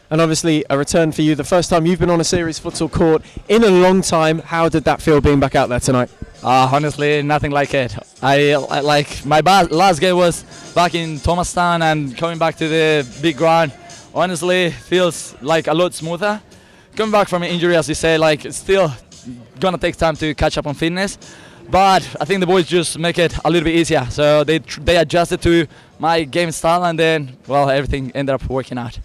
And obviously a return for you, the first time you've been on a series futsal court in a long time. How did that feel being back out there tonight? Honestly, nothing like it. I like my last game was back in Thomastown, and coming back to the big ground, honestly, feels like a lot smoother. Coming back from an injury, as you say, like, it's still gonna take time to catch up on fitness, but I think the boys just make it a little bit easier. So they adjusted to my game style, and then, well, everything ended up working out.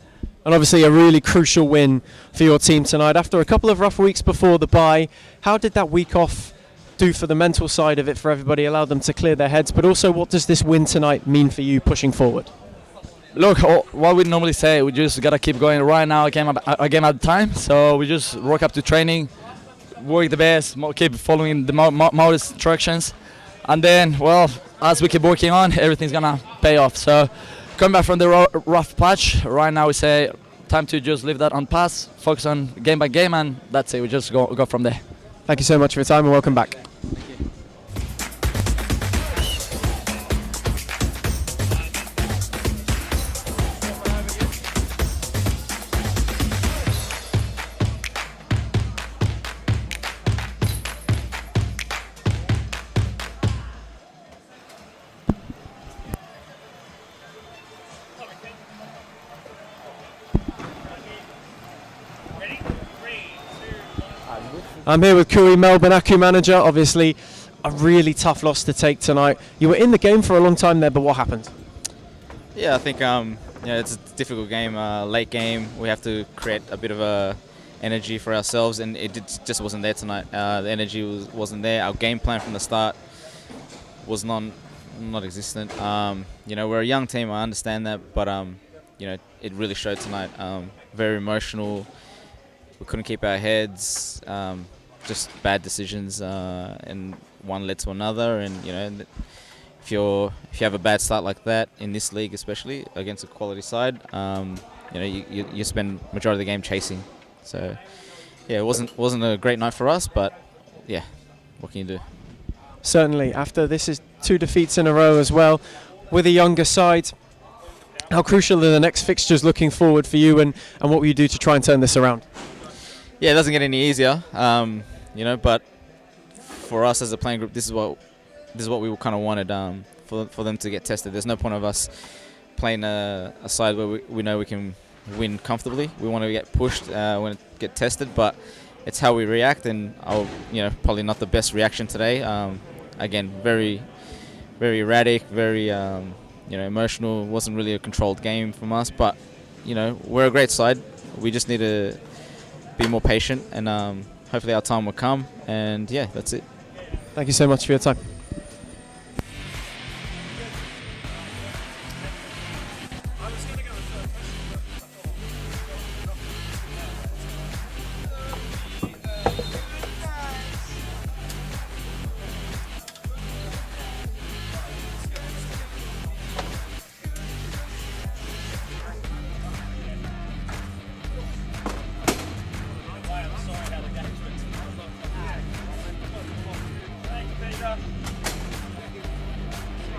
And obviously a really crucial win for your team tonight. After a couple of rough weeks before the bye, how did that week off do for the mental side of it for everybody, allow them to clear their heads, but also what does this win tonight mean for you pushing forward? Look, what we normally say, we just got to keep going right now, a game at a time. So we just rock up to training, work the best, keep following the modest instructions. And then, well, as we keep working on, everything's going to pay off. So coming back from the rough patch, right now we say time to just leave that on pass, focus on game by game, and that's it. We just go from there. Thank you so much for your time and welcome back. I'm here with Kui, Melbourne Aku manager. Obviously, a really tough loss to take tonight. You were in the game for a long time there, but what happened? Yeah, I think it's a difficult game, late game. We have to create a bit of energy for ourselves, and it just wasn't there tonight. The energy wasn't there. Our game plan from the start was non-existent. We're a young team. I understand that, but it really showed tonight. Very emotional. We couldn't keep our heads. Just bad decisions, and one led to another. And if you have a bad start like that in this league, especially against a quality side, you spend majority of the game chasing. So yeah, it wasn't a great night for us, but yeah, what can you do? Certainly, after this is 2 defeats in a row as well, with a younger side. How crucial are the next fixtures looking forward for you, and what will you do to try and turn this around? Yeah, it doesn't get any easier, but for us as a playing group, this is what we kind of wanted, for them to get tested. There's no point of us playing a side where we know we can win comfortably. We want to get pushed, want to get tested, but it's how we react, and probably not the best reaction today. Again, very, very erratic, very emotional. It wasn't really a controlled game from us, but we're a great side. We just need to be more patient, and hopefully our time will come. And yeah, that's it. Thank you so much for your time.